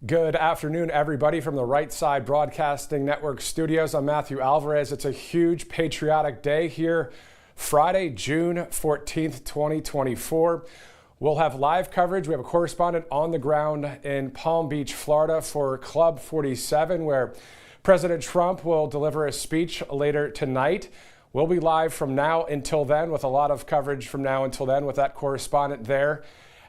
Good afternoon, everybody, from the Right Side Broadcasting Network studios. I'm Matthew Alvarez. It's a huge patriotic day here, Friday, June 14th, 2024. We'll have live coverage. We have a correspondent on the ground in Palm Beach, Florida for Club 47, where President Trump will deliver a speech later tonight. We'll be live from now until then with a lot of coverage from now until then with that correspondent there.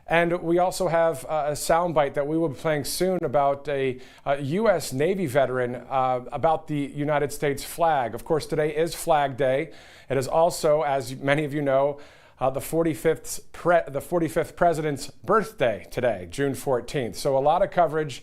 And we also have a soundbite that we will be playing soon about a U.S. Navy veteran about the United States flag. Of course, today is Flag Day. It is also, as many of you know, the 45th president's birthday today, June 14th. So a lot of coverage,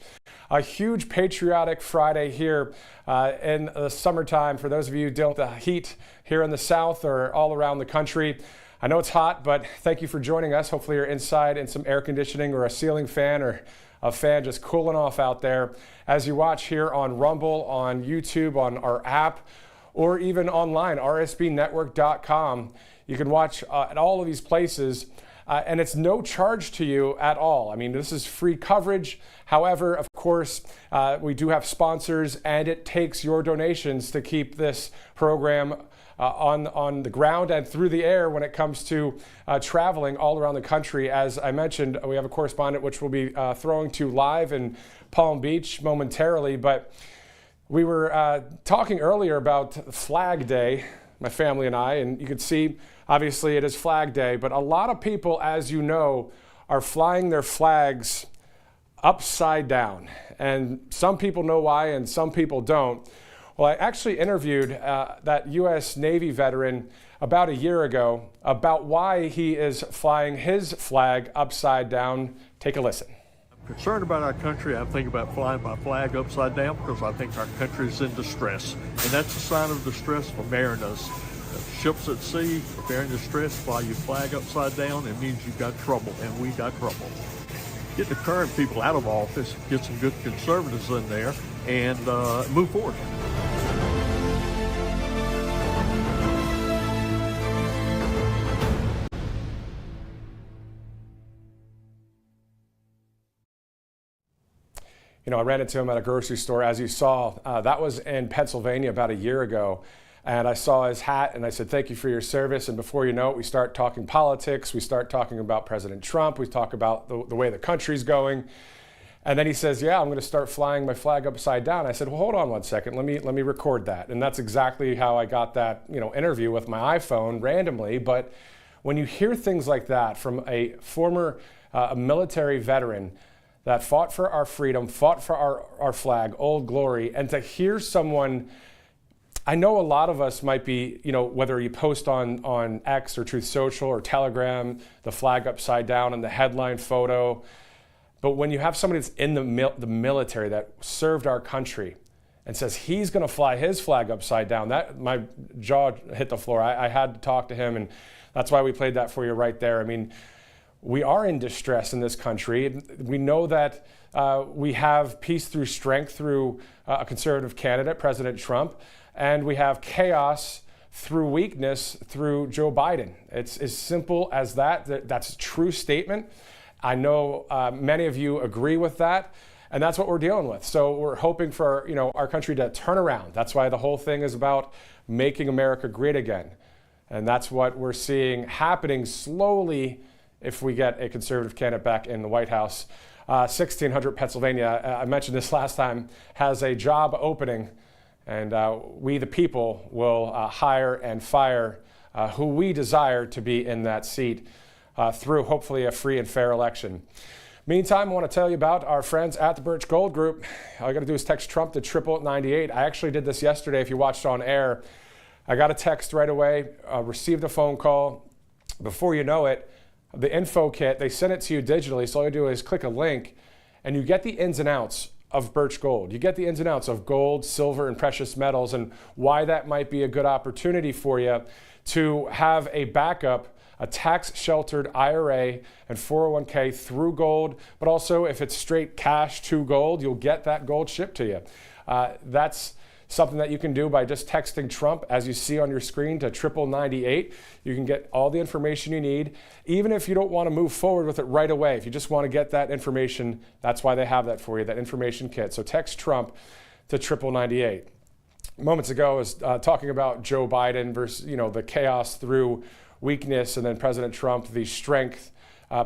a huge patriotic Friday here in the summertime for those of you dealing with the heat here in the South or all around the country. I know it's hot, but thank you for joining us. Hopefully you're inside in some air conditioning or a ceiling fan or a fan just cooling off out there as you watch here on Rumble, on YouTube, on our app, or even online, RSBNetwork.com. You can watch at all of these places, and it's no charge to you at all. I mean, this is free coverage. However, of course, we do have sponsors, and it takes your donations to keep this program on the ground and through the air when it comes to traveling all around the country. As I mentioned, we have a correspondent which we'll be throwing to live in Palm Beach momentarily. But we were talking earlier about Flag Day, my family and I, and you can see, obviously, it is Flag Day. But a lot of people, as you know, are flying their flags upside down. And some people know why and some people don't. Well, I actually interviewed that U.S. Navy veteran about a year ago about why he is flying his flag upside down. Take a listen. I'm concerned about our country. I think about flying my flag upside down because I think our country is in distress. And that's a sign of distress for mariners. Ships at sea, if they're in distress, fly your flag upside down, it means you've got trouble, and we got trouble. Get the current people out of office, get some good conservatives in there, and move forward. You know, I ran into him at a grocery store, as you saw. That was in Pennsylvania about a year ago. And I saw his hat and I said, thank you for your service. And before you know it, we start talking politics. We start talking about President Trump. We talk about the way the country's going. And then he says, yeah, I'm going to start flying my flag upside down. I said, well, hold on one second. Let me record that. And that's exactly how I got that, interview with my iPhone randomly. But when you hear things like that from a former military veteran that fought for our freedom, fought for our flag, Old Glory, and to hear someone, I know a lot of us might be, whether you post on X or Truth Social or Telegram, the flag upside down and the headline photo. But when you have somebody that's in the military that served our country and says he's going to fly his flag upside down, that my jaw hit the floor. I had to talk to him, and that's why we played that for you right there. I mean, we are in distress in this country. We know that we have peace through strength through a conservative candidate, President Trump, and we have chaos through weakness through Joe Biden. It's as simple as that. That's a true statement. I know many of you agree with that, and that's what we're dealing with. So we're hoping for our country to turn around. That's why the whole thing is about making America great again, and that's what we're seeing happening slowly if we get a conservative candidate back in the White House. 1600 Pennsylvania, I mentioned this last time, has a job opening, and we the people will hire and fire who we desire to be in that seat through hopefully a free and fair election. Meantime, I want to tell you about our friends at the Birch Gold Group. All you got to do is text Trump to 88898. I actually did this yesterday if you watched on air. I got a text right away, received a phone call. Before you know it, the info kit, they send it to you digitally, so all you do is click a link and you get the ins and outs of Birch Gold. You get the ins and outs of gold, silver, and precious metals, and why that might be a good opportunity for you to have a backup, a tax-sheltered IRA and 401k through gold, but also if it's straight cash to gold, you'll get that gold shipped to you. That's something that you can do by just texting Trump, as you see on your screen, to 988. You can get all the information you need, even if you don't want to move forward with it right away. If you just want to get that information, that's why they have that for you, that information kit. So text Trump to 988. Moments ago, I was talking about Joe Biden versus, the chaos through weakness, and then President Trump, the strength,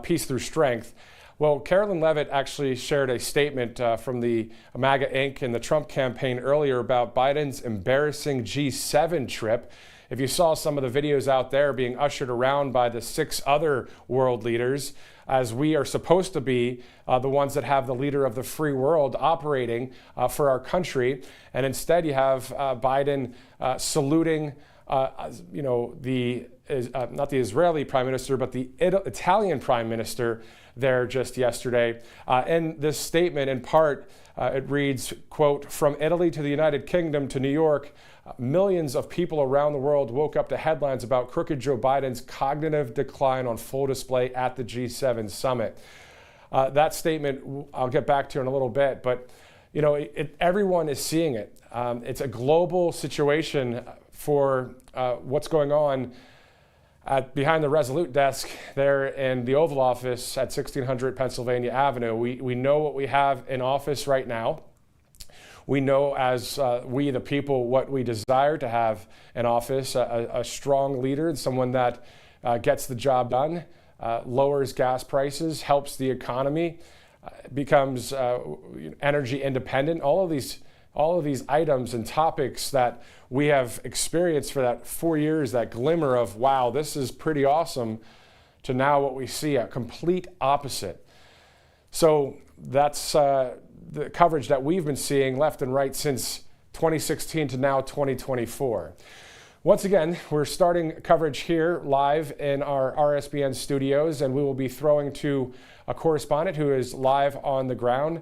peace through strength. Well, Carolyn Levitt actually shared a statement from the MAGA Inc. and the Trump campaign earlier about Biden's embarrassing G7 trip. If you saw some of the videos out there being ushered around by the 6 other world leaders, as we are supposed to be the ones that have the leader of the free world operating for our country, and instead you have Biden saluting, not the Israeli prime minister, but the Italian prime minister there just yesterday. In this statement, in part, it reads, quote, "From Italy to the United Kingdom to New York, millions of people around the world woke up to headlines about crooked Joe Biden's cognitive decline on full display at the G7 summit." That statement, I'll get back to in a little bit, but everyone is seeing it. It's a global situation for what's going on behind the Resolute desk there in the Oval Office at 1600 Pennsylvania Avenue. We know what we have in office right now. We know as we, the people, what we desire to have in office, a strong leader, someone that gets the job done, lowers gas prices, helps the economy, becomes energy independent. All of these items and topics that we have experienced for that 4 years, that glimmer of, wow, this is pretty awesome, to now what we see, a complete opposite. So that's the coverage that we've been seeing left and right since 2016 to now 2024. Once again, we're starting coverage here live in our RSBN studios, and we will be throwing to a correspondent who is live on the ground.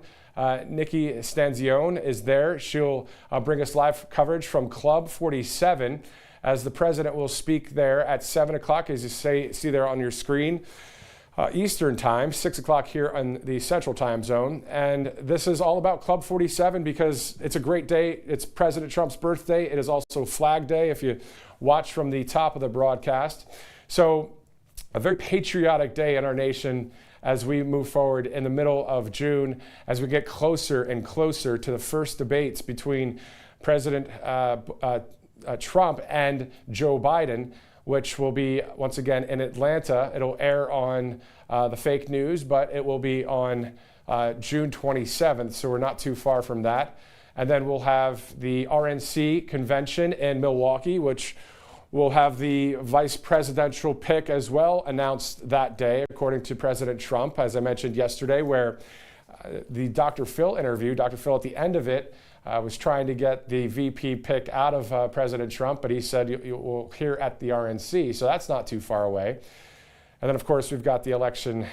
Nikki Stanzione is there. She'll bring us live coverage from Club 47 as the president will speak there at 7 o'clock, as you see there on your screen. Eastern time, 6 o'clock here on the Central Time Zone. And this is all about Club 47 because it's a great day. It's President Trump's birthday. It is also Flag Day if you watch from the top of the broadcast. So a very patriotic day in our nation as we move forward in the middle of June, as we get closer and closer to the first debates between President Trump and Joe Biden, which will be, once again, in Atlanta. It'll air on the fake news, but it will be on June 27th, so we're not too far from that. And then we'll have the RNC convention in Milwaukee, which will have the vice presidential pick as well announced that day, according to President Trump, as I mentioned yesterday, where the Dr. Phil interview, Dr. Phil at the end of it, was trying to get the VP pick out of President Trump, but he said you will hear at the RNC, so that's not too far away. And then, of course, we've got the election.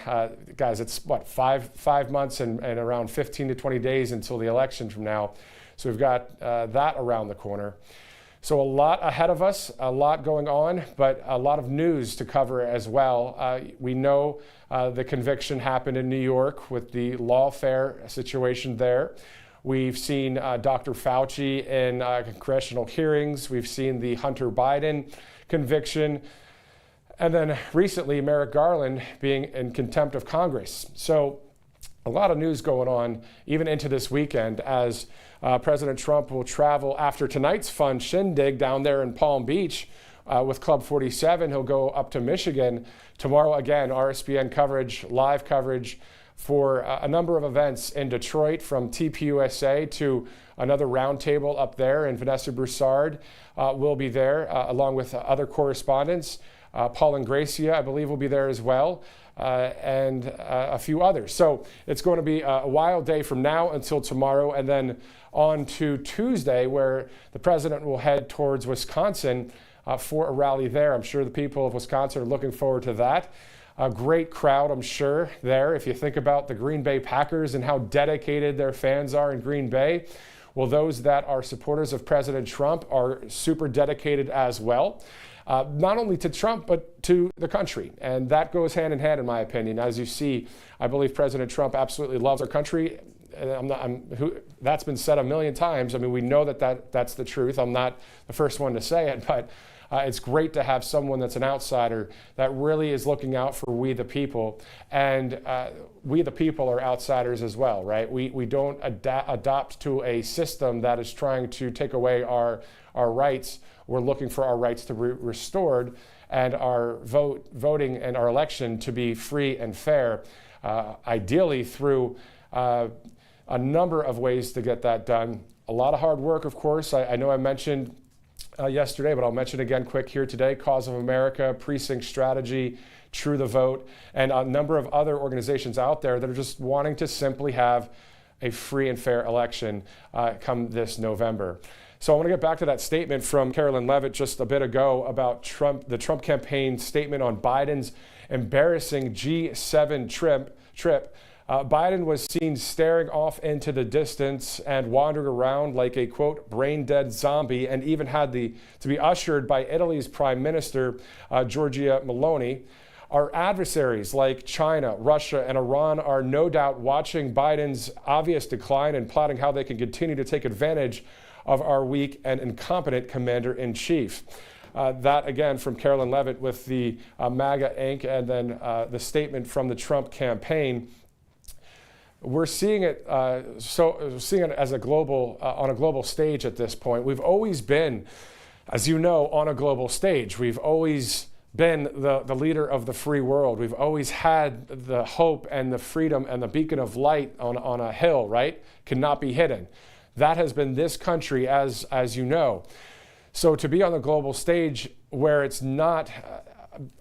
Guys, it's five months and around 15 to 20 days until the election from now. So we've got that around the corner. So a lot ahead of us, a lot going on, but a lot of news to cover as well. We know the conviction happened in New York with the lawfare situation there. We've seen Dr. Fauci in congressional hearings. We've seen the Hunter Biden conviction. And then recently, Merrick Garland being in contempt of Congress. So a lot of news going on even into this weekend as President Trump will travel after tonight's fun shindig down there in Palm Beach with Club 47. He'll go up to Michigan tomorrow. Again, RSBN coverage, live coverage for a number of events in Detroit, from TPUSA to another roundtable up there. And Vanessa Broussard will be there along with other correspondents. Paul Ingracia, I believe, will be there as well. And a few others. So it's going to be a wild day from now until tomorrow, and then on to Tuesday, where the president will head towards Wisconsin for a rally there. I'm sure the people of Wisconsin are looking forward to that. A great crowd, I'm sure, there. If you think about the Green Bay Packers and how dedicated their fans are in Green Bay, well, those that are supporters of President Trump are super dedicated as well. Not only to Trump, but to the country. And that goes hand in hand, in my opinion. As you see, I believe President Trump absolutely loves our country. that's been said a million times. I mean, we know that's the truth. I'm not the first one to say it, but it's great to have someone that's an outsider that really is looking out for we the people. And we the people are outsiders as well, right? We don't adopt to a system that is trying to take away our rights. We're looking for our rights to be restored and our voting and our election to be free and fair, ideally through a number of ways to get that done. A lot of hard work, of course. I know I mentioned yesterday, but I'll mention again quick here today: Cause of America, Precinct Strategy, True the Vote, and a number of other organizations out there that are just wanting to simply have a free and fair election come this November. So I want to get back to that statement from Carolyn Levitt just a bit ago about the Trump campaign statement on Biden's embarrassing G7 trip. Biden was seen staring off into the distance and wandering around like a, quote, brain-dead zombie, and even had to be ushered by Italy's Prime Minister, Giorgia Meloni. Our adversaries like China, Russia, and Iran are no doubt watching Biden's obvious decline and plotting how they can continue to take advantage of our weak and incompetent commander-in-chief. That, again, from Carolyn Levitt with the MAGA Inc. and then the statement from the Trump campaign. We're seeing it seeing it as a global on a global stage at this point. We've always been, as you know, on a global stage. We've always been the leader of the free world. We've always had the hope and the freedom and the beacon of light on a hill, right? Cannot be hidden. That has been this country, as you know. So to be on the global stage where it's not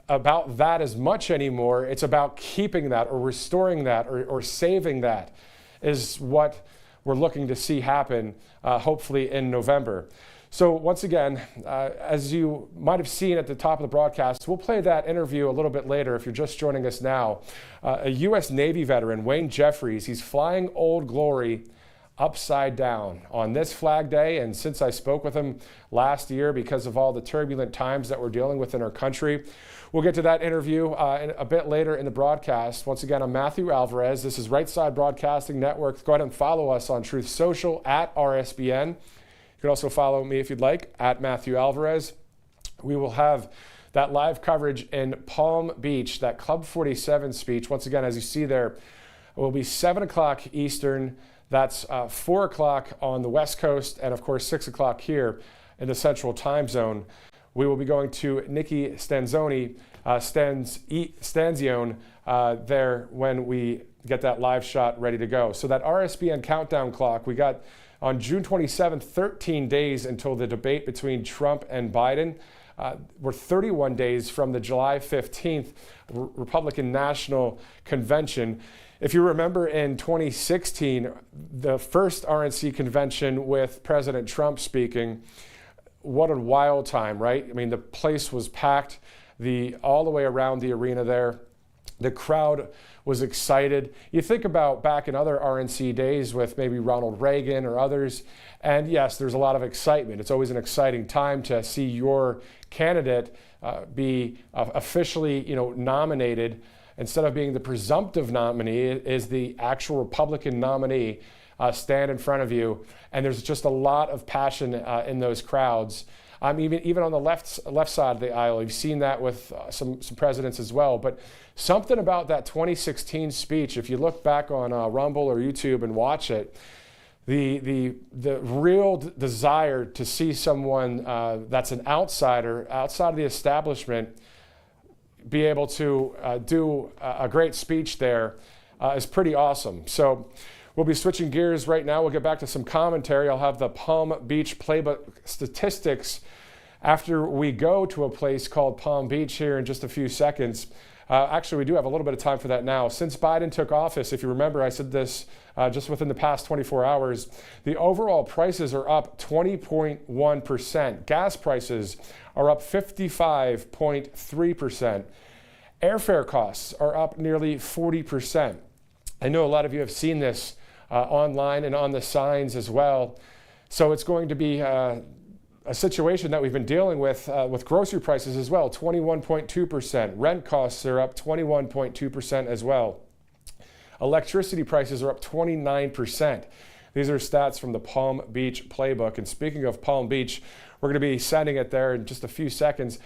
about that as much anymore, it's about keeping that or restoring that or saving that, is what we're looking to see happen, hopefully in November. So once again, as you might have seen at the top of the broadcast, we'll play that interview a little bit later if you're just joining us now. A U.S. Navy veteran, Wayne Jeffries, he's flying Old Glory upside down on this Flag Day. And since I spoke with him last year, because of all the turbulent times that we're dealing with in our country, we'll get to that interview a bit later in the broadcast. Once again, I'm Matthew Alvarez. This is Right Side Broadcasting Network. Go ahead and follow us on Truth Social at RSBN. You can also follow me if you'd like at Matthew Alvarez. We will have that live coverage in Palm Beach, that Club 47 speech. Once again, as you see there, it will be 7 o'clock Eastern. That's 4 o'clock on the West Coast, and of course 6 o'clock here in the Central Time Zone. We will be going to Nikki Stanzione there when we get that live shot ready to go. So that RSBN countdown clock, we got on June 27th, 13 days until the debate between Trump and Biden. We're 31 days from the July 15th Republican National Convention. If you remember in 2016, the first RNC convention with President Trump speaking, what a wild time, right? I mean, the place was packed all the way around the arena there. The crowd was excited. You think about back in other RNC days with maybe Ronald Reagan or others, and yes, there's a lot of excitement. It's always an exciting time to see your candidate be officially, nominated. Instead of being the presumptive nominee, is the actual Republican nominee stand in front of you. And there's just a lot of passion in those crowds. Even on the left side of the aisle, you've seen that with some presidents as well. But something about that 2016 speech, if you look back on Rumble or YouTube and watch it, the real desire to see someone that's an outsider, outside of the establishment, be able to do a great speech there is pretty awesome. So we'll be switching gears right now. We'll get back to some commentary. I'll have the Palm Beach playbook statistics after we go to a place called Palm Beach here in just a few seconds. Actually, we do have a little bit of time for that now. Since Biden took office, if you remember, I said this just within the past 24 hours, the overall prices are up 20.1%. Gas prices are up 55.3%. Airfare costs are up nearly 40%. I know a lot of you have seen this online and on the signs as well. So it's going to be a situation that we've been dealing with grocery prices as well, 21.2%. Rent costs are up 21.2% as well. Electricity prices are up 29%. These are stats from the Palm Beach Playbook. And speaking of Palm Beach, we're going to be sending it there in just a few seconds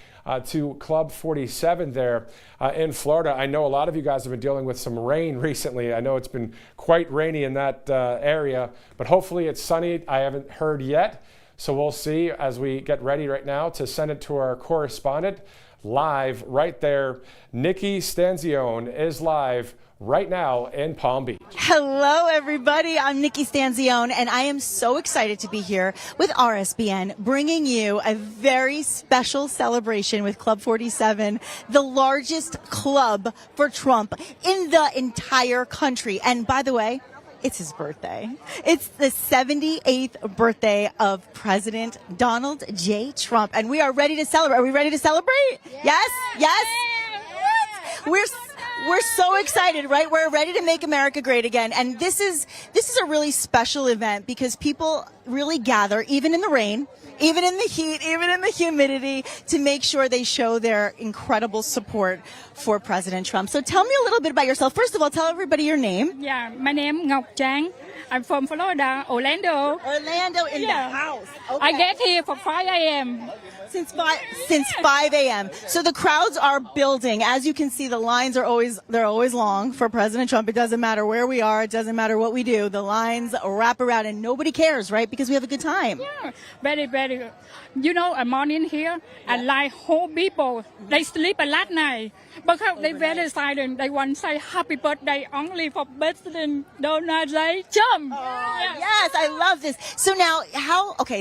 to Club 47 there in Florida. I know a lot of you guys have been dealing with some rain recently. I know it's been quite rainy in that area, but hopefully it's sunny. I haven't heard yet, so we'll see as we get ready right now to send it to our correspondent live right there. Nikki Stanzione is live right now in Palm Beach. Hello, everybody. I'm Nikki Stanzione, and I am so excited to be here with RSBN, bringing you a very special celebration with Club 47, the largest club for Trump in the entire country. And by the way, it's his birthday. It's the 78th birthday of President Donald J. Trump, and we are ready to celebrate. Are we ready to celebrate? Yes? Yes? We're so excited, right? We're ready to make America great again. And this is a really special event because people really gather, even in the rain, even in the heat, even in the humidity, to make sure they show their incredible support for President Trump. So tell me a little bit about yourself. First of all, tell everybody your name. Yeah, my name is Ngọc Trang. I'm from Florida, Orlando. Orlando in the house. Okay. I get here for 5 a.m. Since 5 a.m. So the crowds are building. As you can see, the lines are always long for President Trump. It doesn't matter where we are. It doesn't matter what we do. The lines wrap around and nobody cares, right? Because we have a good time. Yeah, very, very good. You know, I'm morning here and like whole people, they sleep a lot night because they very silent. They want to say happy birthday only for President Donald J. Trump. Yes, I love this. So now,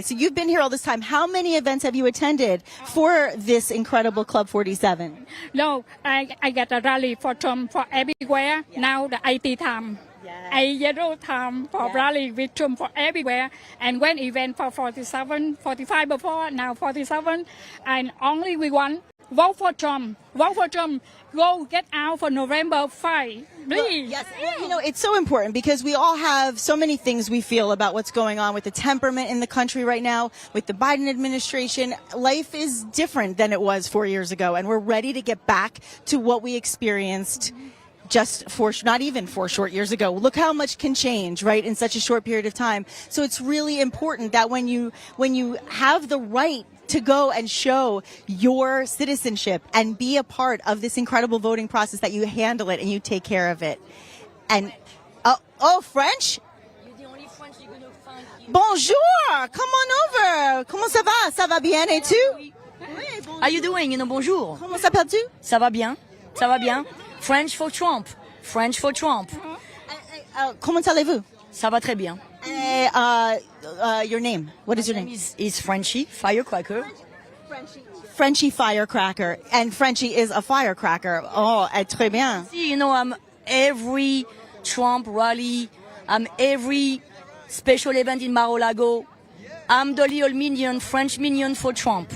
so you've been here all this time. How many events have you attended for this incredible Club 47? No, I get a rally for Trump for everywhere. Now the 80 time. 80 time for rally with Trump for everywhere. And one event for 47, 45 before, now 47. And only we want vote for Trump. Vote for Trump. Go get out for November 5. Please. Yes, well, you know, it's so important because we all have so many things we feel about what's going on with the temperament in the country right now, with the Biden administration. Life is different than it was 4 years ago, and we're ready to get back to what we experienced not even 4 short years ago. Look how much can change, right, in such a short period of time. So it's really important that when you have the right to go and show your citizenship and be a part of this incredible voting process, that you handle it and you take care of it. And French? You're the only French you're gonna find here. Bonjour, come on over. Comment ça va? Ça va bien et tu? Oui. How you doing? You know, bonjour. Comment s'appelles-tu? Ça va bien? Ça va bien? French for Trump. French for Trump. Comment allez-vous? Ça va très bien. Your name. What is your name? Is Frenchy, firecracker. Frenchie Firecracker. And Frenchie is a firecracker. Oh, très bien. See, you know, I'm every Trump rally. I'm every special event in Mar-a-Lago. I'm the little minion, French minion for Trump.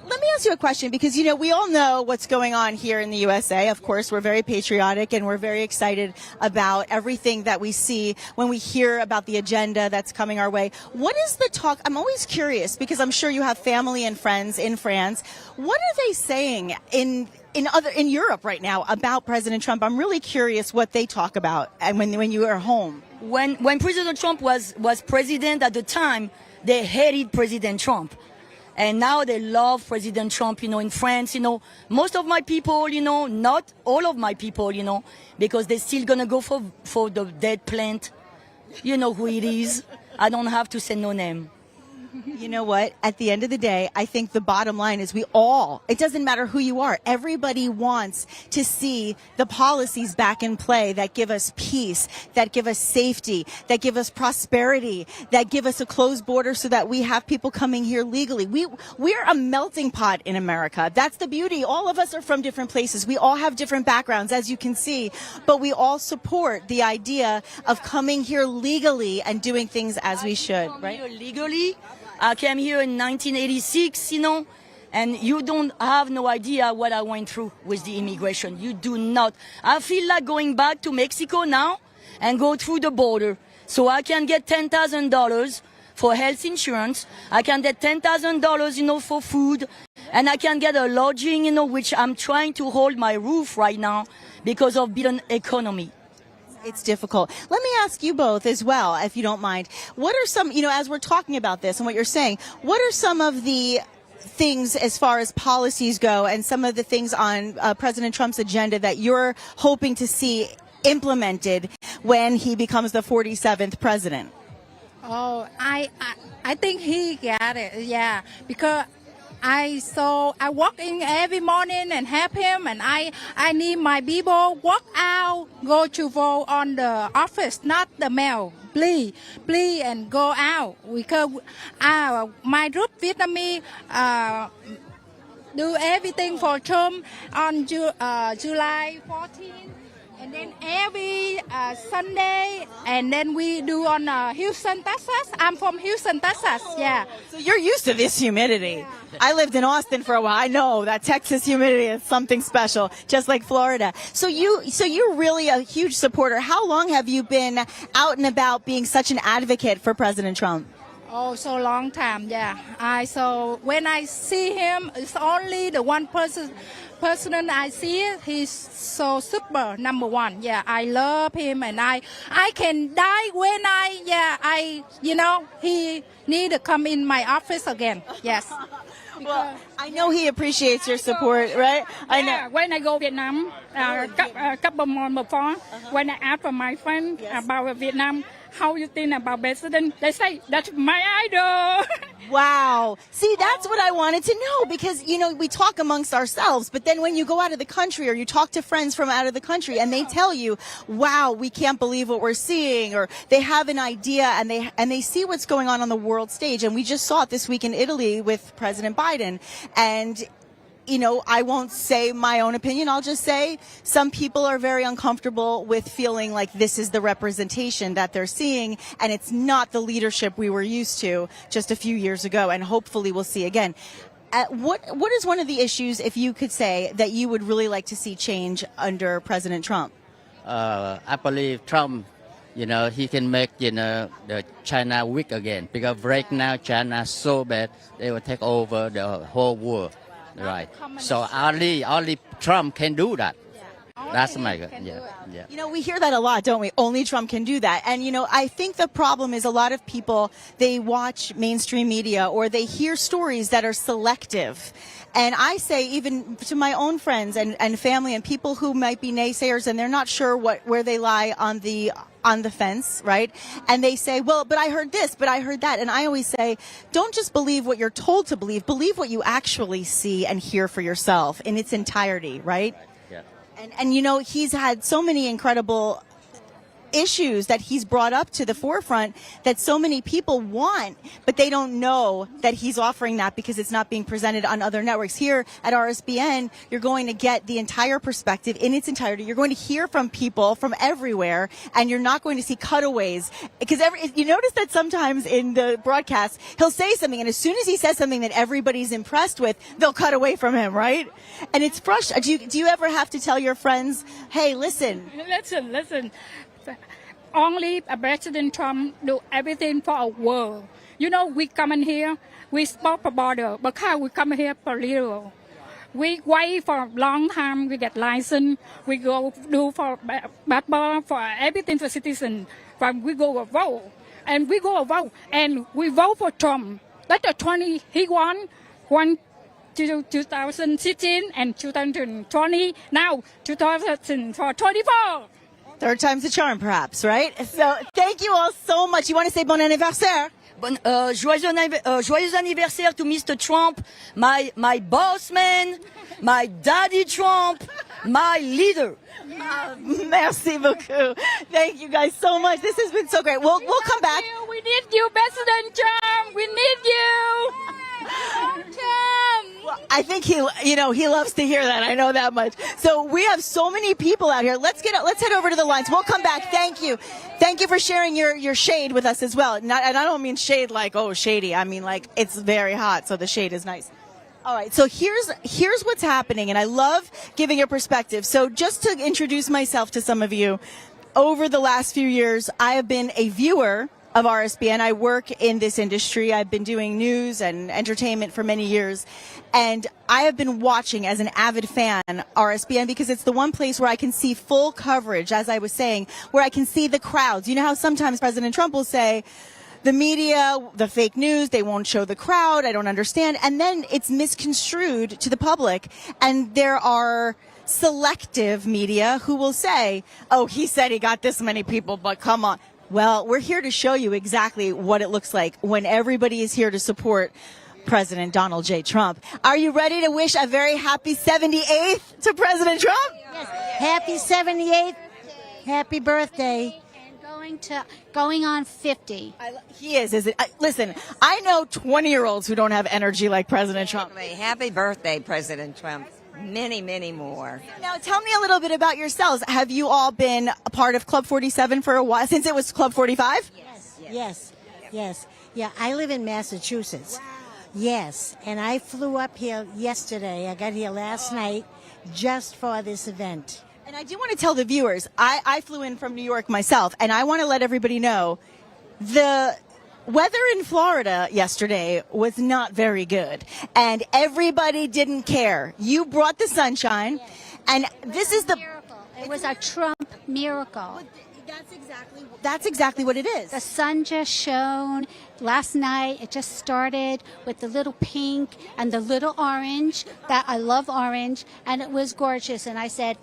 Let me ask you a question because, you know, we all know what's going on here in the USA. Of course, we're very patriotic and we're very excited about everything that we see when we hear about the agenda that's coming our way. What is the talk? I'm always curious because I'm sure you have family and friends in France. What are they saying in Europe right now about President Trump? I'm really curious what they talk about and when you are home. When President Trump was president at the time, they hated President Trump. And now they love President Trump, you know, in France, you know. Most of my people, you know, not all of my people, you know, because they're still going to go for the dead plant. You know who it is. I don't have to say no name. You know what? At the end of the day, I think the bottom line is it doesn't matter who you are. Everybody wants to see the policies back in play that give us peace, that give us safety, that give us prosperity, that give us a closed border so that we have people coming here legally. We're a melting pot in America. That's the beauty. All of us are from different places. We all have different backgrounds, as you can see, but we all support the idea of coming here legally and doing things as we should, right? Legally. I came here in 1986, you know, and you don't have no idea what I went through with the immigration. You do not. I feel like going back to Mexico now and go through the border so I can get $10,000 for health insurance. I can get $10,000, you know, for food, and I can get a lodging, you know, which I'm trying to hold my roof right now because of Biden economy. It's difficult. Let me ask you both as well, if you don't mind. What are some, as we're talking about this and what you're saying, what are some of the things as far as policies go and some of the things on President Trump's agenda that you're hoping to see implemented when he becomes the 47th president? Oh, I think he got it. Yeah, because I walk in every morning and help him, and I need my people walk out, go to vote on the office, not the mail. Please, and go out because my group Vietnamese do everything for Trump on July 14. And then every Sunday, and then we do on Houston, Texas. I'm from Houston, Texas. Yeah. So you're used to this humidity. I lived in Austin for a while. I know that Texas humidity is something special, just like Florida. So you're really a huge supporter. How long have you been out and about being such an advocate for President Trump? Oh, so long time. Yeah. So when I see him, it's only the one person I see it. He's so super number one. Yeah, I love him, and I can die when he need to come in my office again. Yes. Well, I know he appreciates your support, right? I know. When I go Vietnam, a couple months before, when I asked for my friend about Vietnam, how you think about president? They say, that's my idol. Wow. See, that's what I wanted to know because, we talk amongst ourselves, but then when you go out of the country or you talk to friends from out of the country and they tell you, wow, we can't believe what we're seeing, or they have an idea and they see what's going on the world stage. And we just saw it this week in Italy with President Biden. And I won't say my own opinion. I'll just say some people are very uncomfortable with feeling like this is the representation that they're seeing, and it's not the leadership we were used to just a few years ago, and hopefully we'll see again. What is one of the issues, if you could say, that you would really like to see change under President Trump? I believe Trump, he can make, the China weak again, because right now China is so bad, they will take over the whole world. Right. So only Trump can do that. That's my yeah. We hear that a lot, don't we? Only Trump can do that. And, I think the problem is a lot of people, they watch mainstream media or they hear stories that are selective. And I say, even to my own friends and family and people who might be naysayers and they're not sure where they lie on the fence, right? And they say, well, but I heard this, but I heard that. And I always say, don't just believe what you're told to believe. Believe what you actually see and hear for yourself in its entirety, right? Yeah. And he's had so many incredible issues that he's brought up to the forefront that so many people want, but they don't know that he's offering that because it's not being presented on other networks. Here at RSBN, you're going to get the entire perspective in its entirety. You're going to hear from people from everywhere, and you're not going to see cutaways. Because you notice that sometimes in the broadcast, he'll say something, and as soon as he says something that everybody's impressed with, they'll cut away from him, right? And it's frustrating. Do you ever have to tell your friends, hey, listen. Listen. Only President Trump do everything for our world. We come in here, we stop the border, because we come here for little. We wait for a long time, we get license, we go do for passport, for everything for citizens. But we go vote, and we vote for Trump. That's the 20 he won 2016 and 2020, now 2024. Third time's the charm, perhaps, right? So thank you all so much. You want to say bon anniversaire? Joyeux anniversaire to Mr. Trump, my boss man, my daddy Trump, my leader. Merci beaucoup. Thank you guys so much. This has been so great. We'll come back. We need you, President Trump. We need you. I think he loves to hear that. I know that much. So we have so many people out here. Let's head over to the lines. We'll come back. Thank you for sharing your shade with us as well. And I don't mean shade like, oh, shady. I mean like it's very hot, so the shade is nice. All right. So here's what's happening, and I love giving a perspective. So just to introduce myself to some of you, over the last few years, I have been a viewer of RSBN. I work in this industry. I've been doing news and entertainment for many years. And I have been watching as an avid fan RSBN because it's the one place where I can see full coverage, as I was saying, where I can see the crowds. You know how sometimes President Trump will say, the media, the fake news, they won't show the crowd. I don't understand. And then it's misconstrued to the public. And there are selective media who will say, oh, he said he got this many people, but come on. Well, we're here to show you exactly what it looks like when everybody is here to support President Donald J. Trump. Are you ready to wish a very happy 78th to President Trump? Yes. Happy 78th. Happy birthday. Going on 50. He is it? Listen, I know 20-year-olds who don't have energy like President Trump. Happy birthday, President Trump. Many, many more. Now, tell me a little bit about yourselves. Have you all been a part of Club 47 for a while, since it was Club 45? Yes. Yeah, I live in Massachusetts. Wow. Yes, and I flew up here yesterday. I got here last night just for this event. And I do want to tell the viewers, I flew in from New York myself, and I want to let everybody know the weather in Florida yesterday was not very good, and everybody didn't care. You brought the sunshine, and this is the miracle. It was a Trump miracle. That's exactly what it is. The sun just shone last night. It just started with the little pink and the little orange. That I love orange, and it was gorgeous. And I said,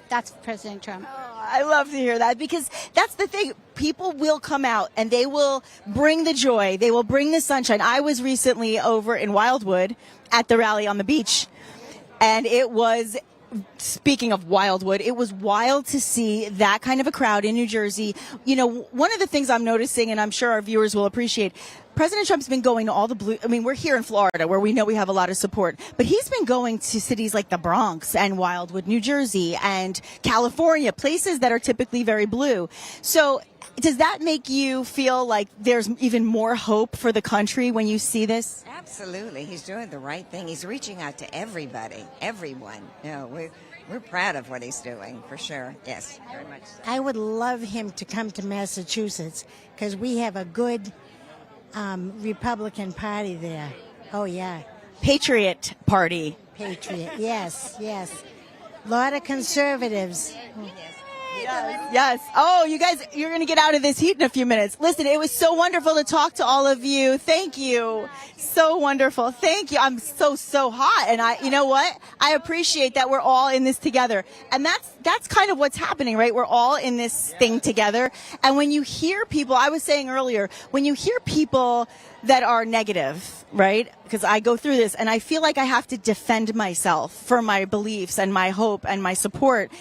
that's President Trump. I love to hear that, because that's the thing. People will come out and they will bring the joy. They will bring the sunshine. I was recently over in Wildwood at the rally on the beach, and it was, speaking of Wildwood, it was wild to see that kind of a crowd in New Jersey. You know, one of the things I'm noticing, and I'm sure our viewers will appreciate, President Trump's been going to all the blue. I mean, we're here in Florida where we know we have a lot of support, but he's been going to cities like the Bronx and Wildwood, New Jersey, and California, places that are typically very blue. So does that make you feel like there's even more hope for the country when you see this? Absolutely. He's doing the right thing. He's reaching out to everybody, everyone. You know, we're proud of what he's doing, for sure. Yes, very much so. I would love him to come to Massachusetts because we have a good Republican Party there. Oh, yeah. Patriot Party. Patriot. Yes. A lot of conservatives. Yes. Oh, you guys, you're going to get out of this heat in a few minutes. Listen, it was so wonderful to talk to all of you. Thank you. So wonderful. Thank you. I'm so hot. And you know what? I appreciate that we're all in this together. And that's kind of what's happening, right? We're all in this thing together. And when you hear people, I was saying earlier, when you hear people that are negative, right? Because I go through this and I feel like I have to defend myself for my beliefs and my hope and my support.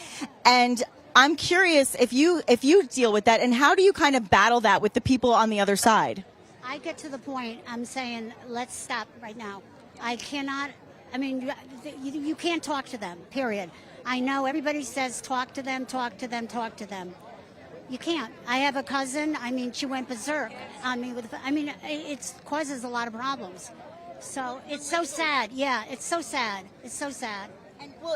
And I'm curious if you deal with that, and how do you kind of battle that with the people on the other side? I get to the point, I'm saying, let's stop right now. I cannot, I mean, you can't talk to them, period. I know everybody says talk to them. You can't. I have a cousin, I mean, she went berserk on me. It causes a lot of problems. So it's so sad. Yeah, it's so sad.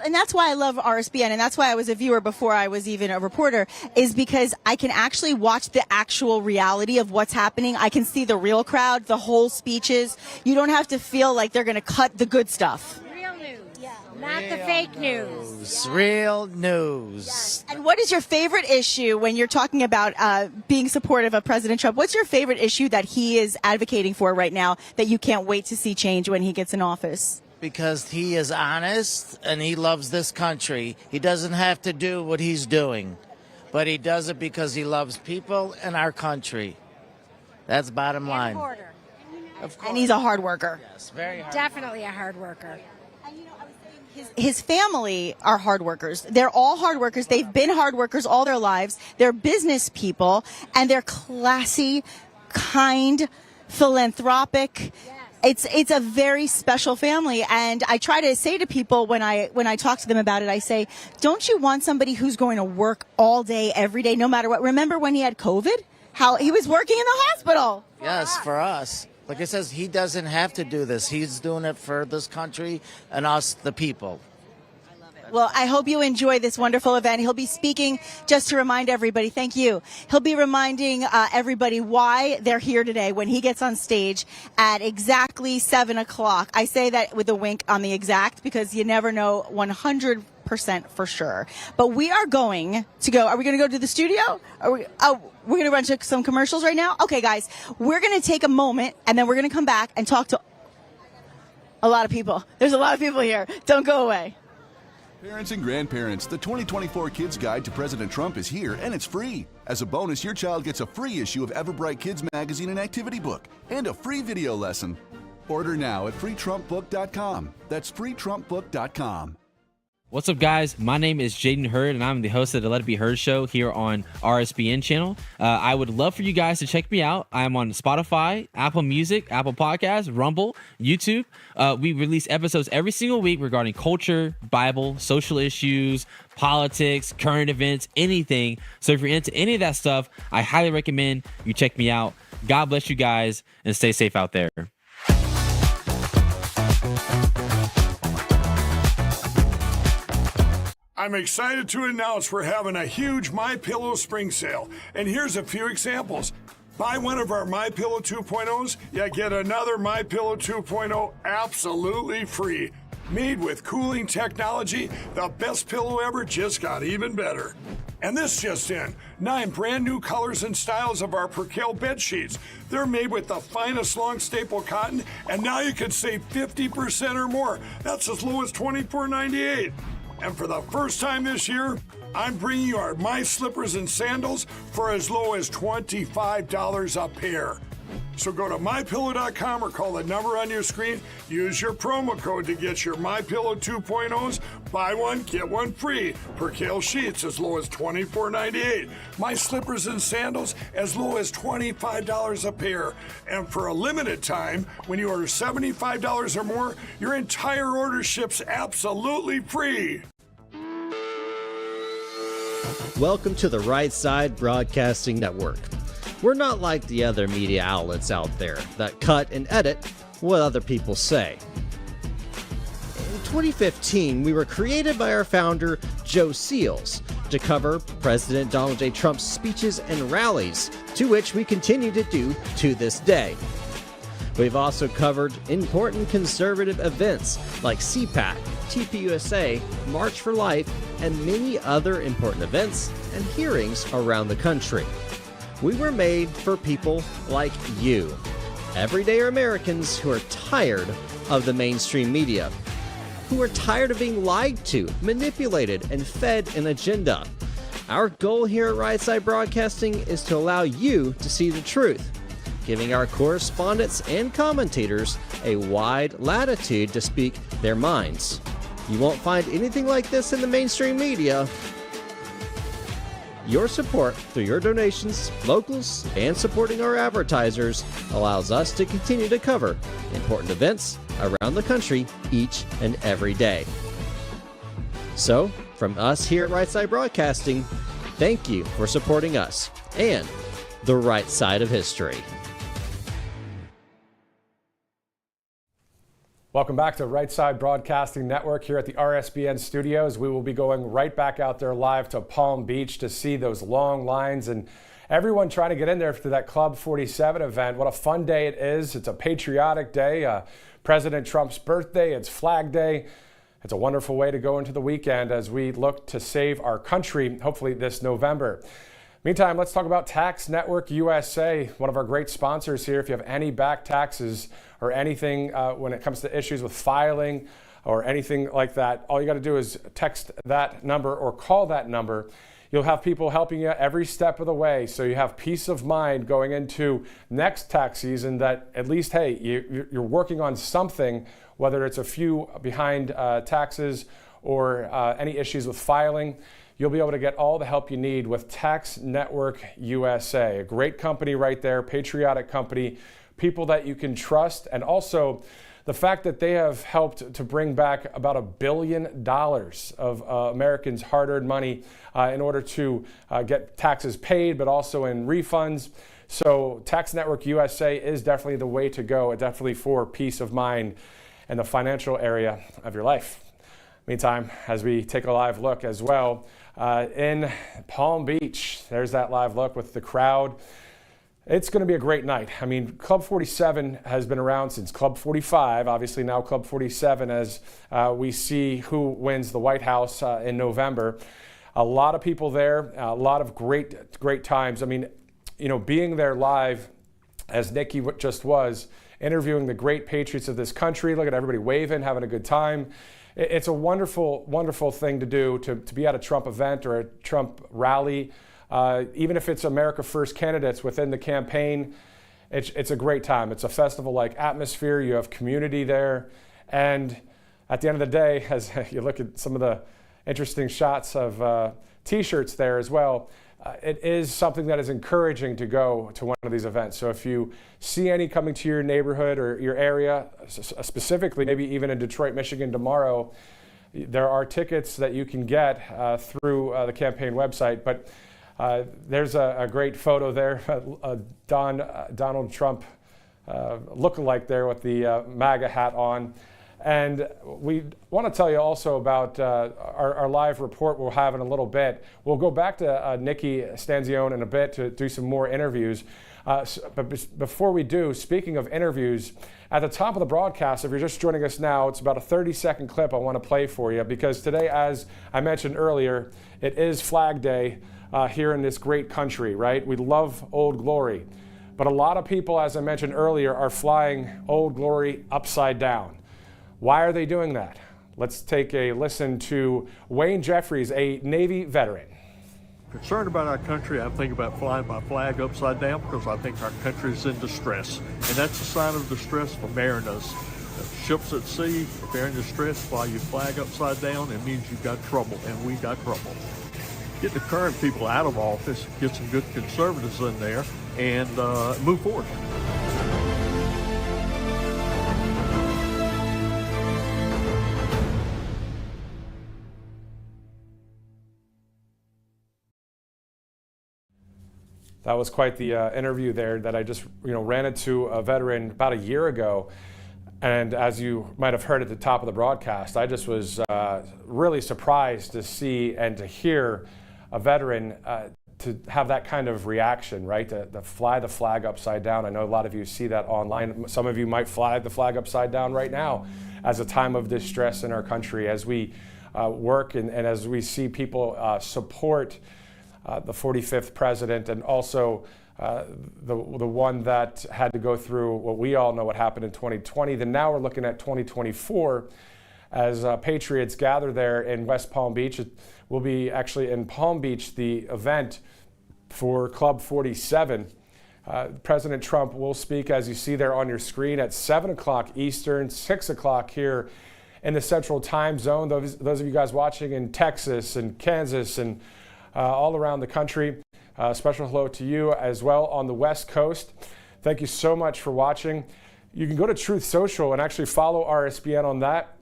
And that's why I love RSBN, and that's why I was a viewer before I was even a reporter, is because I can actually watch the actual reality of what's happening. I can see the real crowd, the whole speeches. You don't have to feel like they're going to cut the good stuff. Real news. Yeah. Not the fake news. Real news. Yes. And what is your favorite issue when you're talking about being supportive of President Trump? What's your favorite issue that he is advocating for right now that you can't wait to see change when he gets in office? Because he is honest and he loves this country. He doesn't have to do what he's doing, but he does it because he loves people and our country. That's bottom line. Of course. And he's a hard worker. Yes, very hard. Definitely a hard worker. And I was saying his family are hard workers. They're all hard workers. They've been hard workers all their lives. They're business people, and they're classy, kind, philanthropic. It's a very special family, and I try to say to people when I talk to them about it, I say, don't you want somebody who's going to work all day, every day, no matter what? Remember when he had COVID? How he was working in the hospital? Yes, for us. Like it says, he doesn't have to do this. He's doing it for this country and us, the people. Well, I hope you enjoy this wonderful event. He'll be speaking just to remind everybody. Thank you. He'll be reminding everybody why they're here today when he gets on stage at exactly 7 o'clock. I say that with a wink on the exact because you never know 100% for sure. But we are going to go. Are we going to go to the studio? We're going to run to some commercials right now. Okay, guys, we're going to take a moment and then we're going to come back and talk to a lot of people. There's a lot of people here. Don't go away. Parents and grandparents, the 2024 Kids Guide to President Trump is here, and it's free. As a bonus, your child gets a free issue of Everbright Kids Magazine and Activity Book, and a free video lesson. Order now at freetrumpbook.com. That's freetrumpbook.com. What's up, guys? My name is Jaden Hurd, and I'm the host of the Let It Be Heard show here on RSBN channel. I would love for you guys to check me out. I'm on Spotify, Apple Music, Apple Podcasts, Rumble, YouTube. We release episodes every single week regarding culture, Bible, social issues, politics, current events, anything. So if you're into any of that stuff, I highly recommend you check me out. God bless you guys, and stay safe out there. I'm excited to announce we're having a huge MyPillow spring sale, and here's a few examples. Buy one of our MyPillow 2.0s, you get another MyPillow 2.0 absolutely free. Made with cooling technology, the best pillow ever just got even better. And this just in, 9 brand new colors and styles of our Percale bed sheets. They're made with the finest long staple cotton, and now you can save 50% or more. That's as low as $24.98. And for the first time this year, I'm bringing you our My Slippers and Sandals for as low as $25 a pair. So go to MyPillow.com or call the number on your screen. Use your promo code to get your MyPillow 2.0s. Buy one, get one free. Percale sheets as low as $24.98. My Slippers and Sandals as low as $25 a pair. And for a limited time, when you order $75 or more, your entire order ships absolutely free. Welcome to the Right Side Broadcasting Network. We're not like the other media outlets out there that cut and edit what other people say. In 2015, we were created by our founder, Joe Seals, to cover President Donald J. Trump's speeches and rallies, to which we continue to do to this day. We've also covered important conservative events like CPAC, TPUSA, March for Life, and many other important events and hearings around the country. We were made for people like you, everyday Americans who are tired of the mainstream media, who are tired of being lied to, manipulated, and fed an agenda. Our goal here at Right Side Broadcasting is to allow you to see the truth, giving our correspondents and commentators a wide latitude to speak their minds. You won't find anything like this in the mainstream media. Your support through your donations, locals, and supporting our advertisers allows us to continue to cover important events around the country each and every day. So, from us here at Right Side Broadcasting, thank you for supporting us and the right side of history. Welcome back to Right Side Broadcasting Network here at the RSBN studios. We will be going right back out there live to Palm Beach to see those long lines and everyone trying to get in there for that Club 47 event. What a fun day it is. It's a patriotic day, President Trump's birthday, it's Flag Day. It's a wonderful way to go into the weekend as we look to save our country, hopefully this November. Meantime, let's talk about Tax Network USA, one of our great sponsors here. If you have any back taxes or anything when it comes to issues with filing or anything like that, all you got to do is text that number or call that number. You'll have people helping you every step of the way, so you have peace of mind going into next tax season that at least, hey, you're working on something, whether it's a few behind taxes or any issues with filing. You'll be able to get all the help you need with Tax Network USA, a great company right there, patriotic company, people that you can trust, and also the fact that they have helped to bring back about $1 billion of Americans' hard-earned money in order to get taxes paid, but also in refunds. So Tax Network USA is definitely the way to go, definitely for peace of mind in the financial area of your life. Meantime, as we take a live look as well in Palm Beach, there's that live look with the crowd. It's going to be a great night. I mean, Club 47 has been around since Club 45, obviously now Club 47, as we see who wins the White House in November. A lot of people there, a lot of great times. I mean, you know, being there live, as Nikki just was, interviewing the great patriots of this country. Look at everybody waving, having a good time. It's a wonderful, wonderful thing to do, to be at a Trump event or a Trump rally. Even if it's America First candidates within the campaign, it's a great time. It's a festival-like atmosphere. You have community there. And at the end of the day, as you look at some of the interesting shots of T-shirts there as well, it is something that is encouraging to go to one of these events. So if you see any coming to your neighborhood or your area, specifically maybe even in Detroit, Michigan tomorrow, there are tickets that you can get through the campaign website. But there's a great photo there, Donald Trump lookalike there with the MAGA hat on. And we want to tell you also about our live report we'll have in a little bit. We'll go back to Nikki Stanzione in a bit to do some more interviews. But before we do, speaking of interviews, at the top of the broadcast, if you're just joining us now, it's about a 30-second clip I want to play for you, because today, as I mentioned earlier, it is Flag Day here in this great country, right? We love Old Glory. But a lot of people, as I mentioned earlier, are flying Old Glory upside down. Why are they doing that? Let's take a listen to Wayne Jeffries, a Navy veteran. Concerned about our country, I think about flying my flag upside down because I think our country is in distress. And that's a sign of distress for mariners. Ships at sea, if they're in distress, fly your flag upside down, it means you've got trouble, and we got trouble. Get the current people out of office, get some good conservatives in there, and move forward. That was quite the interview there that I just ran into a veteran about a year ago. And as you might have heard at the top of the broadcast, I just was really surprised to see and to hear a veteran to have that kind of reaction, right? To fly the flag upside down. I know a lot of you see that online. Some of you might fly the flag upside down right now as a time of distress in our country, as we work and as we see people support the 45th president, and also the one that had to go through what we all know what happened in 2020. Then now we're looking at 2024 as patriots gather there in West Palm Beach. It will be actually in Palm Beach, the event for Club 47. President Trump will speak, as you see there on your screen, at 7 o'clock Eastern, 6 o'clock here in the Central Time Zone. Those of you guys watching in Texas and Kansas and all around the country, special hello to you as well on the West Coast. Thank you so much for watching. You can go to Truth Social and actually follow RSBN on that,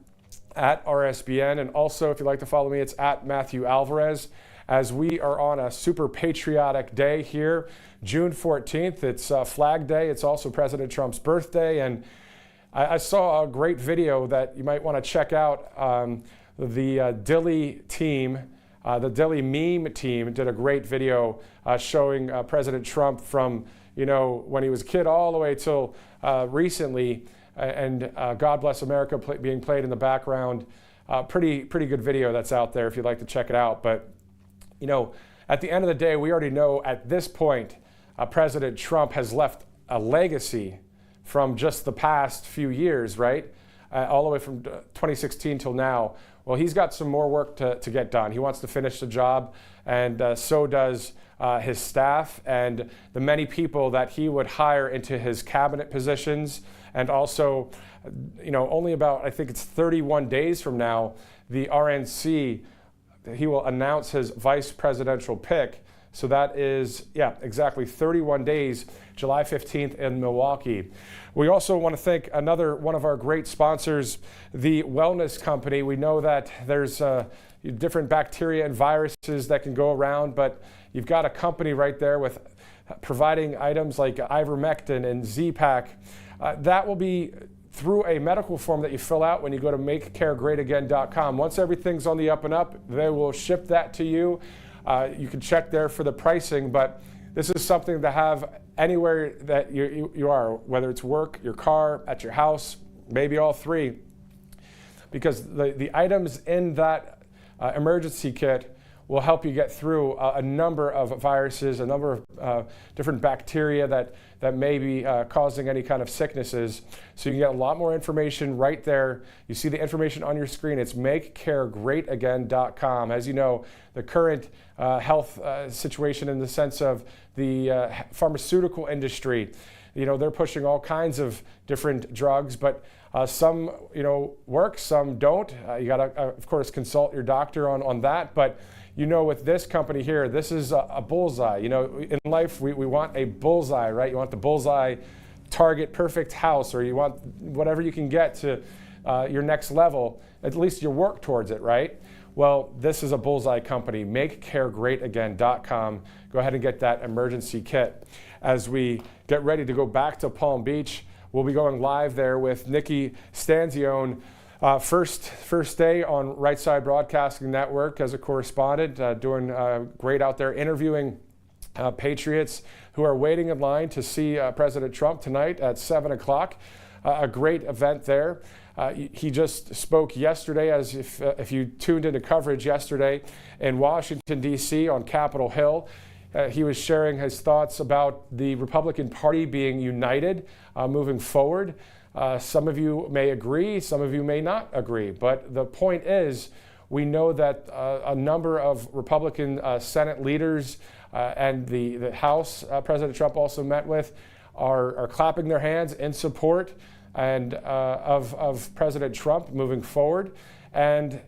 at RSBN. And also, if you'd like to follow me, it's at Matthew Alvarez, as we are on a super patriotic day here, June 14th. It's Flag Day. It's also President Trump's birthday. And I saw a great video that you might want to check out. The Dilly team, the Dilly meme team, did a great video showing President Trump from, when he was a kid all the way till recently, and God Bless America being played in the background. Pretty good video that's out there if you'd like to check it out. But, at the end of the day, we already know at this point, President Trump has left a legacy from just the past few years, right? All the way from 2016 till now. Well, he's got some more work to get done. He wants to finish the job, and so does his staff and the many people that he would hire into his cabinet positions. And also, only about, I think it's 31 days from now, the RNC, he will announce his vice presidential pick. So that is, exactly 31 days, July 15th in Milwaukee. We also want to thank another one of our great sponsors, the Wellness Company. We know that there's different bacteria and viruses that can go around, but you've got a company right there with providing items like ivermectin and Z-Pak. That will be through a medical form that you fill out when you go to makecaregreatagain.com. Once everything's on the up and up, they will ship that to you. You can check there for the pricing, but this is something to have anywhere that you are, whether it's work, your car, at your house, maybe all three, because the items in that emergency kit will help you get through a number of viruses, a number of different bacteria that may be causing any kind of sicknesses. So you can get a lot more information right there. You see the information on your screen. It's makecaregreatagain.com. As you know, the current health situation in the sense of the pharmaceutical industry, they're pushing all kinds of different drugs, but some, work, some don't. You got to, of course, consult your doctor on that. But, with this company here, this is a bullseye. In life, we want a bullseye, right? You want the bullseye target perfect house, or you want whatever you can get to your next level. At least you work towards it, right? Well, this is a bullseye company, makecaregreatagain.com. Go ahead and get that emergency kit. As we get ready to go back to Palm Beach, we'll be going live there with Nikki Stanzione. First day on Right Side Broadcasting Network as a correspondent, doing great out there, interviewing patriots who are waiting in line to see President Trump tonight at 7 o'clock. A great event there. He just spoke yesterday, as if you tuned into coverage yesterday, in Washington, D.C. on Capitol Hill. He was sharing his thoughts about the Republican Party being united moving forward. Some of you may agree, some of you may not agree, but the point is, we know that a number of Republican Senate leaders and the House President Trump also met with are clapping their hands in support and of President Trump moving forward. And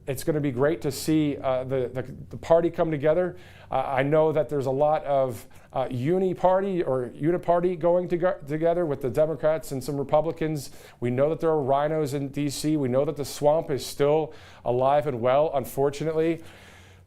it's going to be great to see the party come together. I know that there's a lot of uniparty going together with the Democrats and some Republicans. We know that there are rhinos in D.C. We know that the swamp is still alive and well, unfortunately.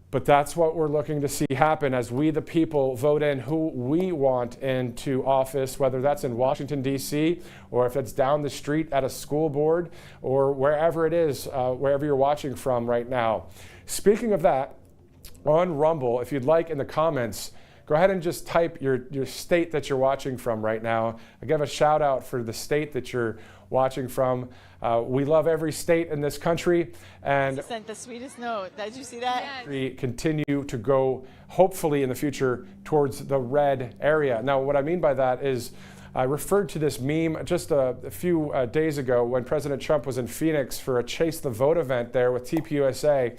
But that's what we're looking to see happen as we, the people, vote in who we want into office, whether that's in Washington, D.C., or if it's down the street at a school board, or wherever it is, wherever you're watching from right now. Speaking of that, on Rumble, if you'd like, in the comments, go ahead and just type your state that you're watching from right now. I give a shout out for the state that you're watching from. We love every state in this country, and sent the sweetest note. Did you see that? Yes. We continue to go, hopefully in the future, towards the red area. Now, what I mean by that is, I referred to this meme just a few days ago when President Trump was in Phoenix for a Chase the Vote event there with tvOS,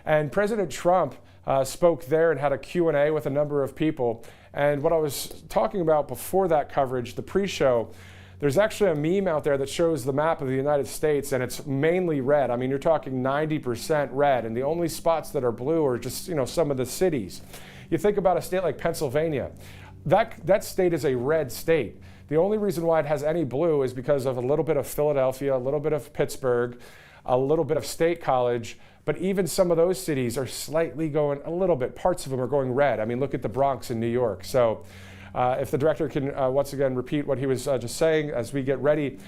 and President Trump spoke there and had a Q&A with a number of people. And what I was talking about before that coverage, the pre-show, there's actually a meme out there that shows the map of the United States, and it's mainly red. I mean, you're talking 90% red, and the only spots that are blue are just, some of the cities. You think about a state like Pennsylvania. That state is a red state. The only reason why it has any blue is because of a little bit of Philadelphia, a little bit of Pittsburgh, a little bit of State College. But even some of those cities are slightly going a little bit. Parts of them are going red. I mean, look at the Bronx in New York. So if the director can once again repeat what he was just saying as we get ready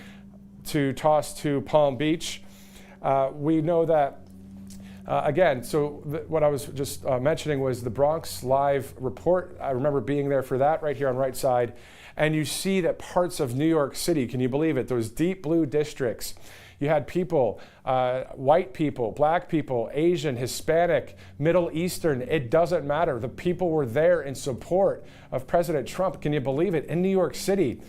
to toss to Palm Beach. We know that, again, what I was just mentioning was the Bronx Live report. I remember being there for that right here on Right Side. And you see that parts of New York City, can you believe it, those deep blue districts, you had people, white people, black people, Asian, Hispanic, Middle Eastern, it doesn't matter. The people were there in support of President Trump. Can you believe it? In New York City.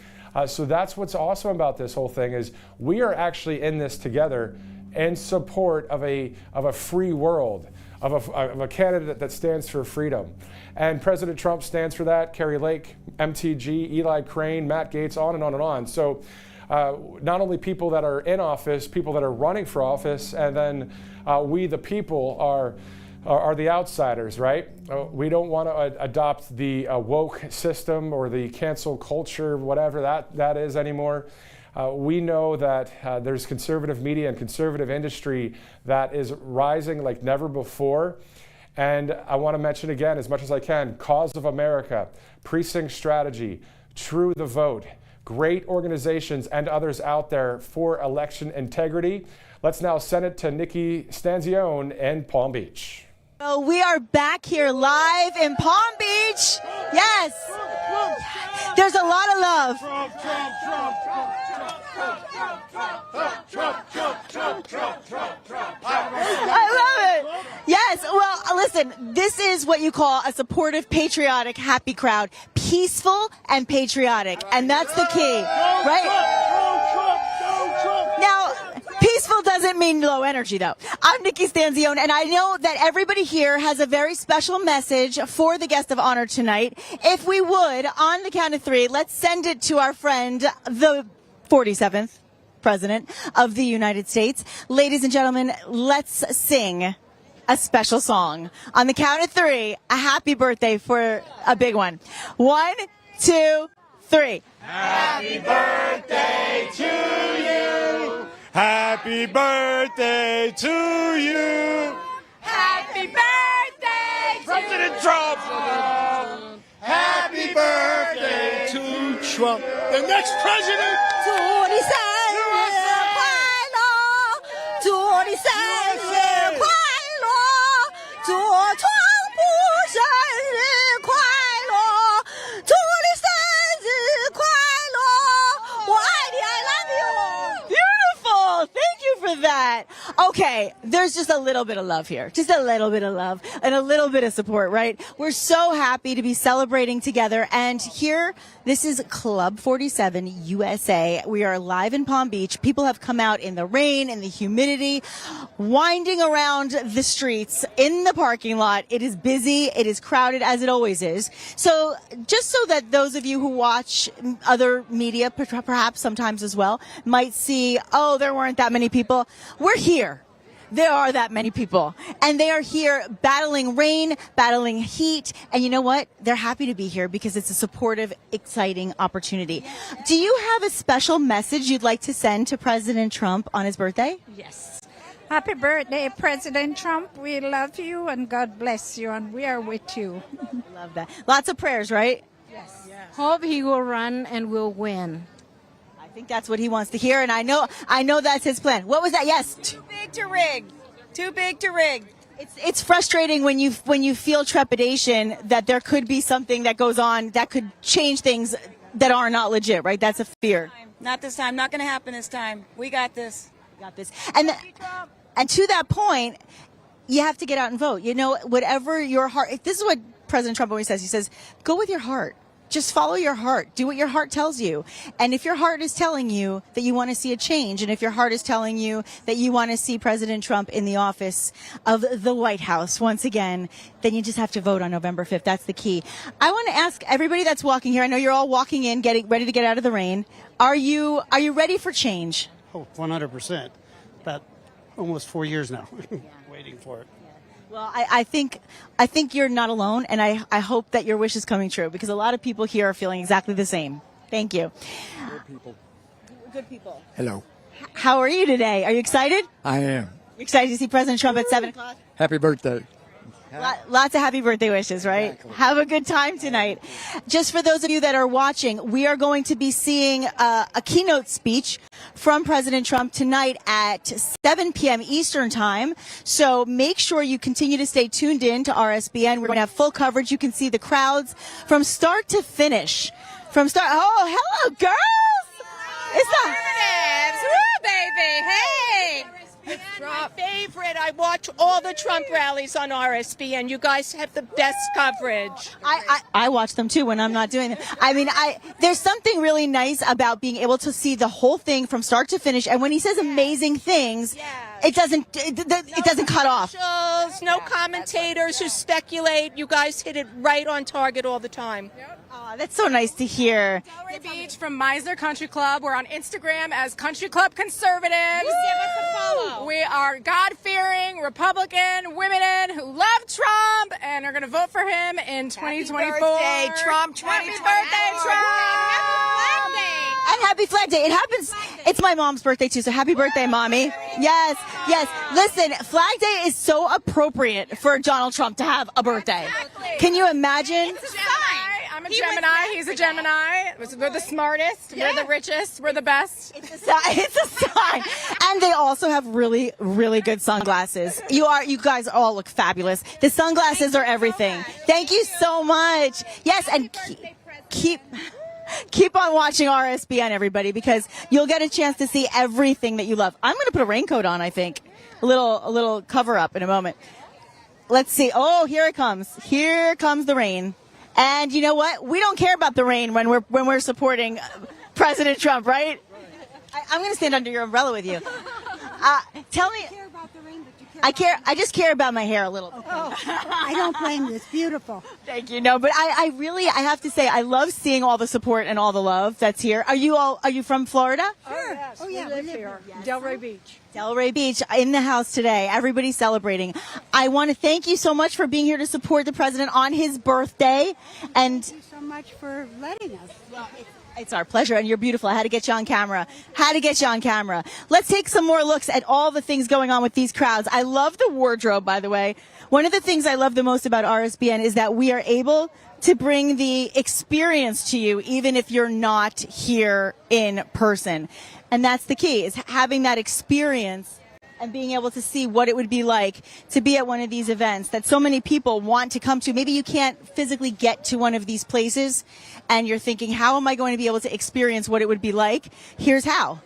So that's what's awesome about this whole thing is we are actually in this together in support of a free world, of a candidate that stands for freedom. And President Trump stands for that, Kari Lake, MTG, Eli Crane, Matt Gaetz, on and on and on. So not only people that are in office, people that are running for office, and then we, the people, are the outsiders, right? We don't want to adopt the woke system or the cancel culture, whatever that is anymore. We know that there's conservative media and conservative industry that is rising like never before. And I want to mention again, as much as I can, Cause of America, Precinct Strategy, True the Vote, great organizations and others out there for election integrity. Let's now send it to Nikki Stanzione in Palm Beach. So we are back here live in Palm Beach. Yes. There's a lot of love. I love it. Yes. Well, listen, this is what you call a supportive, patriotic, happy crowd. Peaceful and patriotic. And that's the key, right? Now, peaceful doesn't mean low energy, though. I'm Nikki Stanzione, and I know that everybody here has a very special message for the guest of honor tonight. If we would, on the count of three, let's send it to our friend, the 47th President of the United States. Ladies and gentlemen, let's sing a special song. On the count of three, a happy birthday for a big one. 1, 2, 3. Happy birthday to you. Happy birthday to you. Happy birthday, President Trump. Happy birthday to Trump, the next president. 24 that. Okay, there's just a little bit of love here. Just a little bit of love and a little bit of support, right? We're so happy to be celebrating together. And here, this is Club 47 USA. We are live in Palm Beach. People have come out in the rain, in the humidity, winding around the streets, in the parking lot. It is busy. It is crowded, as it always is. So just so that those of you who watch other media, perhaps sometimes as well, might see, oh, there weren't that many people. We're here. There are that many people. And they are here battling rain, battling heat. And you know what? They're happy to be here because it's a supportive, exciting opportunity. Yes. Do you have a special message you'd like to send to President Trump on his birthday? Yes. Happy birthday, President Trump. We love you and God bless you, and we are with you. Love that. Lots of prayers, right? Yes. Hope he will run and will win. I think that's what he wants to hear, and I know that's his plan. What was that? Yes. Too big to rig. Too big to rig. It's frustrating when you feel trepidation that there could be something that goes on that could change things that are not legit, right? That's a fear. Not this time. Not going to happen this time. We got this. We got this. And to that point, you have to get out and vote. You know, whatever your heart. This is what President Trump always says. He says, "Go with your heart. Just follow your heart. Do what your heart tells you. And if your heart is telling you that you want to see a change, and if your heart is telling you that you want to see President Trump in the office of the White House once again, then you just have to vote on November 5th. That's the key." I want to ask everybody that's walking here. I know you're all walking in, getting ready to get out of the rain. Are you ready for change? Oh, 100%. About almost 4 years now, waiting for it. Well, I think you're not alone, and I hope that your wish is coming true, because a lot of people here are feeling exactly the same. Thank you. Good people. Good people. Hello. How are you today? Are you excited? I am. You're excited to see President Trump at 7 o'clock? Happy birthday. Lots of happy birthday wishes, right? Exactly. Have a good time tonight. Just for those of you that are watching, we are going to be seeing a keynote speech from President Trump tonight at 7 p.m. Eastern Time. So make sure you continue to stay tuned in to RSBN. We're going to have full coverage. You can see the crowds from start to finish. Oh, hello, girls! It's the Woo, baby! Hey! It's my favorite. I watch all the Trump rallies on RSBN. You guys have the best coverage. I watch them too when I'm not doing them. I mean, there's something really nice about being able to see the whole thing from start to finish. And when he says amazing things, it doesn't cut off. No commentators who speculate. You guys hit it right on target all the time. Oh, that's so nice to hear. Delray Beach from Meisner Country Club. We're on Instagram as Country Club Conservatives. Give us a follow. We are God-fearing, Republican women who love Trump and are going to vote for him in 2024. Happy birthday, Trump. Happy birthday, Trump. And happy Flag Day. It happens. It's my mom's birthday too, so happy birthday, Mommy. Yes, yes. Listen, Flag Day is so appropriate for Donald Trump to have a birthday. Can you imagine? It's a sign. I'm a Gemini. He's a Gemini. We're the smartest. Yeah. We're the richest. We're the best. It's a sign. And they also have really, really good sunglasses. You guys all look fabulous. The sunglasses are everything. Thank you so much. Yes, and keep on watching RSBN, everybody, because you'll get a chance to see everything that you love. I'm going to put a raincoat on, I think. A little cover up in a moment. Let's see. Oh, here it comes. Here comes the rain. And you know what? We don't care about the rain when we're supporting President Trump, right? I'm going to stand under your umbrella with you. Tell me. I just care about my hair a little bit. Oh, I don't blame you. It's beautiful. Thank you. No, but I really have to say, I love seeing all the support and all the love that's here. Are you from Florida? Sure. Oh, yeah, we live here. Delray Beach. Delray Beach in the house today. Everybody's celebrating. I want to thank you so much for being here to support the president on his birthday. And thank you so much for letting us. Well, it's our pleasure, and you're beautiful. I had to get you on camera. Let's take some more looks at all the things going on with these crowds. I love the wardrobe, by the way. One of the things I love the most about RSBN is that we are able to bring the experience to you, even if you're not here in person. And that's the key, is having that experience and being able to see what it would be like to be at one of these events that so many people want to come to. Maybe you can't physically get to one of these places and you're thinking, how am I going to be able to experience what it would be like? Here's how.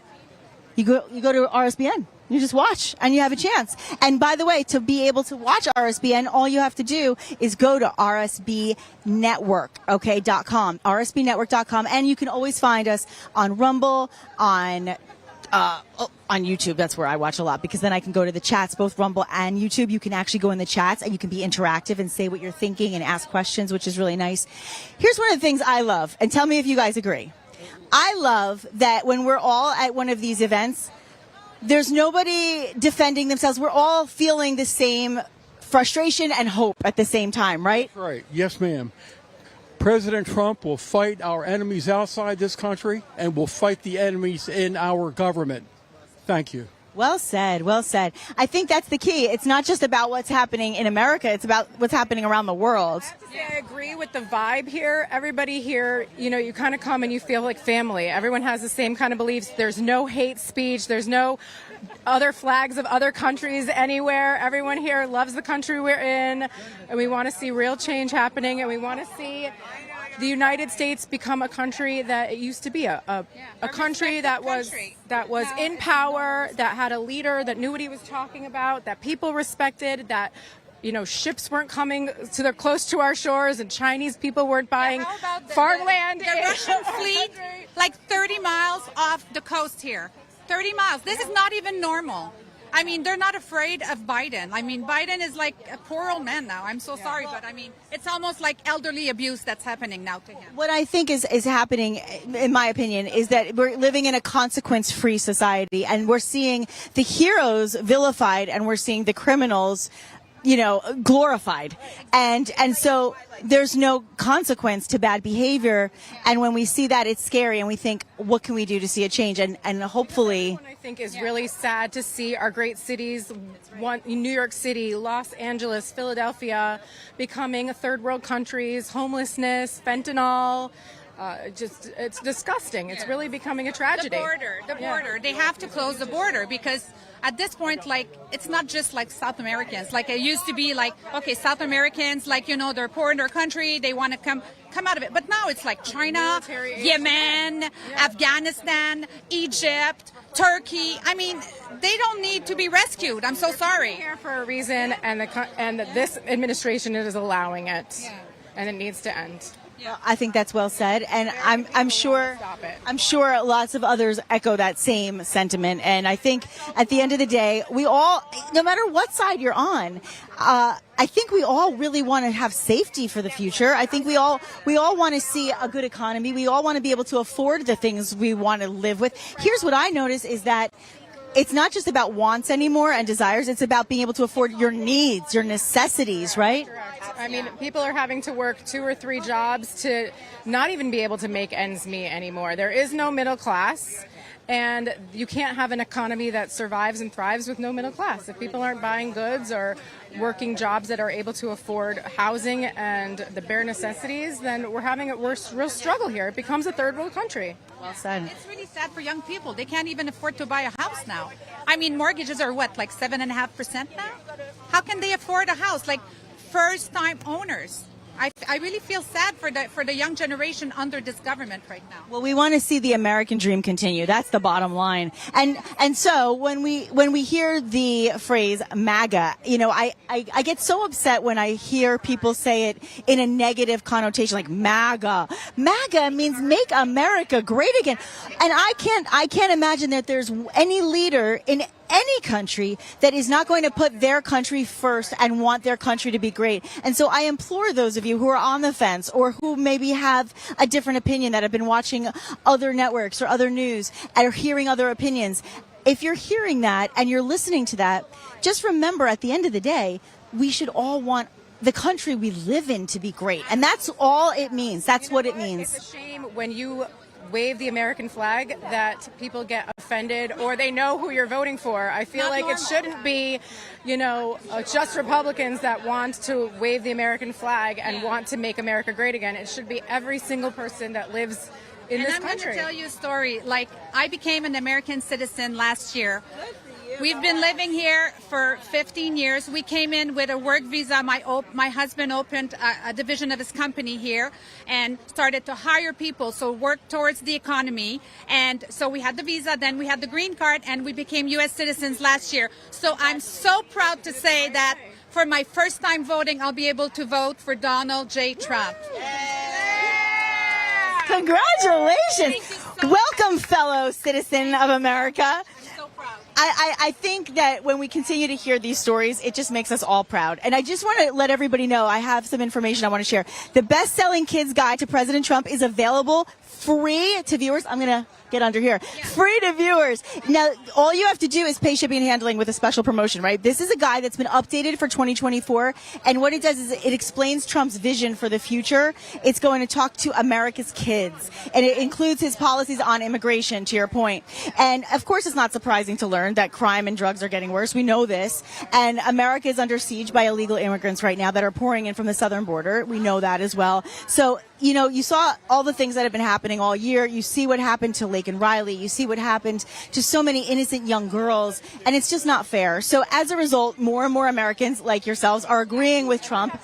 You go to RSBN. You just watch and you have a chance. And by the way, to be able to watch RSBN, all you have to do is go to rsbnetwork.com, rsbnetwork.com, and you can always find us on Rumble, on YouTube. That's where I watch a lot, because then I can go to the chats, both Rumble and YouTube. You can actually go in the chats and you can be interactive and say what you're thinking and ask questions, which is really nice. Here's one of the things I love, and tell me if you guys agree. I love that when we're all at one of these events, there's nobody defending themselves. We're all feeling the same frustration and hope at the same time, right? Right. Yes, ma'am. President Trump will fight our enemies outside this country and will fight the enemies in our government. Thank you. Well said. Well said. I think that's the key. It's not just about what's happening in America. It's about what's happening around the world. I have to say, I agree with the vibe here. Everybody here, you kind of come and you feel like family. Everyone has the same kind of beliefs. There's no hate speech. There's no other flags of other countries anywhere. Everyone here loves the country we're in, and we want to see real change happening, and we want to see the United States become a country that it used to be, a country that was in power, that had a leader that knew what he was talking about, that people respected, that ships weren't coming close to our shores, and Chinese people weren't buying farmland. The Russian fleet, like 30 miles off the coast here. 30 miles. This is not even normal. I mean, they're not afraid of Biden. I mean, Biden is like a poor old man now. I'm so sorry, but I mean, it's almost like elderly abuse that's happening now to him. What I think is happening, in my opinion, is that we're living in a consequence-free society, and we're seeing the heroes vilified, and we're seeing the criminals glorified. And so there's no consequence to bad behavior. And when we see that, it's scary, and we think, what can we do to see a change? And hopefully... What I think is really sad to see our great cities, New York City, Los Angeles, Philadelphia, becoming third world countries, homelessness, fentanyl. It's disgusting. It's really becoming a tragedy. The border. They have to close the border, because at this point, it's not just like South Americans. Like it used to be like, okay, South Americans, they're poor in their country. They want to come out of it. But now it's like China, Yemen, Afghanistan, Egypt, Turkey. I mean, they don't need to be rescued. I'm so sorry. They're here for a reason, and this administration is allowing it, and it needs to end. Well, I think that's well said, and I'm sure lots of others echo that same sentiment. And I think at the end of the day, we all, no matter what side you're on, I think we all really want to have safety for the future. I think we all want to see a good economy. We all want to be able to afford the things we want to live with. Here's what I notice is that it's not just about wants anymore and desires. It's about being able to afford your needs, your necessities, right? Correct. I mean, people are having to work 2 or 3 jobs to not even be able to make ends meet anymore. There is no middle class. And you can't have an economy that survives and thrives with no middle class. If people aren't buying goods or working jobs that are able to afford housing and the bare necessities, then we're having a real struggle here. It becomes a third world country. Well said. It's really sad for young people. They can't even afford to buy a house now. I mean, mortgages are what, like 7.5% now? How can they afford a house? Like first-time owners. I really feel sad for the young generation under this government right now. Well, we want to see the American dream continue. That's the bottom line. And so when we hear the phrase MAGA, you know, I get so upset when I hear people say it in a negative connotation, like MAGA. MAGA means make America great again. And I can't imagine that there's any leader in any country that is not going to put their country first and want their country to be great. And so I implore those of you who are on the fence or who maybe have a different opinion, that have been watching other networks or other news and are hearing other opinions. If you're hearing that and you're listening to that, just remember at the end of the day, we should all want the country we live in to be great. And that's all it means. That's what it means. It's a shame when you wave the American flag that people get offended or they know who you're voting for. I feel like it shouldn't be, you know, just Republicans that want to wave the American flag and want to make America great again. It should be every single person that lives in this country. I'm going to tell you a story. Like, I became an American citizen last year. We've been living here for 15 years. We came in with a work visa. My husband opened a division of his company here and started to hire people, so work towards the economy. And so we had the visa, then we had the green card, and we became U.S. citizens last year. So I'm so proud to say that for my first time voting, I'll be able to vote for Donald J. Trump. Congratulations. Welcome, fellow citizen of America. I think that when we continue to hear these stories, it just makes us all proud. And I just want to let everybody know, I have some information I want to share. The best-selling kids guide to President Trump is available free to viewers. I'm going to get under here. Free to viewers. Now, all you have to do is pay shipping and handling with a special promotion, right? This is a guide that's been updated for 2024. And what it does is it explains Trump's vision for the future. It's going to talk to America's kids. And it includes his policies on immigration, to your point. And, of course, it's not surprising to learn that crime and drugs are getting worse. We know this. And America is under siege by illegal immigrants right now that are pouring in from the southern border. We know that as well. So, you know, you saw all the things that have been happening all year. You see what happened to Lake and Riley. You see what happened to so many innocent young girls. And it's just not fair. So as a result, more and more Americans like yourselves are agreeing with Trump.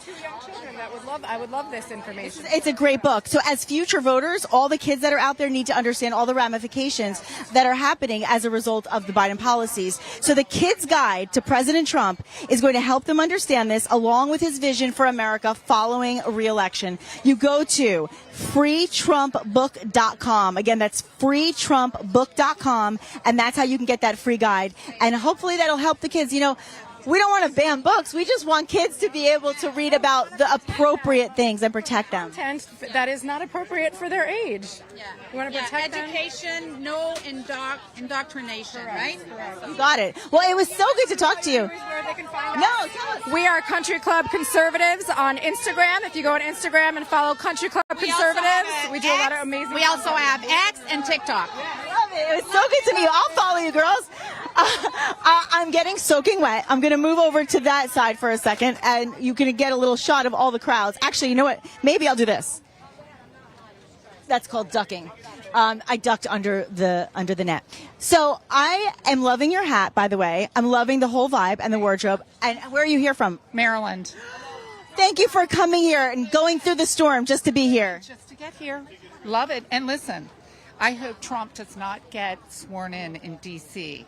I would love this information. It's a great book. So as future voters, all the kids that are out there need to understand all the ramifications that are happening as a result of the Biden policies. So the Kids Guide to President Trump is going to help them understand this, along with his vision for America following re-election. You go to freetrumpbook.com. Again, that's freetrumpbook.com, and that's how you can get that free guide. And hopefully that'll help the kids. You know, we don't want to ban books. We just want kids to be able to read about the appropriate things and protect them. Content that is not appropriate for their age. Yeah. You want to protect education, no indoctrination, right? Correct. You got it. Well, it was so good to talk to you. We are Country Club Conservatives on Instagram. If you go on Instagram and follow Country Club Conservatives, we do a lot of amazing. We also have X and TikTok. Love it. It was so good to meet you. I'll follow you, girls. I'm getting soaking wet. I'm going to move over to that side for a second, and you can get a little shot of all the crowds. Actually, you know what? Maybe I'll do this. That's called ducking. I ducked under the net. So I am loving your hat, by the way. I'm loving the whole vibe and the wardrobe. And where are you here from? Maryland. Thank you for coming here and going through the storm just to be here. Just to get here. Love it. And listen, I hope Trump does not get sworn in D.C.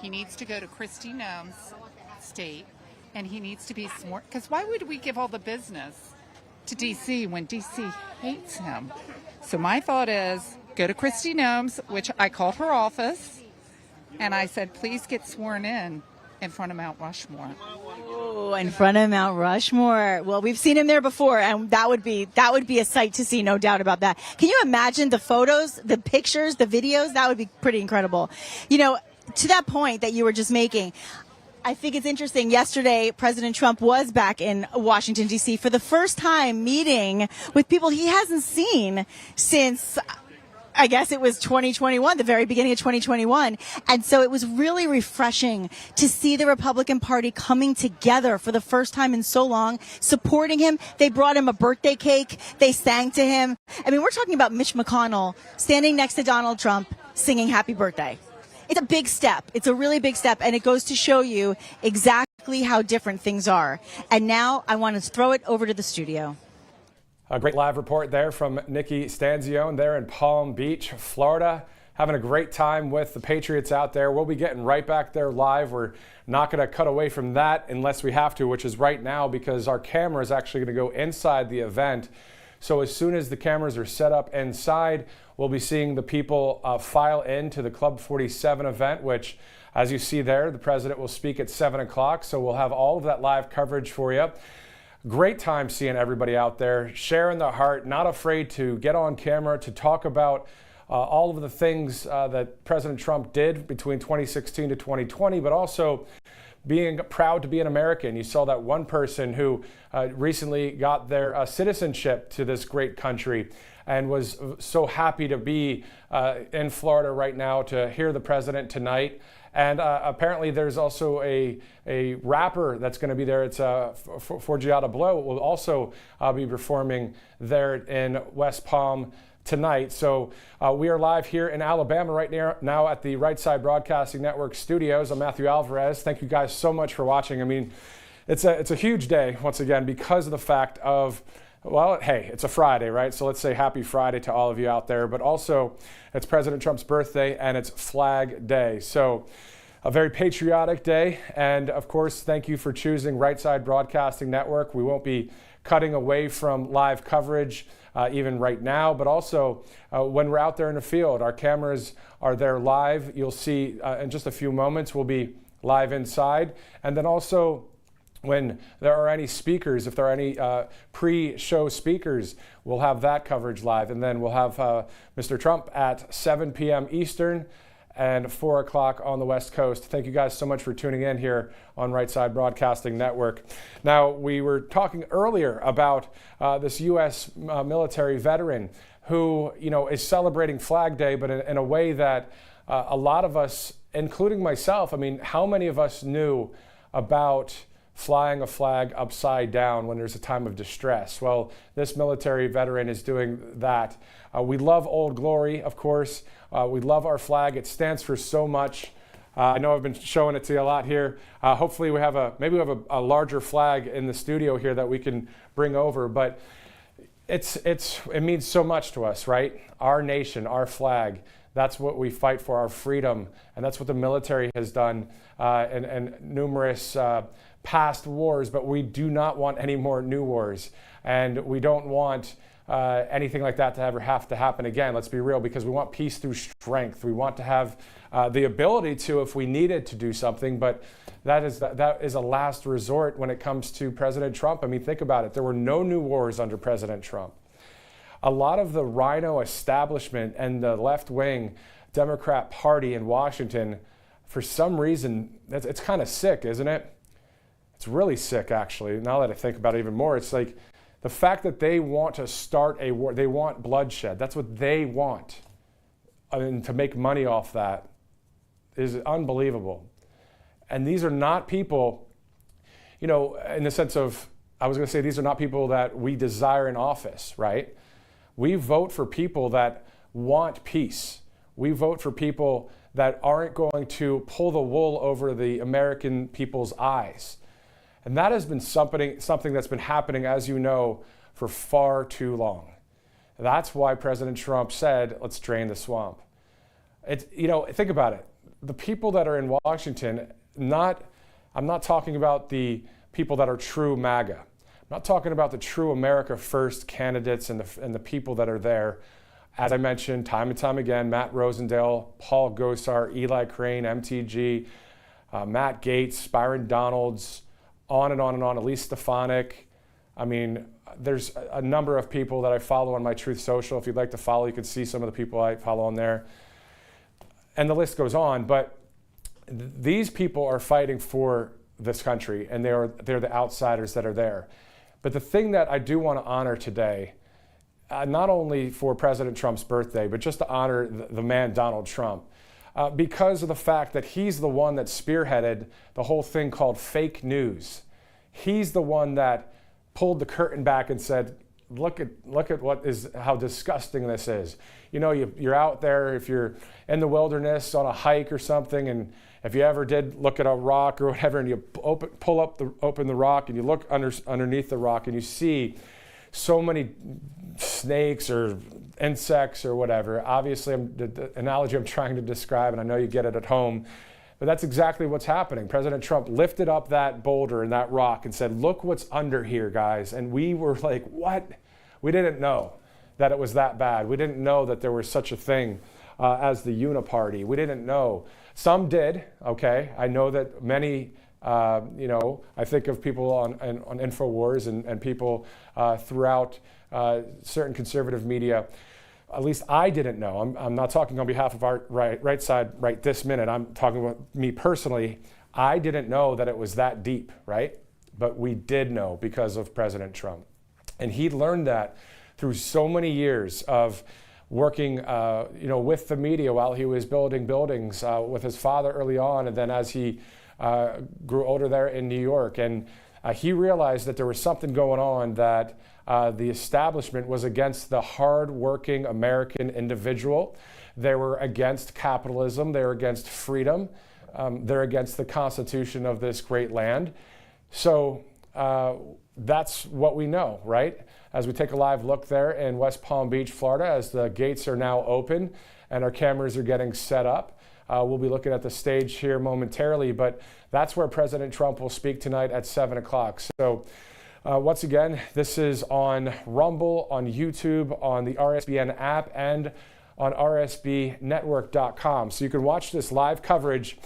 He needs to go to Kristi Noem's state, and he needs to be sworn. Because why would we give all the business to D.C. when D.C. hates him? So my thought is, go to Kristi Noem's, which I called her office, and I said, please get sworn in front of Mount Rushmore. Oh, in front of Mount Rushmore. Well, we've seen him there before, and that would be a sight to see, no doubt about that. Can you imagine the photos, the pictures, the videos? That would be pretty incredible. You know, to that point that you were just making, I think it's interesting. Yesterday, President Trump was back in Washington, D.C. for the first time, meeting with people he hasn't seen since I guess it was 2021, the very beginning of 2021. And so it was really refreshing to see the Republican Party coming together for the first time in so long, supporting him. They brought him a birthday cake. They sang to him. I mean, we're talking about Mitch McConnell standing next to Donald Trump singing happy birthday. It's a big step. It's a really big step. And it goes to show you exactly how different things are. And now I want to throw it over to the studio. A great live report there from Nikki Stanzione there in Palm Beach, Florida. Having a great time with the Patriots out there. We'll be getting right back there live. We're not going to cut away from that unless we have to, which is right now, because our camera is actually going to go inside the event. So as soon as the cameras are set up inside, we'll be seeing the people file into the Club 47 event, which, as you see there, the president will speak at 7 o'clock. So we'll have all of that live coverage for you. Great time seeing everybody out there, sharing their heart, not afraid to get on camera, to talk about all of the things that President Trump did between 2016 to 2020, but also being proud to be an American. You saw that one person who recently got their citizenship to this great country and was so happy to be in Florida right now to hear the president tonight. And apparently there's also a rapper that's going to be there. It's Forgiata Blow will also be performing there in West Palm tonight. So we are live here in Alabama right now at the Right Side Broadcasting Network studios. I'm Matthew Alvarez. Thank you guys so much for watching. I mean, it's a huge day once again because of the fact of, well, hey, it's a Friday, right? So let's say happy Friday to all of you out there. But also, it's President Trump's birthday and it's Flag Day. So a very patriotic day. And of course, thank you for choosing Right Side Broadcasting Network. We won't be cutting away from live coverage even right now, but also when we're out there in the field, our cameras are there live. You'll see in just a few moments, we'll be live inside. And then also, when there are any speakers, if there are any pre-show speakers, we'll have that coverage live. And then we'll have Mr. Trump at 7 p.m. Eastern and 4 o'clock on the West Coast. Thank you guys so much for tuning in here on Right Side Broadcasting Network. Now, we were talking earlier about this U.S. military veteran who, is celebrating Flag Day, but in a way that a lot of us, including myself, I mean, how many of us knew about flying a flag upside down when there's a time of distress? Well, this military veteran is doing that. We love Old Glory, of course. We love our flag. It stands for so much. I know I've been showing it to you a lot here. Hopefully we have a larger flag in the studio here that we can bring over, but it means so much to us, right? Our nation, our flag. That's what we fight for, our freedom, and that's what the military has done in numerous past wars, but we do not want any more new wars, and we don't want anything like that to ever have to happen again. Let's be real, because we want peace through strength. We want to have the ability to, if we needed to do something, but that is a last resort when it comes to President Trump. I mean, think about it. There were no new wars under President Trump. A lot of the rhino establishment and the left-wing Democrat Party in Washington, for some reason, it's kind of sick, isn't it? It's really sick, actually. Now that I think about it even more, it's like the fact that they want to start a war, they want bloodshed. That's what they want. I mean, to make money off that is unbelievable. And these are not people, in the sense of, I was going to say, these are not people that we desire in office, right? We vote for people that want peace. We vote for people that aren't going to pull the wool over the American people's eyes. And that has been something that's been happening, as you know, for far too long. That's why President Trump said, let's drain the swamp. Think about it. The people that are in Washington, I'm not talking about the people that are true MAGA. I'm not talking about the true America First candidates and the people that are there. As I mentioned time and time again, Matt Rosendale, Paul Gosar, Eli Crane, MTG, Matt Gaetz, Byron Donalds, on and on and on, Elise Stefanik. I mean, there's a number of people that I follow on my Truth Social. If you'd like to follow, you can see some of the people I follow on there. And the list goes on, but these people are fighting for this country, and they're the outsiders that are there. But the thing that I do want to honor today not only for President Trump's birthday, but just to honor the man Donald Trump, because of the fact that he's the one that spearheaded the whole thing called fake news. He's the one that pulled the curtain back and said, look at how disgusting this is. You know, you're out there, if you're in the wilderness on a hike or something, and if you ever did look at a rock or whatever, and you open the rock and you look underneath the rock and you see so many snakes or insects or whatever. Obviously, the analogy I'm trying to describe, and I know you get it at home, but that's exactly what's happening. President Trump lifted up that boulder and that rock and said, look what's under here, guys. And we were like, what? We didn't know that it was that bad. We didn't know that there was such a thing as the Uniparty. We didn't know. Some did, okay? I know that many, I think of people on InfoWars and people throughout certain conservative media. At least I didn't know. I'm not talking on behalf of our right side right this minute. I'm talking about me personally. I didn't know that it was that deep, right? But we did know because of President Trump. And he learned that through so many years of working with the media while he was building buildings with his father early on, and then as he grew older there in New York. And he realized that there was something going on, that the establishment was against the hard-working American individual. They were against capitalism. They were against freedom. They're against the Constitution of this great land. So that's what we know, right? As we take a live look there in West Palm Beach, Florida, as the gates are now open and our cameras are getting set up. We'll be looking at the stage here momentarily, but that's where President Trump will speak tonight at 7 o'clock. So once again, this is on Rumble, on YouTube, on the RSBN app, and on rsbnetwork.com. So you can watch this live coverage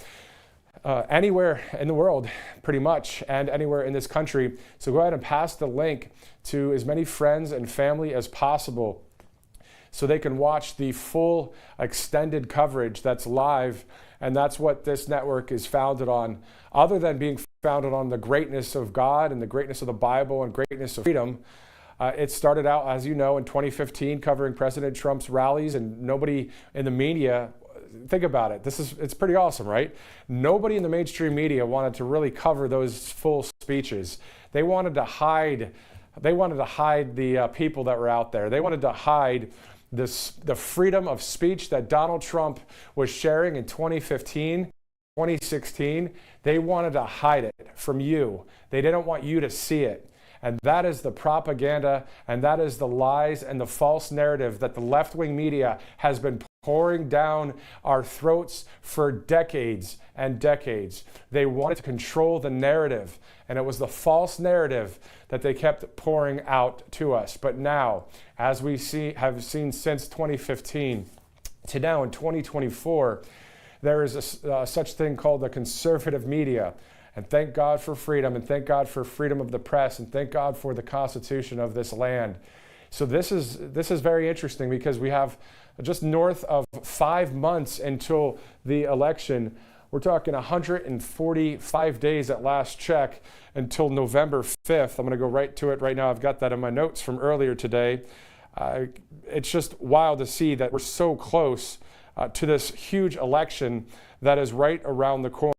anywhere in the world, pretty much, and anywhere in this country. So go ahead and pass the link to as many friends and family as possible so they can watch the full extended coverage that's live. And that's what this network is founded on. Other than being founded on the greatness of God and the greatness of the Bible and greatness of freedom, it started out, as you know, in 2015 covering President Trump's rallies, and nobody in the media, think about it, it's pretty awesome, right? Nobody in the mainstream media wanted to really cover those full speeches. They wanted to hide the people that were out there. They wanted to hide the freedom of speech that Donald Trump was sharing in 2015, 2016. They wanted to hide it from you. They didn't want you to see it. And that is the propaganda, and that is the lies and the false narrative that the left-wing media has been pouring down our throats for decades and decades. They wanted to control the narrative, and it was the false narrative that they kept pouring out to us. But now, as we have seen since 2015 to now in 2024, there is a such thing called the conservative media. And thank God for freedom, and thank God for freedom of the press, and thank God for the Constitution of this land. So this is very interesting, because we have just north of 5 months until the election. We're talking 145 days at last check until November 5th. I'm going to go right to it right now. I've got that in my notes from earlier today. It's just wild to see that we're so close to this huge election that is right around the corner.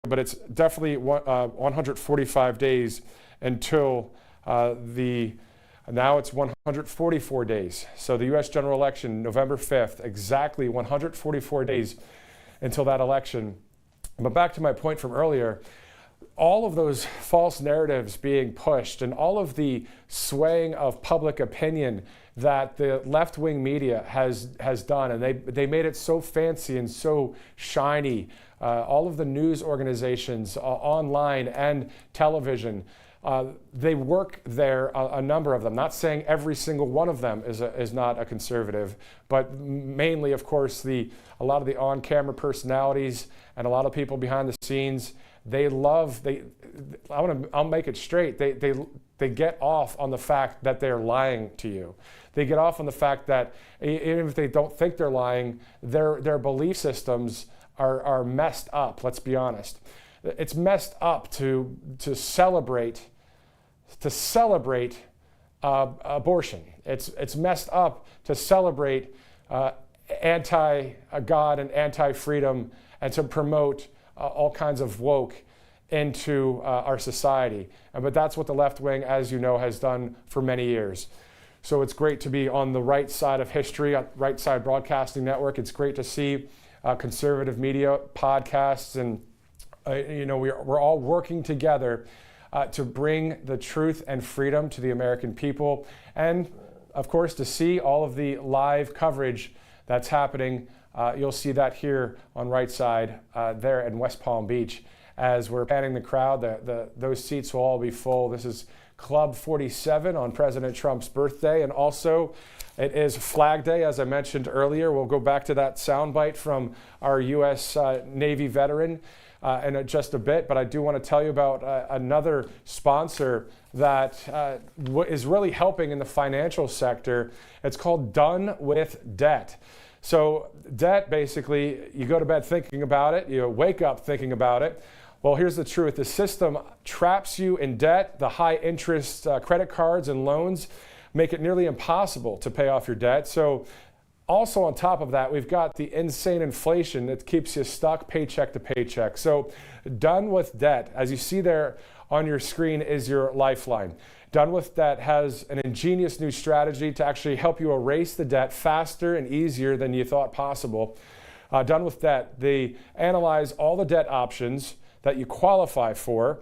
But it's definitely 145 days until now it's 144 days. So the U.S. general election, November 5th, exactly 144 days until that election. But back to my point from earlier, all of those false narratives being pushed and all of the swaying of public opinion that the left-wing media has done, and they made it so fancy and so shiny. All of the news organizations online and television, they work there, a number of them. Not saying every single one of them is not a conservative, but mainly, of course, a lot of the on-camera personalities and a lot of people behind the scenes. I'll make it straight. They get off on the fact that they're lying to you. They get off on the fact that even if they don't think they're lying, their belief systems are messed up. Let's be honest. It's messed up to celebrate to celebrate abortion. It's messed up to celebrate anti-God and anti-freedom and to promote all kinds of woke into our society. But that's what the left wing, as you know, has done for many years. So it's great to be on the right side of history, Right Side Broadcasting Network. It's great to see conservative media podcasts, and we're all working together to bring the truth and freedom to the American people, and of course to see all of the live coverage that's happening. You'll see that here on Right Side there in West Palm Beach as we're panning the crowd. Those seats will all be full. This is Club 47 on President Trump's birthday, and also it is Flag Day, as I mentioned earlier. We'll go back to that soundbite from our U.S. Navy veteran in just a bit, but I do want to tell you about another sponsor that is really helping in the financial sector. It's called Done with Debt. So debt, basically, you go to bed thinking about it, you wake up thinking about it. Well, here's the truth. The system traps you in debt. The high interest credit cards and loans make it nearly impossible to pay off your debt. So also on top of that, we've got the insane inflation that keeps you stuck paycheck to paycheck. So Done with Debt, as you see there on your screen, is your lifeline. Done with Debt has an ingenious new strategy to actually help you erase the debt faster and easier than you thought possible. Done with Debt, they analyze all the debt options that you qualify for,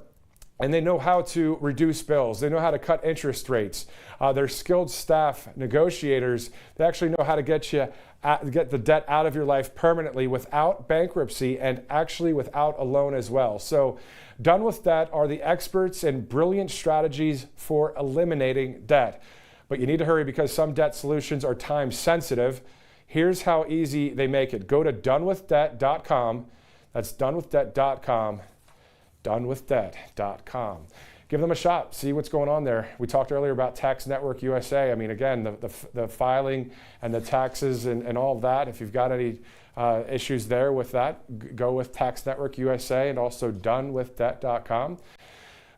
and they know how to reduce bills. They know how to cut interest rates. They're skilled staff negotiators. They actually know how to get the debt out of your life permanently without bankruptcy and actually without a loan as well. So Done with Debt are the experts in brilliant strategies for eliminating debt. But you need to hurry because some debt solutions are time sensitive. Here's how easy they make it. Go to donewithdebt.com. That's donewithdebt.com. Donewithdebt.com. Give them a shot. See what's going on there. We talked earlier about Tax Network USA. I mean, again, the filing and the taxes and all of that. If you've got any issues there with that, go with Tax Network USA and also donewithdebt.com.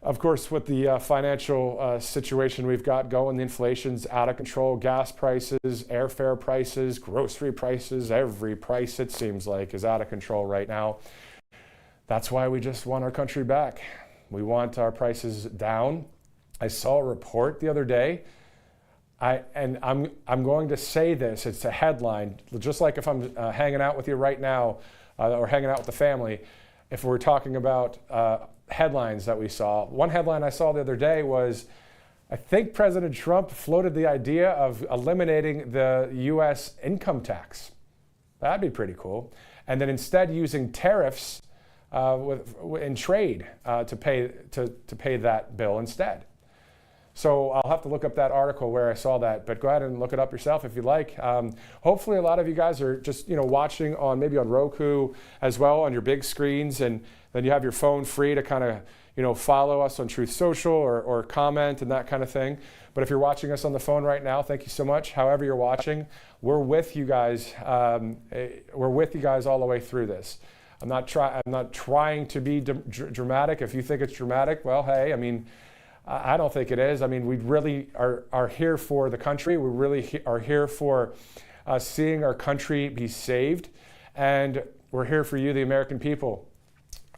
Of course, with the financial situation we've got going, the inflation's out of control. Gas prices, airfare prices, grocery prices, every price, it seems like, is out of control right now. That's why we just want our country back. We want our prices down. I saw a report the other day, I'm going to say this, it's a headline, just like if I'm hanging out with you right now or hanging out with the family, if we're talking about headlines that we saw. One headline I saw the other day was, I think President Trump floated the idea of eliminating the U.S. income tax. That'd be pretty cool. And then instead using tariffs in trade to pay that bill instead. So I'll have to look up that article where I saw that, but go ahead and look it up yourself if you like. Hopefully a lot of you guys are just watching on maybe on Roku as well on your big screens, and then you have your phone free to kind of follow us on Truth Social or comment and that kind of thing. But if you're watching us on the phone right now, thank you so much. However you're watching, we're with you guys. We're with you guys all the way through this. I'm not trying to be dramatic. If you think it's dramatic, well, hey, I mean, I don't think it is. I mean, we really are here for the country. We really are here for seeing our country be saved. And we're here for you, the American people.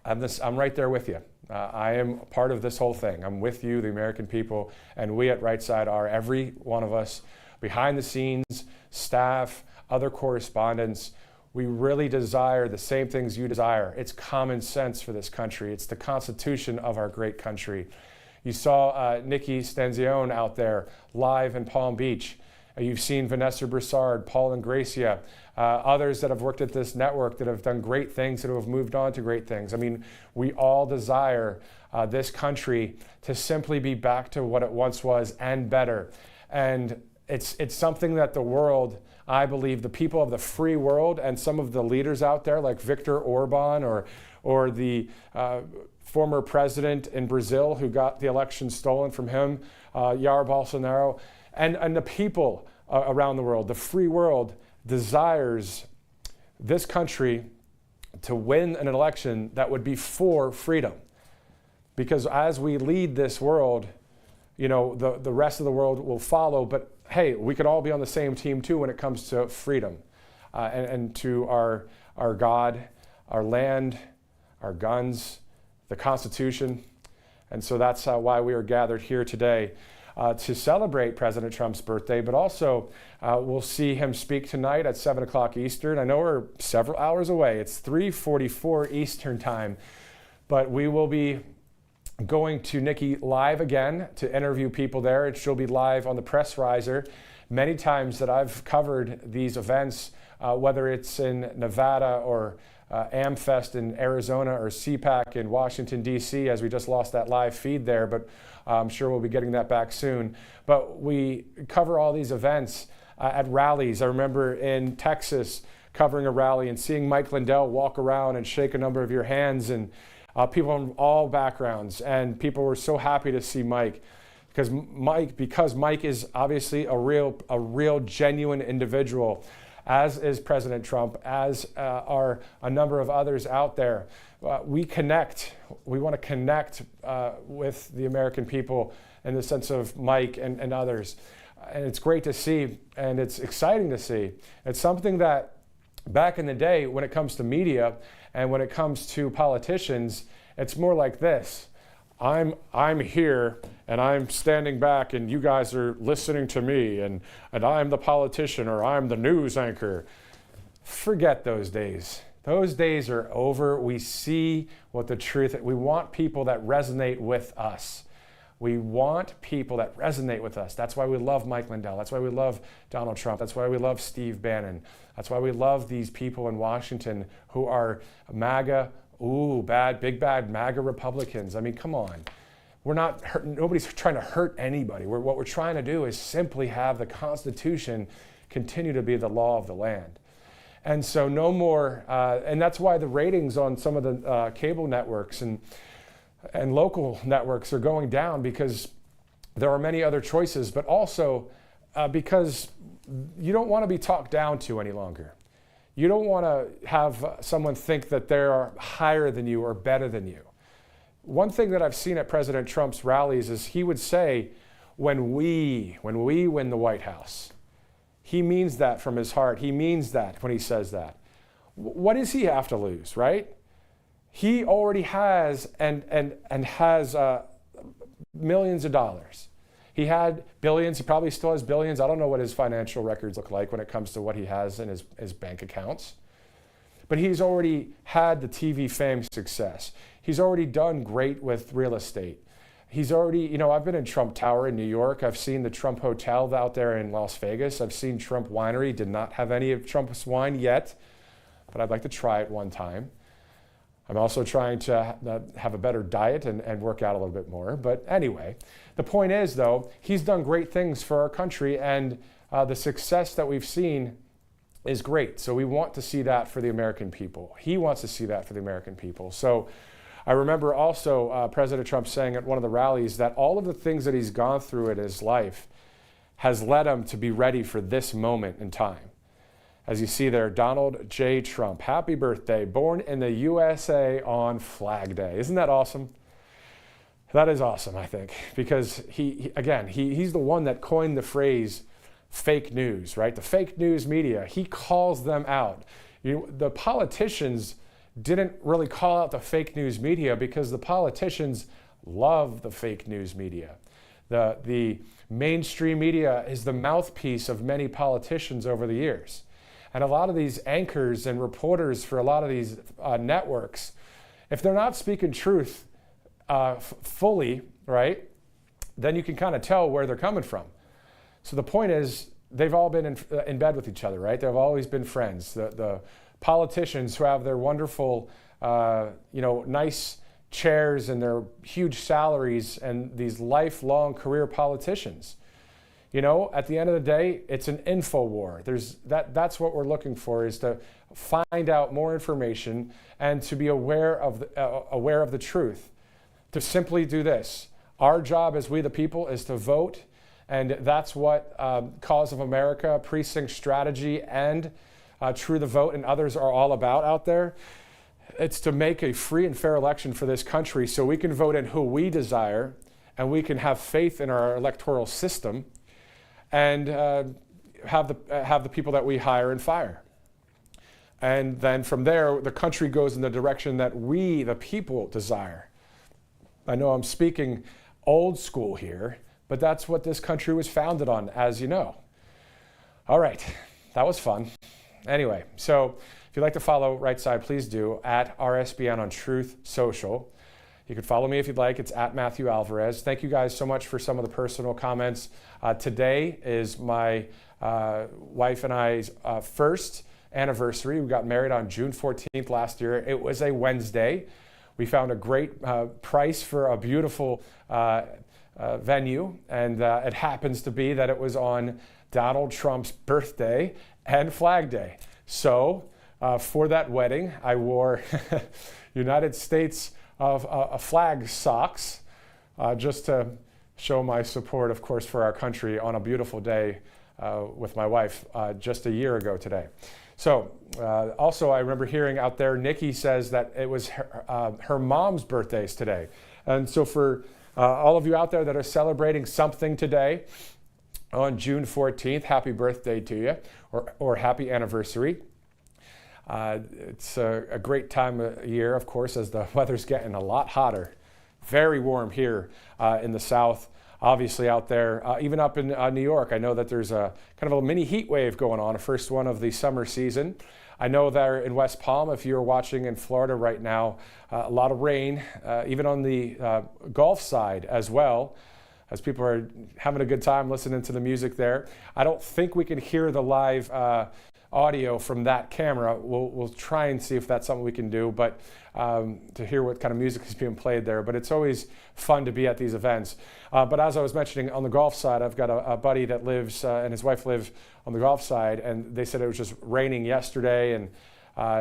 I'm right there with you. I am part of this whole thing. I'm with you, the American people. And we at Right Side are, every one of us, behind the scenes, staff, other correspondents. We really desire the same things you desire. It's common sense for this country. It's the Constitution of our great country. You saw Nikki Stanzione out there live in Palm Beach. You've seen Vanessa Broussard, Paul and Gracia, others that have worked at this network that have done great things, that have moved on to great things. I mean, we all desire this country to simply be back to what it once was and better. And it's something that the world, I believe, the people of the free world and some of the leaders out there like Viktor Orban or the former president in Brazil who got the election stolen from him, Jair Bolsonaro, and the people around the world, the free world, desires this country to win an election that would be for freedom. Because as we lead this world, the rest of the world will follow. But hey, we could all be on the same team too when it comes to freedom and to our God, our land, our guns, the Constitution. And so that's why we are gathered here today to celebrate President Trump's birthday, but also we'll see him speak tonight at 7 o'clock Eastern. I know we're several hours away. It's 3:44 Eastern time, but we will be going to Nikki live again to interview people there, and she'll be live on the Press Riser. Many times that I've covered these events, whether it's in Nevada or AmFest in Arizona or CPAC in Washington, D.C., as we just lost that live feed there, but I'm sure we'll be getting that back soon. But we cover all these events at rallies. I remember in Texas covering a rally and seeing Mike Lindell walk around and shake a number of your hands, and people from all backgrounds. And people were so happy to see Mike because Mike is obviously a real genuine individual, as is President Trump, as are a number of others out there. We connect. We want to connect with the American people in the sense of Mike and others. And it's great to see, and it's exciting to see. It's something that back in the day, when it comes to media and when it comes to politicians, it's more like this. I'm here and I'm standing back and you guys are listening to me, and I'm the politician, or I'm the news anchor. Forget those days. Those days are over. We see what the truth is. We want people that resonate with us. We want people that resonate with us. That's why we love Mike Lindell. That's why we love Donald Trump. That's why we love Steve Bannon. That's why we love these people in Washington who are MAGA, big bad MAGA Republicans. I mean, come on. We're not hurting, nobody's trying to hurt anybody. What we're trying to do is simply have the Constitution continue to be the law of the land. And so no more, and that's why the ratings on some of the cable networks and local networks are going down, because there are many other choices, but also because you don't want to be talked down to any longer. You don't want to have someone think that they're higher than you or better than you. One thing that I've seen at President Trump's rallies is he would say, when we win the White House. He means that from his heart. He means that when he says that. What does he have to lose, right? He already has and has millions of dollars. He had billions. He probably still has billions. I don't know what his financial records look like when it comes to what he has in his bank accounts. But he's already had the TV fame success. He's already done great with real estate. He's already, I've been in Trump Tower in New York. I've seen the Trump Hotel out there in Las Vegas. I've seen Trump Winery. Did not have any of Trump's wine yet, but I'd like to try it one time. I'm also trying to have a better diet and work out a little bit more. But anyway, the point is, though, he's done great things for our country, and the success that we've seen is great. So we want to see that for the American people. He wants to see that for the American people. So I remember also President Trump saying at one of the rallies that all of the things that he's gone through in his life has led him to be ready for this moment in time. As you see there, Donald J. Trump, happy birthday, born in the USA on Flag Day. Isn't that awesome? That is awesome, I think, because he's the one that coined the phrase fake news, right? The fake news media. He calls them out. The politicians didn't really call out the fake news media because the politicians love the fake news media. The mainstream media is the mouthpiece of many politicians over the years. And a lot of these anchors and reporters for a lot of these networks, if they're not speaking truth fully, right, then you can kind of tell where they're coming from. So the point is, they've all been in bed with each other, right? They've always been friends. The politicians who have their wonderful, nice chairs and their huge salaries, and these lifelong career politicians. At the end of the day, it's an info war. That's what we're looking for, is to find out more information and to be aware of the truth. To simply do this. Our job as we the people is to vote, and that's what Cause of America, Precinct Strategy, and True the Vote and others are all about out there. It's to make a free and fair election for this country so we can vote in who we desire and we can have faith in our electoral system and have the people that we hire and fire. And then from there, the country goes in the direction that we, the people, desire. I know I'm speaking old school here, but that's what this country was founded on, as you know. All right, that was fun. Anyway, so if you'd like to follow Right Side, please do, at RSBN on Truth Social. You can follow me if you'd like. It's at Matthew Alvarez. Thank you guys so much for some of the personal comments. Today is my wife and I's first anniversary. We got married on June 14th last year. It was a Wednesday. We found a great price for a beautiful venue, and it happens to be that it was on Donald Trump's birthday and Flag Day. So for that wedding, I wore United States of flag socks just to show my support, of course, for our country on a beautiful day with my wife just a year ago today. So also I remember hearing out there, Nikki says that it was her mom's birthdays today. And so for all of you out there that are celebrating something today on June 14th, happy birthday to you, or happy anniversary. It's a great time of year, of course, as the weather's getting a lot hotter. Very warm here in the south. Obviously out there, even up in New York, I know that there's a kind of a mini heat wave going on, a first one of the summer season. I know there in West Palm, if you're watching in Florida right now, a lot of rain, even on the Gulf side as well, as people are having a good time listening to the music there. I don't think we can hear the live audio from that camera. We'll try and see if that's something we can do, but to hear what kind of music is being played there. But it's always fun to be at these events. But as I was mentioning, on the Gulf side, I've got a buddy that lives, and his wife live on the Gulf side, and they said it was just raining yesterday, and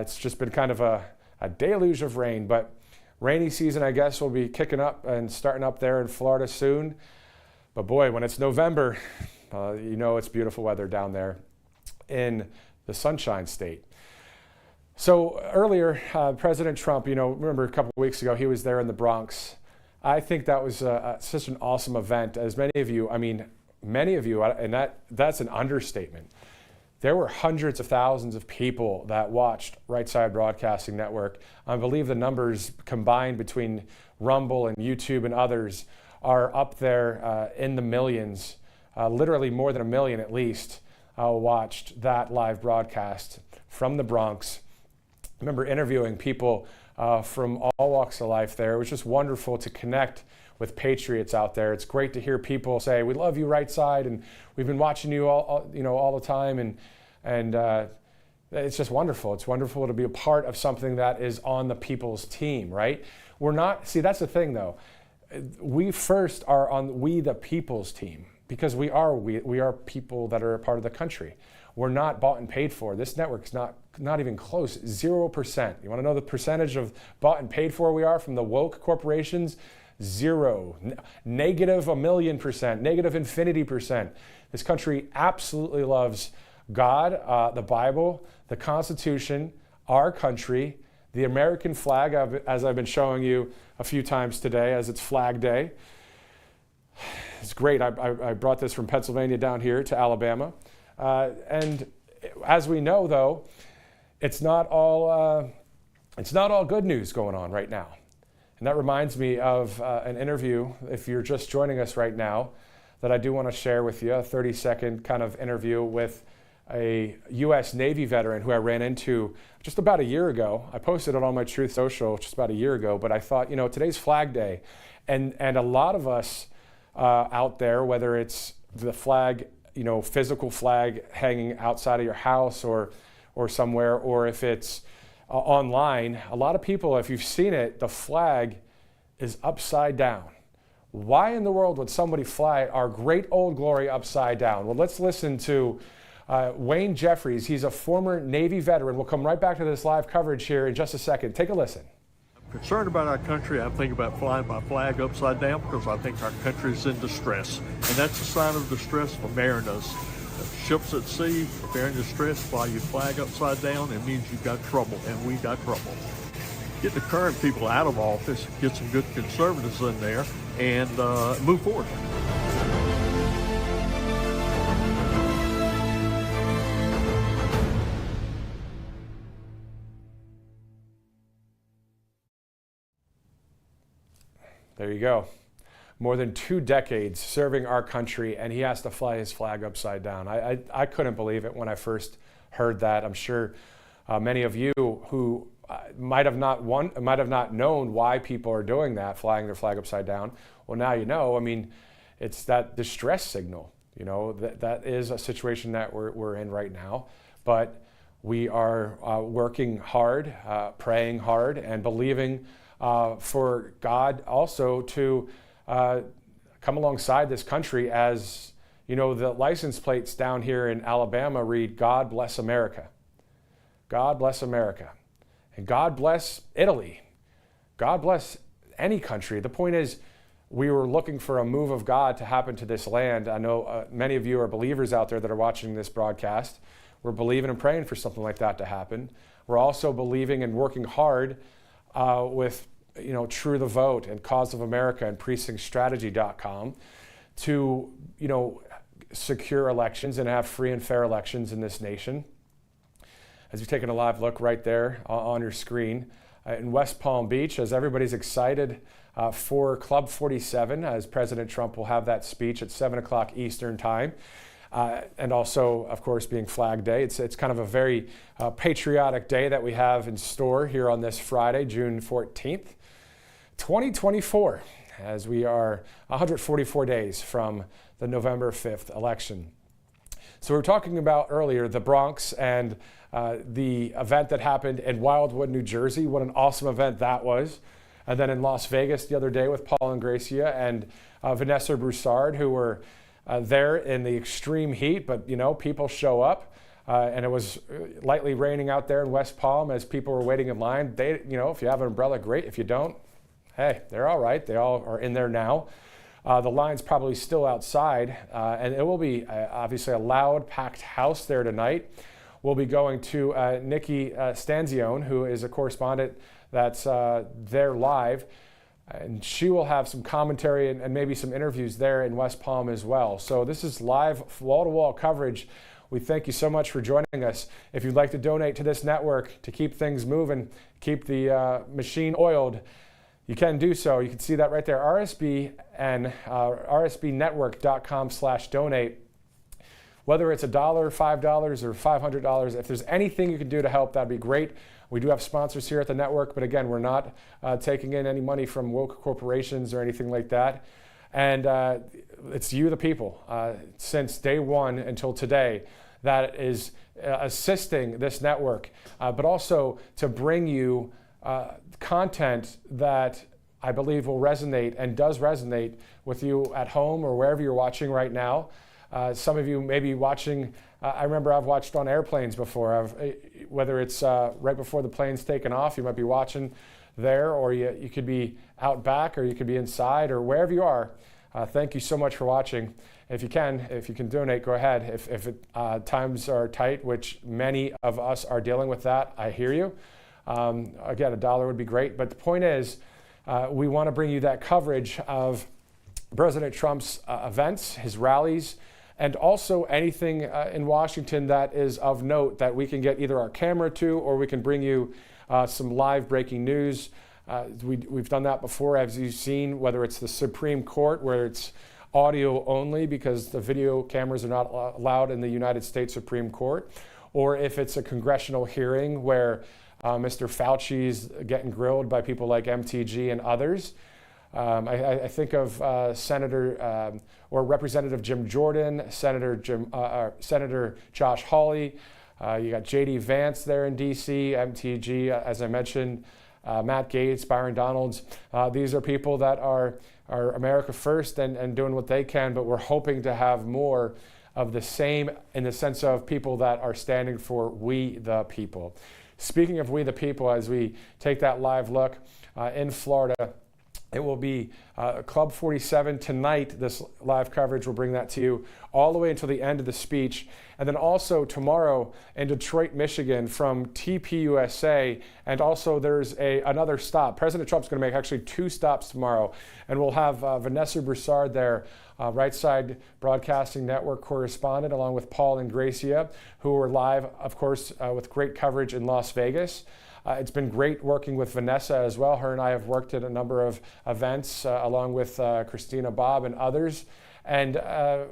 it's just been kind of a deluge of rain. But rainy season, I guess, will be kicking up and starting up there in Florida soon. But boy, when it's November, you know it's beautiful weather down there in the Sunshine State. So earlier, President Trump, you know, remember a couple of weeks ago, he was there in the Bronx. I think that was such an awesome event. As many of you, and that's an understatement. There were hundreds of thousands of people that watched Right Side Broadcasting Network. I believe the numbers combined between Rumble and YouTube and others are up there in the millions, literally more than 1 million at least. Watched that live broadcast from the Bronx. I remember interviewing people from all walks of life there. It was just wonderful to connect with patriots out there. It's great to hear people say, "We love you, Right Side, and we've been watching you all the time," and it's just wonderful. It's wonderful to be a part of something that is on the people's team, right? We're not. See, that's the thing, though. We first are on we the people's team. Because we are people that are a part of the country. We're not bought and paid for. This network's not even close, 0%. You want to know the percentage of bought and paid for we are from the woke corporations? 0. Negative 1,000,000%, negative infinity%. This country absolutely loves God, the Bible, the Constitution, our country, the American flag, as I've been showing you a few times today, as it's Flag Day. It's great. I brought this from Pennsylvania down here to Alabama. And as we know, though, it's not all good news going on right now. And that reminds me of an interview, if you're just joining us right now, that I do want to share with you, a 30-second kind of interview with a U.S. Navy veteran who I ran into just about a year ago. I posted it on my Truth Social just about a year ago, but I thought, you know, today's Flag Day, and a lot of us out there, whether it's the flag, you know, physical flag hanging outside of your house or somewhere, or if it's online, a lot of people, if you've seen it, the flag is upside down. Why in the world would somebody fly our great old glory upside down? Well, let's listen to Wayne Jeffries. He's a former Navy veteran. We'll come right back to this live coverage here in just a second. Take a listen. Concerned about our country, I'm thinking about flying my flag upside down because I think our country is in distress. And that's a sign of distress for mariners. Ships at sea, if they're in distress, fly your flag upside down, it means you've got trouble, and we got trouble. Get the current people out of office, get some good conservatives in there, and move forward. There you go. More than 2 decades serving our country, and he has to fly his flag upside down. I couldn't believe it when I first heard that. I'm sure many of you who might have not known why people are doing that, flying their flag upside down. Well, now you know. I mean, it's that distress signal. You know, that is a situation that we're in right now. But we are working hard, praying hard, and believing for God also to come alongside this country. As you know, the license plates down here in Alabama read, "God bless America." God bless America. And God bless Italy. God bless any country. The point is, we were looking for a move of God to happen to this land. I know many of you are believers out there that are watching this broadcast. We're believing and praying for something like that to happen. We're also believing and working hard with True the Vote and Cause of America and PrecinctStrategy.com to secure elections and have free and fair elections in this nation. As you've taken a live look right there on your screen in West Palm Beach, as everybody's excited for Club 47, as President Trump will have that speech at 7 o'clock Eastern time. And also, of course, being Flag Day. It's kind of a very patriotic day that we have in store here on this Friday, June 14th, 2024, as we are 144 days from the November 5th election. So we were talking about earlier the Bronx and the event that happened in Wildwood, New Jersey. What an awesome event that was. And then in Las Vegas the other day with Paul and Gracia and Vanessa Broussard, who were there in the extreme heat, but people show up, and it was lightly raining out there in West Palm as people were waiting in line. They, if you have an umbrella, great. If you don't, hey, they're all right. They all are in there now. The line's probably still outside, and it will be obviously a loud, packed house there tonight. We'll be going to Nikki Stanzione, who is a correspondent that's there live. And she will have some commentary and maybe some interviews there in West Palm as well. So this is live wall-to-wall coverage. We thank you so much for joining us. If you'd like to donate to this network to keep things moving, keep the machine oiled, you can do so. You can see that right there, RSBN, rsbnetwork.com/donate. Whether it's $1, $5, or $500, if there's anything you can do to help, that'd be great. We do have sponsors here at the network, but again, we're not taking in any money from woke corporations or anything like that. And it's you, the people, since day one until today, that is assisting this network, but also to bring you content that I believe will resonate and does resonate with you at home or wherever you're watching right now. Some of you may be watching, I remember I've watched on airplanes before, whether it's right before the plane's taken off, you might be watching there, or you could be out back, or you could be inside, or wherever you are. Thank you so much for watching. If you can donate, go ahead. If times are tight, which many of us are dealing with that, I hear you. Again, $1 would be great. But the point is, we want to bring you that coverage of President Trump's events, his rallies, and also anything in Washington that is of note that we can get either our camera to, or we can bring you some live breaking news. We've done that before, as you've seen, whether it's the Supreme Court, where it's audio only because the video cameras are not allowed in the United States Supreme Court, or if it's a congressional hearing where Mr. Fauci's getting grilled by people like MTG and others. I think of Senator or Representative Jim Jordan, Senator Josh Hawley. You got J.D. Vance there in D.C., MTG, as I mentioned, Matt Gaetz, Byron Donalds. These are people that are America first and doing what they can, but we're hoping to have more of the same in the sense of people that are standing for we the people. Speaking of we the people, as we take that live look in Florida, It will be Club 47 tonight. This live coverage will bring that to you all the way until the end of the speech. And then also tomorrow in Detroit, Michigan from TPUSA. And also there's another stop. President Trump's going to make actually 2 stops tomorrow. And we'll have Vanessa Broussard there, Right Side Broadcasting Network correspondent, along with Paul and Gracia, who are live, of course, with great coverage in Las Vegas. It's been great working with Vanessa as well. Her and I have worked at a number of events along with Christina Bobb and others. And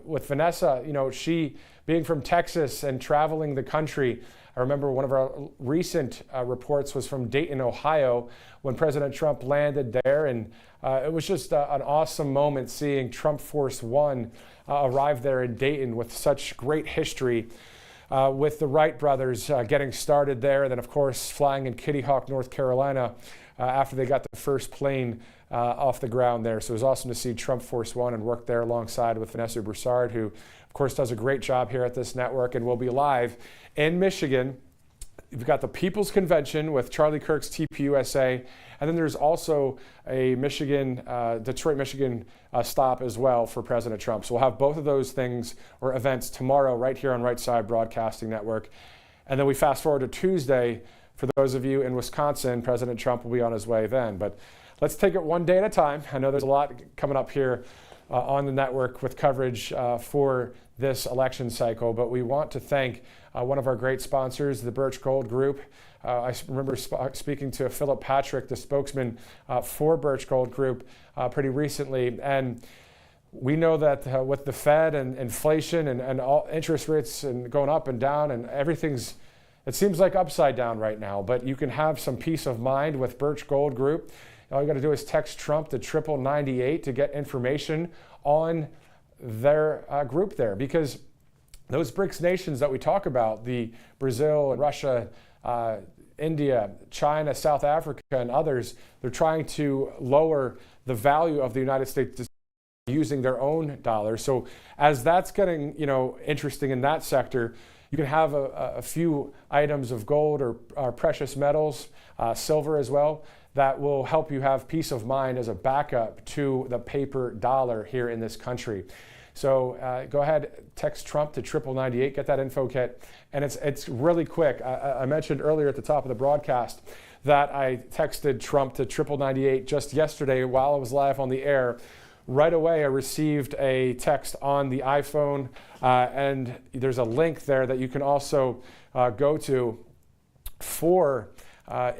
with Vanessa, you know, she being from Texas and traveling the country, I remember one of our recent reports was from Dayton, Ohio, when President Trump landed there. And it was just an awesome moment seeing Trump Force One arrive there in Dayton with such great history. With the Wright brothers getting started there, and then of course flying in Kitty Hawk, North Carolina after they got the first plane off the ground there. So it was awesome to see Trump Force One and work there alongside with Vanessa Broussard, who of course does a great job here at this network, and will be live in Michigan. You've got the People's Convention with Charlie Kirk's TPUSA, and then there's also a Detroit, Michigan stop as well for President Trump. So we'll have both of those things or events tomorrow right here on Right Side Broadcasting Network. And then we fast forward to Tuesday. For those of you in Wisconsin, President Trump will be on his way then. But let's take it one day at a time. I know there's a lot coming up here on the network with coverage for this election cycle, but we want to thank one of our great sponsors, the Birch Gold Group. I remember speaking to Philip Patrick, the spokesman for Birch Gold Group, pretty recently, and we know that with the Fed and inflation and all interest rates and going up and down and it seems like upside down right now, but you can have some peace of mind with Birch Gold Group. All you got to do is text Trump to 9998 to get information on their group there, because those BRICS nations that we talk about, the Brazil, Russia, India, China, South Africa, and others, they're trying to lower the value of the United States using their own dollars. So as that's getting, interesting in that sector, you can have a few items of gold or precious metals, silver as well, that will help you have peace of mind as a backup to the paper dollar here in this country. So go ahead, text Trump to 9998, get that info kit. And it's really quick. I mentioned earlier at the top of the broadcast that I texted Trump to 9998 just yesterday while I was live on the air. Right away, I received a text on the iPhone, and there's a link there that you can also go to for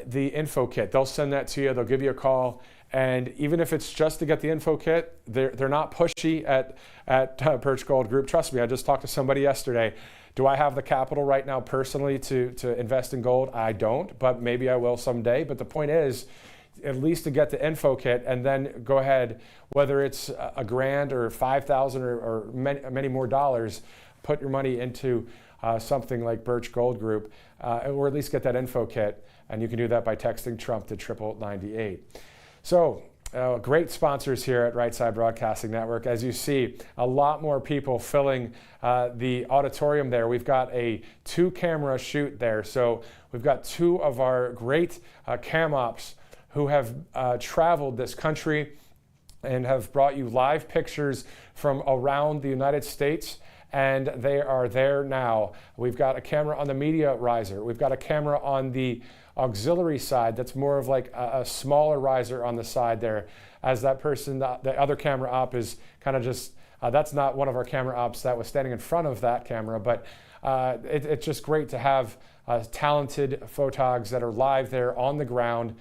the info kit. They'll send that to you. They'll give you a call. And even if it's just to get the info kit, they're not pushy at Birch Gold Group. Trust me, I just talked to somebody yesterday. Do I have the capital right now personally to invest in gold? I don't, but maybe I will someday. But the point is, at least to get the info kit, and then go ahead, whether it's $1,000 or $5,000 or many more dollars, put your money into something like Birch Gold Group, or at least get that info kit. And you can do that by texting Trump to 9998. So great sponsors here at Right Side Broadcasting Network. As you see, a lot more people filling the auditorium there. We've got a 2-camera shoot there. So we've got 2 of our great cam ops who have traveled this country and have brought you live pictures from around the United States. And they are there now. We've got a camera on the media riser. We've got a camera on the auxiliary side that's more of like a smaller riser on the side there, as that person, the other camera op is kind of just, that's not one of our camera ops that was standing in front of that camera, but it's just great to have talented photogs that are live there on the ground,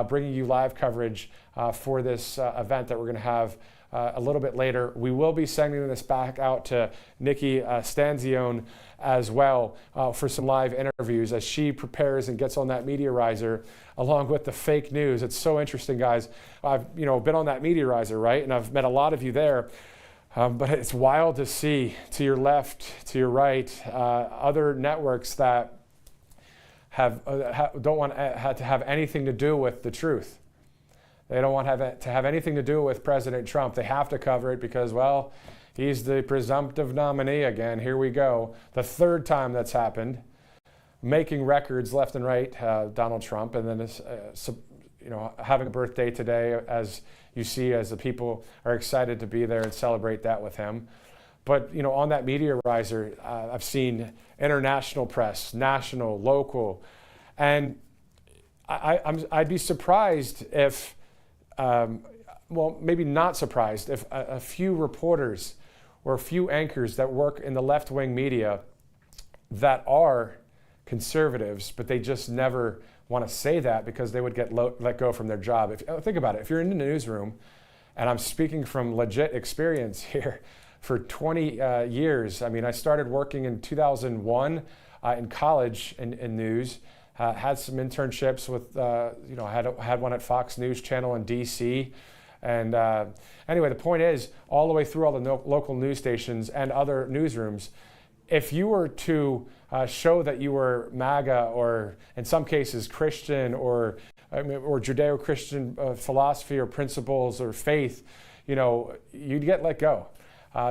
bringing you live coverage for this event that we're going to have a little bit later. We will be sending this back out to Nikki Stanzione as well for some live interviews as she prepares and gets on that media riser along with the fake news. It's so interesting, guys. I've been on that media riser, right? And I've met a lot of you there. But it's wild to see to your left, to your right, other networks that don't want to have anything to do with the truth. They don't want to have anything to do with President Trump. They have to cover it because, well, he's the presumptive nominee again. Here we go. The 3rd time that's happened. Making records left and right, Donald Trump. And then having a birthday today, as you see, as the people are excited to be there and celebrate that with him. But, on that media riser, I've seen international press, national, local, and I'd be surprised if, well, maybe not surprised if a few reporters or a few anchors that work in the left-wing media that are conservatives, but they just never want to say that because they would get let go from their job. Think about it. If you're in the newsroom, and I'm speaking from legit experience here, for 20 years. I mean, I started working in 2001 in college in news. Had some internships with, had one at Fox News Channel in DC. And anyway, the point is, all the way through all the local news stations and other newsrooms, if you were to show that you were MAGA or in some cases Christian or Judeo-Christian philosophy or principles or faith, you'd get let go.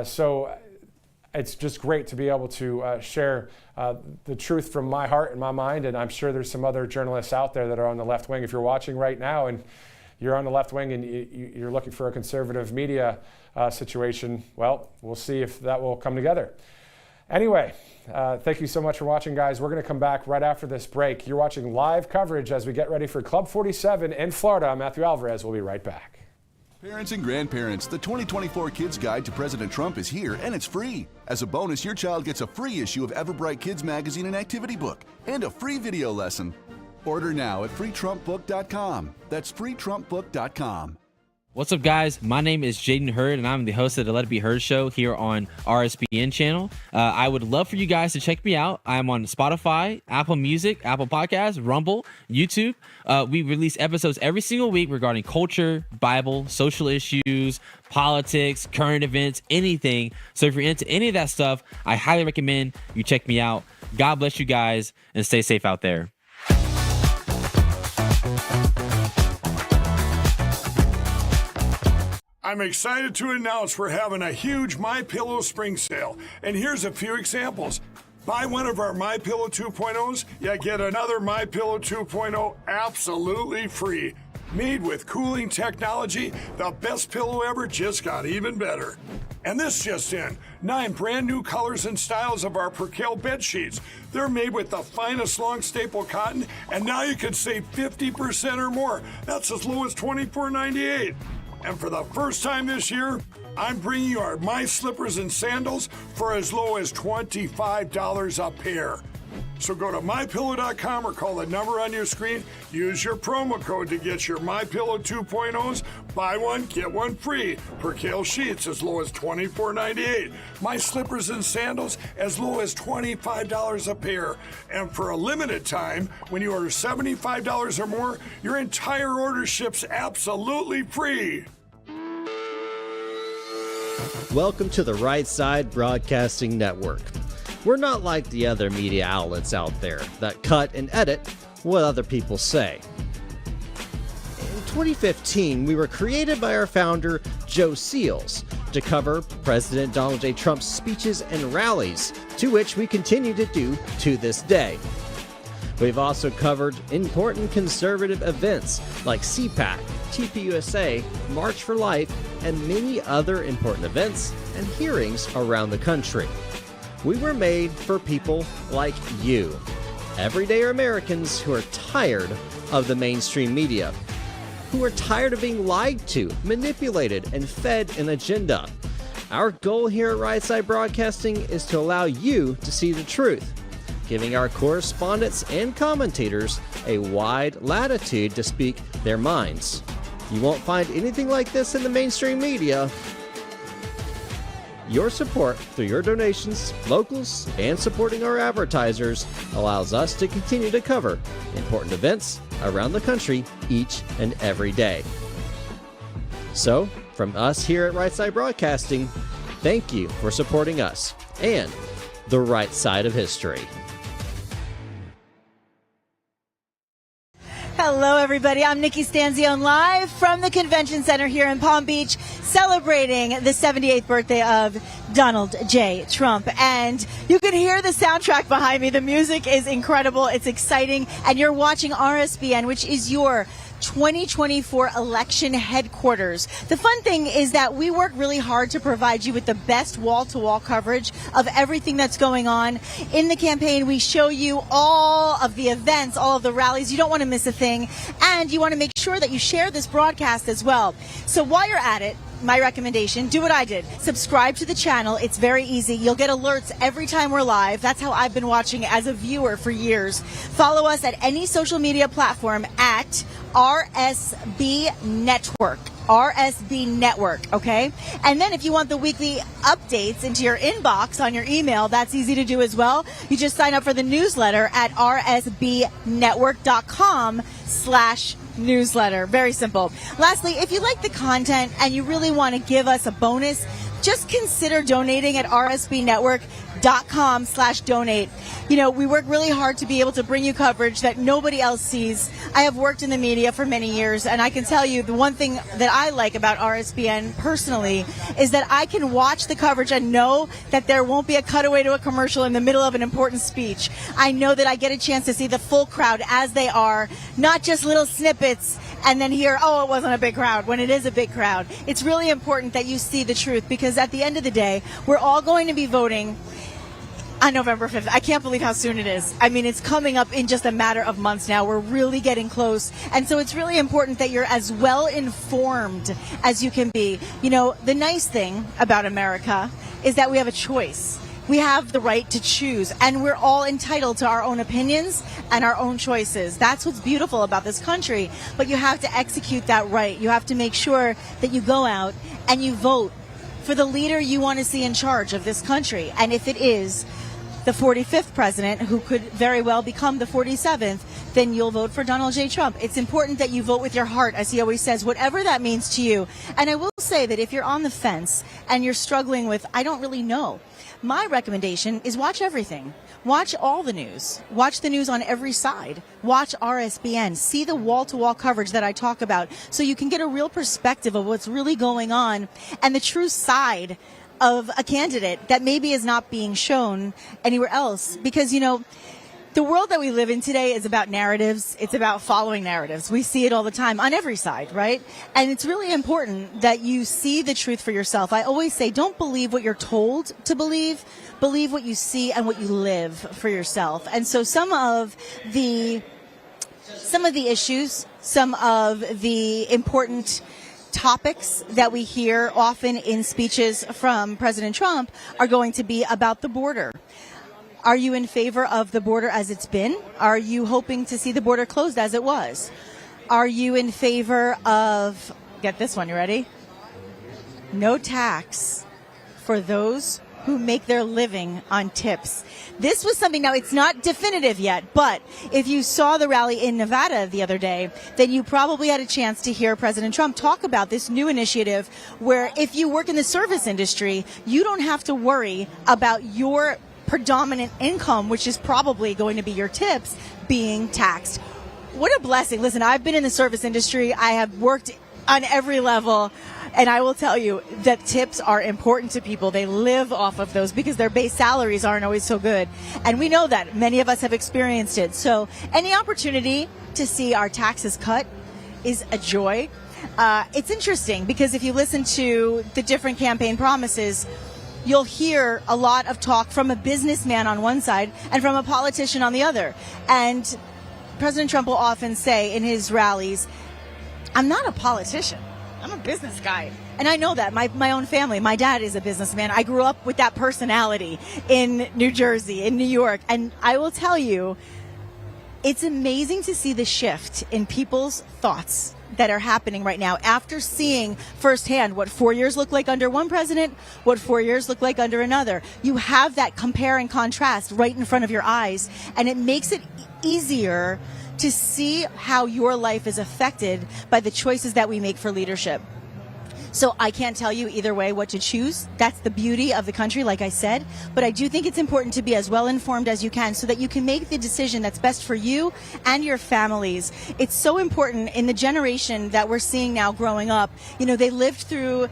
So it's just great to be able to share the truth from my heart and my mind, and I'm sure there's some other journalists out there that are on the left wing. If you're watching right now and you're on the left wing and you're looking for a conservative media situation, well, we'll see if that will come together. Anyway, thank you so much for watching, guys. We're going to come back right after this break. You're watching live coverage as we get ready for Club 47 in Florida. I'm Matthew Alvarez. We'll be right back. Parents and grandparents, the 2024 Kids Guide to President Trump is here, and it's free. As a bonus, your child gets a free issue of Everbright Kids Magazine and Activity Book, and a free video lesson. Order now at freetrumpbook.com. That's freetrumpbook.com. What's up, guys? My name is Jaden Hurd, and I'm the host of the Let It Be Heard show here on RSBN channel. I would love for you guys to check me out. I'm on Spotify, Apple Music, Apple Podcasts, Rumble, YouTube. We release episodes every single week regarding culture, Bible, social issues, politics, current events, anything. So if you're into any of that stuff, I highly recommend you check me out. God bless you guys, and stay safe out there. I'm excited to announce we're having a huge MyPillow spring sale, and here's a few examples. Buy one of our MyPillow 2.0s, you get another MyPillow 2.0 absolutely free. Made with cooling technology, the best pillow ever just got even better. And this just in, 9 brand new colors and styles of our Percale bed sheets. They're made with the finest long staple cotton, and now you can save 50% or more. That's as low as $24.98. And for the first time this year, I'm bringing you our My Slippers and Sandals for as low as $25 a pair. So go to MyPillow.com or call the number on your screen. Use your promo code to get your MyPillow 2.0s. Buy one, get one free. Percale sheets as low as $24.98. My Slippers and Sandals as low as $25 a pair. And for a limited time, when you order $75 or more, your entire order ships absolutely free. Welcome to the Right Side Broadcasting Network. We're not like the other media outlets out there that cut and edit what other people say. In 2015, we were created by our founder, Joe Seals, to cover President Donald J. Trump's speeches and rallies, to which we continue to do to this day. We've also covered important conservative events like CPAC, TPUSA, March for Life, and many other important events and hearings around the country. We were made for people like you, everyday Americans who are tired of the mainstream media, who are tired of being lied to, manipulated, and fed an agenda. Our goal here at Right Side Broadcasting is to allow you to see the truth, giving our correspondents and commentators a wide latitude to speak their minds. You won't find anything like this in the mainstream media. Your support through your donations, locals, and supporting our advertisers allows us to continue to cover important events around the country each and every day. So, from us here at Right Side Broadcasting, thank you for supporting us and the right side of history. Hello, everybody. I'm Nikki Stanzione, live from the Convention Center here in Palm Beach, celebrating the 78th birthday of Donald J. Trump. And you can hear the soundtrack behind me. The music is incredible. It's exciting. And you're watching RSBN, which is your 2024 election headquarters. The fun thing is that we work really hard to provide you with the best wall-to-wall coverage of everything that's going on in the campaign. We show you all of the events, all of the rallies. You don't want to miss a thing, and you want to make sure that you share this broadcast as well. So while you're at it, my recommendation, do what I did. Subscribe to the channel. It's very easy. You'll get alerts every time we're live. That's how I've been watching as a viewer for years. Follow us at any social media platform at RSB Network. RSB Network, okay? And then if you want the weekly updates into your inbox on your email, that's easy to do as well. You just sign up for the newsletter at rsbnetwork.com/newsletter. Very simple. Lastly, if you like the content and you really want to give us a bonus, just consider donating at rsbnetwork.com/donate. You know, we work really hard to be able to bring you coverage that nobody else sees. I have worked in the media for many years, and I can tell you the one thing that I like about RSBN personally is that I can watch the coverage and know that there won't be a cutaway to a commercial in the middle of an important speech. I know that I get a chance to see the full crowd as they are, not just little snippets and then hear, oh, it wasn't a big crowd, when it is a big crowd. It's really important that you see the truth, because at the end of the day, we're all going to be voting on November 5th. I can't believe how soon it is. I mean, it's coming up in just a matter of months now. We're really getting close. And so it's really important that you're as well informed as you can be. You know, the nice thing about America is that we have a choice. We have the right to choose, and we're all entitled to our own opinions and our own choices. That's what's beautiful about this country. But you have to execute that right. You have to make sure that you go out and you vote for the leader you want to see in charge of this country. And if it is the 45th president, who could very well become the 47th, then you'll vote for Donald J. Trump. It's important that you vote with your heart, as he always says, whatever that means to you. And I will say that if you're on the fence and you're struggling with, I don't really know, my recommendation is watch everything. Watch all the news. Watch the news on every side. Watch RSBN. See the wall-to-wall coverage that I talk about, so you can get a real perspective of what's really going on and the true side of a candidate that maybe is not being shown anywhere else. Because, you know, the world that we live in today is about narratives. It's about following narratives. We see it all the time on every side, right? And it's really important that you see the truth for yourself. I always say, don't believe what you're told to believe. Believe what you see and what you live for yourself. And so some of the issues, some of the important topics that we hear often in speeches from President Trump are going to be about the border. Are you in favor of the border as it's been? Are you hoping to see the border closed as it was? Are you in favor of, get this one, you ready? No tax for those who make their living on tips. This was something, now it's not definitive yet, but if you saw the rally in Nevada the other day, then you probably had a chance to hear President Trump talk about this new initiative where if you work in the service industry, you don't have to worry about your predominant income, which is probably going to be your tips, being taxed. What a blessing. Listen, I've been in the service industry. I have worked on every level. And I will tell you that tips are important to people. They live off of those because their base salaries aren't always so good. And we know that. Many of us have experienced it. So any opportunity to see our taxes cut is a joy. It's interesting because if you listen to the different campaign promises, you'll hear a lot of talk from a businessman on one side and from a politician on the other. And President Trump will often say in his rallies, I'm not a politician. I'm a business guy. And I know that. My own family, my dad is a businessman. I grew up with that personality in New Jersey, in New York. And I will tell you, it's amazing to see the shift in people's thoughts that are happening right now after seeing firsthand what 4 years look like under one president, what 4 years look like under another. You have that compare and contrast right in front of your eyes, and it makes it easier to see how your life is affected by the choices that we make for leadership. So I can't tell you either way what to choose. That's the beauty of the country, like I said. But I do think it's important to be as well informed as you can so that you can make the decision that's best for you and your families. It's so important in the generation that we're seeing now growing up. You know, they lived through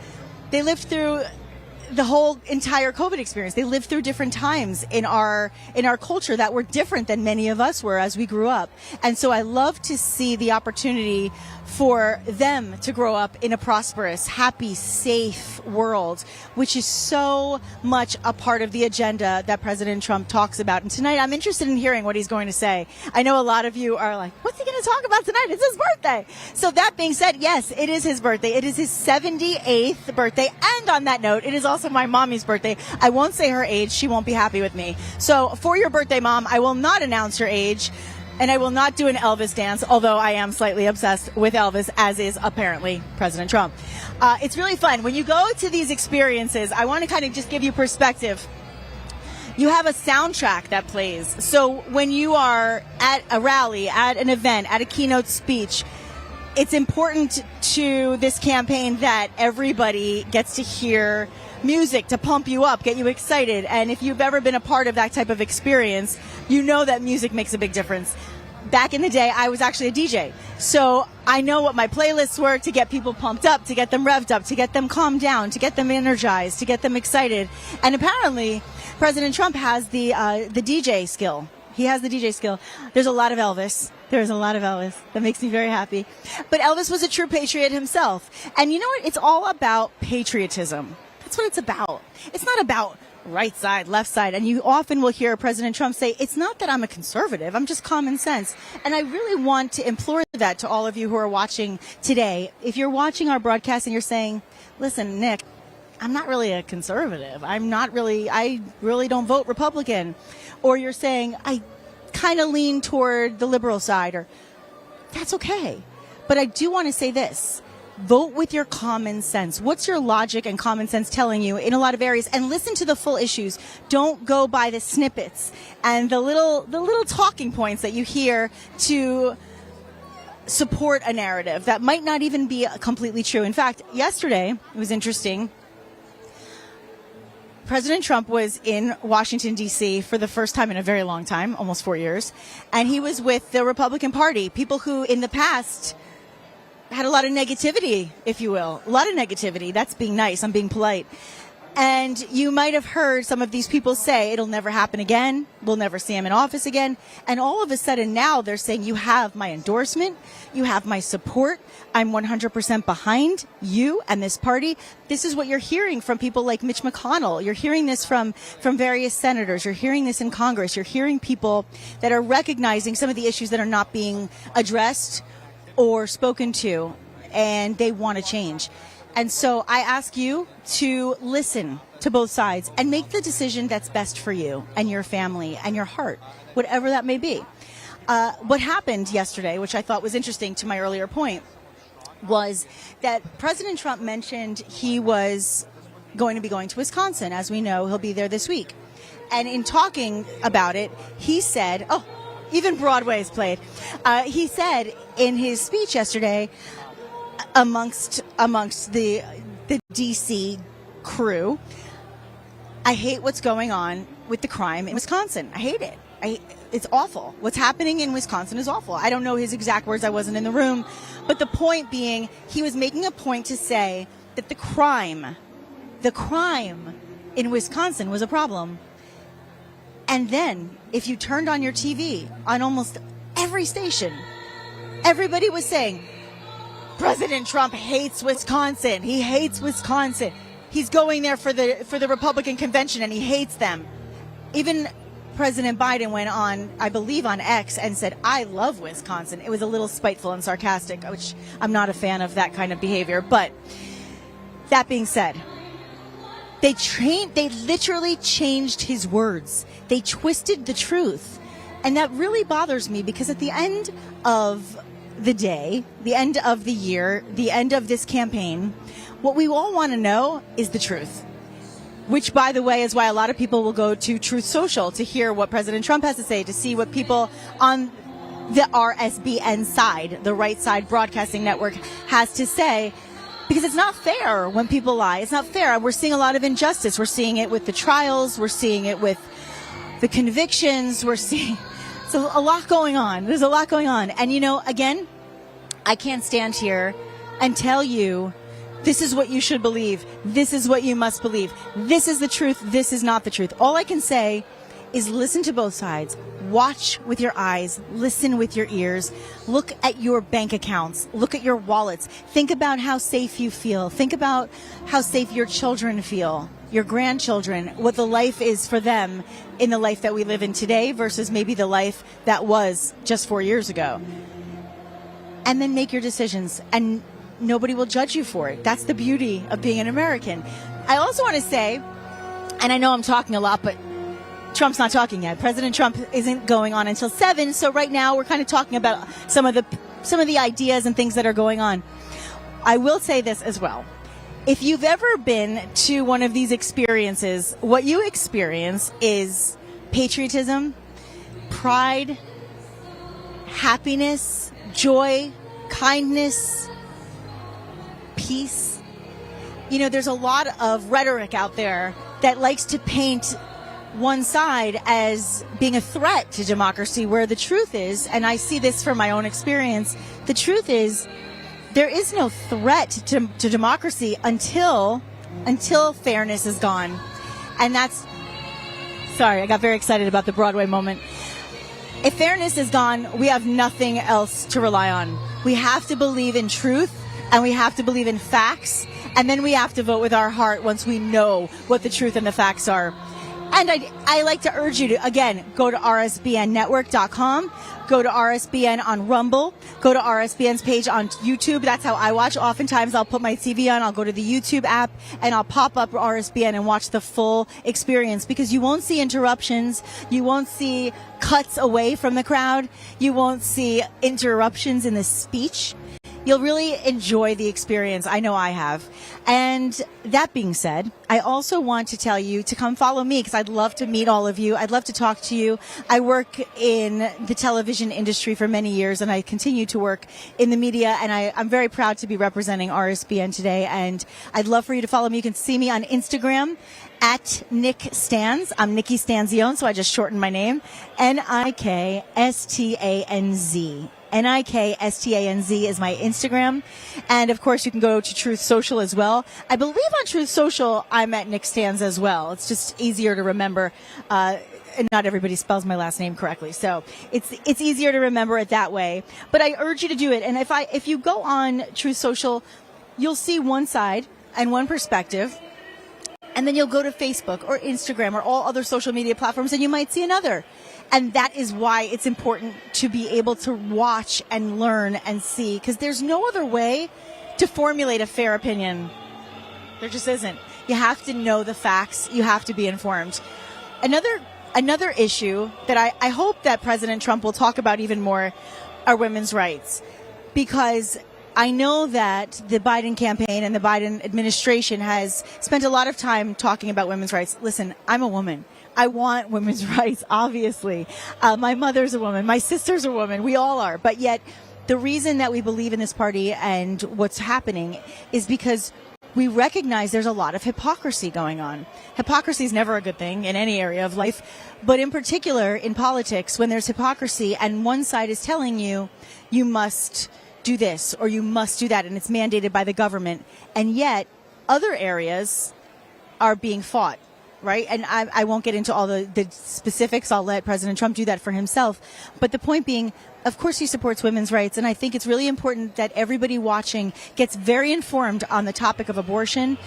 the whole entire COVID experience. They lived through different times in our culture that were different than many of us were as we grew up. And so I love to see the opportunity for them to grow up in a prosperous, happy, safe world, which is so much a part of the agenda that President Trump talks about. And tonight I'm interested in hearing what he's going to say. I know a lot of you are like, what's he going to talk about tonight? It's his birthday. So that being said, yes, it is his birthday. It is his 78th birthday. And on that note, it is also my mommy's birthday. I won't say her age. She won't be happy with me. So for your birthday, Mom, I will not announce her age. And I will not do an Elvis dance, although I am slightly obsessed with Elvis, as is apparently President Trump. It's really fun. When you go to these experiences, I want to kind of just give you perspective. You have a soundtrack that plays. So when you are at a rally, at an event, at a keynote speech, it's important to this campaign that everybody gets to hear music to pump you up, get you excited. And if you've ever been a part of that type of experience, you know that music makes a big difference. Back in the day, I was actually a DJ. So I know what my playlists were to get people pumped up, to get them revved up, to get them calmed down, to get them energized, to get them excited. And apparently, President Trump has the DJ skill. He has the DJ skill. There's a lot of Elvis. There's a lot of Elvis. That makes me very happy. But Elvis was a true patriot himself. And you know what? It's all about patriotism. That's what it's about. It's not about right side, left side. And you often will hear President Trump say, it's not that I'm a conservative, I'm just common sense. And I really want to implore that to all of you who are watching today. If you're watching our broadcast and you're saying, listen, Nick, I'm not really a conservative. I really don't vote Republican. Or you're saying, I kind of lean toward the liberal side, or that's okay. But I do want to say this. Vote with your common sense. What's your logic and common sense telling you in a lot of areas? And listen to the full issues. Don't go by the snippets and the little talking points that you hear to support a narrative that might not even be completely true. In fact, yesterday, it was interesting. President Trump was in Washington, D.C. for the first time in a very long time, almost 4 years. And he was with the Republican Party, people who in the past had a lot of negativity, if you will. A lot of negativity. That's being nice. I'm being polite. And you might have heard some of these people say, it'll never happen again. We'll never see him in office again. And all of a sudden now they're saying, you have my endorsement. You have my support. I'm 100% behind you and this party. This is what you're hearing from people like Mitch McConnell. You're hearing this from various senators. You're hearing this in Congress. You're hearing people that are recognizing some of the issues that are not being addressed or spoken to, and they want to change. And so I ask you to listen to both sides and make the decision that's best for you and your family and your heart, whatever that may be. What happened yesterday, which I thought was interesting to my earlier point, was that President Trump mentioned he was going to be going to Wisconsin. As we know, he'll be there this week. And in talking about it, he said, even Broadway is played. He said in his speech yesterday, amongst the DC crew, I hate what's going on with the crime in Wisconsin. I hate it. It's awful. What's happening in Wisconsin is awful. I don't know his exact words. I wasn't in the room. But the point being, he was making a point to say that the crime in Wisconsin was a problem. And then, if you turned on your TV, on almost every station, everybody was saying, President Trump hates Wisconsin. He hates Wisconsin. He's going there for the Republican convention, and he hates them. Even President Biden went on, I believe, on X and said, I love Wisconsin. It was a little spiteful and sarcastic, which I'm not a fan of that kind of behavior. But that being said, they literally changed his words. They twisted the truth. And that really bothers me because at the end of the day, the end of the year, the end of this campaign, what we all want to know is the truth. Which, by the way, is why a lot of people will go to Truth Social to hear what President Trump has to say, to see what people on the RSBN side, the right side broadcasting network, has to say. Because it's not fair when people lie. It's not fair. We're seeing a lot of injustice. We're seeing it with the trials. We're seeing it with the convictions. We're seeing a lot going on. There's a lot going on. And, again, I can't stand here and tell you This is what you should believe. This is what you must believe. This is the truth. This is not the truth. All I can say is listen to both sides. Watch with your eyes. Listen with your ears. Look at your bank accounts. Look at your wallets. Think about how safe you feel. Think about how safe your children feel, your grandchildren, what the life is for them in the life that we live in today versus maybe the life that was just 4 years ago. And then make your decisions. And nobody will judge you for it. That's the beauty of being an American. I also want to say, and I know I'm talking a lot, but Trump's not talking yet. President Trump isn't going on until 7. So right now we're kind of talking about some of the ideas and things that are going on. I will say this as well. If you've ever been to one of these experiences, what you experience is patriotism, pride, happiness, joy, kindness, peace. You know, there's a lot of rhetoric out there that likes to paint one side as being a threat to democracy, where the truth is, and I see this from my own experience, the truth is there is no threat to democracy until fairness is gone. And that's, sorry, I got very excited about the Broadway moment. If fairness is gone, we have nothing else to rely on. We have to believe in truth, and we have to believe in facts, and then we have to vote with our heart once we know what the truth and the facts are. And I like to urge you to, again, go to rsbnnetwork.com, go to RSBN on Rumble, go to RSBN's page on YouTube. That's how I watch. Oftentimes I'll put my TV on, I'll go to the YouTube app, and I'll pop up RSBN and watch the full experience, because you won't see interruptions, you won't see cuts away from the crowd, you won't see interruptions in the speech. You'll really enjoy the experience. I know I have. And that being said, I also want to tell you to come follow me, because I'd love to meet all of you. I'd love to talk to you. I work in the television industry for many years, and I continue to work in the media, and I'm very proud to be representing RSBN today, and I'd love for you to follow me. You can see me on Instagram at Nick Stanz. I'm Nikki Stanzione, so I just shortened my name. NIKSTANZ. NIKSTANZ is my Instagram. And of course, you can go to Truth Social as well. I believe on Truth Social, I'm at Nick Stanz as well. It's just easier to remember. And not everybody spells my last name correctly. So it's easier to remember it that way. But I urge you to do it. And if you go on Truth Social, you'll see one side and one perspective. And then you'll go to Facebook or Instagram or all other social media platforms, and you might see another. And that is why it's important to be able to watch and learn and see, because there's no other way to formulate a fair opinion. There just isn't. You have to know the facts. You have to be informed. Another issue that I hope that President Trump will talk about even more are women's rights, because I know that the Biden campaign and the Biden administration has spent a lot of time talking about women's rights. Listen, I'm a woman. I want women's rights, obviously. My mother's a woman. My sister's a woman. We all are. But yet, the reason that we believe in this party and what's happening is because we recognize there's a lot of hypocrisy going on. Hypocrisy is never a good thing in any area of life, but in particular in politics, when there's hypocrisy and one side is telling you, you must do this or you must do that, and it's mandated by the government, and yet other areas are being fought. Right? And I won't get into all the specifics. I'll let President Trump do that for himself. But the point being, of course, he supports women's rights. And I think it's really important that everybody watching gets very informed on the topic of abortion,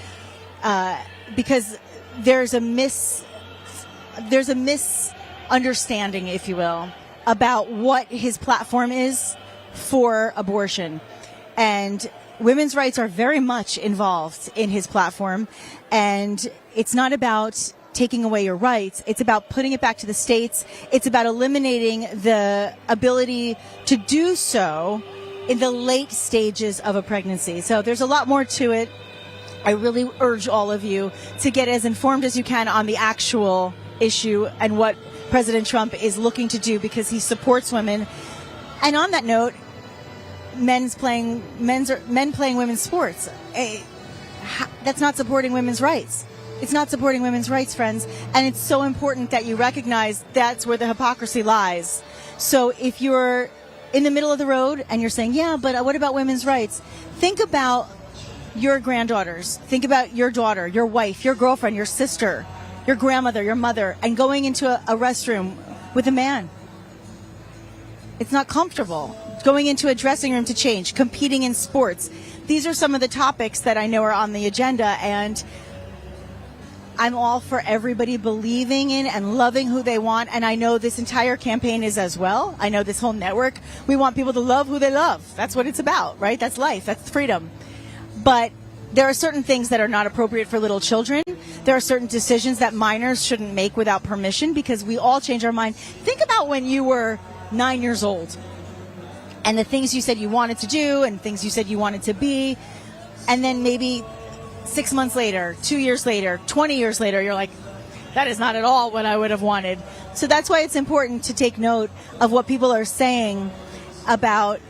because there's a misunderstanding, if you will, about what his platform is for abortion. And women's rights are very much involved in his platform, and it's not about taking away your rights. It's about putting it back to the states. It's about eliminating the ability to do so in the late stages of a pregnancy. So there's a lot more to it. I really urge all of you to get as informed as you can on the actual issue and what President Trump is looking to do, because he supports women. And on that note, men playing women's sports. That's not supporting women's rights. It's not supporting women's rights, friends. And it's so important that you recognize that's where the hypocrisy lies. So if you're in the middle of the road and you're saying, yeah, but what about women's rights? Think about your granddaughters. Think about your daughter, your wife, your girlfriend, your sister, your grandmother, your mother, and going into a restroom with a man. It's not comfortable. Going into a dressing room to change, competing in sports. These are some of the topics that I know are on the agenda, and I'm all for everybody believing in and loving who they want, and I know this entire campaign is as well. I know this whole network. We want people to love who they love. That's what it's about, right? That's life. That's freedom. But there are certain things that are not appropriate for little children. There are certain decisions that minors shouldn't make without permission, because we all change our mind. Think about when you were 9 years old and the things you said you wanted to do and things you said you wanted to be, and then maybe 6 months later, 2 years later, 20 years later, you're like, that is not at all what I would have wanted. So that's why it's important to take note of what people are saying about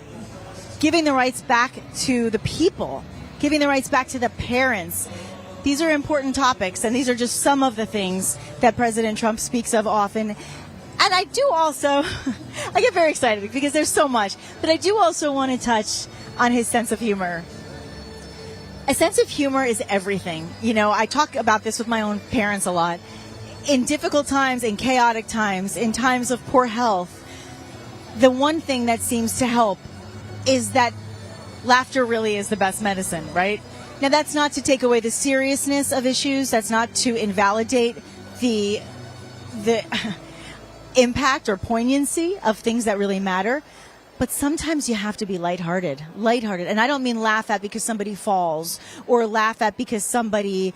giving the rights back to the people, giving the rights back to the parents. These are important topics, and these are just some of the things that President Trump speaks of often. And I do also, I get very excited because there's so much, but I do also want to touch on his sense of humor. A sense of humor is everything. You know, I talk about this with my own parents a lot. In difficult times, in chaotic times, in times of poor health, the one thing that seems to help is that laughter really is the best medicine, right? Now, that's not to take away the seriousness of issues. That's not to invalidate the impact or poignancy of things that really matter. But sometimes you have to be lighthearted. And I don't mean laugh at because somebody falls, or laugh at because somebody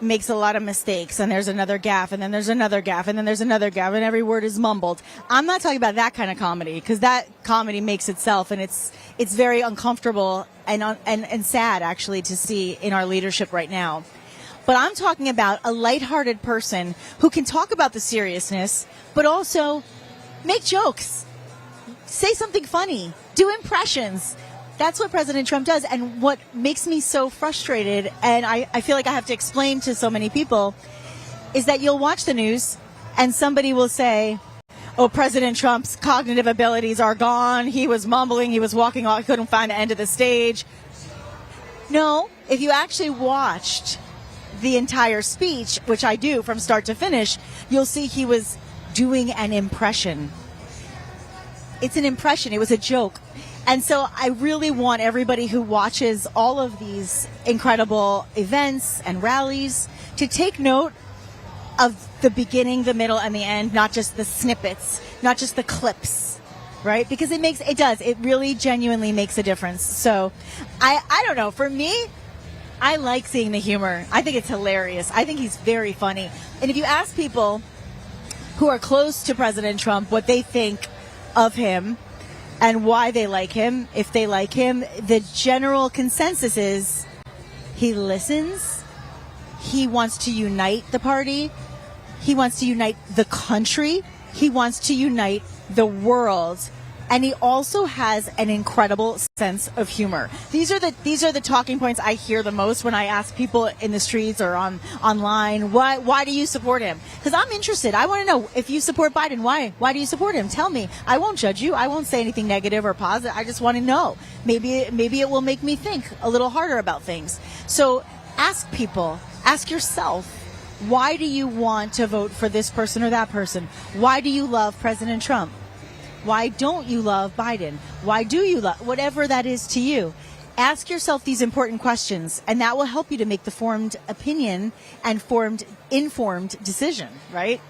makes a lot of mistakes and there's another gaffe and then there's another gaffe and then there's another gaffe and every word is mumbled. I'm not talking about that kind of comedy, because that comedy makes itself, and it's very uncomfortable and sad actually to see in our leadership right now. But I'm talking about a lighthearted person who can talk about the seriousness, but also make jokes, say something funny, do impressions. That's what President Trump does. And what makes me so frustrated, and I feel like I have to explain to so many people, is that you'll watch the news and somebody will say, oh, President Trump's cognitive abilities are gone. He was mumbling. He was walking off. He couldn't find the end of the stage. No, if you actually watched the entire speech, which I do from start to finish, you'll see he was doing an impression. It's an impression. It was a joke. And so I really want everybody who watches all of these incredible events and rallies to take note of the beginning, the middle, and the end, not just the snippets, not just the clips, right? Because it really genuinely makes a difference. So I don't know. For me, I like seeing the humor. I think it's hilarious. I think he's very funny. And if you ask people who are close to President Trump what they think of him and why they like him, if they like him, the general consensus is he listens, he wants to unite the party, he wants to unite the country, he wants to unite the world, and he also has an incredible sense of humor. These are the talking points I hear the most when I ask people in the streets or online, why do you support him? Because I'm interested. I want to know, if you support Biden, why? Why do you support him? Tell me. I won't judge you. I won't say anything negative or positive. I just want to know. Maybe it will make me think a little harder about things. So ask people. Ask yourself, why do you want to vote for this person or that person? Why do you love President Trump? Why don't you love Biden? Why do you love, whatever that is to you? Ask yourself these important questions, and that will help you to make the formed opinion and informed decision, right?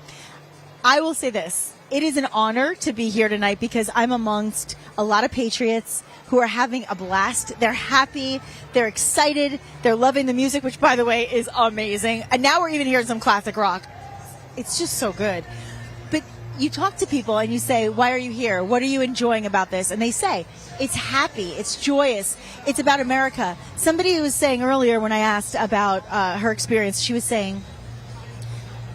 I will say this. It is an honor to be here tonight because I'm amongst a lot of patriots who are having a blast. They're happy. They're excited. They're loving the music, which, by the way, is amazing. And now we're even hearing some classic rock. It's just so good. You talk to people and you say, why are you here? What are you enjoying about this? And they say, it's happy, it's joyous, it's about America. Somebody was saying earlier when I asked about her experience, she was saying,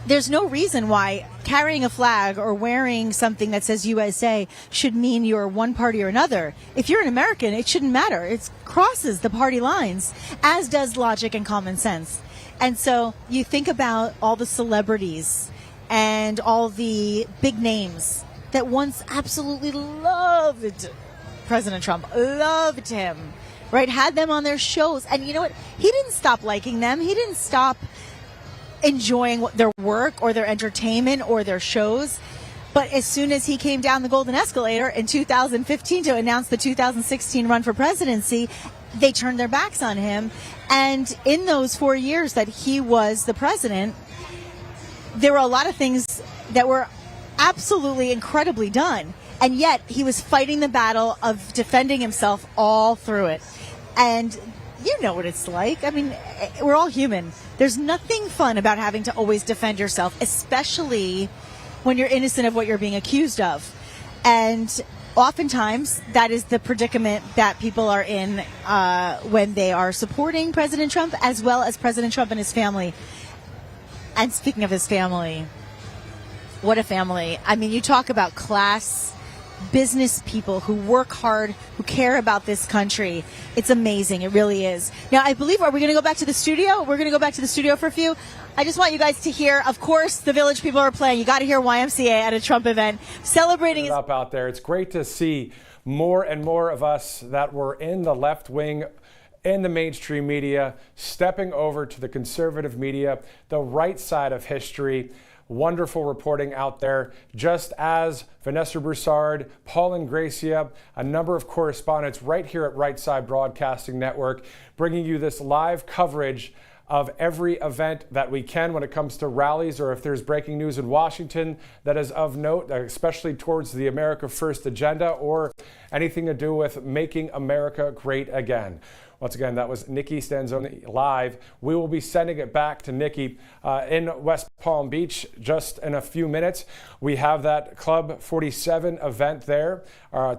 there's no reason why carrying a flag or wearing something that says USA should mean you're one party or another. If you're an American, it shouldn't matter. It crosses the party lines, as does logic and common sense. And so you think about all the celebrities and all the big names that once absolutely loved President Trump, loved him. right? Had them on their shows. And you know what? He didn't stop liking them. He didn't stop enjoying their work or their entertainment or their shows. But as soon as he came down the golden escalator in 2015 to announce the 2016 run for presidency, they turned their backs on him. And in those 4 years that he was the president, there were a lot of things that were absolutely incredibly done. And yet he was fighting the battle of defending himself all through it. And you know what it's like. I mean, we're all human. There's nothing fun about having to always defend yourself, especially when you're innocent of what you're being accused of. And oftentimes that is the predicament that people are in when they are supporting President Trump, as well as President Trump and his family. And speaking of his family, what a family. I mean, you talk about class, business people who work hard, who care about this country. It's amazing. It really is. Now, I believe, are we going to go back to the studio? We're going to go back to the studio for a few. I just want you guys to hear, of course, the Village people are playing. You got to hear YMCA at a Trump event celebrating his up out there. It's great to see more and more of us that were in the left wing, in the mainstream media, stepping over to the conservative media, the right side of history. Wonderful reporting out there, just as Vanessa Broussard, Paul Ingracia, a number of correspondents right here at Right Side Broadcasting Network, bringing you this live coverage of every event that we can when it comes to rallies, or if there's breaking news in Washington that is of note, especially towards the America First agenda or anything to do with making America great again. Once again, that was Nikki Stanzoni live. We will be sending it back to Nikki in West Palm Beach just in a few minutes. We have that Club 47 event there,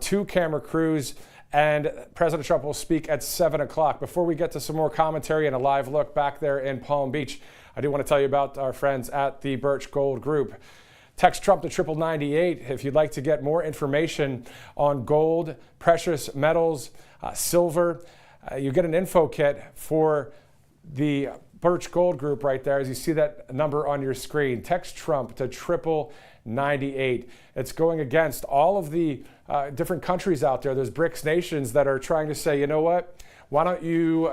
2 camera crews, and President Trump will speak at 7 o'clock. Before we get to some more commentary and a live look back there in Palm Beach, I do want to tell you about our friends at the Birch Gold Group. Text Trump to 9998 if you'd like to get more information on gold, precious metals, silver. You get an info kit for the Birch Gold Group right there as you see that number on your screen. Text Trump to 9998. It's going against all of the different countries out there. There's BRICS nations that are trying to say, you know what, why don't you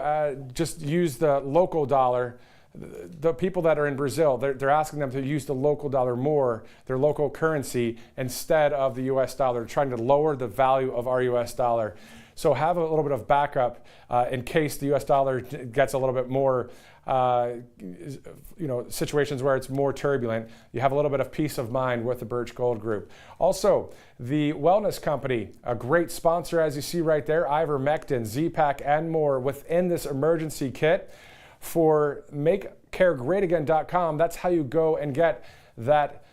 just use the local dollar? The people that are in Brazil, they're asking them to use the local dollar more, their local currency, instead of the U.S. dollar, trying to lower the value of our U.S. dollar. So have a little bit of backup in case the U.S. dollar gets a little bit more, situations where it's more turbulent. You have a little bit of peace of mind with the Birch Gold Group. Also, the Wellness Company, a great sponsor, as you see right there, ivermectin, Z-Pak, and more within this emergency kit for MakeCareGreatAgain.com. That's how you go and get that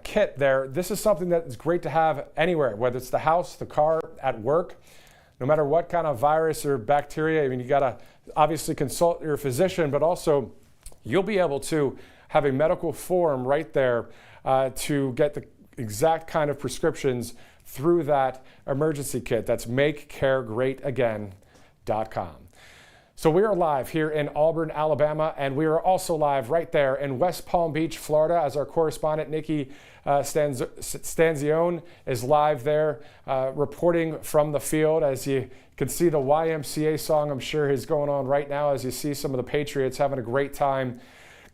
kit there. This is something that is great to have anywhere, whether it's the house, the car, at work. No matter what kind of virus or bacteria, I mean, you got to obviously consult your physician, but also you'll be able to have a medical form right there to get the exact kind of prescriptions through that emergency kit. That's MakeCareGreatAgain.com. So we are live here in Auburn, Alabama, and we are also live right there in West Palm Beach, Florida, as our correspondent Nikki Stanzione is live there reporting from the field. As you can see, the YMCA song, I'm sure, is going on right now as you see some of the Patriots having a great time.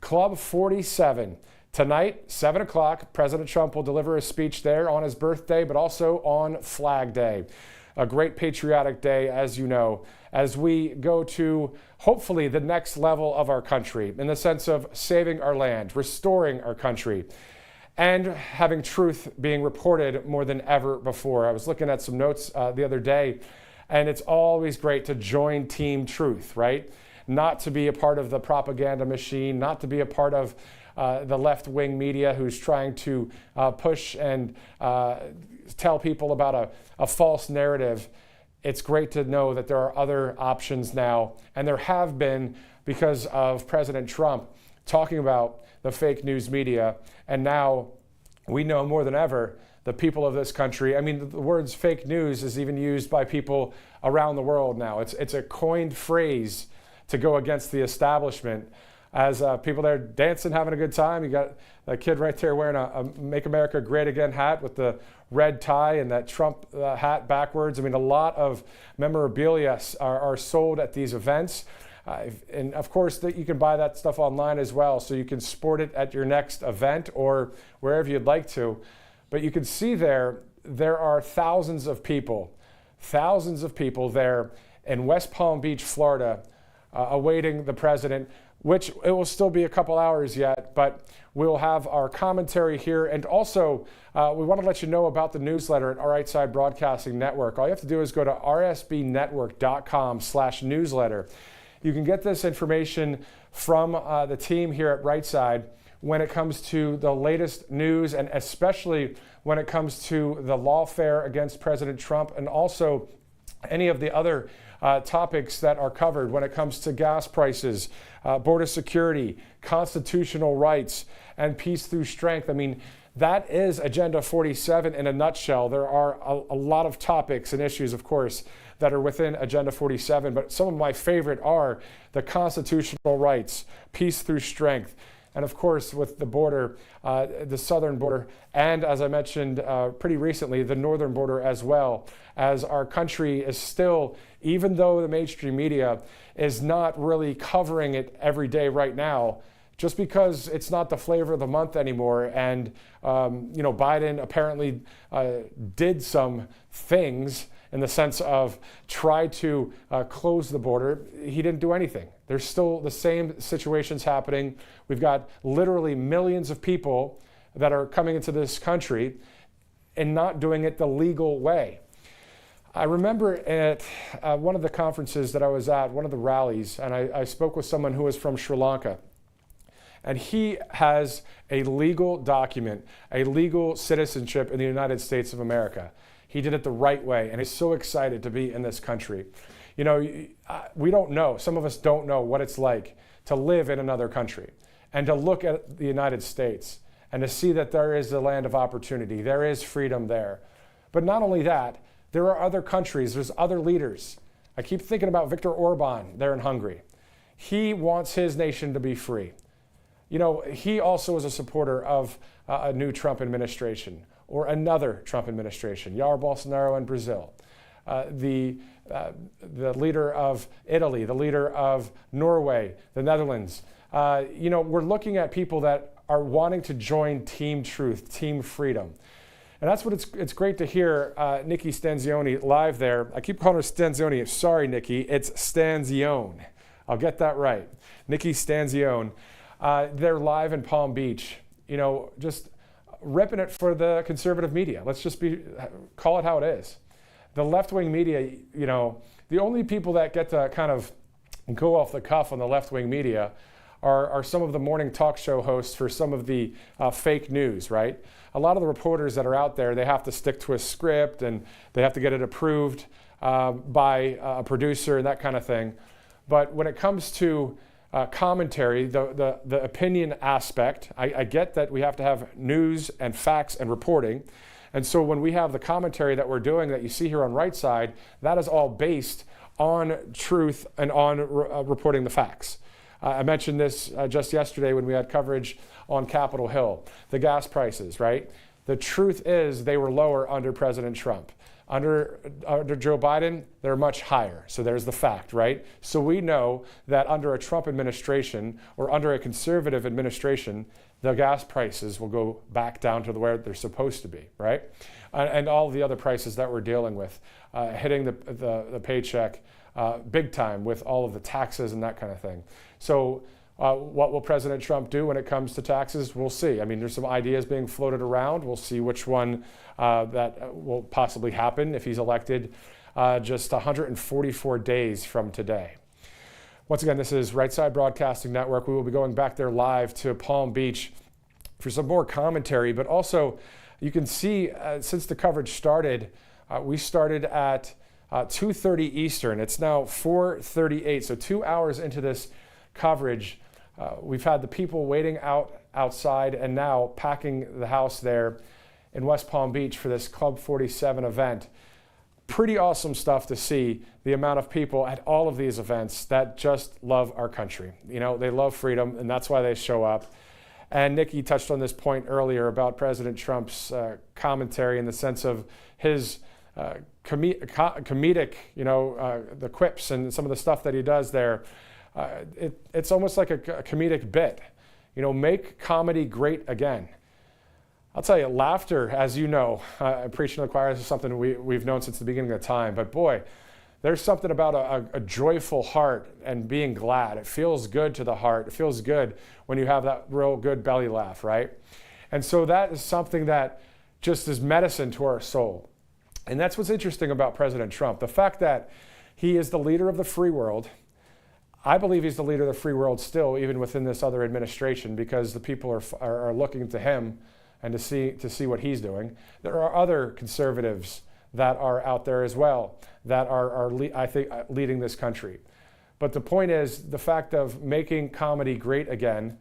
Club 47. Tonight, 7 o'clock, President Trump will deliver a speech there on his birthday, but also on Flag Day. A great patriotic day, as you know, as we go to hopefully the next level of our country in the sense of saving our land, restoring our country, and having truth being reported more than ever before. I was looking at some notes the other day, and it's always great to join Team Truth, right? Not to be a part of the propaganda machine, not to be a part of the left-wing media who's trying to push and tell people about a false narrative. It's great to know that there are other options now, and there have been because of President Trump talking about the fake news media, and now we know more than ever the people of this country. I mean, the words fake news is even used by people around the world now. It's a coined phrase to go against the establishment as people there dancing, having a good time. You got a kid right there wearing a Make America Great Again hat with the red tie and that Trump hat backwards. I mean, a lot of memorabilia are sold at these events. And of course, you can buy that stuff online as well, so you can sport it at your next event or wherever you'd like to. But you can see there are thousands of people there in West Palm Beach, Florida, awaiting the president, which it will still be a couple hours yet, but we'll have our commentary here. And also, we want to let you know about the newsletter at Our Right Side Broadcasting Network. All you have to do is go to rsbnetwork.com/newsletter. You can get this information from the team here at Right Side when it comes to the latest news, and especially when it comes to the lawfare against President Trump, and also any of the other topics that are covered when it comes to gas prices, border security, constitutional rights, and peace through strength. I mean, that is Agenda 47 in a nutshell. There are a lot of topics and issues, of course, that are within Agenda 47, but some of my favorite are the constitutional rights, peace through strength, and of course, with the border, the southern border, and as I mentioned pretty recently, the northern border as well, as our country is still, even though the mainstream media is not really covering it every day right now, just because it's not the flavor of the month anymore. And, Biden apparently did some things in the sense of try to close the border. He didn't do anything. There's still the same situations happening. We've got literally millions of people that are coming into this country and not doing it the legal way. I remember at one of the conferences that I was at, one of the rallies, and I spoke with someone who was from Sri Lanka. And he has a legal document, a legal citizenship in the United States of America. He did it the right way, and he's so excited to be in this country. We don't know, some of us don't know what it's like to live in another country and to look at the United States and to see that there is a land of opportunity, there is freedom there. But not only that, there are other countries, there's other leaders. I keep thinking about Viktor Orban there in Hungary. He wants his nation to be free. He also is a supporter of a new Trump administration or another Trump administration, Jair Bolsonaro in Brazil, the leader of Italy, the leader of Norway, the Netherlands. We're looking at people that are wanting to join Team Truth, Team Freedom. And that's what it's great to hear Nikki Stanzione live there. I keep calling her Stanzione. Sorry, Nikki. It's Stanzione. I'll get that right. Nikki Stanzione. They're live in Palm Beach, just ripping it for the conservative media. Let's just call it how it is. The left-wing media, the only people that get to kind of go off the cuff on the left-wing media are some of the morning talk show hosts for some of the fake news, right? A lot of the reporters that are out there, they have to stick to a script and they have to get it approved by a producer and that kind of thing. But when it comes to commentary, the opinion aspect, I get that we have to have news and facts and reporting. And so when we have the commentary that we're doing that you see here on Right Side, that is all based on truth and on reporting the facts. I mentioned this just yesterday when we had coverage on Capitol Hill, the gas prices, right? The truth is they were lower under President Trump. Under Joe Biden, they're much higher. So there's the fact, right? So we know that under a Trump administration or under a conservative administration, the gas prices will go back down to where they're supposed to be, right? And all the other prices that we're dealing with, hitting the paycheck big time with all of the taxes and that kind of thing. So what will President Trump do when it comes to taxes? We'll see. I mean, there's some ideas being floated around. We'll see which one that will possibly happen if he's elected just 144 days from today. Once again, this is Right Side Broadcasting Network. We will be going back there live to Palm Beach for some more commentary, but also you can see since the coverage started, we started at 2:30 Eastern. It's now 4:38, so 2 hours into this coverage. We've had the people waiting outside and now packing the house there in West Palm Beach for this Club 47 event. pretty awesome stuff to see the amount of people at all of these events that just love our country. You know, they love freedom, and that's why they show up. And Nikki touched on this point earlier about President Trump's commentary in the sense of his comedic, the quips and some of the stuff that he does there. It's almost like a comedic bit. You know, make comedy great again. I'll tell you, laughter, as you know, preaching to the choir is something we've known since the beginning of time. But boy, there's something about a joyful heart and being glad. It feels good to the heart. It feels good when you have that real good belly laugh, right? And so that is something that just is medicine to our soul. And that's what's interesting about President Trump. The fact that he is the leader of the free world. I believe he's the leader of the free world still, even within this other administration, because the people are looking to him and to see what he's doing. There are other conservatives that are out there as well that are I think, leading this country. But the point is, the fact of making comedy great again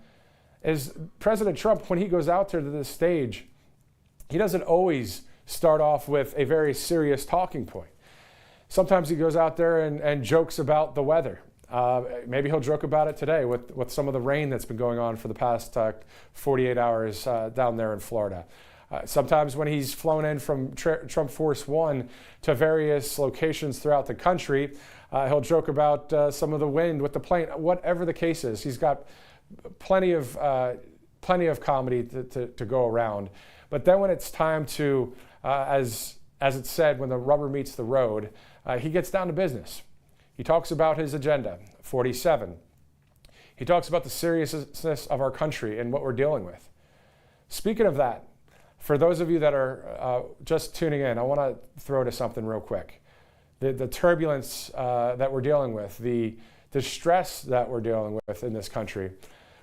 is President Trump, when he goes out there to this stage, he doesn't always start off with a very serious talking point. Sometimes he goes out there and jokes about the weather. Maybe he'll joke about it today with some of the rain that's been going on for the past 48 hours down there in Florida. Sometimes when he's flown in from Trump Force One to various locations throughout the country, he'll joke about some of the wind with the plane. Whatever the case is, he's got plenty of comedy to go around. But then when it's time to, as it's said, when the rubber meets the road, he gets down to business. He talks about his agenda, 47. He talks about the seriousness of our country and what we're dealing with. Speaking of that, for those of you that are just tuning in, I want to throw to something real quick. The turbulence that we're dealing with, the stress that we're dealing with in this country.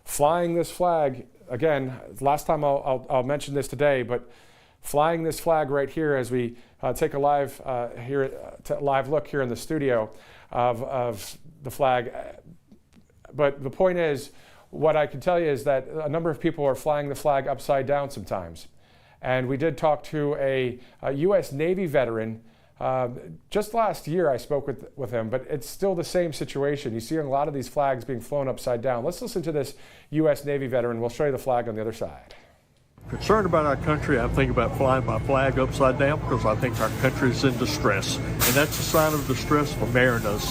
Flying this flag, again, last time I'll mention this today, but flying this flag right here as we take a live look here in the studio of the flag. But the point is, what I can tell you is that a number of people are flying the flag upside down sometimes. And we did talk to a U.S. Navy veteran. Just last year I spoke with him, but it's still the same situation. You see a lot of these flags being flown upside down. Let's listen to this U.S. Navy veteran. We'll show you the flag on the other side. Concerned about our country, I think about flying my flag upside down because I think our country is in distress. And that's a sign of distress for mariners.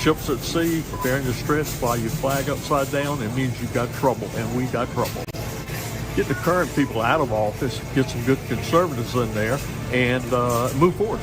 Ships at sea, if they're in distress, fly your flag upside down, it means you've got trouble, and we got trouble. Get the current people out of office, get some good conservatives in there, and move forward.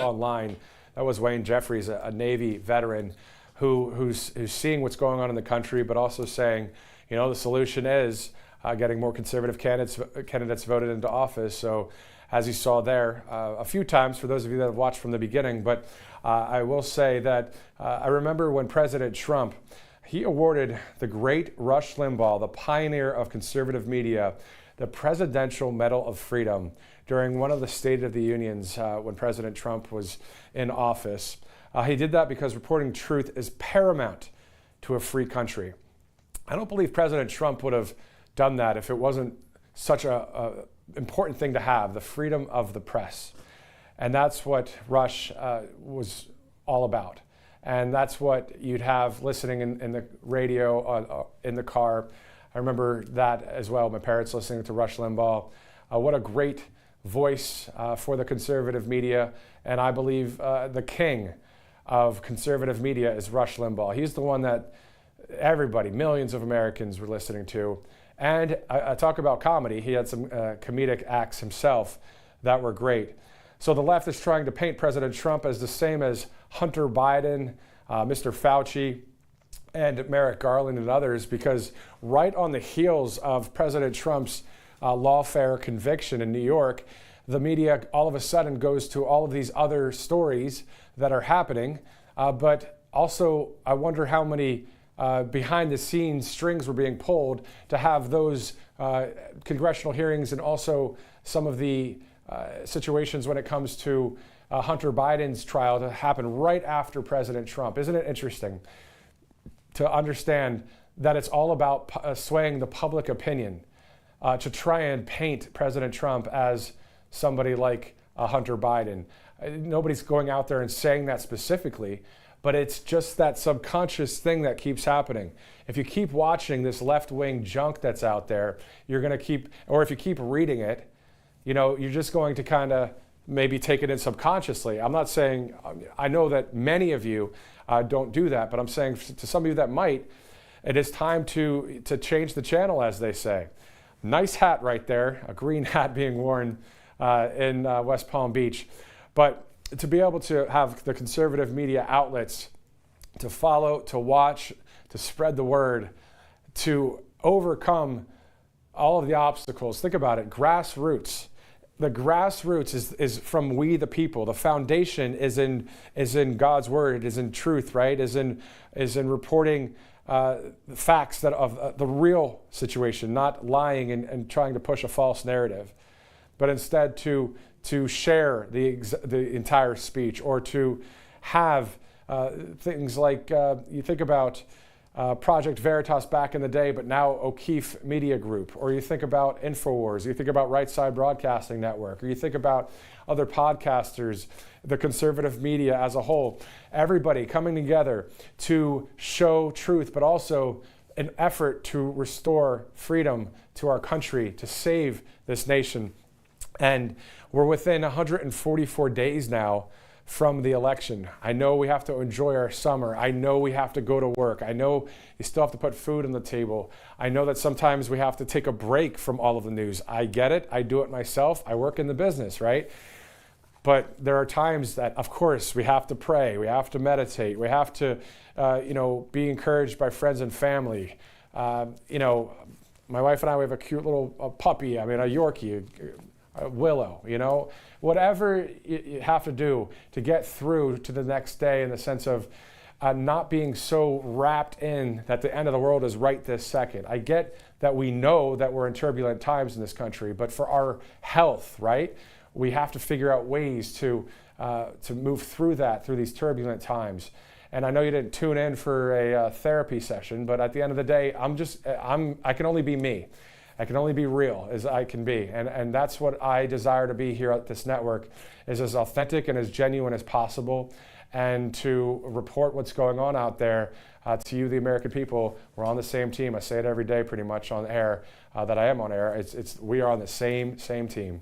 Online, that was Wayne Jeffries, a Navy veteran who's seeing what's going on in the country, but also saying, the solution is getting more conservative candidates voted into office. So as you saw there a few times, for those of you that have watched from the beginning, but I will say that I remember when President Trump, he awarded the great Rush Limbaugh, the pioneer of conservative media, the Presidential Medal of Freedom during one of the State of the Unions when President Trump was in office. He did that because reporting truth is paramount to a free country. I don't believe President Trump would have done that if it wasn't such an important thing to have, the freedom of the press. And that's what Rush was all about. And that's what you'd have listening in the radio, in the car. I remember that as well, my parents listening to Rush Limbaugh. What a great voice for the conservative media. And I believe the king of conservative media is Rush Limbaugh. He's the one that everybody, millions of Americans were listening to. And I talk about comedy. He had some comedic acts himself that were great. So the left is trying to paint President Trump as the same as Hunter Biden, Mr. Fauci, and Merrick Garland and others, because right on the heels of President Trump's lawfare conviction in New York, the media all of a sudden goes to all of these other stories that are happening. But also, I wonder how many behind the scenes strings were being pulled to have those congressional hearings, and also some of the situations when it comes to Hunter Biden's trial to happen right after President Trump. Isn't it interesting to understand that it's all about swaying the public opinion to try and paint President Trump as somebody like Hunter Biden? Nobody's going out there and saying that specifically, but it's just that subconscious thing that keeps happening. If you keep watching this left-wing junk that's out there, you're going to keep, or if you keep reading it, you know, you're just going to kind of maybe take it in subconsciously. I'm not saying, I know that many of you don't do that, but I'm saying to some of you that might, it is time to change the channel, as they say. Nice hat right there, a green hat being worn in West Palm Beach. But to be able to have the conservative media outlets to follow, to watch, to spread the word, to overcome all of the obstacles. Think about it, grassroots. The grassroots is from we the people. The foundation is in God's word. It is in truth, right? Is in reporting facts that of the real situation, not lying and trying to push a false narrative, but instead to share the entire speech, or to have things like you think about Project Veritas back in the day, but now O'Keefe Media Group, or you think about InfoWars, you think about Right Side Broadcasting Network, or you think about other podcasters, the conservative media as a whole, everybody coming together to show truth, but also an effort to restore freedom to our country, to save this nation. And we're within 144 days now from the election. I know we have to enjoy our summer. I know we have to go to work. I know you still have to put food on the table. I know that sometimes we have to take a break from all of the news. I get it. I do it myself. I work in the business, right? But there are times that, of course, we have to pray. We have to meditate. We have to, be encouraged by friends and family. My wife and I, we have a cute little puppy. I mean, a Yorkie, Willow, whatever you have to do to get through to the next day, in the sense of not being so wrapped in that the end of the world is right this second. I get that we know that we're in turbulent times in this country, but for our health, right, we have to figure out ways to move through these turbulent times. And I know you didn't tune in for a therapy session, but at the end of the day, I can only be me. I can only be real as I can be. And that's what I desire to be here at this network, is as authentic and as genuine as possible, and to report what's going on out there to you, the American people. We're on the same team. I say it every day pretty much on air, that I am on air. We are on the same team.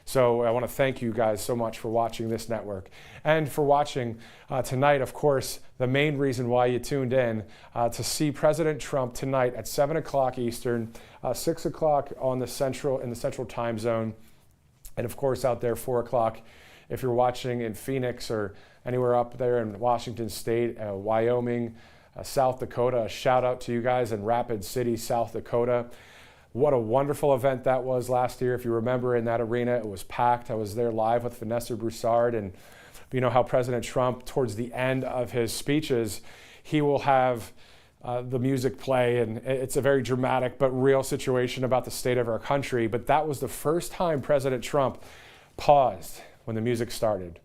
So I want to thank you guys so much for watching this network, and for watching tonight. Of course, the main reason why you tuned in to see President Trump tonight at 7 o'clock Eastern, 6 o'clock in the Central Time Zone, and of course out there 4 o'clock if you're watching in Phoenix or anywhere up there in Washington State, Wyoming, South Dakota. A shout out to you guys in Rapid City, South Dakota. What a wonderful event that was last year. If you remember, in that arena, it was packed. I was there live with Vanessa Broussard, and you know how President Trump, towards the end of his speeches, he will have the music play, and it's a very dramatic but real situation about the state of our country. But that was the first time President Trump paused when the music started.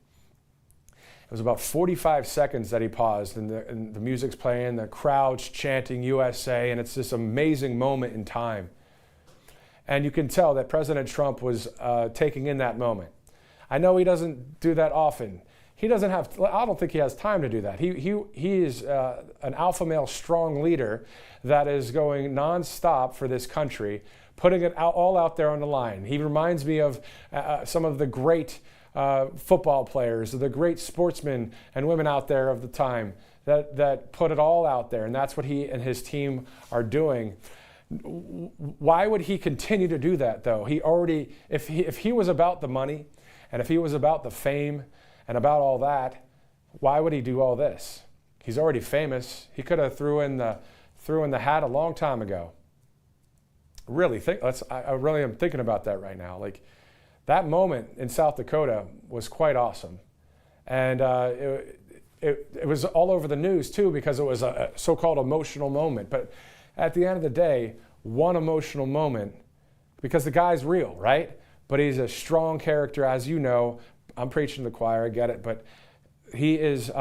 It was about 45 seconds that he paused, and the music's playing, the crowd's chanting USA, and it's this amazing moment in time. And you can tell that President Trump was taking in that moment. I know he doesn't do that often. I don't think he has time to do that. He is an alpha male strong leader that is going nonstop for this country, putting it all out there on the line. He reminds me of some of the great football players, the great sportsmen and women out there of the time that put it all out there. And that's what he and his team are doing. Why would he continue to do that, though? If he was about the money, and if he was about the fame and about all that, why would he do all this? He's already famous. He could have threw in the hat a long time ago. I really am thinking about that right now. Like, that moment in South Dakota was quite awesome, and it was all over the news too because it was a so-called emotional moment. But at the end of the day, one emotional moment, because the guy's real, right? But he's a strong character, as you know. I'm preaching to the choir, I get it, but he is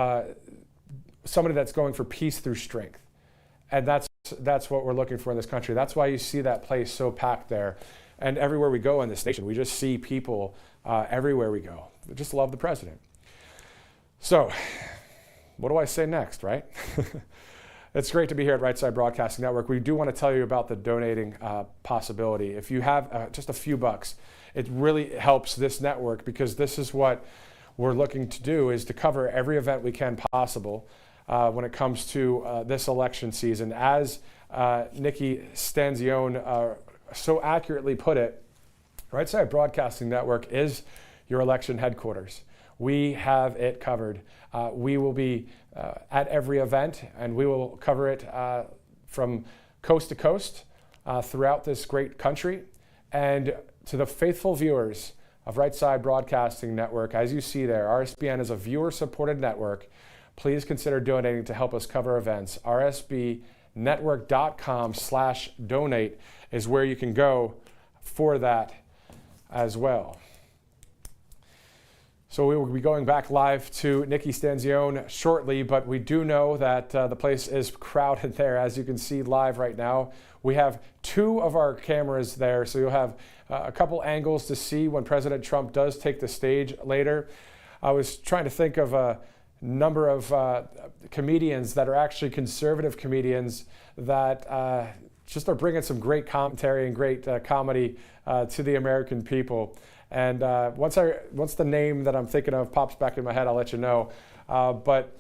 somebody that's going for peace through strength. And that's what we're looking for in this country. That's why you see that place so packed there. And everywhere we go in this nation, we just see people everywhere we go. They just love the president. So, what do I say next, right? It's great to be here at Right Side Broadcasting Network. We do want to tell you about the donating possibility. If you have just a few bucks, it really helps this network, because this is what we're looking to do, is to cover every event we can possible when it comes to this election season. As Nikki Stanzione so accurately put it, Right Side Broadcasting Network is your election headquarters. We have it covered. We will be at every event, and we will cover it from coast to coast throughout this great country. And to the faithful viewers of Right Side Broadcasting Network, as you see there, RSBN is a viewer-supported network. Please consider donating to help us cover events. rsbnetwork.com/donate is where you can go for that as well. So we will be going back live to Nikki Stanzione shortly, but we do know that the place is crowded there, as you can see live right now. We have 2 of our cameras there, so you'll have a couple angles to see when President Trump does take the stage later. I was trying to think of a number of comedians that are actually conservative comedians that just are bringing some great commentary and great comedy to the American people. And once the name that I'm thinking of pops back in my head, I'll let you know. But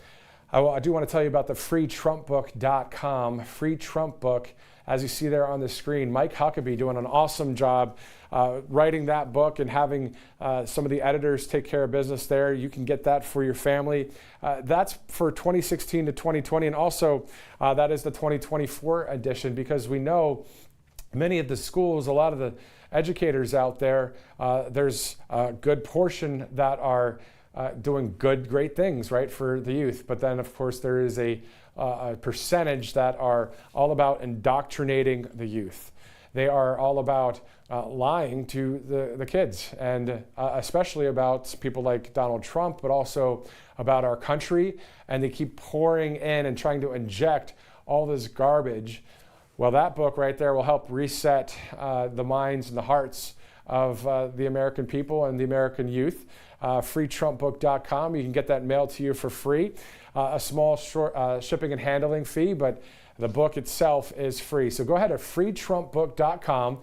I do want to tell you about the freetrumpbook.com, Free Trump Book. As you see there on the screen, Mike Huckabee doing an awesome job writing that book and having some of the editors take care of business there. You can get that for your family. That's for 2016 to 2020, and also that is the 2024 edition, because we know many of the schools, a lot of the educators out there, there's a good portion that are doing great things, right, for the youth. But then, of course, there is a percentage that are all about indoctrinating the youth. They are all about lying to the kids, and especially about people like Donald Trump, but also about our country. And they keep pouring in and trying to inject all this garbage. Well, that book right there will help reset the minds and the hearts of the American people and the American youth. freetrumpbook.com. You can get that mailed to you for free. A small shipping and handling fee, but the book itself is free. So go ahead to freetrumpbook.com.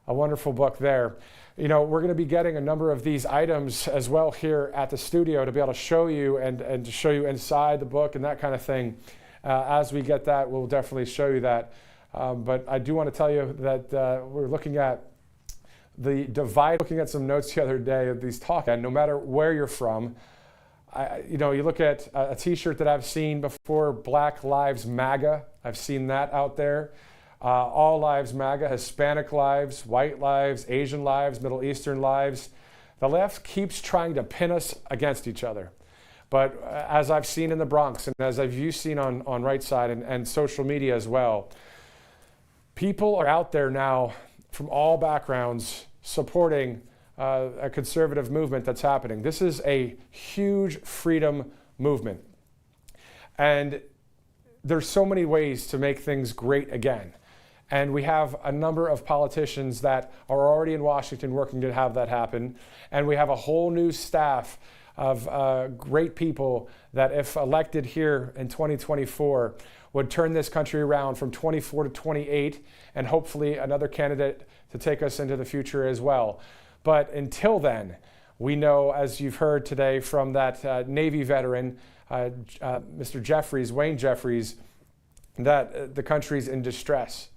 A wonderful book there. You know, we're going to be getting a number of these items as well here at the studio to be able to show you and to show you inside the book and that kind of thing. As we get that, we'll definitely show you that. But I do want to tell you that we're looking at the divide, looking at some notes the other day of these talks, and no matter where you're from, you look at a t-shirt that I've seen before, Black Lives MAGA. I've seen that out there. All Lives MAGA, Hispanic lives, white lives, Asian lives, Middle Eastern lives. The left keeps trying to pin us against each other. But as I've seen in the Bronx, and as you've seen on Right Side and social media as well, people are out there now from all backgrounds supporting a conservative movement that's happening. This is a huge freedom movement. And there's so many ways to make things great again. And we have a number of politicians that are already in Washington working to have that happen. And we have a whole new staff of great people that, if elected here in 2024, would turn this country around from 24 to 28, and hopefully another candidate to take us into the future as well. But until then, we know, as you've heard today from that Navy veteran, Mr. Jeffries, Wayne Jeffries, that the country's in distress.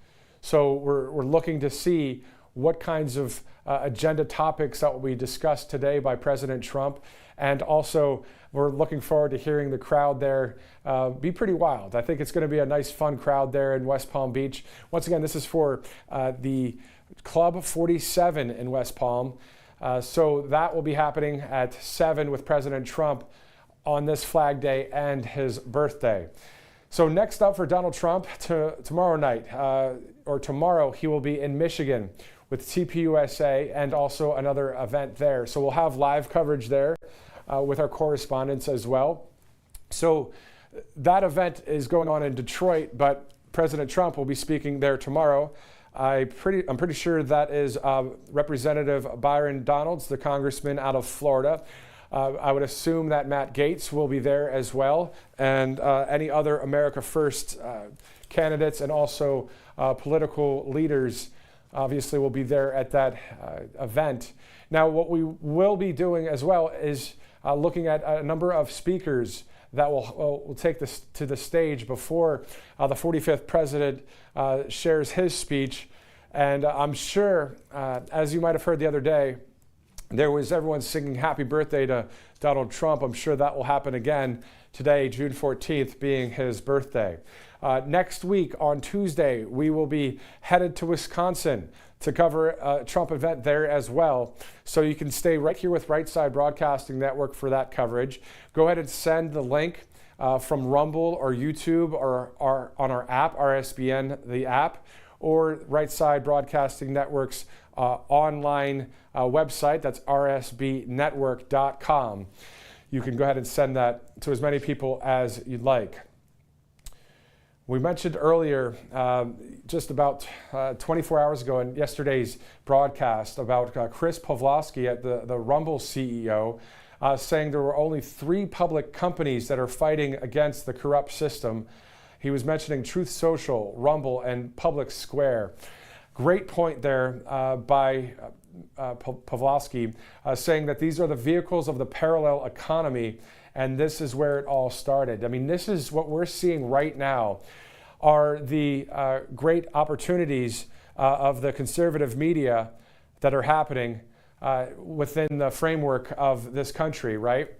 So we're looking to see what kinds of agenda topics that will be discussed today by President Trump. And also, we're looking forward to hearing the crowd there be pretty wild. I think it's going to be a nice, fun crowd there in West Palm Beach. Once again, this is for the Club 47 in West Palm. So that will be happening at 7 with President Trump. on this Flag Day and his birthday. So next up for Donald Trump, tomorrow night, or tomorrow, he will be in Michigan with TPUSA and also another event there. So we'll have live coverage there with our correspondents as well. So that event is going on in Detroit, but President Trump will be speaking there tomorrow. I'm pretty sure that is Representative Byron Donalds, the congressman out of Florida. I would assume that Matt Gaetz will be there as well, and any other America First candidates and also political leaders obviously will be there at that event. Now, what we will be doing as well is looking at a number of speakers that will take this to the stage before the 45th president shares his speech. And I'm sure, as you might have heard the other day, there was everyone singing happy birthday to Donald Trump. I'm sure that will happen again today, June 14th, being his birthday. Next week on Tuesday, we will be headed to Wisconsin to cover a Trump event there as well. So you can stay right here with Right Side Broadcasting Network for that coverage. Go ahead and send the link from Rumble or YouTube or on our app, RSBN, the app, or Right Side Broadcasting Network's online website. That's rsbnetwork.com. You can go ahead and send that to as many people as you'd like. We mentioned earlier, just about 24 hours ago in yesterday's broadcast, about Chris Pavlovsky, at the Rumble CEO, saying there were only 3 public companies that are fighting against the corrupt system. He was mentioning Truth Social, Rumble, and Public Square. Great point there by Pavlovsky, saying that these are the vehicles of the parallel economy, and this is where it all started. I mean, this is what we're seeing right now, are the great opportunities of the conservative media that are happening within the framework of this country, right?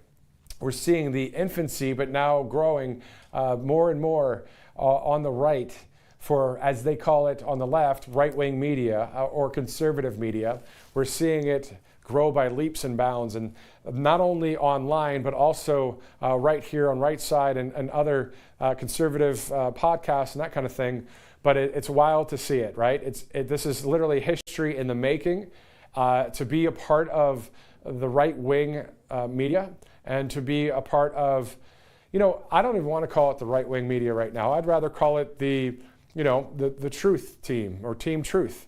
We're seeing the infancy, but now growing more and more on the right, for, as they call it on the left, right-wing media or conservative media. We're seeing it grow by leaps and bounds, and not only online, but also right here on Right Side and other conservative podcasts and that kind of thing. But it's wild to see it, right? This is literally history in the making, to be a part of the right-wing media and to be a part of, I don't even want to call it the right-wing media right now. I'd rather call it the truth team or Team Truth.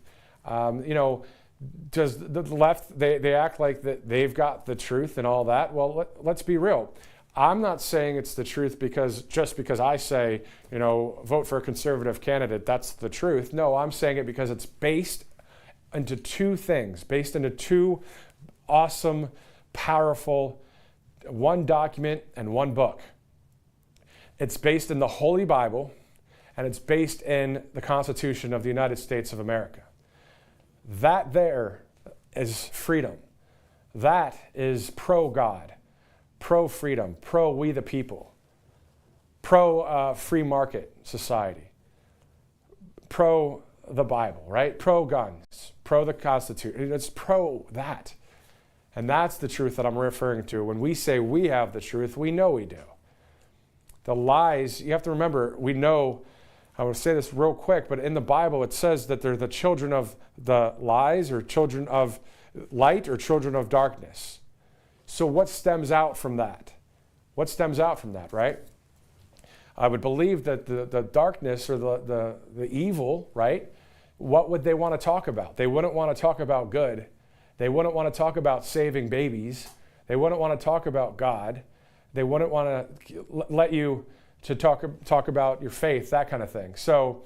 Does the left, they act like that they've got the truth and all that? Well, let's be real. I'm not saying it's the truth just because I say, vote for a conservative candidate, that's the truth. No, I'm saying it because it's based into 2 things, based into 2 awesome, powerful, 1 document and 1 book. It's based in the Holy Bible, and it's based in the Constitution of the United States of America. That there is freedom. That is pro-God, pro-freedom, pro-we the people, pro-free market society, pro the Bible, right? Pro-guns, pro the Constitution. It's pro that. And that's the truth that I'm referring to. When we say we have the truth, we know we do. The lies, you have to remember, we know, I will say this real quick, but in the Bible it says that they're the children of the lies, or children of light, or children of darkness. So what stems out from that? What stems out from that, right? I would believe that the darkness or the evil, right? What would they want to talk about? They wouldn't want to talk about good. They wouldn't want to talk about saving babies. They wouldn't want to talk about God. They wouldn't want to let you to talk about your faith, that kind of thing. So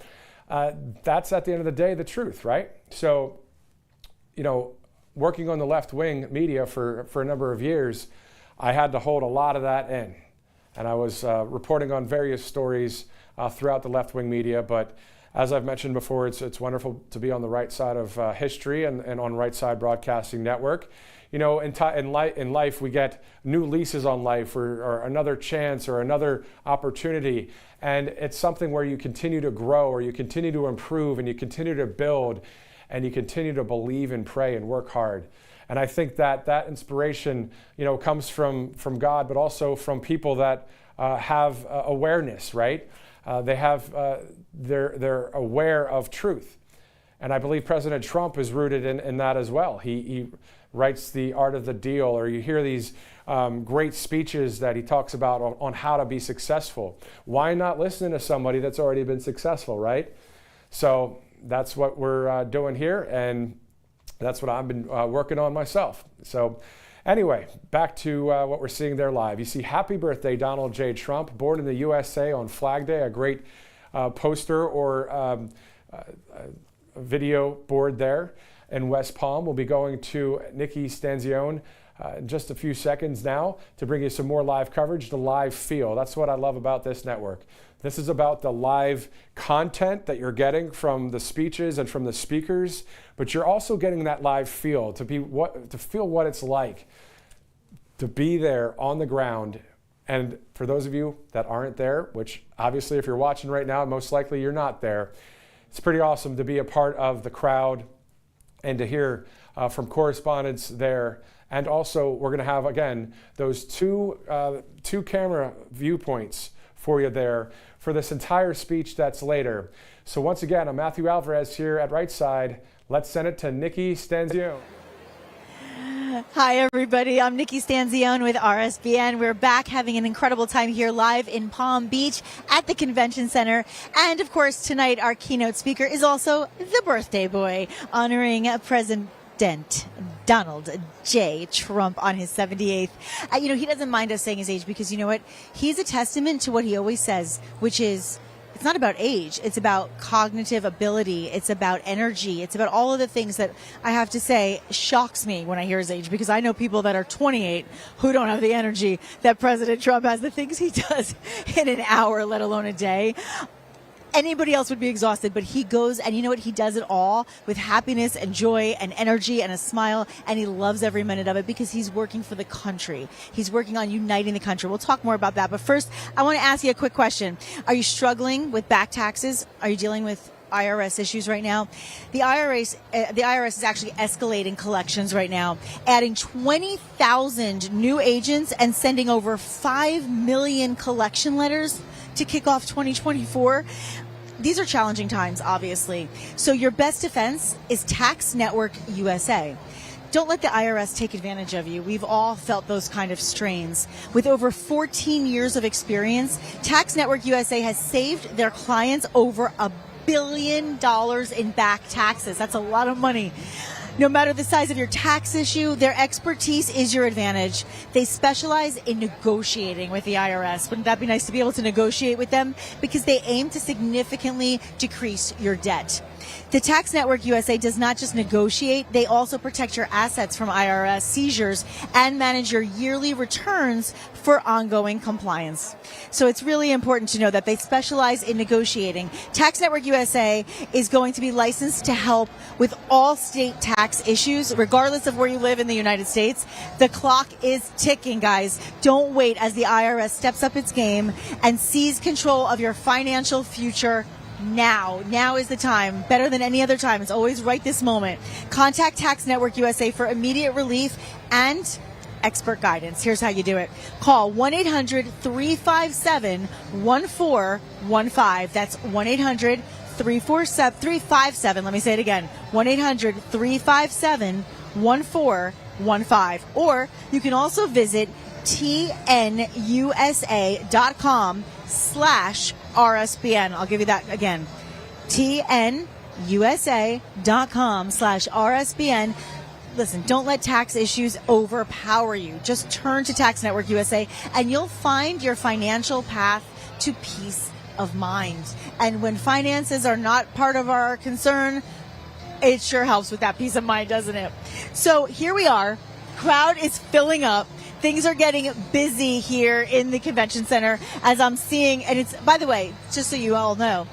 that's at the end of the day the truth, right? So, working on the left-wing media for a number of years, I had to hold a lot of that in. And I was reporting on various stories throughout the left-wing media, but as I've mentioned before, it's wonderful to be on the right side of history and on Right Side Broadcasting Network. In life, we get new leases on life, or another chance, or another opportunity. And it's something where you continue to grow, or you continue to improve, and you continue to build, and you continue to believe and pray and work hard. And I think that inspiration, comes from God, but also from people that have awareness, right? They're aware of truth. And I believe President Trump is rooted in that as well. He writes The Art of the Deal, or you hear these great speeches that he talks about on how to be successful. Why not listen to somebody that's already been successful, right? So that's what we're doing here, and that's what I've been working on myself. So anyway, back to what we're seeing there live. You see, happy birthday, Donald J. Trump, born in the USA on Flag Day, a great poster or video board there in West Palm. We'll be going to Nikki Stanzione in just a few seconds now to bring you some more live coverage, the live feel. That's what I love about this network. This is about the live content that you're getting from the speeches and from the speakers, but you're also getting that live feel, to feel what it's like to be there on the ground. And for those of you that aren't there, which obviously if you're watching right now, most likely you're not there, it's pretty awesome to be a part of the crowd and to hear from correspondents there. And also we're going to have, again, those two camera viewpoints for you there for this entire speech that's later. So once again, I'm Matthew Alvarez here at Right Side. Let's send it to Nikki Stanzione. Hi, everybody. I'm Nikki Stanzione with RSBN. We're back having an incredible time here live in Palm Beach at the Convention Center. And, of course, tonight our keynote speaker is also the birthday boy, honoring President Donald J. Trump on his 78th. He doesn't mind us saying his age because, you know what? He's a testament to what he always says, which is, it's not about age. It's about cognitive ability. It's about energy. It's about all of the things that I have to say shocks me when I hear his age, because I know people that are 28 who don't have the energy that President Trump has, the things he does in an hour, let alone a day. Anybody else would be exhausted, but he goes, and you know what? He does it all with happiness and joy and energy and a smile, and he loves every minute of it because he's working for the country. He's working on uniting the country. We'll talk more about that, but first, I want to ask you a quick question. Are you struggling with back taxes? Are you dealing with IRS issues right now? The IRS is actually escalating collections right now, adding 20,000 new agents and sending over 5 million collection letters to kick off 2024. These are challenging times, obviously. So your best defense is Tax Network USA. Don't let the IRS take advantage of you. We've all felt those kind of strains. With over 14 years of experience, Tax Network USA has saved their clients over $1 billion in back taxes. That's a lot of money. No matter the size of your tax issue, their expertise is your advantage. They specialize in negotiating with the IRS. Wouldn't that be nice to be able to negotiate with them? Because they aim to significantly decrease your debt. The Tax Network USA does not just negotiate, they also protect your assets from IRS seizures and manage your yearly returns for ongoing compliance. So it's really important to know that they specialize in negotiating. Tax Network USA is going to be licensed to help with all state tax issues, regardless of where you live in the United States. The clock is ticking, guys. Don't wait as the IRS steps up its game and seize control of your financial future now. Now is the time. Better than any other time. It's always right this moment. Contact Tax Network USA for immediate relief and expert guidance. Here's how you do it. Call 1-800-357-1415. That's 1-800-357. Let me say it again. 1-800-357-1415. Or you can also visit tnusa.com/RSBN. I'll give you that again. tnusa.com/RSBN. Listen, don't let tax issues overpower you. Just turn to Tax Network USA and you'll find your financial path to peace of mind. And when finances are not part of our concern, it sure helps with that peace of mind, doesn't it? So here we are. Crowd is filling up. Things are getting busy here in the Convention Center as I'm seeing, and it's, by the way, just so you all know,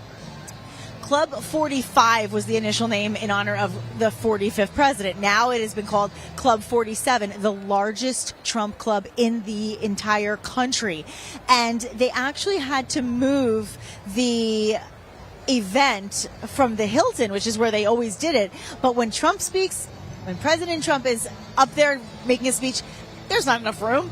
Club 45 was the initial name in honor of the 45th president. Now it has been called Club 47, the largest Trump club in the entire country. And they actually had to move the event from the Hilton, which is where they always did it. But when Trump speaks, When President Trump is up there making a speech, there's not enough room.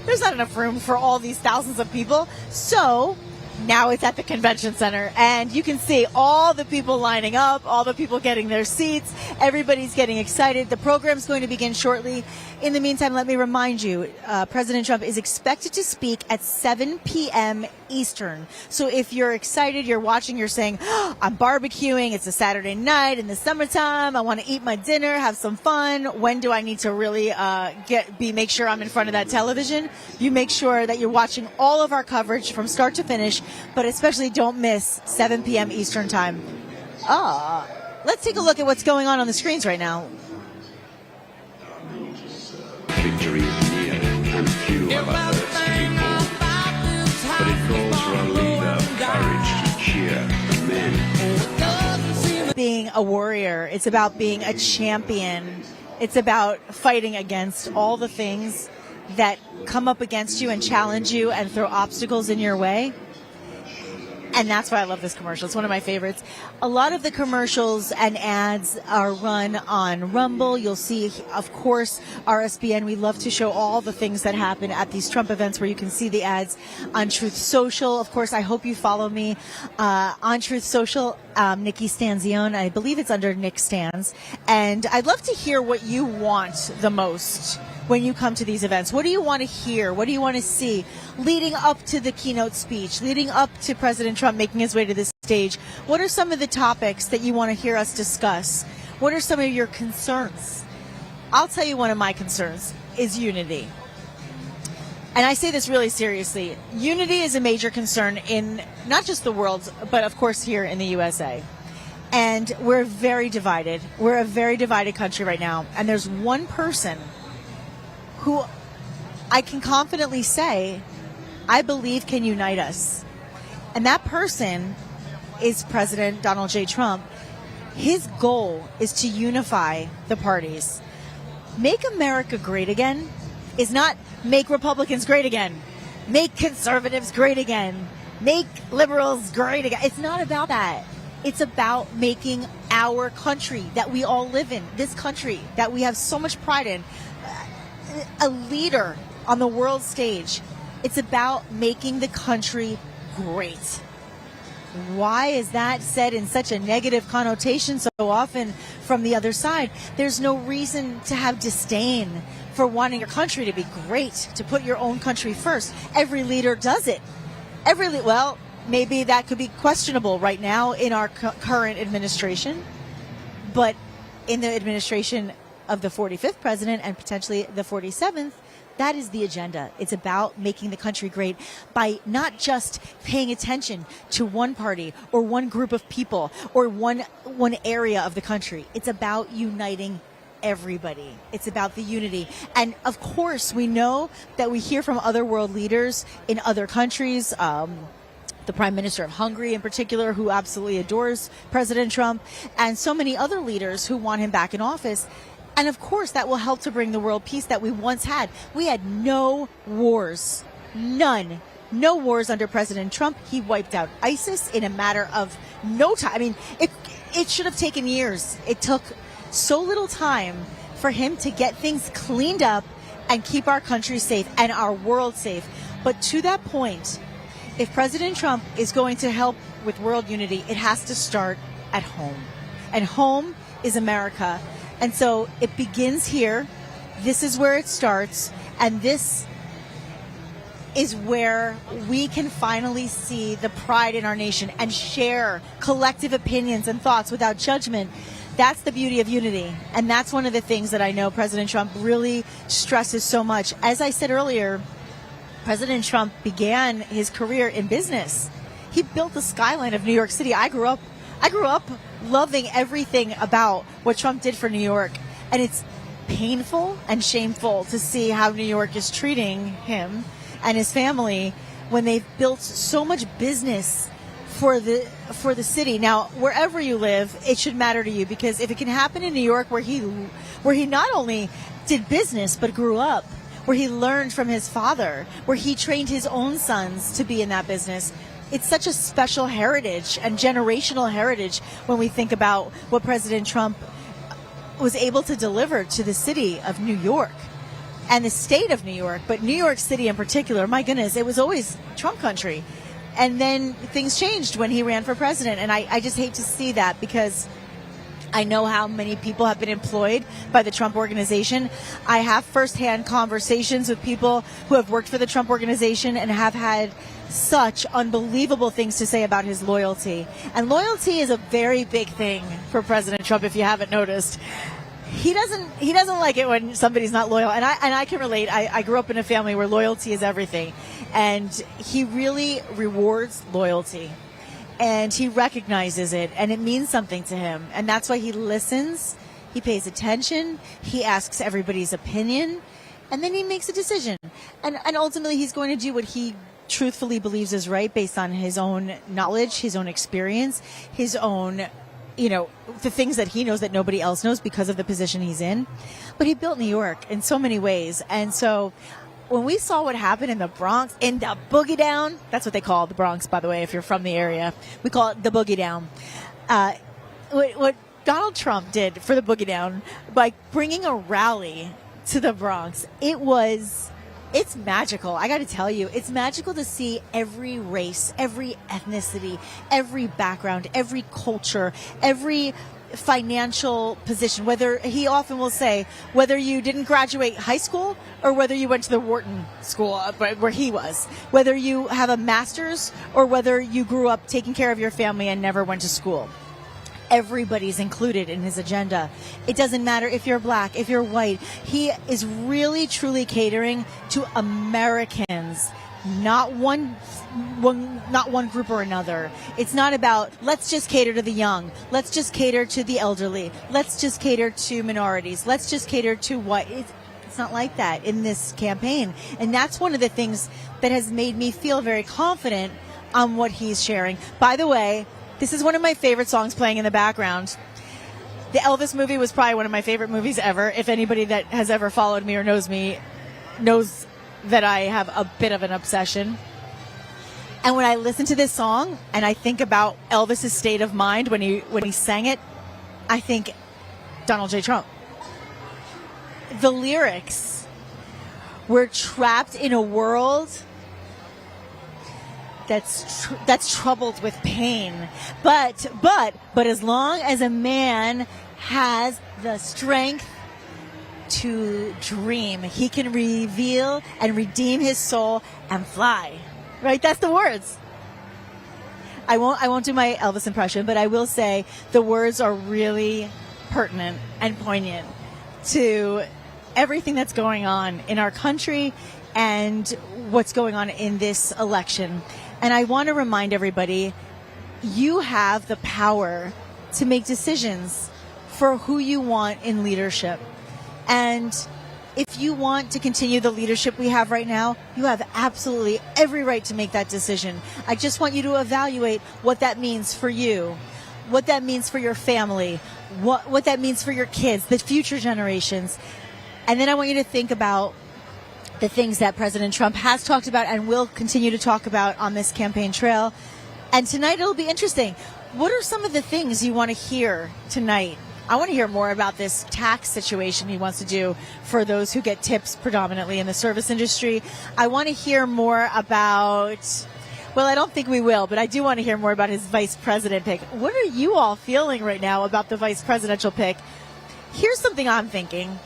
There's not enough room for all these thousands of people. So now it's at the convention center, and you can see all the people lining up, all the people getting their seats. Everybody's getting excited. The program's going to begin shortly. In the meantime, let me remind you, President Trump is expected to speak at 7 p.m. Eastern. So if you're excited, you're watching, you're saying, oh, I'm barbecuing, it's a Saturday night in the summertime, I want to eat my dinner, have some fun. When do I need to really make sure I'm in front of that television? You make sure that you're watching all of our coverage from start to finish, but especially don't miss 7 p.m. Eastern time. Let's take a look at what's going on the screens right now. Victory is near, and few of our Earth's people. But it calls for a leader of courage to cheer the men. Being a warrior, it's about being a champion. It's about fighting against all the things that come up against you and challenge you and throw obstacles in your way. And that's why I love this commercial. It's one of my favorites. A lot of the commercials and ads are run on Rumble. You'll see, of course, RSBN. We love to show all the things that happen at these Trump events where you can see the ads on Truth Social. Of course, I hope you follow me on Truth Social, Nikki Stanzione. I believe it's under Nick Stans. And I'd love to hear what you want the most when you come to these events. What do you want to hear? What do you want to see leading up to the keynote speech, leading up to President Trump making his way to the stage? What are some of the topics that you want to hear us discuss? What are some of your concerns? I'll tell you one of my concerns is unity. And I say this really seriously. Unity is a major concern in not just the world, but of course here in the USA. And we're very divided. We're a very divided country right now. And there's one person who I can confidently say I believe can unite us. And that person is President Donald J. Trump. His goal is to unify the parties. Make America great again is not make Republicans great again. Make conservatives great again. Make liberals great again. It's not about that. It's about making our country that we all live in, this country that we have so much pride in, a leader on the world stage. It's about making the country great. Why is that said in such a negative connotation so often from the other side? There's no reason to have disdain for wanting your country to be great, to put your own country first. Every leader does it. Well, maybe that could be questionable right now in our current administration, but in the administration of the 45th president and potentially the 47th, that is the agenda. It's about making the country great by not just paying attention to one party or one group of people or one area of the country. It's about uniting everybody. It's about the unity. And of course, we know that we hear from other world leaders in other countries, the Prime Minister of Hungary in particular, who absolutely adores President Trump, and so many other leaders who want him back in office. And of course, that will help to bring the world peace that we once had. We had no wars, none, no wars under President Trump. He wiped out ISIS in a matter of no time. I mean, it should have taken years. It took so little time for him to get things cleaned up and keep our country safe and our world safe. But to that point, if President Trump is going to help with world unity, it has to start at home. And home is America. And so it begins here. This is where it starts. And this is where we can finally see the pride in our nation and share collective opinions and thoughts without judgment. That's the beauty of unity. And that's one of the things that I know President Trump really stresses so much. As I said earlier, President Trump began his career in business. He built the skyline of New York City. I grew up loving everything about what Trump did for New York. And it's painful and shameful to see how New York is treating him and his family when they've built so much business for the city. Now, wherever you live, it should matter to you, because if it can happen in New York where he not only did business but grew up, where he learned from his father, where he trained his own sons to be in that business, it's such a special heritage and generational heritage when we think about what President Trump was able to deliver to the city of New York and the state of New York, but New York City in particular, my goodness, it was always Trump country. And then things changed when he ran for president. And I just hate to see that, because I know how many people have been employed by the Trump organization. I have firsthand conversations with people who have worked for the Trump organization and have had such unbelievable things to say about his loyalty. And loyalty is a very big thing for President Trump, if you haven't noticed. He doesn't like it when somebody's not loyal. And I can relate. I grew up in a family where loyalty is everything. And he really rewards loyalty. And he recognizes it, and it means something to him. And that's why he listens, he pays attention, he asks everybody's opinion, and then he makes a decision. And ultimately, he's going to do what he truthfully believes is right based on his own knowledge, his own experience, his own, the things that he knows that nobody else knows because of the position he's in. But he built New York in so many ways. And so when we saw what happened in the Bronx, in the Boogie Down, that's what they call the Bronx, by the way, if you're from the area. We call it the Boogie Down. What Donald Trump did for the Boogie Down by bringing a rally to the Bronx, it's magical. I got to tell you, it's magical to see every race, every ethnicity, every background, every culture, every financial position, whether he often will say, whether you didn't graduate high school or whether you went to the Wharton school where he was, whether you have a master's or whether you grew up taking care of your family and never went to school. Everybody's included in his agenda. It doesn't matter if you're black, if you're white. He is really, truly catering to Americans, not one group or another. It's not about, let's just cater to the young. Let's just cater to the elderly. Let's just cater to minorities. Let's just cater to white. It's not like that in this campaign. And that's one of the things that has made me feel very confident on what he's sharing. By the way, this is one of my favorite songs playing in the background. The Elvis movie was probably one of my favorite movies ever. If anybody that has ever followed me or knows me knows that I have a bit of an obsession. And when I listen to this song and I think about Elvis's state of mind when he sang it, I think Donald J. Trump. The lyrics, we're trapped in a world that's troubled with pain. But as long as a man has the strength to dream, he can reveal and redeem his soul and fly. Right? That's the words. I won't do my Elvis impression, but I will say the words are really pertinent and poignant to everything that's going on in our country and what's going on in this election. And I want to remind everybody, you have the power to make decisions for who you want in leadership. And if you want to continue the leadership we have right now, you have absolutely every right to make that decision. I just want you to evaluate what that means for you, what that means for your family, what that means for your kids, the future generations. And then I want you to think about the things that President Trump has talked about and will continue to talk about on this campaign trail. And tonight it'll be interesting. What are some of the things you want to hear tonight? I want to hear more about this tax situation he wants to do for those who get tips predominantly in the service industry. I want to hear more about, well, I don't think we will, but I do want to hear more about his vice president pick. What are you all feeling right now about the vice presidential pick? Here's something I'm thinking.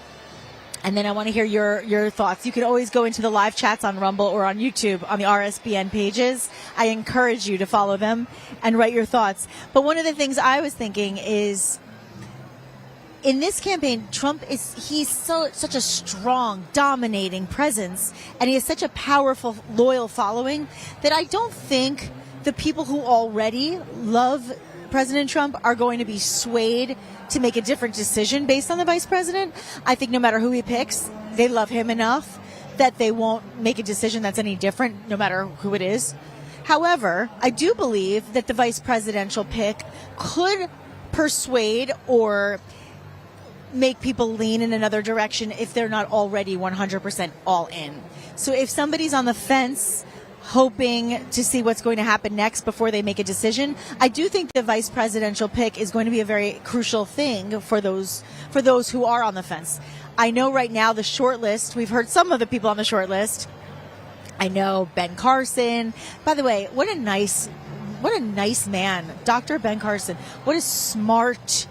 And then I want to hear your thoughts. You can always go into the live chats on Rumble or on YouTube on the RSBN pages. I encourage you to follow them and write your thoughts. But one of the things I was thinking is, in this campaign, he's such a strong, dominating presence, and he has such a powerful, loyal following that I don't think the people who already love President Trump are going to be swayed to make a different decision based on the vice president. I think no matter who he picks, they love him enough that they won't make a decision that's any different, no matter who it is. However, I do believe that the vice presidential pick could persuade or make people lean in another direction if they're not already 100% all in. So if somebody's on the fence hoping to see what's going to happen next before they make a decision. I do think the vice presidential pick is going to be a very crucial thing for those who are on the fence. I know right now the short list, we've heard some of the people on the short list. I know Ben Carson. By the way, what a nice man, Dr. Ben Carson. What a smart,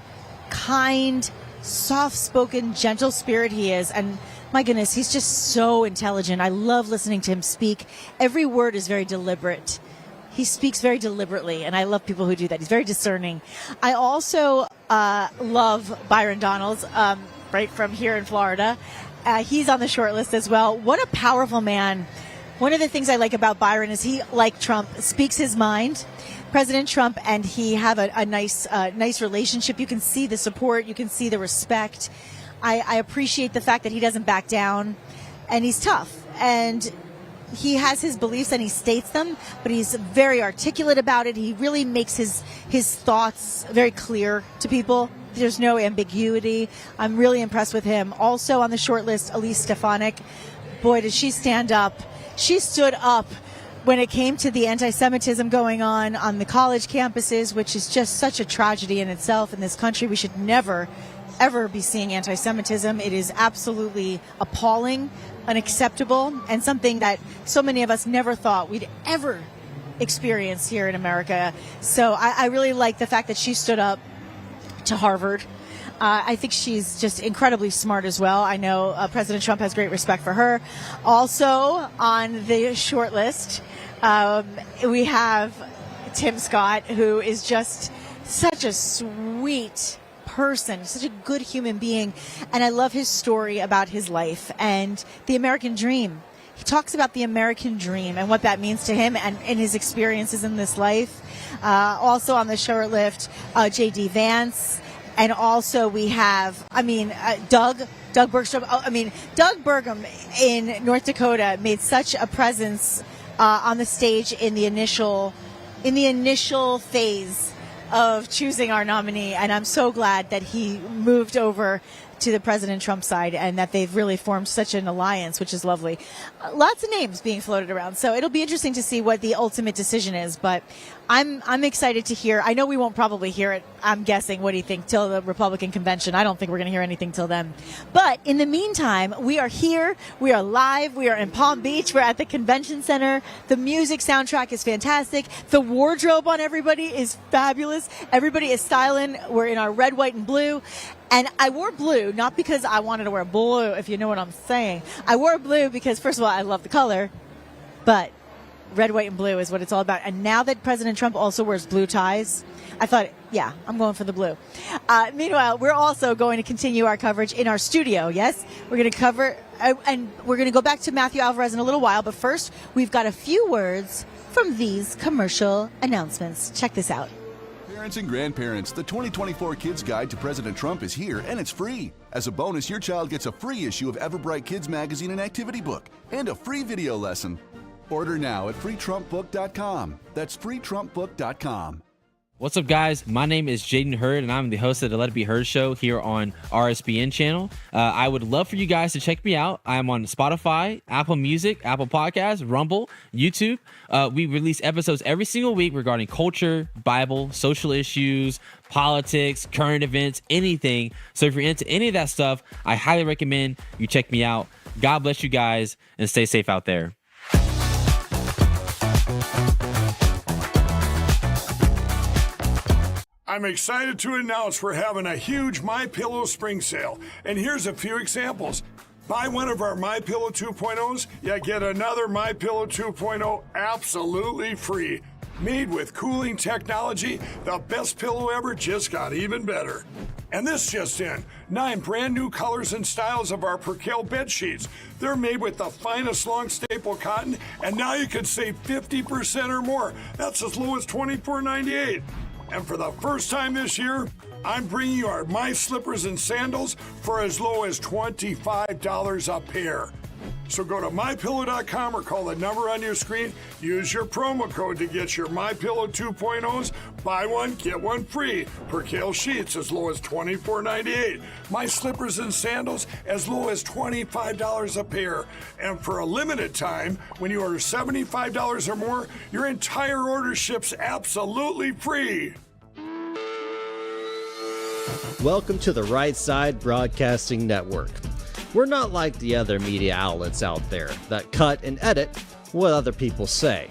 kind, soft-spoken, gentle spirit he is. And my goodness, he's just so intelligent. I love listening to him speak. Every word is very deliberate. He speaks very deliberately, and I love people who do that. He's very discerning. I also love Byron Donalds, right from here in Florida. He's on the short list as well. What a powerful man. One of the things I like about Byron is he, like Trump, speaks his mind. President Trump and he have a nice relationship. You can see the support. You can see the respect. I appreciate the fact that he doesn't back down, and he's tough. And he has his beliefs and he states them, but he's very articulate about it. He really makes his thoughts very clear to people. There's no ambiguity. I'm really impressed with him. Also on the short list, Elise Stefanik. Boy, does she stand up. She stood up when it came to the anti-Semitism going on the college campuses, which is just such a tragedy in itself in this country. We should never, ever be seeing anti-Semitism. It is absolutely appalling, unacceptable, and something that so many of us never thought we'd ever experience here in America. So I really like the fact that she stood up to Harvard. I think she's just incredibly smart as well. I know President Trump has great respect for her. Also on the short list, we have Tim Scott, who is just such a sweet person, such a good human being. And I love his story about his life and the American dream. He talks about the American dream and what that means to him and his experiences in this life. Also on the short list, J.D. Vance. And also we have, Doug Bergstrom. Doug Burgum in North Dakota made such a presence on the stage in the initial phase of choosing our nominee. And I'm so glad that he moved over to the President Trump side and that they've really formed such an alliance, which is lovely. Lots of names being floated around. So it'll be interesting to see what the ultimate decision is. But I'm excited to hear. I know we won't probably hear it, I'm guessing, what do you think, till the Republican convention. I don't think we're going to hear anything till then. But in the meantime, we are here. We are live. We are in Palm Beach. We're at the convention center. The music soundtrack is fantastic. The wardrobe on everybody is fabulous. Everybody is styling. We're in our red, white, and blue. And I wore blue, not because I wanted to wear blue, if you know what I'm saying. I wore blue because, first of all, I love the color, but red, white, and blue is what it's all about. And now that President Trump also wears blue ties, I thought, yeah, I'm going for the blue. Meanwhile, we're also going to continue our coverage in our studio, yes? We're going to cover, and we're going to go back to Matthew Alvarez in a little while, but first, we've got a few words from these commercial announcements. Check this out. Parents and grandparents, the 2024 Kids Guide to President Trump is here, and it's free. As a bonus, your child gets a free issue of Everbright Kids Magazine and Activity Book, and a free video lesson. Order now at freetrumpbook.com. That's freetrumpbook.com. What's up, guys? My name is Jaden Hurd, and I'm the host of the Let It Be Heard show here on RSBN channel. I would love for you guys to check me out. I'm on Spotify, Apple Music, Apple Podcasts, Rumble, YouTube. We release episodes every single week regarding culture, Bible, social issues, politics, current events, anything. So if you're into any of that stuff, I highly recommend you check me out. God bless you guys, and stay safe out there. I'm excited to announce we're having a huge MyPillow spring sale, and here's a few examples. Buy one of our MyPillow 2.0s, you get another MyPillow 2.0 absolutely free. Made with cooling technology, the best pillow ever just got even better. And this just in, 9 brand new colors and styles of our Percale bed sheets. They're made with the finest long staple cotton, and now you can save 50% or more. That's as low as $24.98. And for the first time this year, I'm bringing you our My Slippers and Sandals for as low as $25 a pair. So go to MyPillow.com or call the number on your screen. Use your promo code to get your MyPillow 2.0s. Buy one, get one free. Percale sheets as low as $24.98. My Slippers and Sandals as low as $25 a pair. And for a limited time, when you order $75 or more, your entire order ships absolutely free. Welcome to the Right Side Broadcasting Network. We're not like the other media outlets out there that cut and edit what other people say.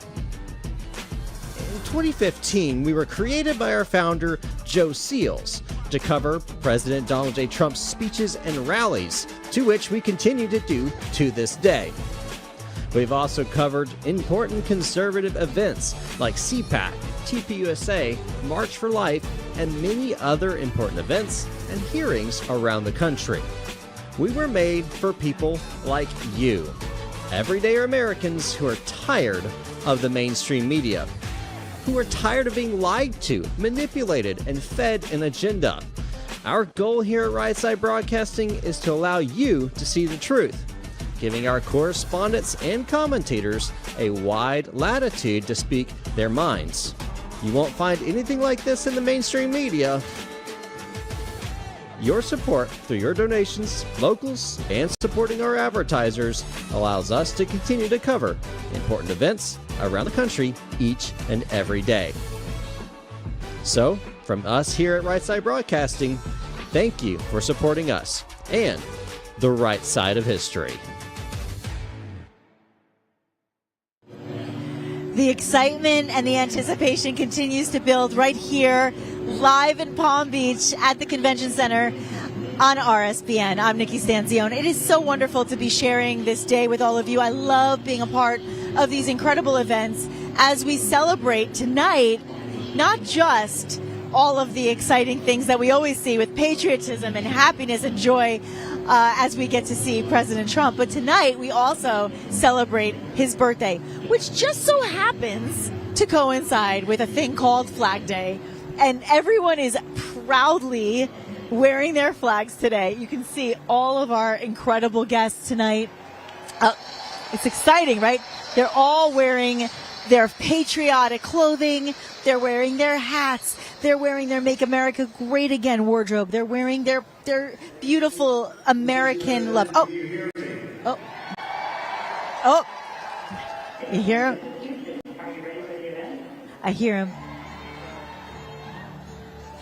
In 2015, we were created by our founder, Joe Seals, to cover President Donald J. Trump's speeches and rallies, to which we continue to do to this day. We've also covered important conservative events like CPAC, TPUSA, March for Life, and many other important events and hearings around the country. We were made for people like you, everyday Americans who are tired of the mainstream media, who are tired of being lied to, manipulated, and fed an agenda. Our goal here at Right Side Broadcasting is to allow you to see the truth, giving our correspondents and commentators a wide latitude to speak their minds. You won't find anything like this in the mainstream media. Your support through your donations, locals, and supporting our advertisers allows us to continue to cover important events around the country each and every day. So, from us here at Right Side Broadcasting, thank you for supporting us and the right side of history. The excitement and the anticipation continues to build right here, live in Palm Beach at the Convention Center on RSBN. I'm Nikki Stanzione. It is so wonderful to be sharing this day with all of you. I love being a part of these incredible events as we celebrate tonight, not just all of the exciting things that we always see with patriotism and happiness and joy as we get to see President Trump. But tonight we also celebrate his birthday, which just so happens to coincide with a thing called Flag Day. And everyone is proudly wearing their flags today. You can see all of our incredible guests tonight. It's exciting, right? They're all wearing their patriotic clothing. They're wearing their hats. They're wearing their Make America Great Again wardrobe. They're wearing their beautiful American love. Oh. You hear him? I hear him.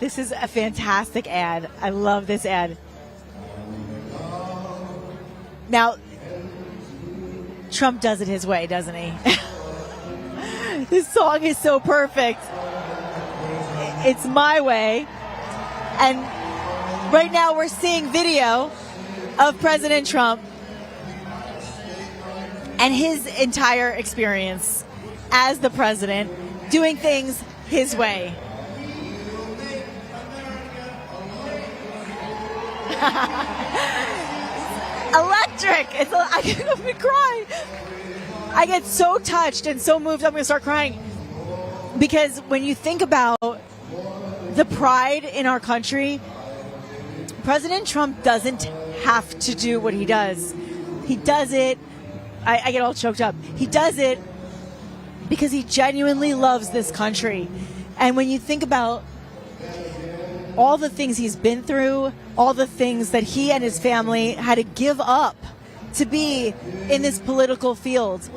This is a fantastic ad. I love this ad. Now, Trump does it his way, doesn't he? This song is so perfect. It's my way. And right now we're seeing video of President Trump and his entire experience as the president, doing things his way. Electric. I can cry. I get so touched and so moved, I'm going to start crying. Because when you think about the pride in our country, President Trump doesn't have to do what he does. He does it, I get all choked up. He does it because he genuinely loves this country. And when you think about all the things he's been through, all the things that he and his family had to give up to be in this political field,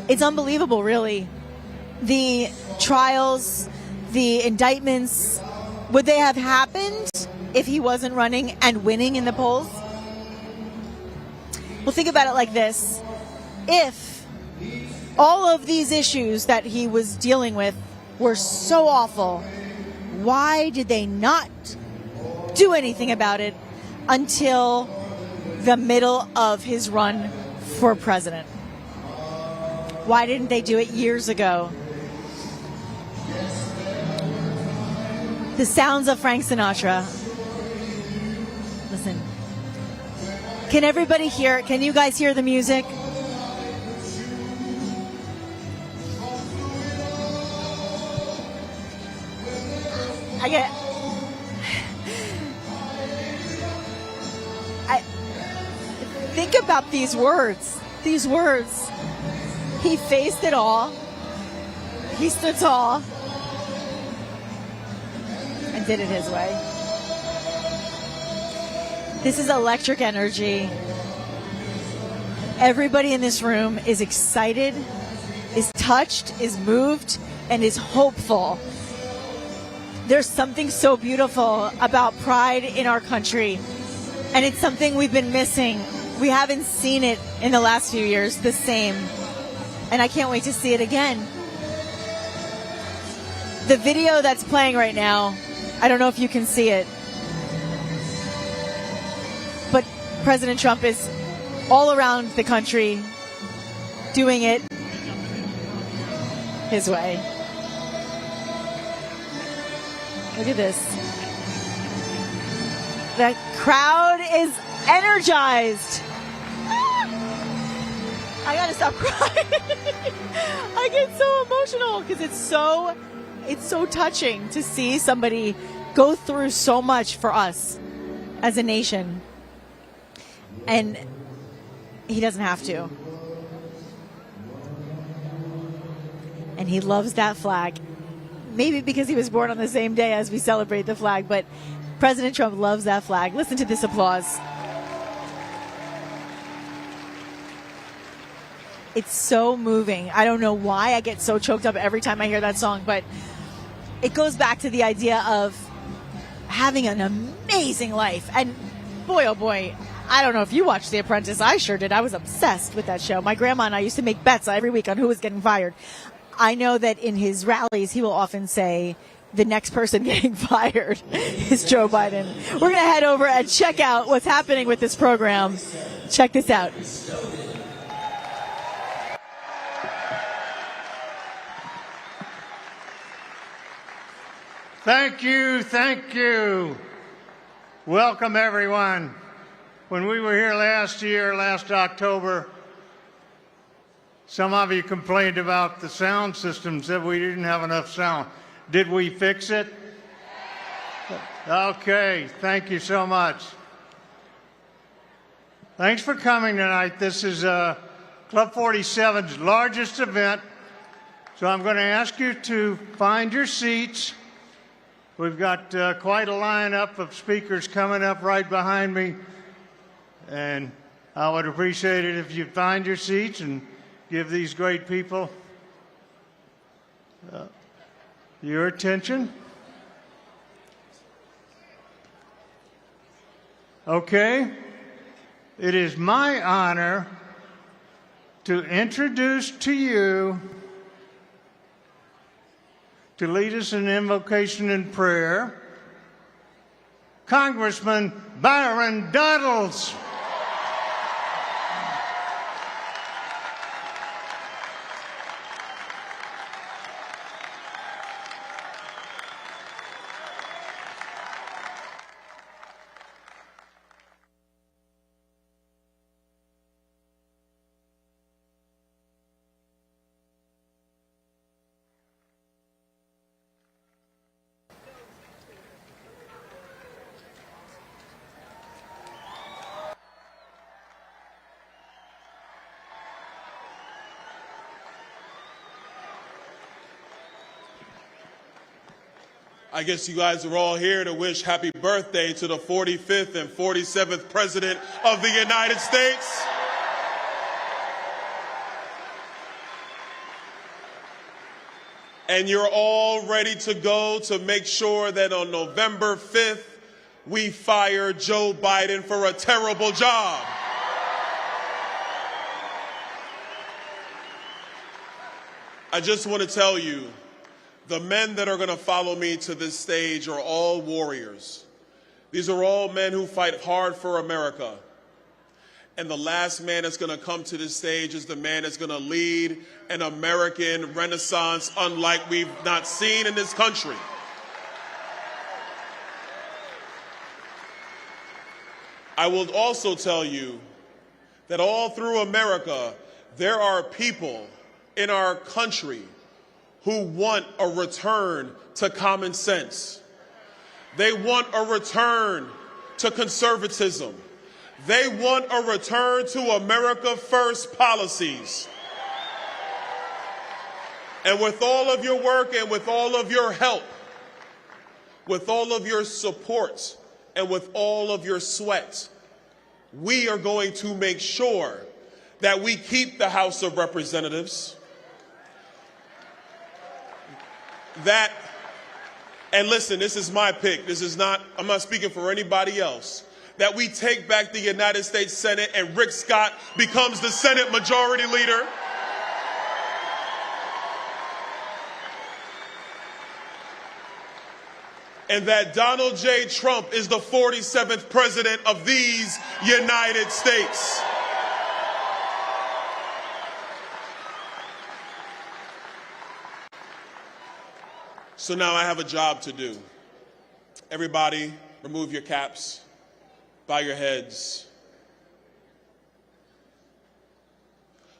it's unbelievable, really. The trials, the indictments, would they have happened if he wasn't running and winning in the polls? Well, think about it like this. If all of these issues that he was dealing with were so awful, why did they not do anything about it until the middle of his run for president? Why didn't they do it years ago? The sounds of Frank Sinatra. Listen. Can everybody hear it? Can you guys hear the music? think about these words. These words. He faced it all. He stood tall and did it his way. This is electric energy. Everybody in this room is excited, is touched, is moved, and is hopeful. There's something so beautiful about pride in our country, and it's something we've been missing. We haven't seen it in the last few years the same, and I can't wait to see it again. The video that's playing right now, I don't know if you can see it, but President Trump is all around the country doing it his way. Look at this. The crowd is energized. I gotta stop crying. I get so emotional because it's so touching to see somebody go through so much for us as a nation. And he doesn't have to. And he loves that flag. Maybe because he was born on the same day as we celebrate the flag, but President Trump loves that flag. Listen to this applause. It's so moving. I don't know why I get so choked up every time I hear that song, but it goes back to the idea of having an amazing life. And boy, oh boy, I don't know if you watched The Apprentice. I sure did. I was obsessed with that show. My grandma and I used to make bets every week on who was getting fired. I know that in his rallies, he will often say the next person getting fired is Joe Biden. We're going to head over and check out what's happening with this program. Check this out. Thank you, thank you. Welcome, everyone. When we were here last October, some of you complained about the sound system, said we didn't have enough sound. Did we fix it? Okay, thank you so much. Thanks for coming tonight. This is Club 47's largest event, so I'm going to ask you to find your seats. We've got quite a lineup of speakers coming up right behind me, and I would appreciate it if you'd find your seats and give these great people your attention. Okay. It is my honor to introduce to you, to lead us in invocation and prayer, Congressman Byron Donalds. I guess you guys are all here to wish happy birthday to the 45th and 47th President of the United States. And you're all ready to go to make sure that on November 5th, we fire Joe Biden for a terrible job. I just want to tell you, the men that are going to follow me to this stage are all warriors. These are all men who fight hard for America. And the last man that's going to come to this stage is the man that's going to lead an American renaissance unlike we've not seen in this country. I will also tell you that all through America, there are people in our country who want a return to common sense. They want a return to conservatism. They want a return to America First policies. And with all of your work and with all of your help, with all of your support and with all of your sweat, we are going to make sure that we keep the House of Representatives, and listen, this is my pick. I'm not speaking for anybody else, that we take back the United States Senate and Rick Scott becomes the Senate Majority Leader. And that Donald J. Trump is the 47th president of these United States. So now I have a job to do. Everybody, remove your caps, bow your heads.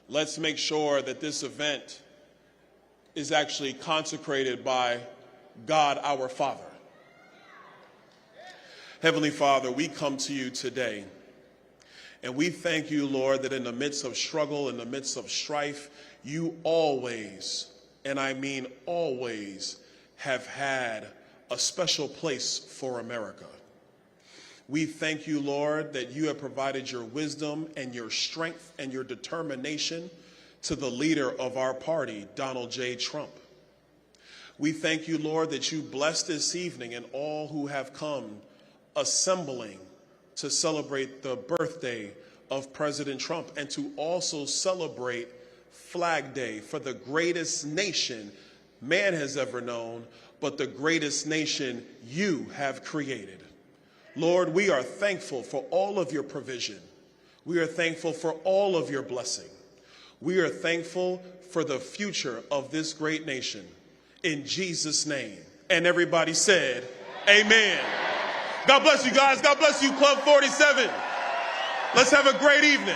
Let's make sure that this event is actually consecrated by God our Father. Heavenly Father, we come to you today, and we thank you, Lord, that in the midst of struggle, in the midst of strife, you always, and I mean always, have had a special place for America. We thank you, Lord, that you have provided your wisdom and your strength and your determination to the leader of our party, Donald J. Trump. We thank you, Lord, that you bless this evening and all who have come assembling to celebrate the birthday of President Trump and to also celebrate Flag Day for the greatest nation man has ever known, but the greatest nation you have created. Lord, we are thankful for all of your provision. We are thankful for all of your blessing. We are thankful for the future of this great nation. In Jesus' name. And everybody said, amen. God bless you guys. God bless you, Club 47. Let's have a great evening.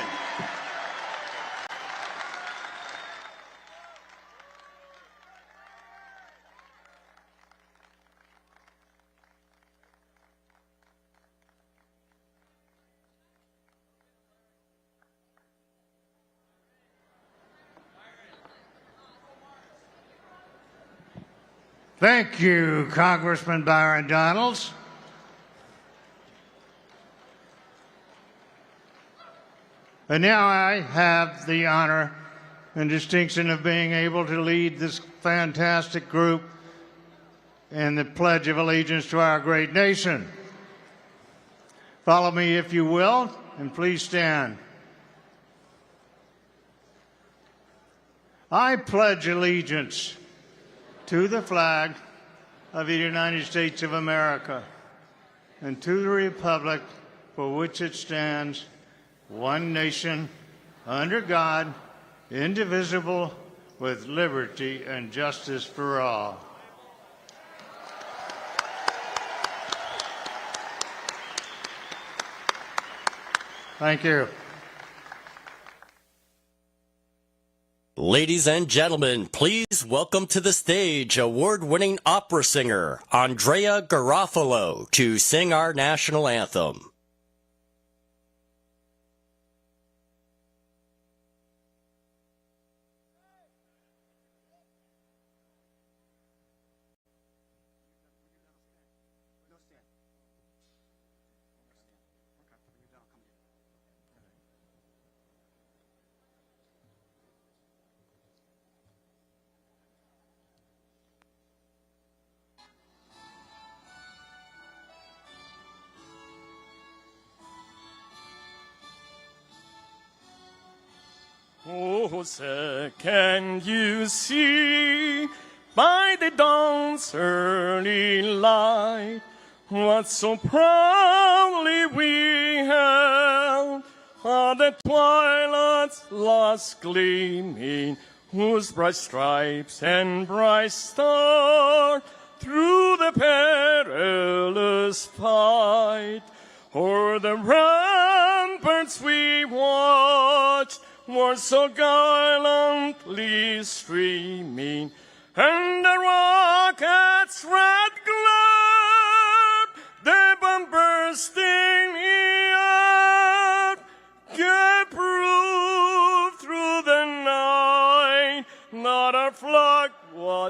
Thank you, Congressman Byron Donalds. And now I have the honor and distinction of being able to lead this fantastic group in the Pledge of Allegiance to our great nation. Follow me, if you will, and please stand. I pledge allegiance to the flag of the United States of America and to the republic for which it stands, one nation, under God, indivisible, with liberty and justice for all. Thank you. Ladies and gentlemen, please welcome to the stage award-winning opera singer Andrea Garofalo to sing our national anthem. Oh, sir, can you see by the dawn's early light what so proudly we held on the twilight's last gleaming, whose bright stripes and bright star through the perilous fight o'er the ramparts we watched were so gallantly streaming, and the rocket's red glare, the bomb bursting in,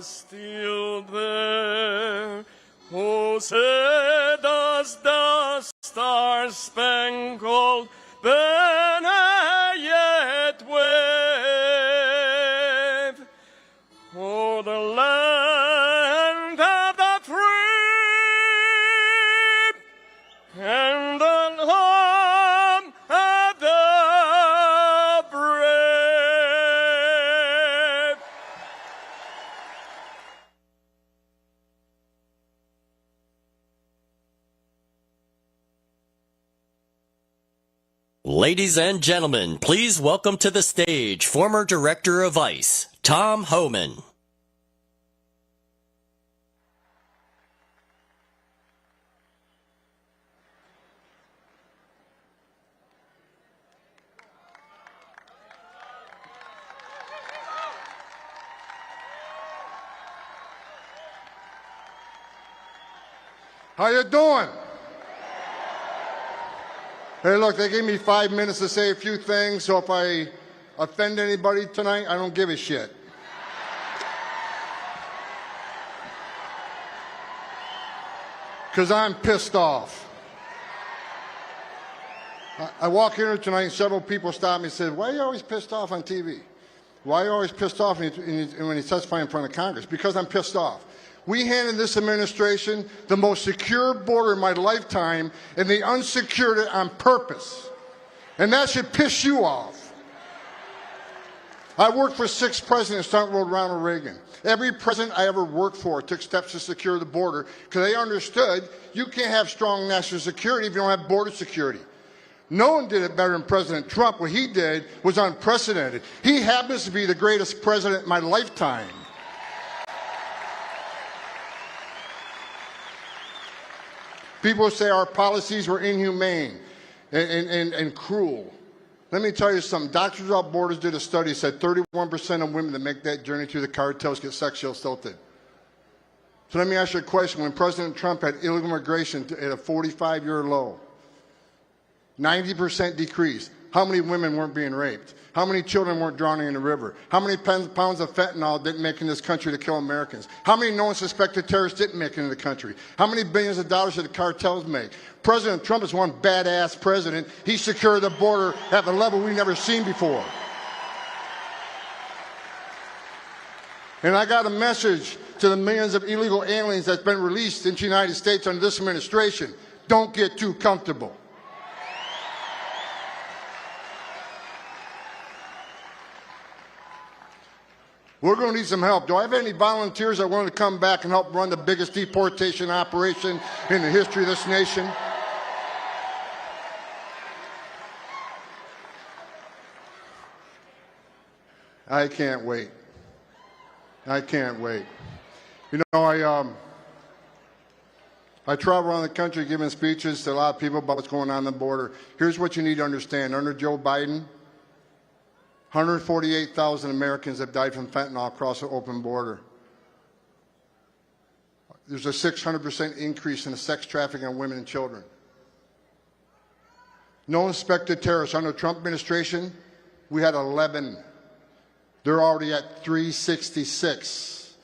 are still there. Oh, say does the star-spangled banner yet wave? Oh, the land of the free and the home of the brave. Ladies and gentlemen, please welcome to the stage former Director of ICE, Tom Homan. How you doing? Hey, look, they gave me 5 minutes to say a few things, so if I offend anybody tonight, I don't give a shit. Because I'm pissed off. I walk in here tonight and several people stopped me and said, why are you always pissed off on TV? Why are you always pissed off when you testify in front of Congress? Because I'm pissed off. We handed this administration the most secure border in my lifetime, and they unsecured it on purpose. And that should piss you off. I worked for 6 presidents, starting with Ronald Reagan. Every president I ever worked for took steps to secure the border because they understood you can't have strong national security if you don't have border security. No one did it better than President Trump. What he did was unprecedented. He happens to be the greatest president in my lifetime. People say our policies were inhumane and cruel. Let me tell you something. Doctors Without Borders did a study that said 31% of women that make that journey through the cartels get sexually assaulted. So let me ask you a question. When President Trump had illegal immigration at a 45-year low, 90% decrease, how many women weren't being raped? How many children weren't drowning in the river? How many pounds of fentanyl didn't make it in this country to kill Americans? How many known suspected terrorists didn't make it in the country? How many billions of dollars did the cartels make? President Trump is one badass president. He secured the border at the level we've never seen before. And I got a message to the millions of illegal aliens that's been released into the United States under this administration. Don't get too comfortable. We're going to need some help. Do I have any volunteers that want to come back and help run the biggest deportation operation in the history of this nation? I can't wait. I can't wait. You know, I travel around the country giving speeches to a lot of people about what's going on the border. Here's what you need to understand. Under Joe Biden, 148,000 Americans have died from fentanyl across the open border. There's a 600% increase in the sex trafficking of women and children. No suspected terrorists. Under the Trump administration, we had 11. They're already at 366.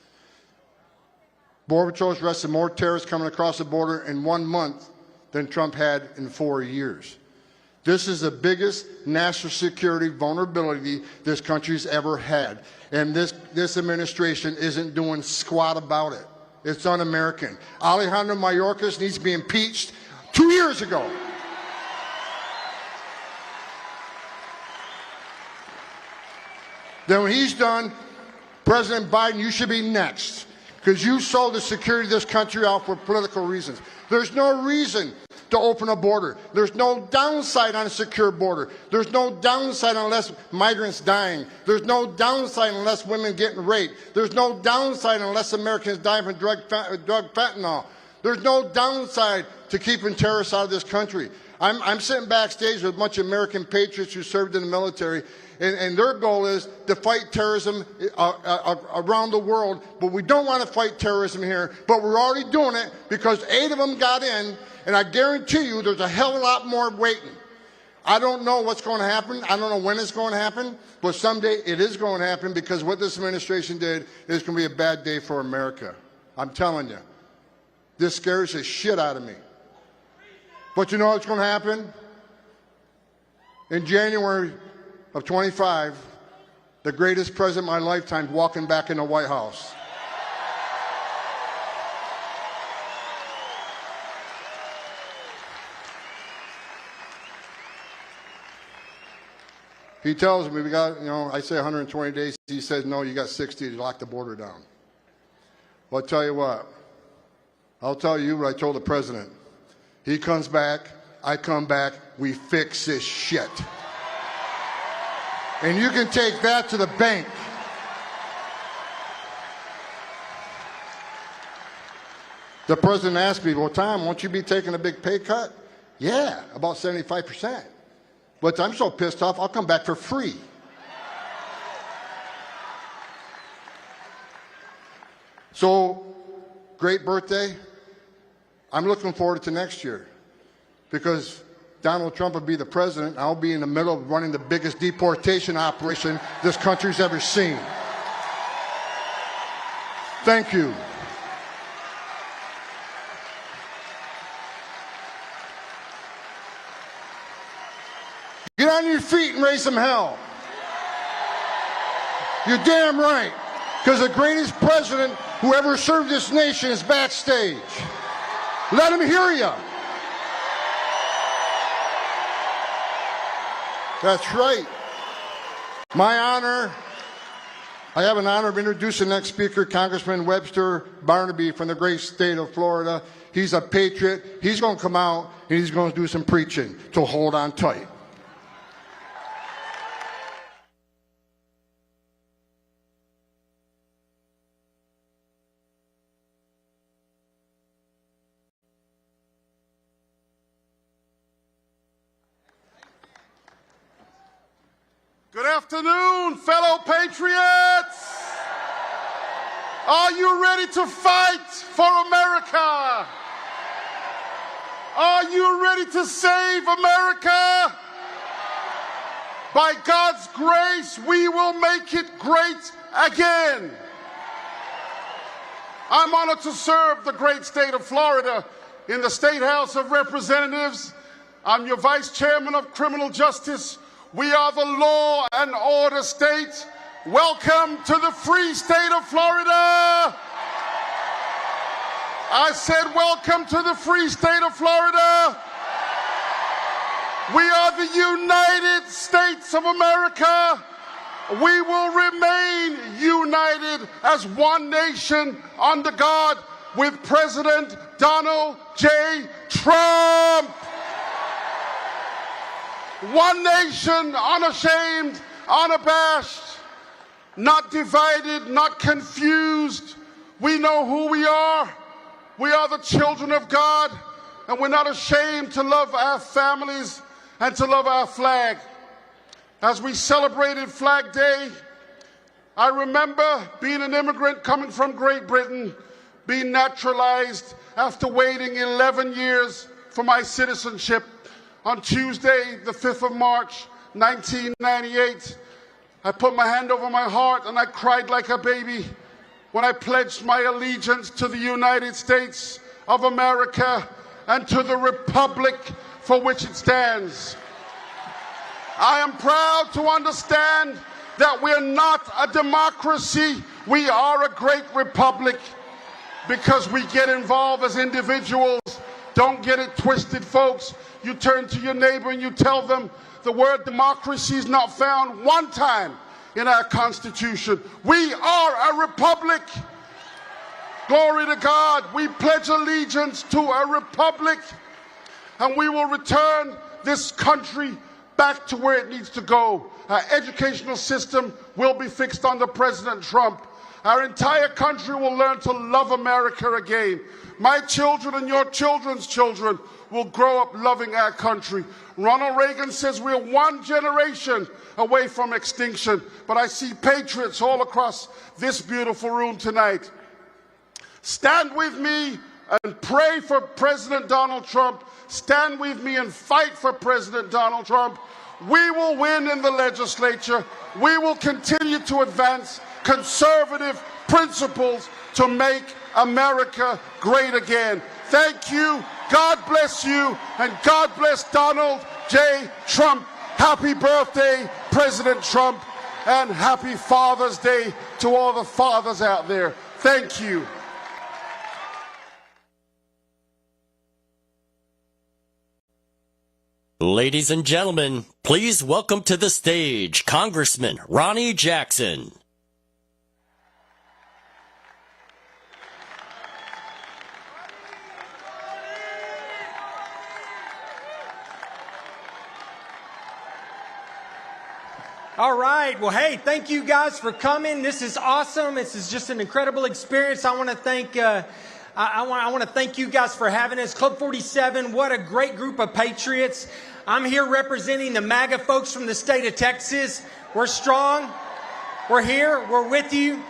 Border Patrol's arrested more terrorists coming across the border in 1 month than Trump had in 4 years. This is the biggest national security vulnerability this country's ever had. And this administration isn't doing squat about it. It's un-American. Alejandro Mayorkas needs to be impeached 2 years ago. Then when he's done, President Biden, you should be next. Because you sold the security of this country out for political reasons. There's no reason to open a border. There's no downside on a secure border. There's no downside unless migrants dying. There's no downside unless women getting raped. There's no downside unless Americans die from drug fentanyl. There's no downside to keeping terrorists out of this country. I'm sitting backstage with a bunch of American patriots who served in the military, and their goal is to fight terrorism around the world. But we don't want to fight terrorism here, but we're already doing it because 8 of them got in, and I guarantee you there's a hell of a lot more waiting. I don't know what's going to happen. I don't know when it's going to happen, but someday it is going to happen because what this administration did is going to be a bad day for America. I'm telling you. This scares the shit out of me. But you know what's going to happen? In January of 25, the greatest president of my lifetime walking back in the White House. He tells me we got, I say 120 days. He says, no, you got 60 to lock the border down. Well, I'll tell you what. I'll tell you what I told the president. He comes back, I come back, we fix this shit. And you can take that to the bank. The president asked me, well, Tom, won't you be taking a big pay cut? Yeah, about 75%. But I'm so pissed off, I'll come back for free. So, great birthday. I'm looking forward to next year because Donald Trump will be the president. I'll be in the middle of running the biggest deportation operation this country's ever seen. Thank you. Get on your feet and raise some hell. You're damn right. Because the greatest president who ever served this nation is backstage. Let him hear you. That's right. My honor. I have an honor of introducing the next speaker, Congressman Webster Barnaby from the great state of Florida. He's a patriot. He's going to come out and he's going to do some preaching. So hold on tight. Good afternoon, fellow patriots. Are you ready to fight for America? Are you ready to save America? By God's grace, we will make it great again. I'm honored to serve the great state of Florida in the State House of Representatives. I'm your Vice Chairman of Criminal Justice. We are the law and order state. Welcome to the free state of Florida. I said welcome to the free state of Florida. We are the United States of America. We will remain united as one nation under God with President Donald J. Trump. One nation, unashamed, unabashed, not divided, not confused. We know who we are. We are the children of God, and we're not ashamed to love our families and to love our flag. As we celebrated Flag Day, I remember being an immigrant coming from Great Britain, being naturalized after waiting 11 years for my citizenship. On Tuesday, the 5th of March, 1998, I put my hand over my heart and I cried like a baby when I pledged my allegiance to the United States of America and to the republic for which it stands. I am proud to understand that we're not a democracy, we are a great republic because we get involved as individuals. Don't get it twisted, folks. You turn to your neighbor and you tell them the word democracy is not found one time in our Constitution. We are a republic. Glory to God. We pledge allegiance to a republic, and we will return this country back to where it needs to go. Our educational system will be fixed under President Trump. Our entire country will learn to love America again. My children and your children's children will grow up loving our country. Ronald Reagan says we're one generation away from extinction, but I see patriots all across this beautiful room tonight. Stand with me and pray for President Donald Trump, stand with me and fight for President Donald Trump, we will win in the legislature. We will continue to advance conservative principles to make America great again. Thank you. God bless you. And God bless Donald J. Trump. Happy birthday, President Trump. And happy Father's Day to all the fathers out there. Thank you. Ladies and gentlemen, please welcome to the stage Congressman Ronnie Jackson. All right. Well, hey, thank you guys for coming. This is awesome. This is just an incredible experience. I want to thank I want to thank you guys for having us. Club 47, what a great group of patriots. I'm here representing the MAGA folks from the state of Texas. We're strong. We're here. We're with you.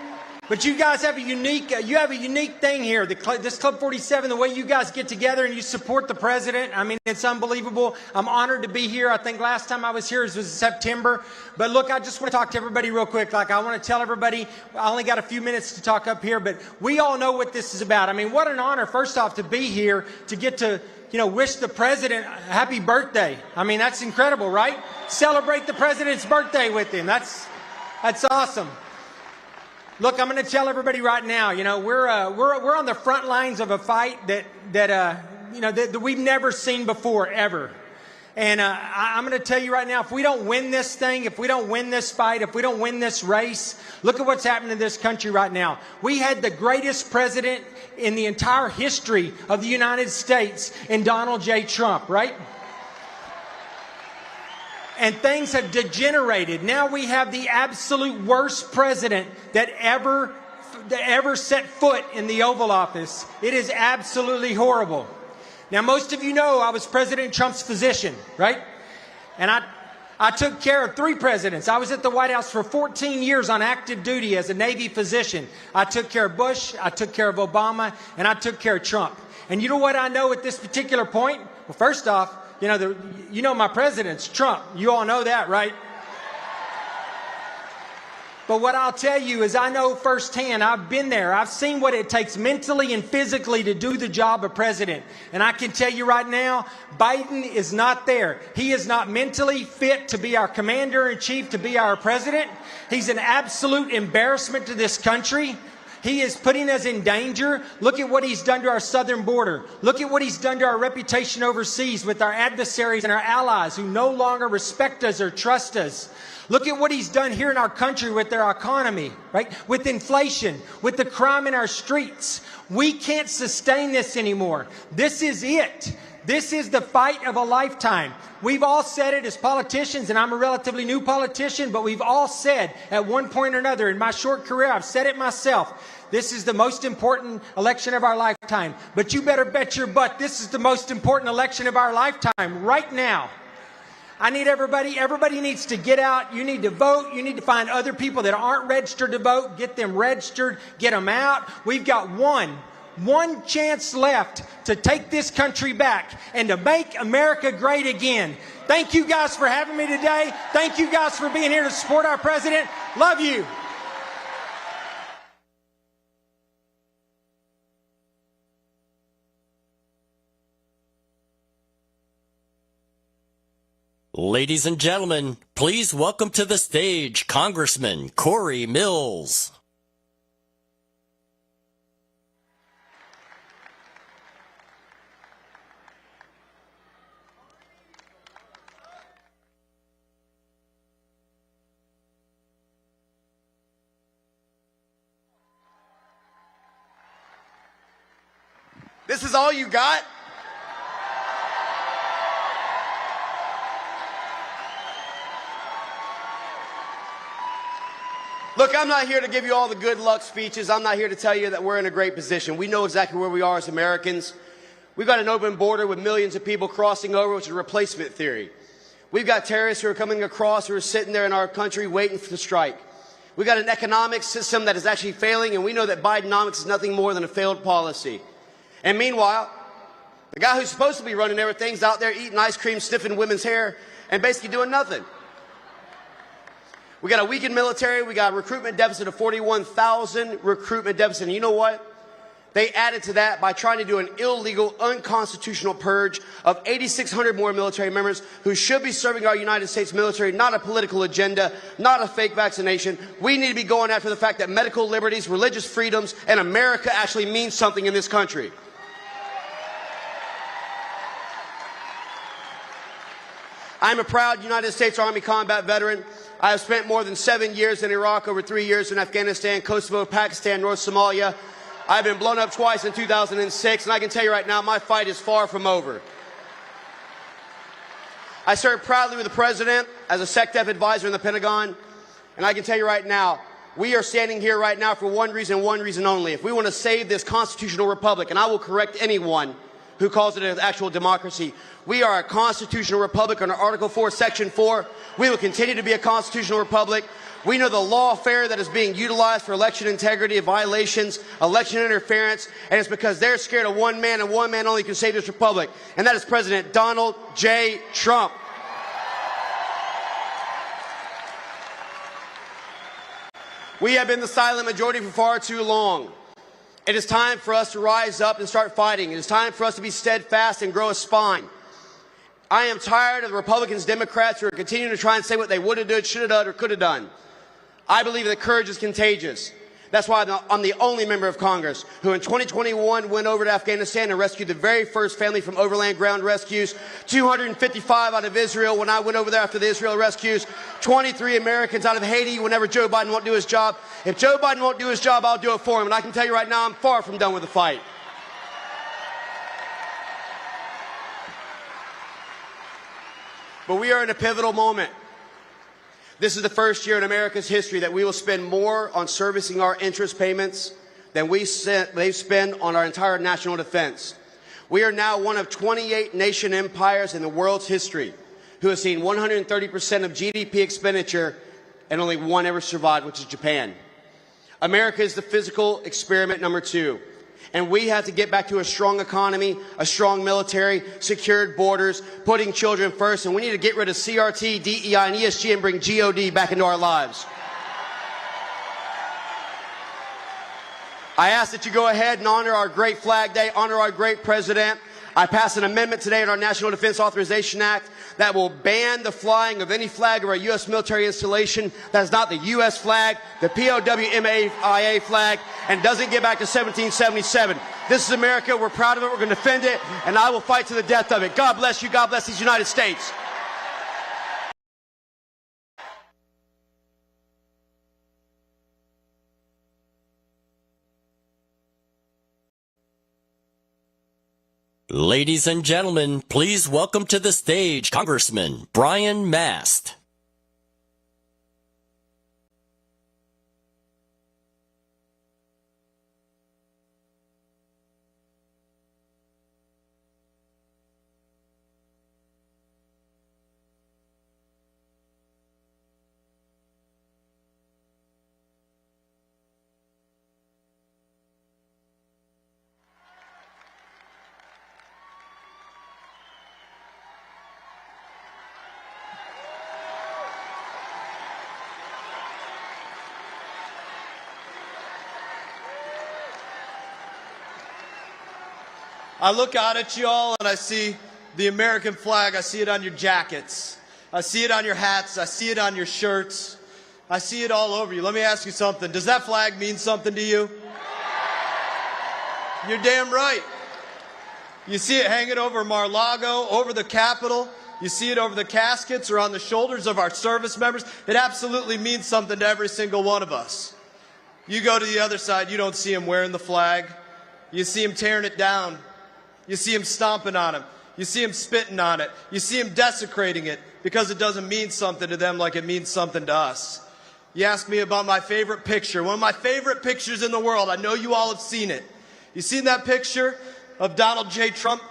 But you guys have a unique thing here. This Club 47, the way you guys get together and you support the president. I mean, it's unbelievable. I'm honored to be here. I think last time I was here was September. But look, I just want to talk to everybody real quick. Like, I want to tell everybody, I only got a few minutes to talk up here, but we all know what this is about. I mean, what an honor, first off, to be here, to get to, wish the president happy birthday. I mean, that's incredible, right? Celebrate the president's birthday with him. That's awesome. Look, I'm going to tell everybody right now, we're on the front lines of a fight that we've never seen before, ever. And I'm going to tell you right now, if we don't win this thing, if we don't win this fight, if we don't win this race, look at what's happening in this country right now. We had the greatest president in the entire history of the United States in Donald J. Trump, right? And things have degenerated. Now we have the absolute worst president that ever set foot in the Oval Office. It is absolutely horrible. Now, most of you know I was President Trump's physician, right? And I took care of 3 presidents. I was at the White House for 14 years on active duty as a Navy physician. I took care of Bush, I took care of Obama, and I took care of Trump. And you know what I know at this particular point? Well, first off, my president's Trump. You all know that, right? But what I'll tell you is I know firsthand, I've been there. I've seen what it takes mentally and physically to do the job of president. And I can tell you right now, Biden is not there. He is not mentally fit to be our commander-in-chief, to be our president. He's an absolute embarrassment to this country. He is putting us in danger. Look at what he's done to our southern border. Look at what he's done to our reputation overseas with our adversaries and our allies who no longer respect us or trust us. Look at what he's done here in our country with our economy, right? With inflation, with the crime in our streets. We can't sustain this anymore. This is it. This is the fight of a lifetime. We've all said it as politicians, and I'm a relatively new politician, but we've all said at one point or another in my short career, I've said it myself, this is the most important election of our lifetime. But you better bet your butt this is the most important election of our lifetime right now. I need everybody needs to get out. You need to vote. You need to find other people that aren't registered to vote. Get them registered. Get them out. We've got one chance left to take this country back and to make America great again. Thank you guys for having me today. Thank you guys for being here to support our president. Love you. Ladies and gentlemen, please welcome to the stage Congressman Corey Mills. This is all you got? Look, I'm not here to give you all the good luck speeches. I'm not here to tell you that we're in a great position. We know exactly where we are as Americans. We've got an open border with millions of people crossing over, which is a replacement theory. We've got terrorists who are coming across, who are sitting there in our country waiting to strike. We've got an economic system that is actually failing, and we know that Bidenomics is nothing more than a failed policy. And meanwhile, the guy who's supposed to be running everything's out there eating ice cream, sniffing women's hair, and basically doing nothing. We got a weakened military. We got a recruitment deficit of 41,000 recruitment deficit. And you know what? They added to that by trying to do an illegal, unconstitutional purge of 8,600 more military members who should be serving our United States military, not a political agenda, not a fake vaccination. We need to be going after the fact that medical liberties, religious freedoms, and America actually means something in this country. I'm a proud United States Army combat veteran. I have spent more than 7 years in Iraq, over 3 years in Afghanistan, Kosovo, Pakistan, North Somalia. I've been blown up twice in 2006, and I can tell you right now, my fight is far from over. I served proudly with the President as a SecDef advisor in the Pentagon, and I can tell you right now, we are standing here right now for one reason only. If we want to save this constitutional republic, and I will correct anyone who calls it an actual democracy, we are a constitutional republic under Article 4, Section 4. We will continue to be a constitutional republic. We know the lawfare that is being utilized for election integrity, violations, election interference, and it's because they're scared of one man and one man only can save this republic, and that is President Donald J. Trump. We have been the silent majority for far too long. It is time for us to rise up and start fighting. It is time for us to be steadfast and grow a spine. I am tired of the Republicans, Democrats who are continuing to try and say what they would have done, should have done, or could have done. I believe that courage is contagious. That's why I'm the only member of Congress who in 2021 went over to Afghanistan and rescued the very first family from overland ground rescues, 255 out of Israel when I went over there after the Israel rescues, 23 Americans out of Haiti whenever Joe Biden won't do his job. If Joe Biden won't do his job, I'll do it for him. And I can tell you right now, I'm far from done with the fight. But we are in a pivotal moment. This is the first year in America's history that we will spend more on servicing our interest payments than they spend on our entire national defense. We are now one of 28 nation empires in the world's history who have seen 130% of GDP expenditure and only one ever survived, which is Japan. America is the physical experiment number 2. And we have to get back to a strong economy, a strong military, secured borders, putting children first, and we need to get rid of CRT, DEI, and ESG and bring GOD back into our lives. I ask that you go ahead and honor our great Flag Day, honor our great president. I passed an amendment today in our National Defense Authorization Act that will ban the flying of any flag of our U.S. military installation that is not the U.S. flag, the POW-MAIA flag, and doesn't get back to 1777. This is America. We're proud of it. We're going to defend it, and I will fight to the death of it. God bless you. God bless these United States. Ladies and gentlemen, please welcome to the stage Congressman Brian Mast. I look out at you all and I see the American flag. I see it on your jackets. I see it on your hats. I see it on your shirts. I see it all over you. Let me ask you something. Does that flag mean something to you? You're damn right. You see it hanging over Mar-a-Lago, over the Capitol. You see it over the caskets or on the shoulders of our service members. It absolutely means something to every single one of us. You go to the other side, you don't see them wearing the flag. You see them tearing it down. You see him stomping on him. You see him spitting on it. You see him desecrating it because it doesn't mean something to them like it means something to us. You ask me about my favorite picture. One of my favorite pictures in the world. I know you all have seen it. You seen that picture of Donald J. Trump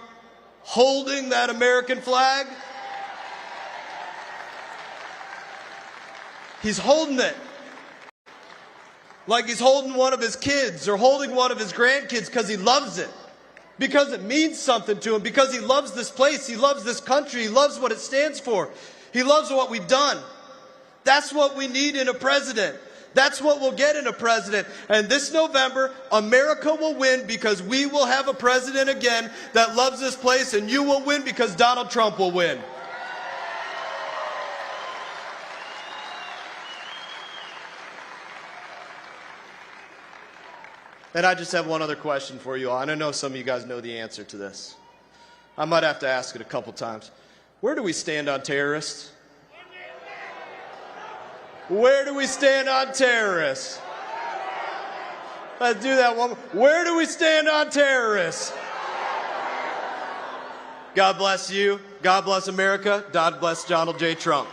holding that American flag? He's holding it like he's holding one of his kids or holding one of his grandkids because he loves it. because it means something to him, because he loves this place, he loves this country, he loves what it stands for, he loves what we've done. That's what we need in a president. That's what we'll get in a president. And this November, America will win because we will have a president again that loves this place, and you will win because Donald Trump will win. And I just have one other question for you all. And I know some of you guys know the answer to this. I might have to ask it a couple times. Where do we stand on terrorists? Where do we stand on terrorists? Let's do that one more. Where do we stand on terrorists? God bless you. God bless America. God bless Donald J. Trump.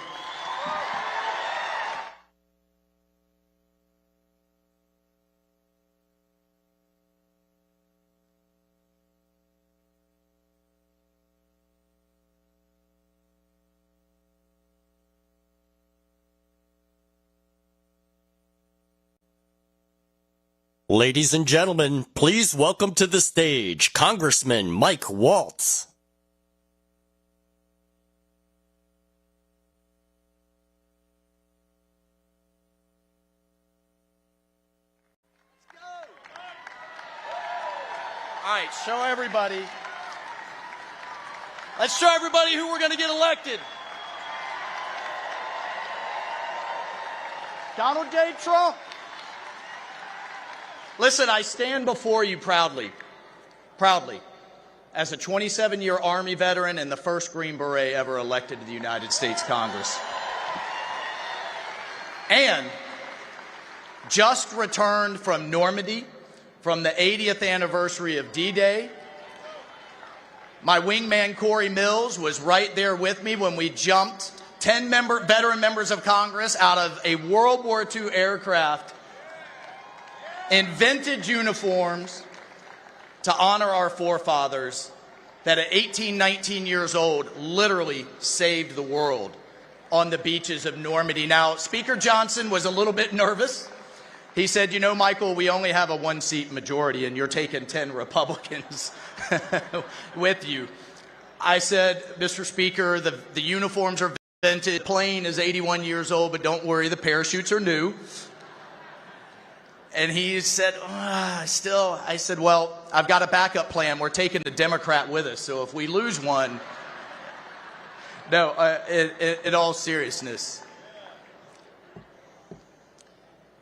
Ladies and gentlemen, please welcome to the stage Congressman Mike Waltz. All right, show everybody. Let's show everybody who we're going to get elected. Donald J. Trump. Listen, I stand before you proudly, as a 27-year Army veteran and the first Green Beret ever elected to the United States Congress. And just returned from Normandy, from the 80th anniversary of D-Day. My wingman, Corey Mills, was right there with me when we jumped 10 veteran members of Congress out of a World War II aircraft in vintage uniforms to honor our forefathers that at 18, 19 years old literally saved the world on the beaches of Normandy. Now, Speaker Johnson was a little bit nervous. He said, you know, Michael, we only have a one-seat majority and you're taking 10 Republicans with you. I said, Mr. Speaker, the uniforms are vintage. The plane is 81 years old, but don't worry, the parachutes are new. And he said, I said, well, I've got a backup plan. We're taking the Democrat with us. So if we lose one, no, in all seriousness,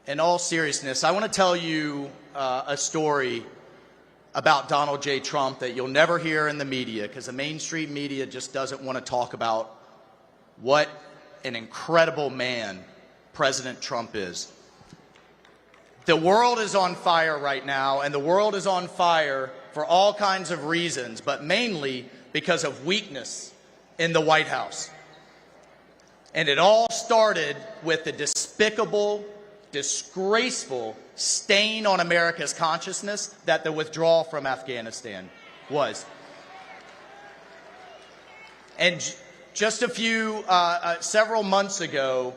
I want to tell you a story about Donald J. Trump that you'll never hear in the media because the mainstream media just doesn't want to talk about what an incredible man President Trump is. The world is on fire right now, and the world is on fire for all kinds of reasons, but mainly because of weakness in the White House. And it all started with the despicable, disgraceful stain on America's consciousness that the withdrawal from Afghanistan was. And just several months ago,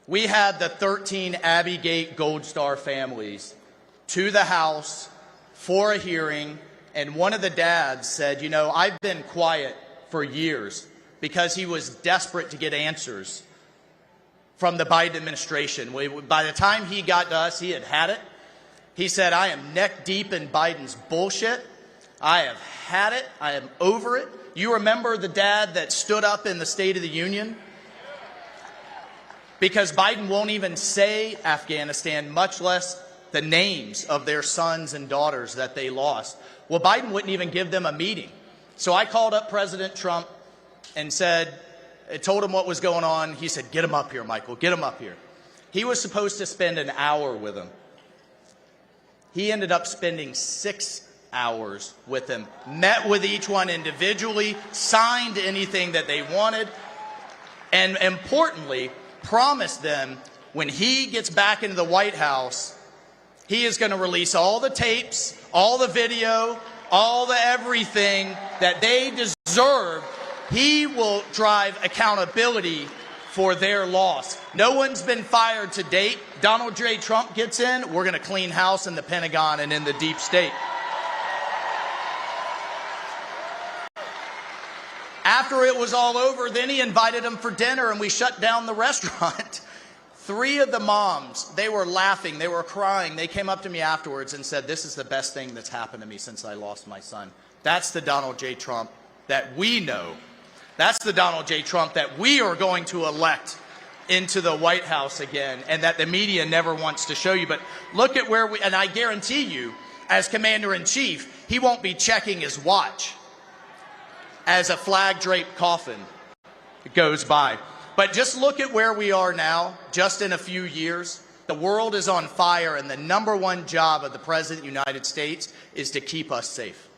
we had the 13 Abbey Gate Gold Star families to the House for a hearing, and one of the dads said, you know, I've been quiet for years because he was desperate to get answers from the Biden administration. By the time he got to us, he had it. He said, I am neck deep in Biden's bullshit. I have had it. I am over it. You remember the dad that stood up in the State of the Union? Because Biden won't even say Afghanistan, much less the names of their sons and daughters that they lost. Well, Biden wouldn't even give them a meeting. So I called up President Trump and told him what was going on. He said, get him up here, Michael, get him up here. He was supposed to spend an hour with him. He ended up spending 6 hours with them, met with each one individually, signed anything that they wanted, and importantly, promised them when he gets back into the White House, he is going to release all the tapes, all the video, all the everything that they deserve. He will drive accountability for their loss. No one's been fired to date. Donald J. Trump gets in, we're going to clean house in the Pentagon and in the deep state. after it was all over, then he invited them for dinner and we shut down the restaurant. 3 of the moms, they were laughing, they were crying. They came up to me afterwards and said, this is the best thing that's happened to me since I lost my son. That's the Donald J. Trump that we know. That's the Donald J. Trump that we are going to elect into the White House again, and that the media never wants to show you. But look at where we, and I guarantee you, as Commander-in-Chief, he won't be checking his watch as a flag-draped coffin goes by. But just look at where we are now, just in a few years. The world is on fire, and the #1 job of the President of the United States is to keep us safe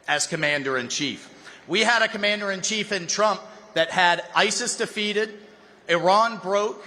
as Commander-in-Chief. We had a Commander-in-Chief in Trump that had ISIS defeated, Iran broke,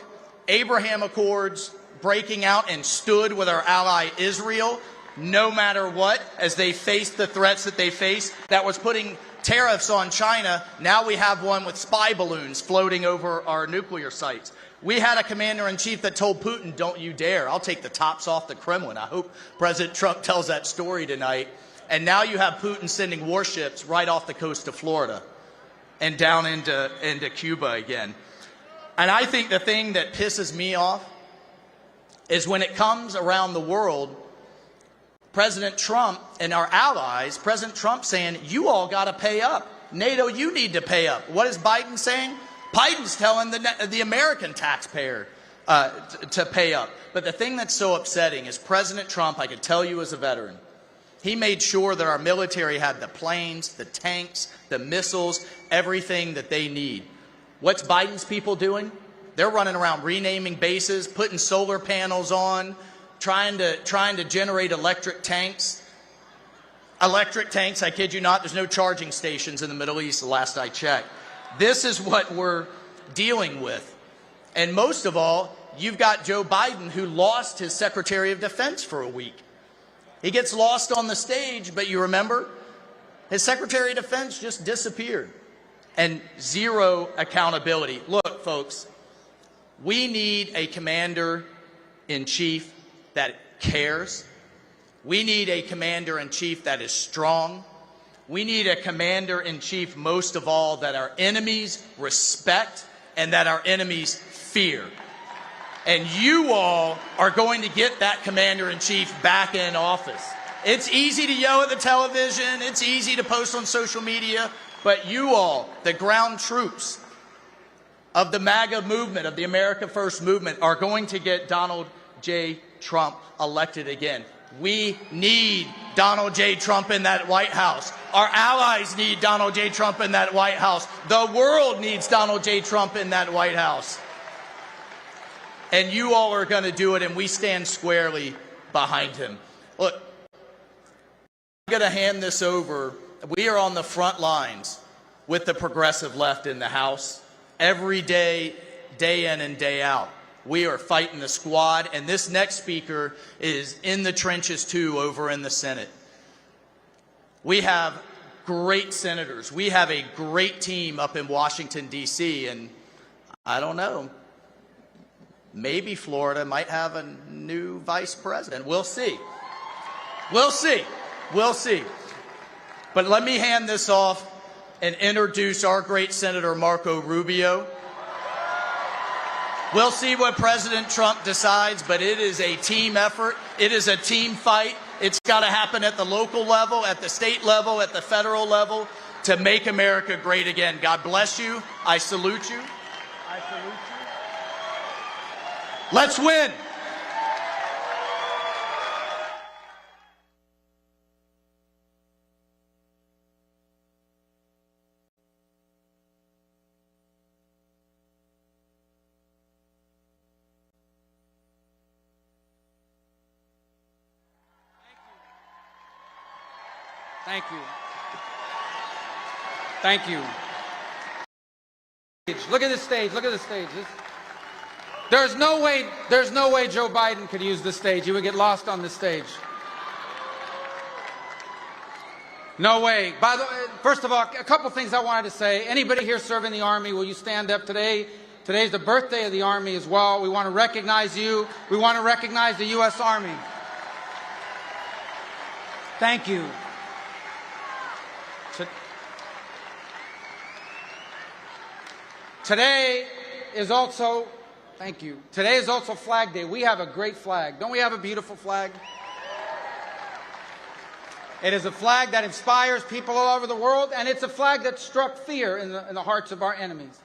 Abraham Accords breaking out, and stood with our ally Israel, no matter what, as they faced the threats that they faced, that was putting tariffs on China. Now we have one with spy balloons floating over our nuclear sites. We had a Commander-in-Chief that told Putin, don't you dare, I'll take the tops off the Kremlin. I hope President Trump tells that story tonight. And now you have Putin sending warships right off the coast of Florida and down into Cuba again. And I think the thing that pisses me off is when it comes around the world, President Trump and our allies, President Trump saying, you all got to pay up. NATO, you need to pay up. What is Biden saying? Biden's telling the American taxpayer to pay up. But the thing that's so upsetting is President Trump, I can tell you as a veteran, he made sure that our military had the planes, the tanks, the missiles, everything that they need. What's Biden's people doing? They're running around renaming bases, putting solar panels on, trying to generate electric tanks. Electric tanks, I kid you not, there's no charging stations in the Middle East the last I checked. This is what we're dealing with. And most of all, you've got Joe Biden, who lost his Secretary of Defense for a week. He gets lost on the stage, but you remember, his Secretary of Defense just disappeared. And zero accountability. Look, folks, we need a Commander-in-Chief that cares. We need a Commander-in-Chief that is strong. We need a Commander-in-Chief, most of all, that our enemies respect and that our enemies fear. And you all are going to get that Commander-in-Chief back in office. It's easy to yell at the television. It's easy to post on social media. But you all, the ground troops of the MAGA movement, of the America First movement, are going to get Donald J. Trump elected again. We need Donald J. Trump in that White House. Our allies need Donald J. Trump in that White House. The world needs Donald J. Trump in that White House. And you all are going to do it, and we stand squarely behind him. Look, I'm going to hand this over. We are on the front lines with the progressive left in the House. Every day, day in and day out, we are fighting the squad, and this next speaker is in the trenches too over in the Senate. We have great senators. We have a great team up in Washington, D.C., and I don't know, maybe Florida might have a new vice president. We'll see. We'll see. We'll see. But let me hand this off and introduce our great Senator Marco Rubio. We'll see what President Trump decides, but it is a team effort. It is a team fight. It's got to happen at the local level, at the state level, at the federal level to make America great again. God bless you. I salute you. I salute you. Let's win. Thank you. Thank you. Look at this stage. Look at this stage. There's no way Joe Biden could use this stage. He would get lost on this stage. No way. By the way, first of all, a couple things I wanted to say. Anybody here serving the Army, will you stand up today? Today's the birthday of the Army as well. We want to recognize you. We want to recognize the U.S. Army. Thank you. Today is also, thank you, today is also Flag Day. We have a great flag. Don't we have a beautiful flag? It is a flag that inspires people all over the world, and it's a flag that struck fear in the hearts of our enemies.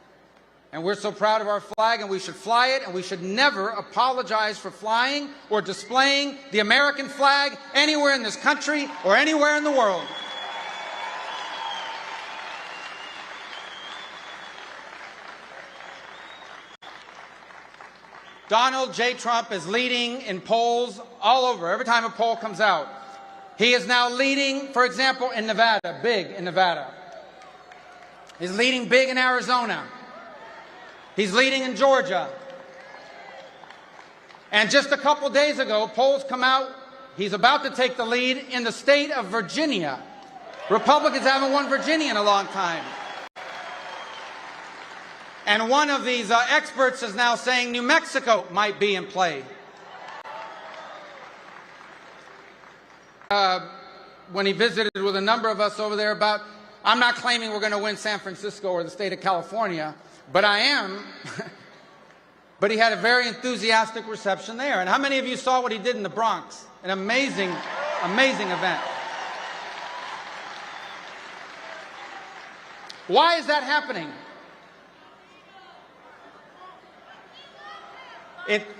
And we're so proud of our flag, and we should fly it, and we should never apologize for flying or displaying the American flag anywhere in this country or anywhere in the world. Donald J. Trump is leading in polls all over. Every time a poll comes out, he is now leading, for example, in Nevada, big in Nevada. He's leading big in Arizona. He's leading in Georgia. And just a couple days ago, polls come out, he's about to take the lead in the state of Virginia. Republicans haven't won Virginia in a long time. And one of these experts is now saying New Mexico might be in play. When he visited with a number of us over there about, I'm not claiming we're going to win San Francisco or the state of California, but I am. But he had a very enthusiastic reception there. And how many of you saw what he did in the Bronx? An amazing, amazing event. Why is that happening?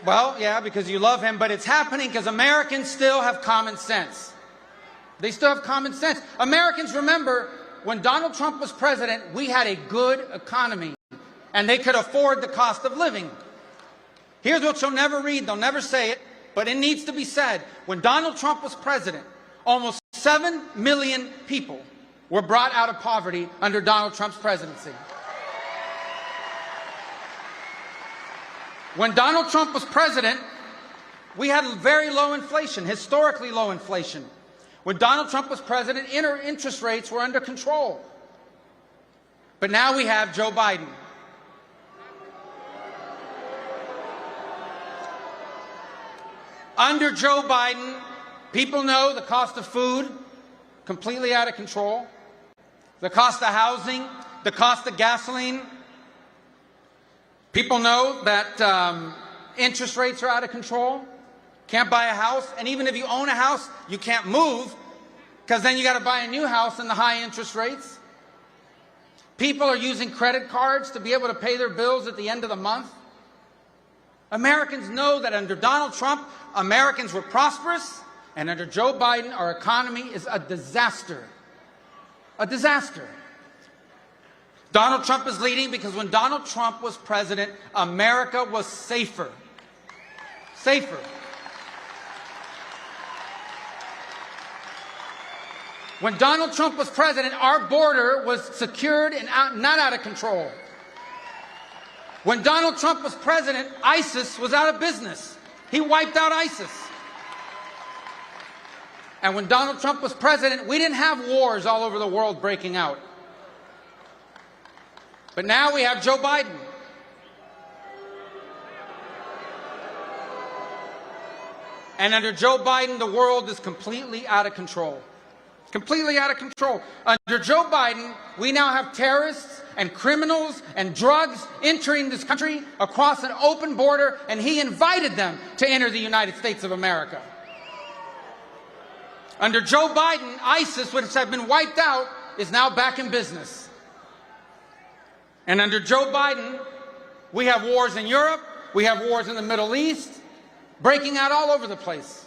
Well, yeah, because you love him, but it's happening because Americans still have common sense. They still have common sense. Americans remember when Donald Trump was president, we had a good economy, and they could afford the cost of living. Here's what you'll never read, they'll never say it, but it needs to be said. When Donald Trump was president, almost 7 million people were brought out of poverty under Donald Trump's presidency. When Donald Trump was president, we had very low inflation, historically low inflation. When Donald Trump was president, interest rates were under control. But now we have Joe Biden. Under Joe Biden, people know the cost of food, completely out of control. The cost of housing, the cost of gasoline. People know that interest rates are out of control. Can't buy a house. And even if you own a house, you can't move because then you got to buy a new house in the high interest rates. People are using credit cards to be able to pay their bills at the end of the month. Americans know that under Donald Trump, Americans were prosperous, and under Joe Biden, our economy is a disaster. A disaster. Donald Trump is leading because when Donald Trump was president, America was safer. Safer. When Donald Trump was president, our border was secured and not out of control. When Donald Trump was president, ISIS was out of business. He wiped out ISIS. And when Donald Trump was president, we didn't have wars all over the world breaking out. But now we have Joe Biden. And under Joe Biden, the world is completely out of control. Completely out of control. Under Joe Biden, we now have terrorists and criminals and drugs entering this country across an open border, and he invited them to enter the United States of America. Under Joe Biden, ISIS, which had been wiped out, is now back in business. And under Joe Biden, we have wars in Europe, we have wars in the Middle East, breaking out all over the place.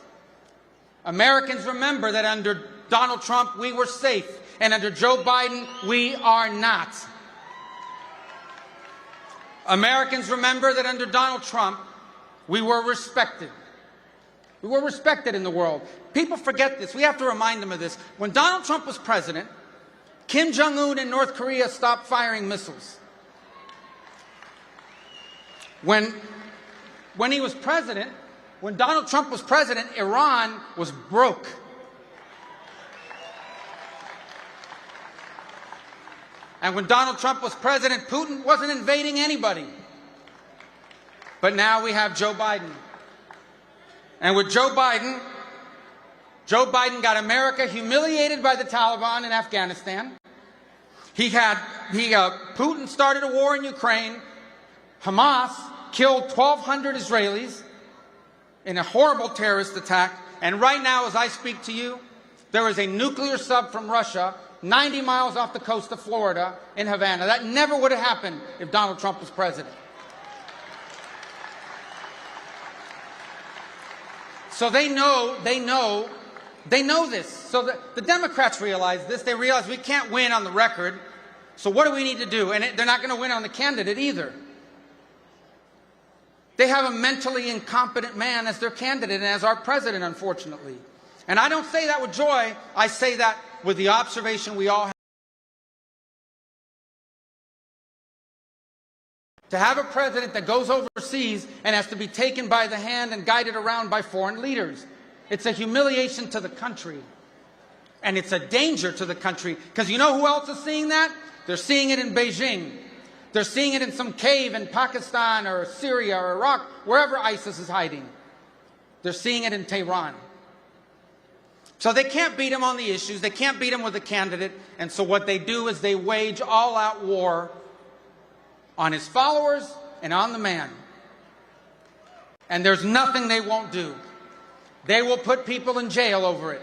Americans remember that under Donald Trump, we were safe, and under Joe Biden, we are not. Americans remember that under Donald Trump, we were respected. We were respected in the world. People forget this. We have to remind them of this. When Donald Trump was president, Kim Jong-un in North Korea stopped firing missiles. When he was president, when Donald Trump was president, Iran was broke. And when Donald Trump was president, Putin wasn't invading anybody. But now we have Joe Biden. And with Joe Biden got America humiliated by the Taliban in Afghanistan. Putin started a war in Ukraine. Hamas killed 1,200 Israelis in a horrible terrorist attack, and right now, as I speak to you, there is a nuclear sub from Russia 90 miles off the coast of Florida in Havana. That never would have happened if Donald Trump was president. So they know this. So the Democrats realize this. They realize we can't win on the record. So what do we need to do? And they're not going to win on the candidate either. They have a mentally incompetent man as their candidate and as our president, unfortunately. And I don't say that with joy. I say that with the observation we all have. To have a president that goes overseas and has to be taken by the hand and guided around by foreign leaders. It's a humiliation to the country. And it's a danger to the country. Because you know who else is seeing that? They're seeing it in Beijing. They're seeing it in some cave in Pakistan or Syria or Iraq, wherever ISIS is hiding. They're seeing it in Tehran. So they can't beat him on the issues. They can't beat him with a candidate. And so what they do is they wage all-out war on his followers and on the man. And there's nothing they won't do. They will put people in jail over it.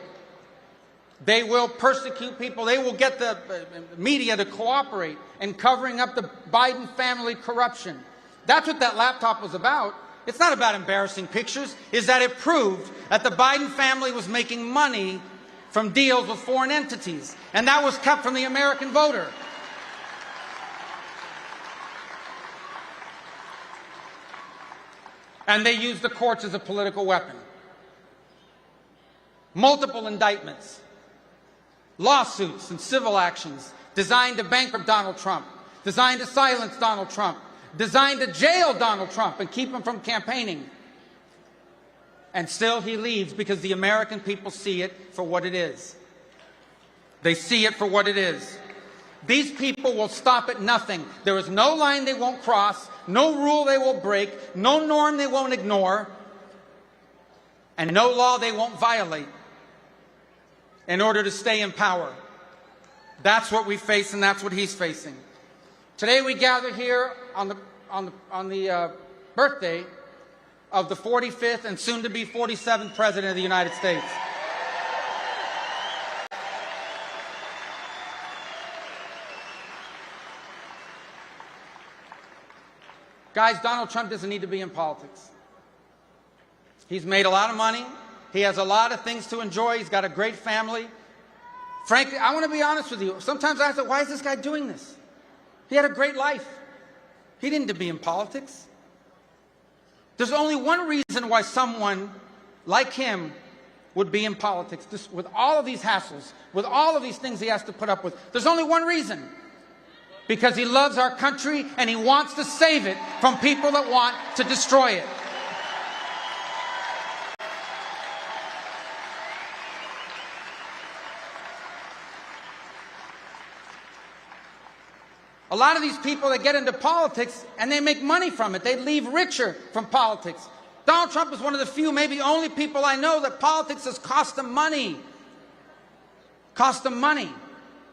They will persecute people. They will get the media to cooperate in covering up the Biden family corruption. That's what that laptop was about. It's not about embarrassing pictures. It's that it proved that the Biden family was making money from deals with foreign entities. And that was kept from the American voter. And they used the courts as a political weapon. Multiple indictments, lawsuits and civil actions designed to bankrupt Donald Trump, designed to silence Donald Trump, designed to jail Donald Trump and keep him from campaigning. And still he leaves because the American people see it for what it is. They see it for what it is. These people will stop at nothing. There is no line they won't cross, no rule they will break, no norm they won't ignore, and no law they won't violate in order to stay in power. That's what we face, and that's what he's facing. Today we gather here on the birthday of the 45th and soon-to-be 47th President of the United States. Guys, Donald Trump doesn't need to be in politics. He's made a lot of money. He has a lot of things to enjoy. He's got a great family. Frankly, I want to be honest with you. Sometimes I thought, why is this guy doing this? He had a great life. He didn't need to be in politics. There's only one reason why someone like him would be in politics, with all of these hassles, with all of these things he has to put up with. There's only one reason. Because he loves our country and he wants to save it from people that want to destroy it. A lot of these people that get into politics and they make money from it. They leave richer from politics. Donald Trump is one of the few, maybe only people I know that politics has cost them money. Cost them money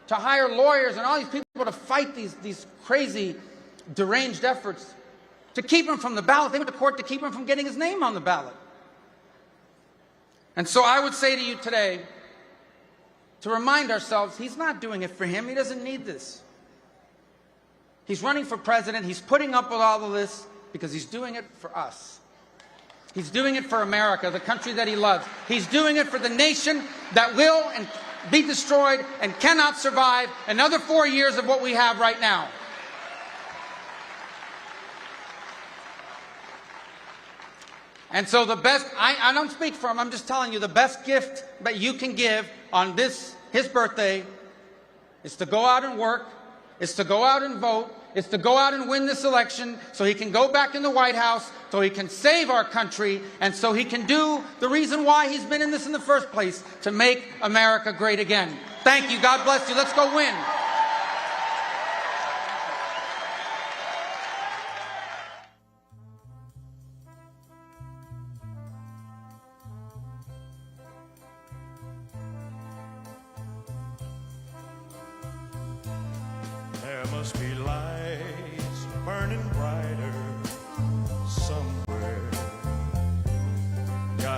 to hire lawyers and all these people to fight these crazy, deranged efforts to keep him from the ballot. They went to court to keep him from getting his name on the ballot. And so I would say to you today, to remind ourselves, he's not doing it for him. He doesn't need this. He's running for president. He's putting up with all of this because he's doing it for us. He's doing it for America, the country that he loves. He's doing it for the nation that will and be destroyed and cannot survive another 4 years of what we have right now. And so the best, I don't speak for him, I'm just telling you, the best gift that you can give on his birthday is to go out and work, is to go out and vote, is to go out and win this election so he can go back in the White House, so he can save our country, and so he can do the reason why he's been in this in the first place, to make America great again. Thank you. God bless you. Let's go win. There must be lights burning brighter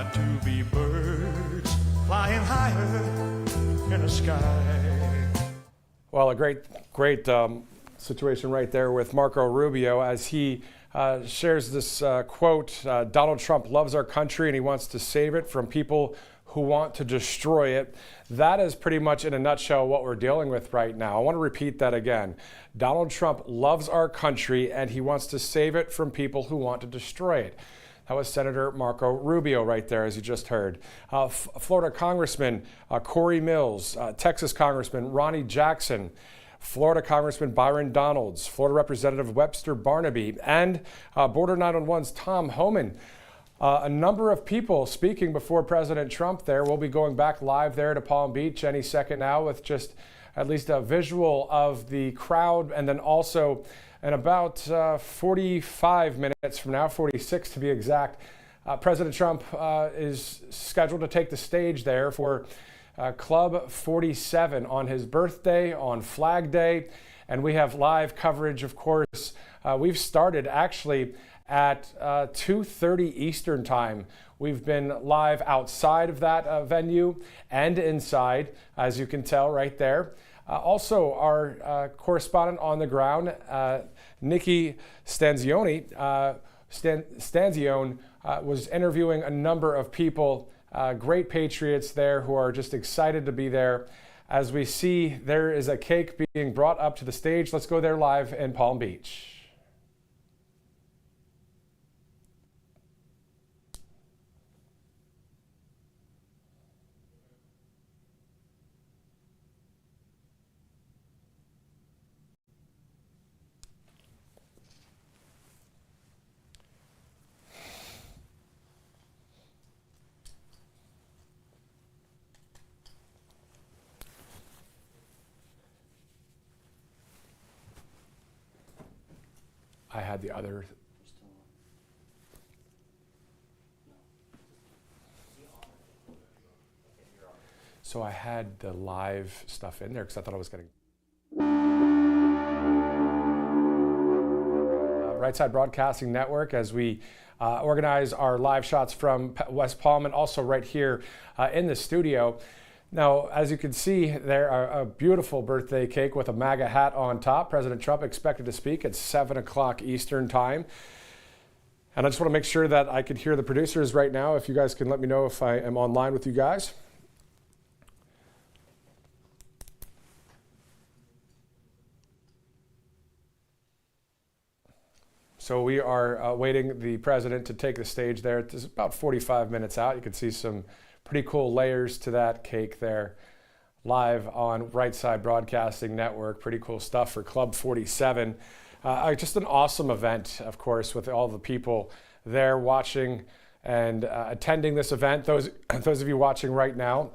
got to be birds flying higher in the sky. Well, a great situation right there with Marco Rubio as he shares this quote, Donald Trump loves our country and he wants to save it from people who want to destroy it. That is pretty much in a nutshell what we're dealing with right now. I want to repeat that again. Donald Trump loves our country and he wants to save it from people who want to destroy it. That was Senator Marco Rubio right there, as you just heard. Florida Congressman Corey Mills, Texas Congressman Ronnie Jackson, Florida Congressman Byron Donalds, Florida Representative Webster Barnaby, and Border 911's Tom Homan. A number of people speaking before President Trump there. We'll be going back live there to Palm Beach any second now with just at least a visual of the crowd, and then also in about 45 minutes from now, 46 to be exact, President Trump is scheduled to take the stage there for Club 47 on his birthday, on Flag Day, and we have live coverage, of course. We've started actually at 2:30 Eastern time. We've been live outside of that venue and inside, as you can tell right there. Also, our correspondent on the ground, Nikki Stanzione, was interviewing a number of people, great patriots there who are just excited to be there. As we see, there is a cake being brought up to the stage. Let's go there live in Palm Beach. I had the other. So I had the live stuff in there because I thought I was getting. Right Side Broadcasting Network as we organize our live shots from West Palm and also right here in the studio. Now, as you can see, there are a beautiful birthday cake with a MAGA hat on top. President Trump expected to speak at 7 o'clock Eastern time. And I just want to make sure that I could hear the producers right now. If you guys can let me know if I am online with you guys. So we are awaiting the president to take the stage there. It's about 45 minutes out. You can see some pretty cool layers to that cake there, live on Right Side Broadcasting Network. Pretty cool stuff for Club 47. Just an awesome event, of course, with all the people there watching and attending this event. Those of you watching right now,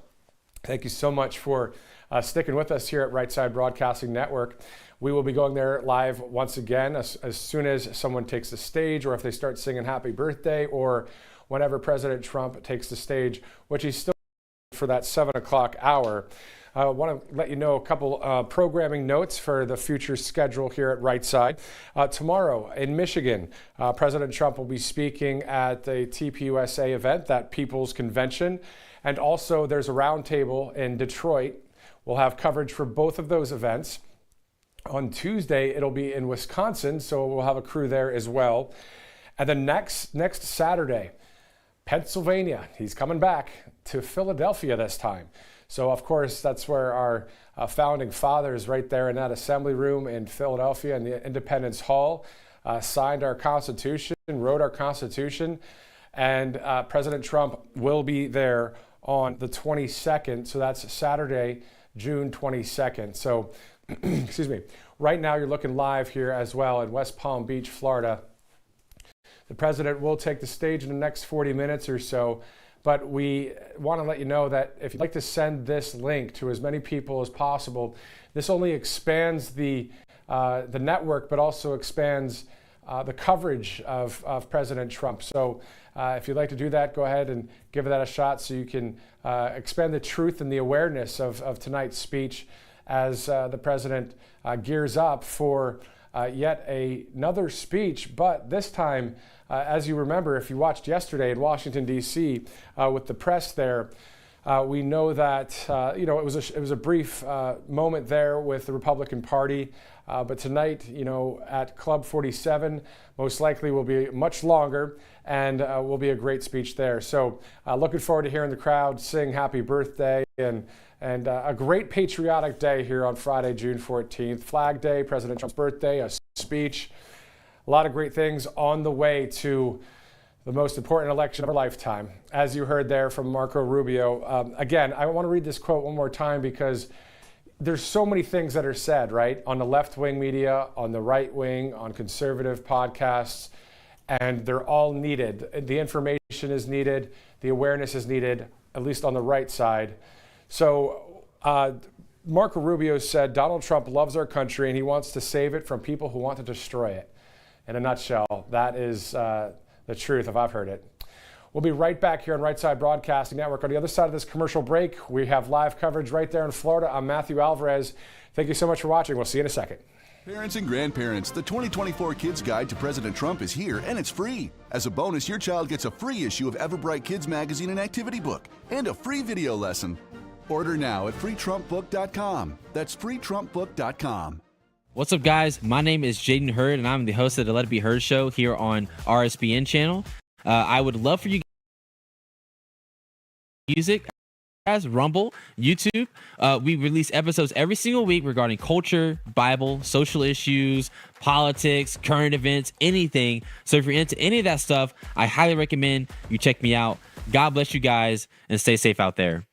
thank you so much for sticking with us here at Right Side Broadcasting Network. We will be going there live once again as soon as someone takes the stage, or if they start singing happy birthday, or whenever President Trump takes the stage, which he's still for that 7 o'clock hour. I want to let you know a couple programming notes for the future schedule here at Right Side. Tomorrow in Michigan, President Trump will be speaking at the TPUSA event, that People's Convention. And also there's a roundtable in Detroit. We'll have coverage for both of those events. On Tuesday, it'll be in Wisconsin, so we'll have a crew there as well. And then next Saturday, Pennsylvania. He's coming back to Philadelphia this time. So, of course, that's where our founding fathers right there in that assembly room in Philadelphia in the Independence Hall signed our Constitution, wrote our Constitution, and President Trump will be there on the 22nd. So that's Saturday, June 22nd. So, excuse me, right now you're looking live here as well in West Palm Beach, Florida. The president will take the stage in the next 40 minutes or so, but we want to let you know that if you'd like to send this link to as many people as possible, this only expands the network, but also expands the coverage of President Trump. So if you'd like to do that, go ahead and give that a shot so you can expand the truth and the awareness of tonight's speech as the president gears up for yet another speech, but this time As you remember, if you watched yesterday in Washington, D.C. With the press there, we know that it was a brief moment there with the Republican Party, but tonight, at Club 47, most likely will be much longer and will be a great speech there. So looking forward to hearing the crowd sing happy birthday and a great patriotic day here on Friday, June 14th. Flag Day, President Trump's birthday, a speech, a lot of great things on the way to the most important election of our lifetime. As you heard there from Marco Rubio. Again, I want to read this quote one more time because there's so many things that are said, right? On the left-wing media, on the right wing, on conservative podcasts, and they're all needed. The information is needed, the awareness is needed, at least on the right side. So Marco Rubio said, Donald Trump loves our country and he wants to save it from people who want to destroy it. In a nutshell, that is the truth if I've heard it. We'll be right back here on Right Side Broadcasting Network. On the other side of this commercial break, we have live coverage right there in Florida. I'm Matthew Alvarez. Thank you so much for watching. We'll see you in a second. Parents and grandparents, the 2024 Kids Guide to President Trump is here, and it's free. As a bonus, your child gets a free issue of Everbright Kids Magazine and Activity Book, and a free video lesson. Order now at freetrumpbook.com. That's freetrumpbook.com. What's up, guys? My name is Jaden Hurd, and I'm the host of the Let It Be Heard show here on RSBN channel. I would love for you music, Rumble, YouTube. We release episodes every single week regarding culture, Bible, social issues, politics, current events, anything. So if you're into any of that stuff, I highly recommend you check me out. God bless you guys and stay safe out there.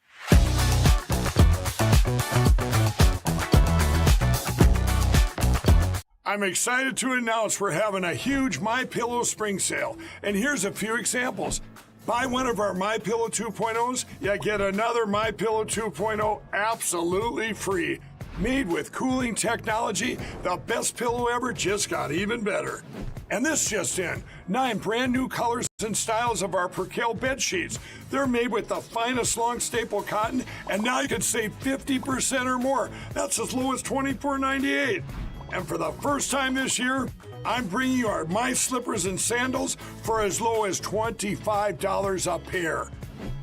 I'm excited to announce we're having a huge MyPillow spring sale, and here's a few examples. Buy one of our MyPillow 2.0s, you get another MyPillow 2.0 absolutely free. Made with cooling technology, the best pillow ever just got even better. And this just in, 9 brand new colors and styles of our Percale bed sheets. They're made with the finest long staple cotton, and now you can save 50% or more. That's as low as $24.98. And for the first time this year, I'm bringing you our My Slippers and Sandals for as low as $25 a pair.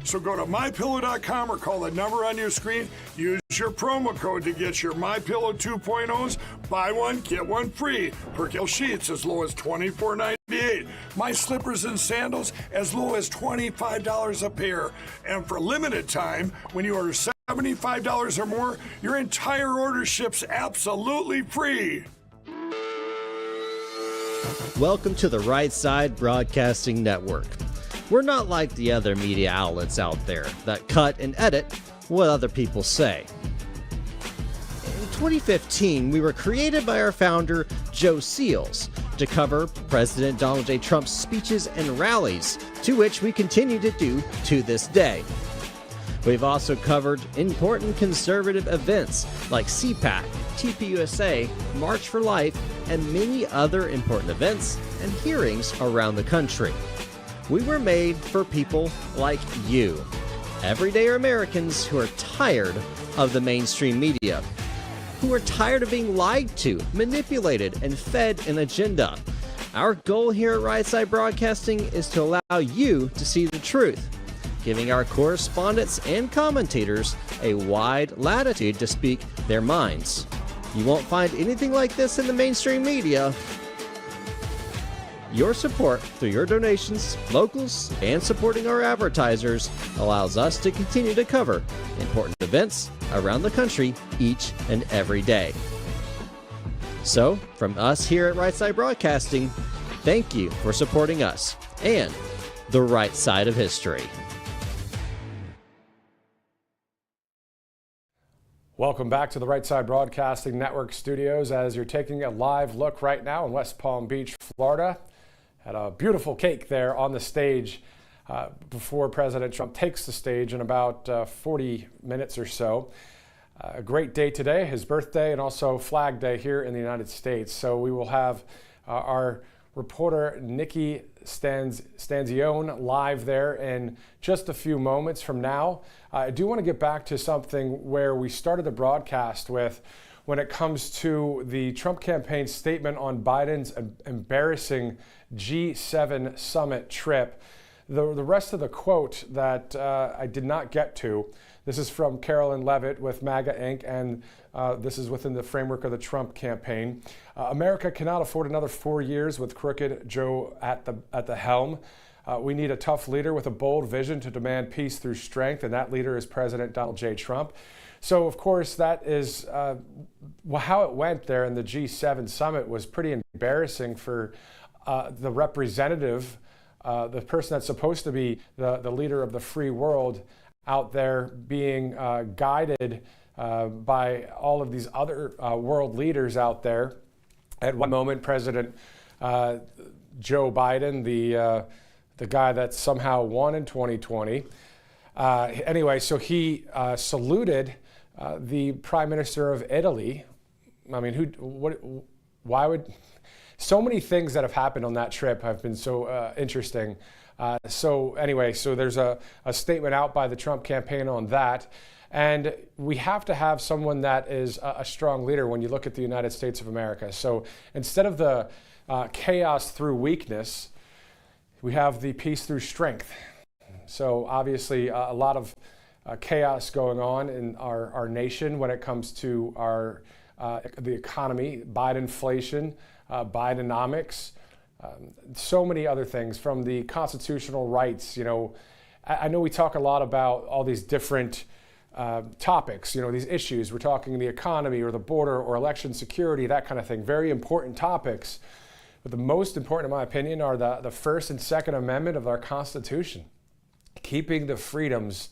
So go to MyPillow.com or call the number on your screen. Use your promo code to get your MyPillow 2.0s. Buy one, get one free. Percale sheets as low as $24.98. My Slippers and Sandals as low as $25 a pair. And for limited time, when you order $75 or more, your entire order ships absolutely free. Welcome to the Right Side Broadcasting Network. We're not like the other media outlets out there that cut and edit what other people say. In 2015, we were created by our founder, Joe Seals, to cover President Donald J. Trump's speeches and rallies, to which we continue to do to this day. We've also covered important conservative events like CPAC, TPUSA, March for Life, and many other important events and hearings around the country. We were made for people like you, everyday Americans who are tired of the mainstream media, who are tired of being lied to, manipulated, and fed an agenda. Our goal here at Right Side Broadcasting is to allow you to see the truth, giving our correspondents and commentators a wide latitude to speak their minds. You won't find anything like this in the mainstream media. Your support through your donations, locals, and supporting our advertisers allows us to continue to cover important events around the country each and every day. So, from us here at Right Side Broadcasting, thank you for supporting us and the right side of history. Welcome back to the Right Side Broadcasting Network studios as you're taking a live look right now in West Palm Beach, Florida. Had a beautiful cake there on the stage before President Trump takes the stage in about 40 minutes or so. A great day today, his birthday, and also Flag Day here in the United States. So we will have our reporter Nikki Stanzione live there in just a few moments from now. I do want to get back to something where we started the broadcast with when it comes to the Trump campaign's statement on Biden's embarrassing G7 summit trip. The rest of the quote that I did not get to, this is from Carolyn Levitt with MAGA Inc., and this is within the framework of the Trump campaign. America cannot afford another 4 years with crooked Joe at the helm. We need a tough leader with a bold vision to demand peace through strength, and that leader is President Donald J. Trump. So, of course, that is how it went there in the G7 summit was pretty embarrassing for the representative, the person that's supposed to be the leader of the free world, out there being guided by all of these other world leaders out there. At one moment, President Joe Biden, the guy that somehow won in 2020, anyway, so he saluted the Prime Minister of Italy. I mean, why would... So many things that have happened on that trip have been so interesting. So anyway, so there's a statement out by the Trump campaign on that. And we have to have someone that is a strong leader when you look at the United States of America. So instead of the chaos through weakness, we have the peace through strength. So obviously a lot of chaos going on in our nation when it comes to the economy, Bidenflation, Bidenomics, so many other things, from the constitutional rights. You know, I know we talk a lot about all these different topics, you know, these issues. We're talking the economy or the border or election security, that kind of thing. Very important topics. But the most important, in my opinion, are the First and Second Amendment of our Constitution. Keeping the freedoms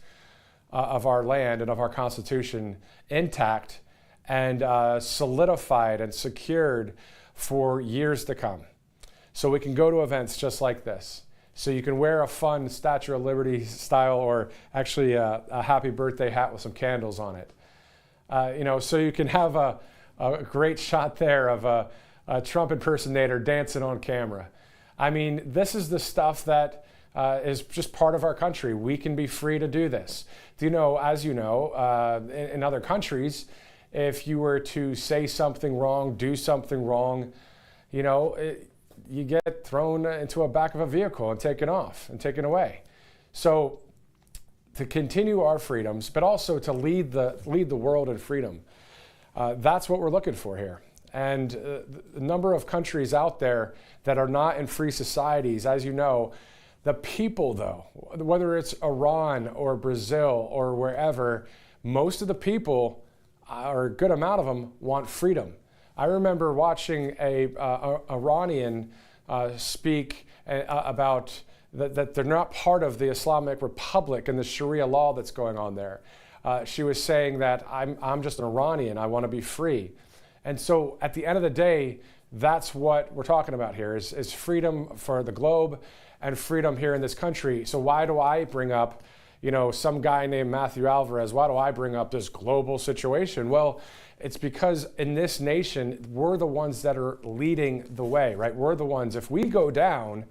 of our land and of our Constitution intact and solidified and secured for years to come. So we can go to events just like this. So you can wear a fun Statue of Liberty style, or actually a happy birthday hat with some candles on it. You know, so you can have a great shot there of a Trump impersonator dancing on camera. I mean, this is the stuff that is just part of our country. We can be free to do this. Do you know, as you know, in other countries, if you were to say something wrong, do something wrong, you know, you get thrown into a back of a vehicle and taken off and taken away. So to continue our freedoms, but also to lead the world in freedom, that's what we're looking for here. And the number of countries out there that are not in free societies, as you know, the people though, whether it's Iran or Brazil or wherever, most of the people, or a good amount of them, want freedom. I remember watching a Iranian speak about that they're not part of the Islamic Republic and the Sharia law that's going on there. She was saying that I'm just an Iranian, I want to be free. And so at the end of the day, that's what we're talking about here, is freedom for the globe and freedom here in this country. So why do I bring up, you know, some guy named Matthew Alvarez? Why do I bring up this global situation? Well, it's because in this nation, we're the ones that are leading the way, right? We're the ones, if we go down,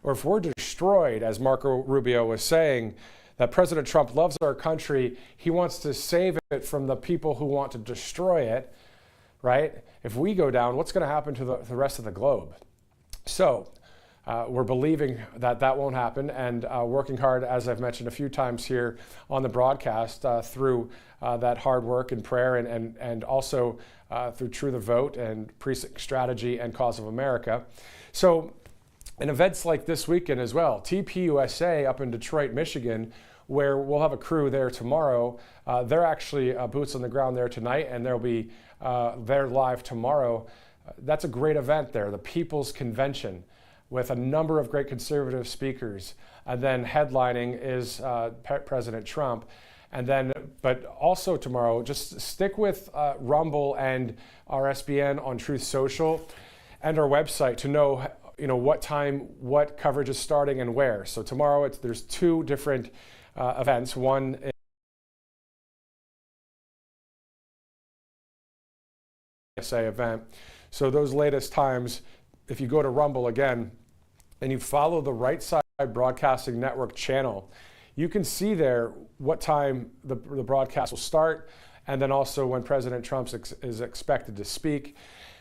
or if we're destroyed, as Marco Rubio was saying, that President Trump loves our country, he wants to save it from the people who want to destroy it, right? If we go down, what's going to happen to the rest of the globe? So we're believing that that won't happen, and working hard, as I've mentioned a few times here on the broadcast, through that hard work and prayer, and also through True the Vote and Precinct Strategy and Cause of America. So in events like this weekend as well, TPUSA up in Detroit, Michigan, where we'll have a crew there tomorrow. They're actually boots on the ground there tonight, and they'll be there live tomorrow. That's a great event there, the People's Convention, with a number of great conservative speakers. And then headlining is President Trump. And then, but also tomorrow, just stick with Rumble and RSBN on Truth Social and our website to know, you know, what time, what coverage is starting and where. So tomorrow, there's two different events. One is a event. So those latest times, if you go to Rumble again, and you follow the Right Side Broadcasting Network channel, you can see there what time the broadcast will start, and then also when President Trump is expected to speak.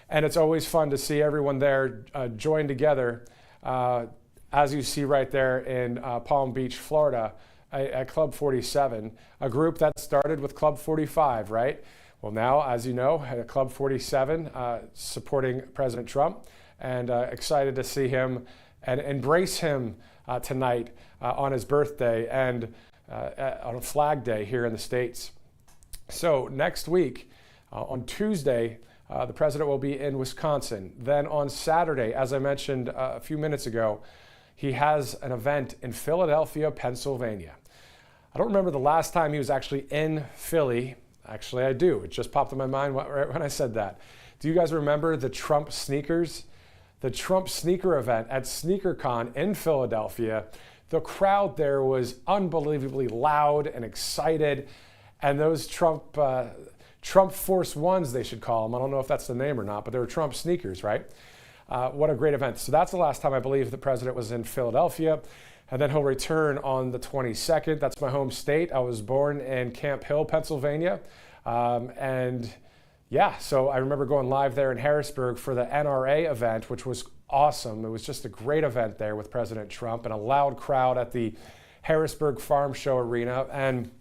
And it's always fun to see everyone there join together as you see right there in Palm Beach, Florida, at Club 47, a group that started with Club 45, right? Well, now, as you know, at Club 47, supporting President Trump, and excited to see him and embrace him tonight on his birthday and on a Flag Day here in the States. So next week, on Tuesday, the president will be in Wisconsin. Then on Saturday, as I mentioned a few minutes ago, he has an event in Philadelphia, Pennsylvania. I don't remember the last time he was actually in Philly. Actually, I do. It just popped in my mind right when I said that. Do you guys remember the Trump sneakers? The Trump sneaker event at SneakerCon in Philadelphia. The crowd there was unbelievably loud and excited. And those Trump Force Ones, they should call them. I don't know if that's the name or not, but they were Trump sneakers, right? What a great event. So that's the last time I believe the president was in Philadelphia. And then he'll return on the 22nd. That's my home state. I was born in Camp Hill, Pennsylvania. And yeah, so I remember going live there in Harrisburg for the NRA event, which was awesome. It was just a great event there with President Trump and a loud crowd at the Harrisburg Farm Show Arena. And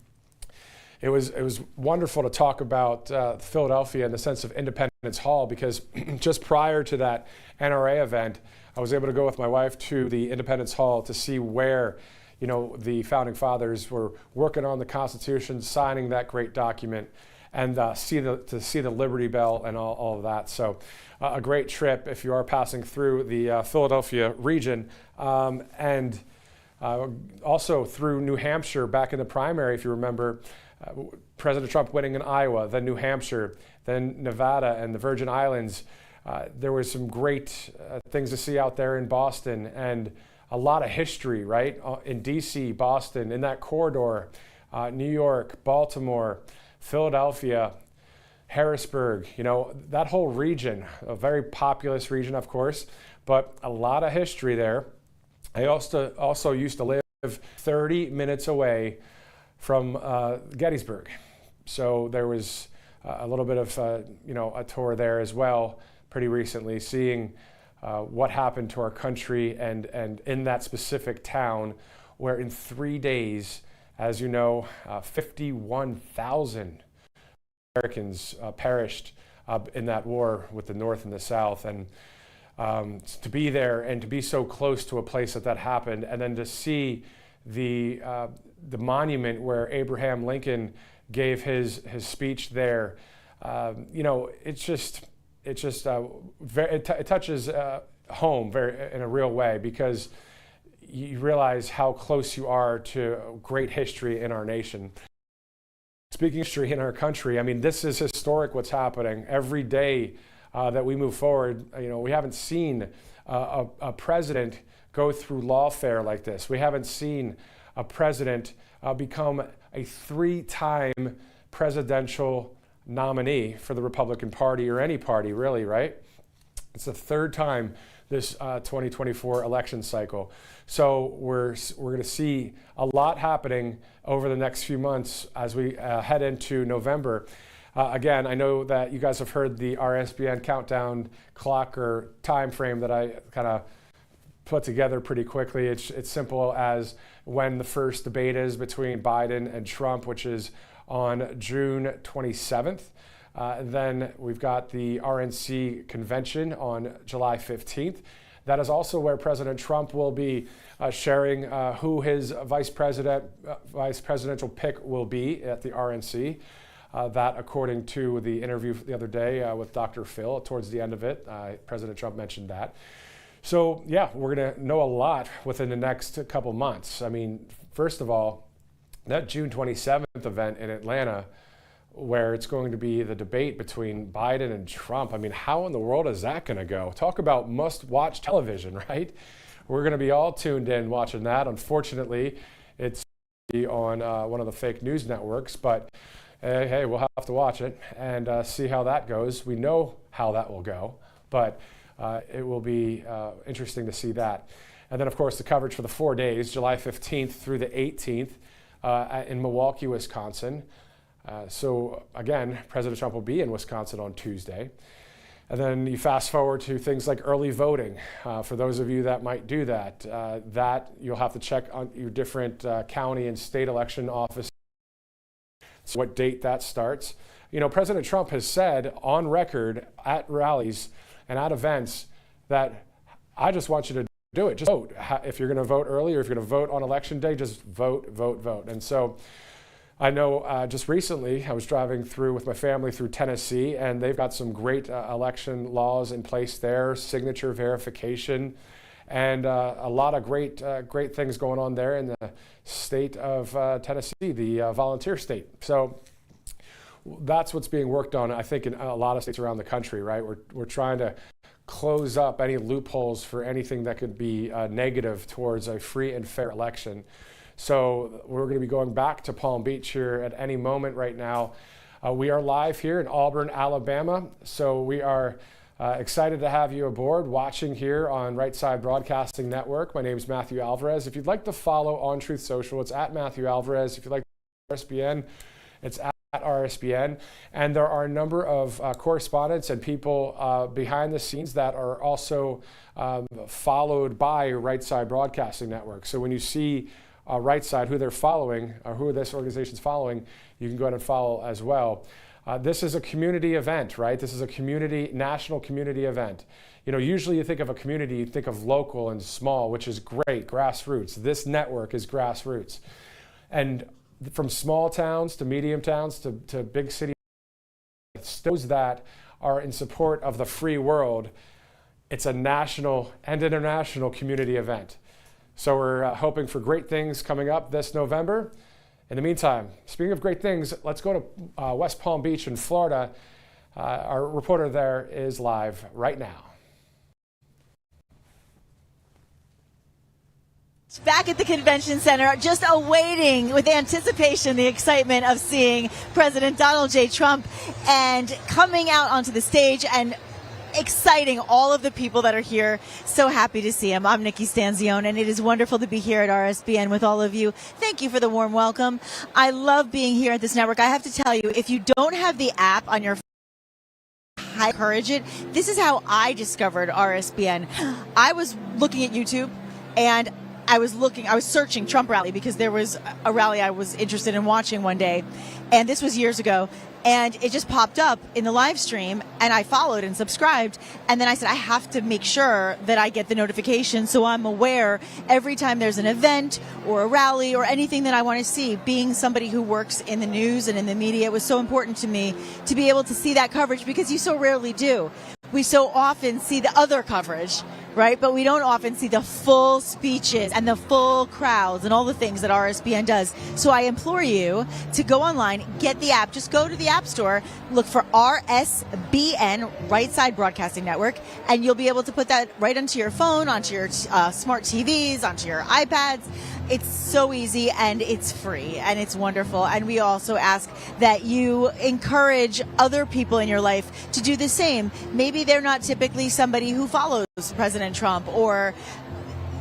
it was wonderful to talk about Philadelphia in the sense of Independence Hall, because just prior to that NRA event, I was able to go with my wife to the Independence Hall to see where, you know, the founding fathers were working on the Constitution, signing that great document, and to see the Liberty Bell and all of that. So a great trip if you are passing through the Philadelphia region, and also through New Hampshire back in the primary, if you remember. President Trump winning in Iowa, then New Hampshire, then Nevada and the Virgin Islands. There was some great things to see out there in Boston, and a lot of history, right? In DC, Boston, in that corridor, New York, Baltimore, Philadelphia, Harrisburg, you know, that whole region, a very populous region, of course, but a lot of history there. I also used to live 30 minutes away from Gettysburg. So there was a little bit of a tour there as well pretty recently, seeing what happened to our country and in that specific town, where in 3 days, as you know, 51,000 Americans perished in that war with the North and the South. And to be there and to be so close to a place that happened, and then to see the monument where Abraham Lincoln gave his speech there, it touches home in a real way, because you realize how close you are to great history in our nation. Speaking of history in our country, I mean, this is historic what's happening every day that we move forward. You know, we haven't seen a president go through lawfare like this. We haven't seen a president become a 3-time presidential nominee for the Republican Party, or any party really, right? It's the 3rd time this 2024 election cycle. So we're going to see a lot happening over the next few months as we head into November. Again, I know that you guys have heard the RSBN countdown clock or time frame that I kind of put together pretty quickly. It's simple as when the first debate is between Biden and Trump, which is on June 27th. Then we've got the RNC convention on July 15th. That is also where President Trump will be sharing who his vice presidential pick will be at the RNC. That, according to the interview the other day with Dr. Phil, towards the end of it, President Trump mentioned that. So yeah, we're going to know a lot within the next couple months. I mean, first of all, that June 27th event in Atlanta, where it's going to be the debate between Biden and Trump. I mean, how in the world is that going to go? Talk about must-watch television, right? We're going to be all tuned in watching that. Unfortunately, it's on one of the fake news networks, but hey, we'll have to watch it and see how that goes. We know how that will go, but it will be interesting to see that. And then, of course, the coverage for the 4 days, July 15th through the 18th in Milwaukee, Wisconsin. So again, President Trump will be in Wisconsin on Tuesday. And then you fast forward to things like early voting. For those of you that might do that, that you'll have to check on your different county and state election offices, what date that starts. You know, President Trump has said on record at rallies and at events that I just want you to do it. Just vote. If you're going to vote early or if you're going to vote on election day, just vote, vote, vote. And so I know just recently I was driving through with my family through Tennessee, and they've got some great election laws in place there, signature verification, and a lot of great things going on there in the state of Tennessee, the volunteer state. So that's what's being worked on, I think, in a lot of states around the country, right? We're trying to close up any loopholes for anything that could be negative towards a free and fair election. So we're going to be going back to Palm Beach here at any moment right now. We are live here in Auburn, Alabama. So we are excited to have you aboard watching here on Right Side Broadcasting Network. My name is Matthew Alvarez. If you'd like to follow on Truth Social, it's at Matthew Alvarez. If you'd like RSBN, it's at RSBN. And there are a number of correspondents and people behind the scenes that are also followed by Right Side Broadcasting Network. So when you see Right Side, who they're following, or who this organization's following, you can go ahead and follow as well. This is a community event, right? This is a national community event. You know, usually you think of a community, you think of local and small, which is great, grassroots. This network is grassroots. And from small towns to medium towns to big cities, those that are in support of the free world, it's a national and international community event. So we're hoping for great things coming up this November. In the meantime, speaking of great things, let's go to West Palm Beach in Florida. Our reporter there is live right now. Back at the convention center, just awaiting with anticipation the excitement of seeing President Donald J. Trump and coming out onto the stage and exciting all of the people that are here. So happy to see him. I'm Nikki Stanzione, and it is wonderful to be here at RSBN with all of you. Thank you for the warm welcome. I love being here at this network. I have to tell you, if you don't have the app on your phone, I encourage it. This is how I discovered RSBN. I was looking at YouTube, and I was searching Trump rally because there was a rally I was interested in watching one day, and this was years ago, and it just popped up in the live stream, and I followed and subscribed, and then I said, I have to make sure that I get the notification so I'm aware every time there's an event or a rally or anything that I want to see. Being somebody who works in the news and in the media, it was so important to me to be able to see that coverage because you so rarely do. We so often see the other coverage, right? But we don't often see the full speeches and the full crowds and all the things that RSBN does. So I implore you to go online, get the app. Just go to the App Store, look for RSBN, Right Side Broadcasting Network, and you'll be able to put that right onto your phone, onto your smart TVs, onto your iPads. It's so easy, and it's free, and it's wonderful. And we also ask that you encourage other people in your life to do the same. Maybe they're not typically somebody who follows President Trump or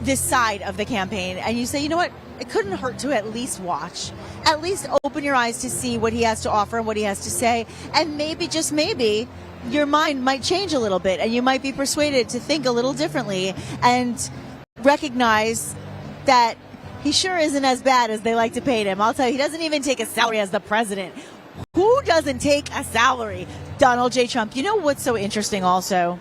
this side of the campaign, and you say, you know what, it couldn't hurt to at least watch, at least open your eyes to see what he has to offer and what he has to say, and maybe, just maybe, your mind might change a little bit, and you might be persuaded to think a little differently and recognize that he sure isn't as bad as they like to paint him. I'll tell you, he doesn't even take a salary as the president. Who doesn't take a salary? Donald J. Trump. You know what's so interesting also?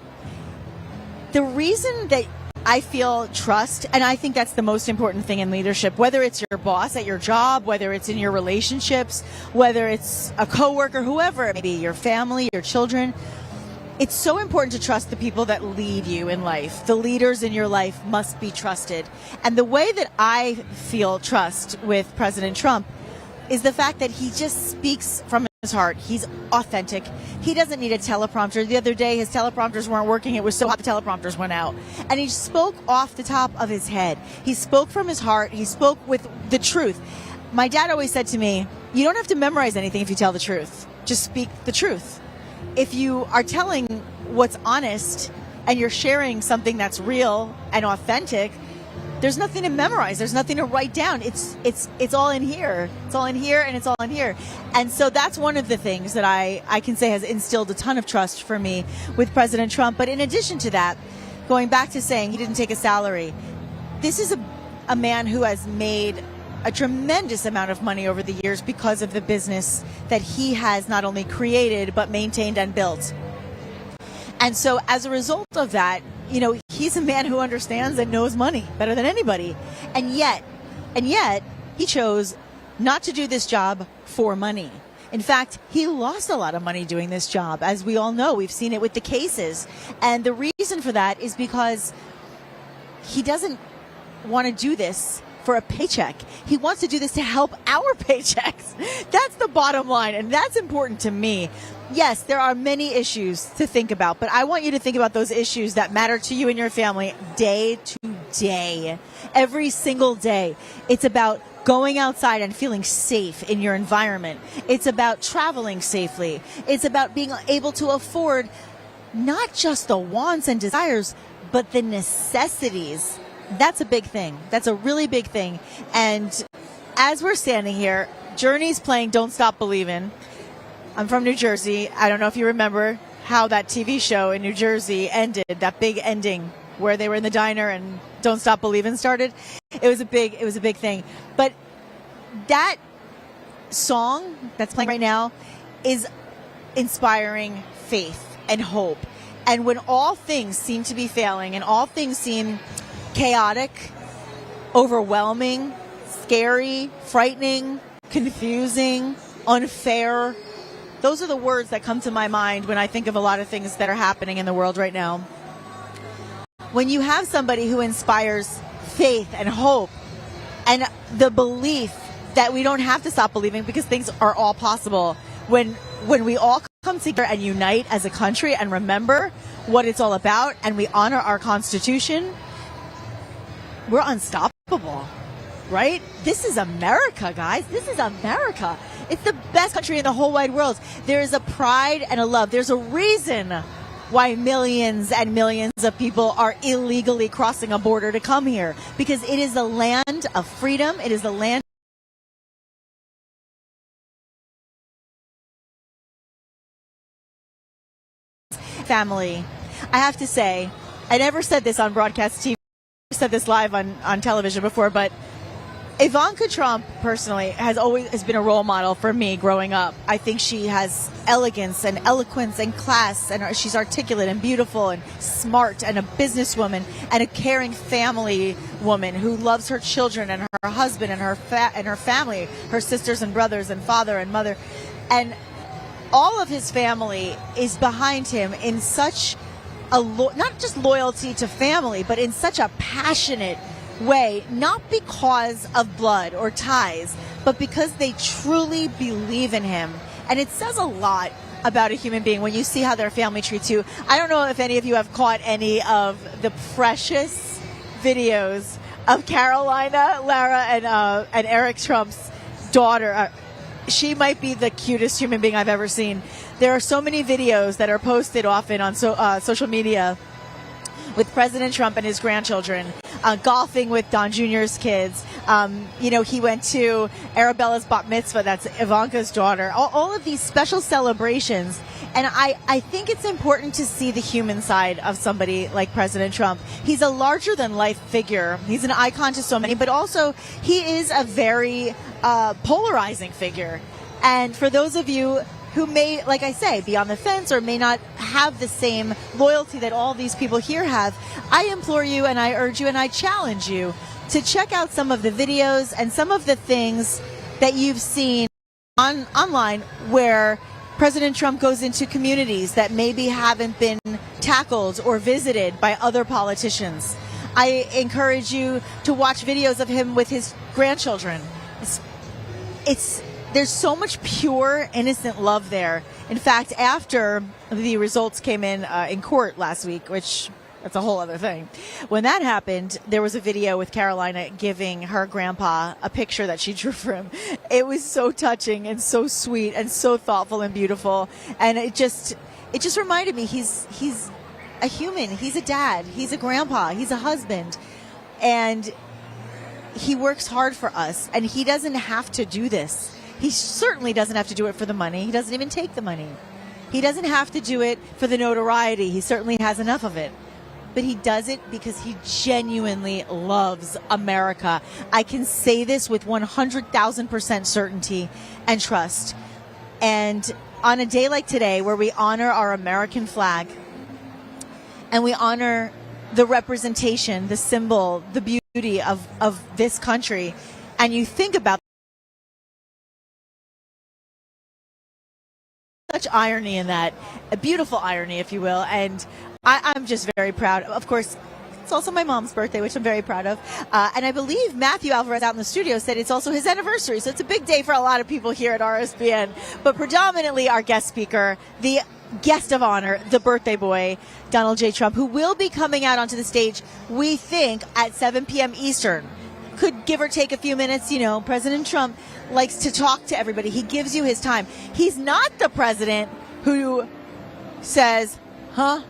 The reason that I feel trust, and I think that's the most important thing in leadership, whether it's your boss at your job, whether it's in your relationships, whether it's a coworker, whoever it may be, your family, your children, it's so important to trust the people that lead you in life. The leaders in your life must be trusted. And the way that I feel trust with President Trump is the fact that he just speaks from his heart. He's authentic. He doesn't need a teleprompter. The other day, his teleprompters weren't working. It was so hot the teleprompters went out. And he spoke off the top of his head. He spoke from his heart. He spoke with the truth. My dad always said to me, you don't have to memorize anything if you tell the truth. Just speak the truth. If you are telling what's honest and you're sharing something that's real and authentic, there's nothing to memorize. There's nothing to write down. It's all in here. It's all in here, and it's all in here. And so that's one of the things that I can say has instilled a ton of trust for me with President Trump. But in addition to that, going back to saying he didn't take a salary, this is a man who has made a tremendous amount of money over the years because of the business that he has not only created but maintained and built. And so as a result of that, you know, he's a man who understands and knows money better than anybody. And yet he chose not to do this job for money. In fact, he lost a lot of money doing this job. As we all know, we've seen it with the cases. And the reason for that is because he doesn't want to do this for a paycheck. He wants to do this to help our paychecks. That's the bottom line, and that's important to me. Yes, there are many issues to think about, but I want you to think about those issues that matter to you and your family day to day, every single day. It's about going outside and feeling safe in your environment. It's about traveling safely. It's about being able to afford not just the wants and desires, but the necessities. That's a big thing. That's a really big thing. And as we're standing here, Journey's playing Don't Stop Believin'. I'm from New Jersey. I don't know if you remember how that TV show in New Jersey ended, that big ending where they were in the diner and Don't Stop Believin' started. It was a big thing. But that song that's playing right now is inspiring faith and hope. And when all things seem to be failing and all things seem chaotic, overwhelming, scary, frightening, confusing, unfair, those are the words that come to my mind when I think of a lot of things that are happening in the world right now. When you have somebody who inspires faith and hope and the belief that we don't have to stop believing because things are all possible, when we all come together and unite as a country and remember what it's all about and we honor our Constitution, we're unstoppable, right? This is America, guys. This is America. It's the best country in the whole wide world. There is a pride and a love. There's a reason why millions and millions of people are illegally crossing a border to come here, because it is a land of freedom. It is a land family. I have to say, I never said this on broadcast TV. I said this live on television before, but Ivanka Trump personally has been a role model for me growing up. I think she has elegance and eloquence and class, and she's articulate and beautiful and smart and a businesswoman and a caring family woman who loves her children and her husband and her family, her sisters and brothers and father and mother. And all of his family is behind him in such a not just loyalty to family, but in such a passionate way, not because of blood or ties, but because they truly believe in him. And it says a lot about a human being when you see how their family treats you. I don't know if any of you have caught any of the precious videos of Carolina, Lara, and Eric Trump's daughter. She might be the cutest human being I've ever seen. There are so many videos that are posted often on social media with President Trump and his grandchildren, golfing with Don Jr.'s kids. He went to Arabella's bat mitzvah, that's Ivanka's daughter. All of these special celebrations. And I think it's important to see the human side of somebody like President Trump. He's a larger-than-life figure. He's an icon to so many, but also he is a very polarizing figure. And for those of you who may, like I say, be on the fence or may not have the same loyalty that all these people here have, I implore you and I urge you and I challenge you to check out some of the videos and some of the things that you've seen online where President Trump goes into communities that maybe haven't been tackled or visited by other politicians. I encourage you to watch videos of him with his grandchildren. There's so much pure, innocent love there. In fact, after the results came in court last week, which that's a whole other thing. When that happened, there was a video with Carolina giving her grandpa a picture that she drew for him. It was so touching and so sweet and so thoughtful and beautiful. And it just reminded me he's a human. He's a dad. He's a grandpa. He's a husband. And he works hard for us, and he doesn't have to do this. He certainly doesn't have to do it for the money. He doesn't even take the money. He doesn't have to do it for the notoriety. He certainly has enough of it. But he does it because he genuinely loves America. I can say this with 100,000% certainty and trust. And on a day like today, where we honor our American flag and we honor the representation, the symbol, the beauty of this country, and you think about such irony in that, a beautiful irony, if you will, and I'm just very proud. Of course, it's also my mom's birthday, which I'm very proud of. And I believe Matthew Alvarez out in the studio said it's also his anniversary. So it's a big day for a lot of people here at RSBN. But predominantly our guest speaker, the guest of honor, the birthday boy, Donald J. Trump, who will be coming out onto the stage, we think, at 7 p.m. Eastern. Could give or take a few minutes. You know, President Trump likes to talk to everybody. He gives you his time. He's not the president who says, huh?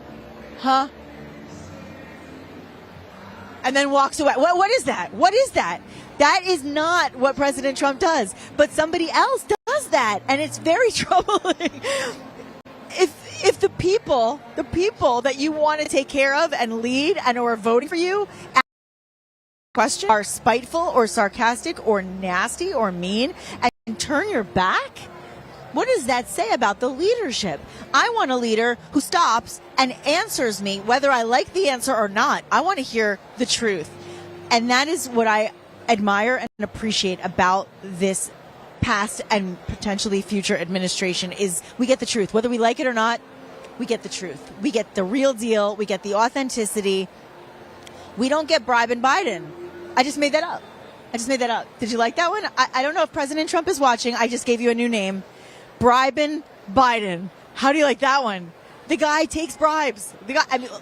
And then walks away. What is that? What is that? That is not what President Trump does. But somebody else does that. And it's very troubling. If the people that you want to take care of and lead and who are voting for you question are spiteful or sarcastic or nasty or mean and turn your back, what does that say about the leadership? I want a leader who stops and answers me whether I like the answer or not. I want to hear the truth. And that is what I admire and appreciate about this past and potentially future administration is we get the truth. Whether we like it or not, we get the truth. We get the real deal. We get the authenticity. We don't get bribing Biden. I just made that up. Did you like that one? I don't know if President Trump is watching. I just gave you a new name. Bribing Biden. How do you like that one? The guy takes bribes.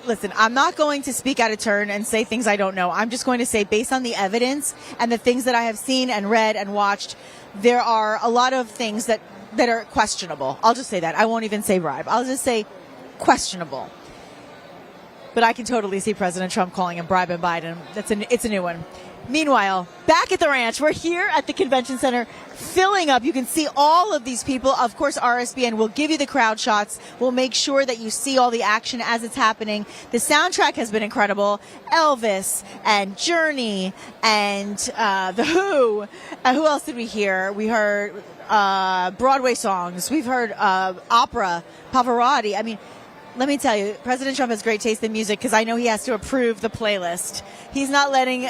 Listen, I'm not going to speak out of turn and say things I don't know. I'm just going to say, based on the evidence and the things that I have seen and read and watched, there are a lot of things that are questionable. I'll just say that. I won't even say bribe. I'll just say questionable. But I can totally see President Trump calling him bribing Biden. It's a new one. Meanwhile, back at the ranch, we're here at the convention center filling up. You can see all of these people. Of course, RSBN will give you the crowd shots. We'll make sure that you see all the action as it's happening. The soundtrack has been incredible. Elvis and Journey and The Who. Who else did we hear? We heard Broadway songs. We've heard opera, Pavarotti. I mean, let me tell you, President Trump has great taste in music because I know he has to approve the playlist. He's not letting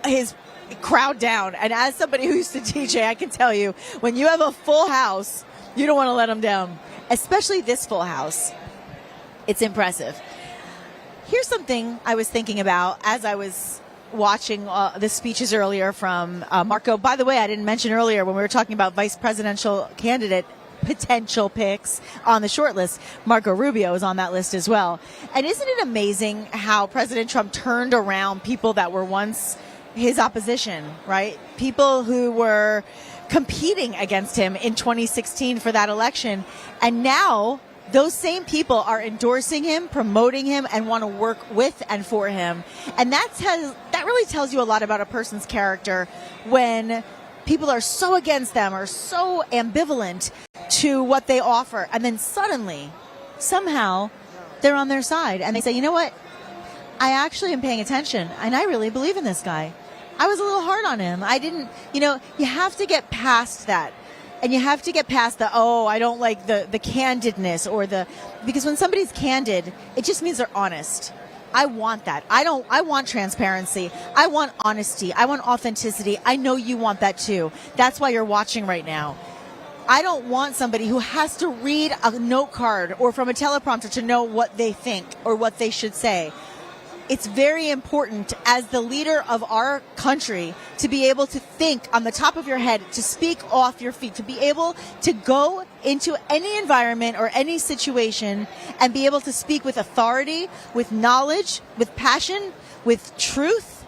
his crowd down. And as somebody who used to DJ, I can tell you, when you have a full house, you don't want to let them down, especially this full house. It's impressive. Here's something I was thinking about as I was watching the speeches earlier from Marco. By the way, I didn't mention earlier when we were talking about vice presidential candidate potential picks on the short list, Marco Rubio is on that list as well. And isn't it amazing how President Trump turned around people that were once his opposition, right? People who were competing against him in 2016 for that election. And now those same people are endorsing him, promoting him, and want to work with and for him. And that really tells you a lot about a person's character when people are so against them or so ambivalent to what they offer. And then suddenly, somehow, they're on their side. And they say, you know what? I actually am paying attention. And I really believe in this guy. I was a little hard on him. I didn't, you have to get past that. And you have to get past I don't like the candidness because when somebody's candid, it just means they're honest. I want that. I want transparency. I want honesty. I want authenticity. I know you want that too. That's why you're watching right now. I don't want somebody who has to read a note card or from a teleprompter to know what they think or what they should say. It's very important as the leader of our country to be able to think on the top of your head, to speak off your feet, to be able to go into any environment or any situation and be able to speak with authority, with knowledge, with passion, with truth.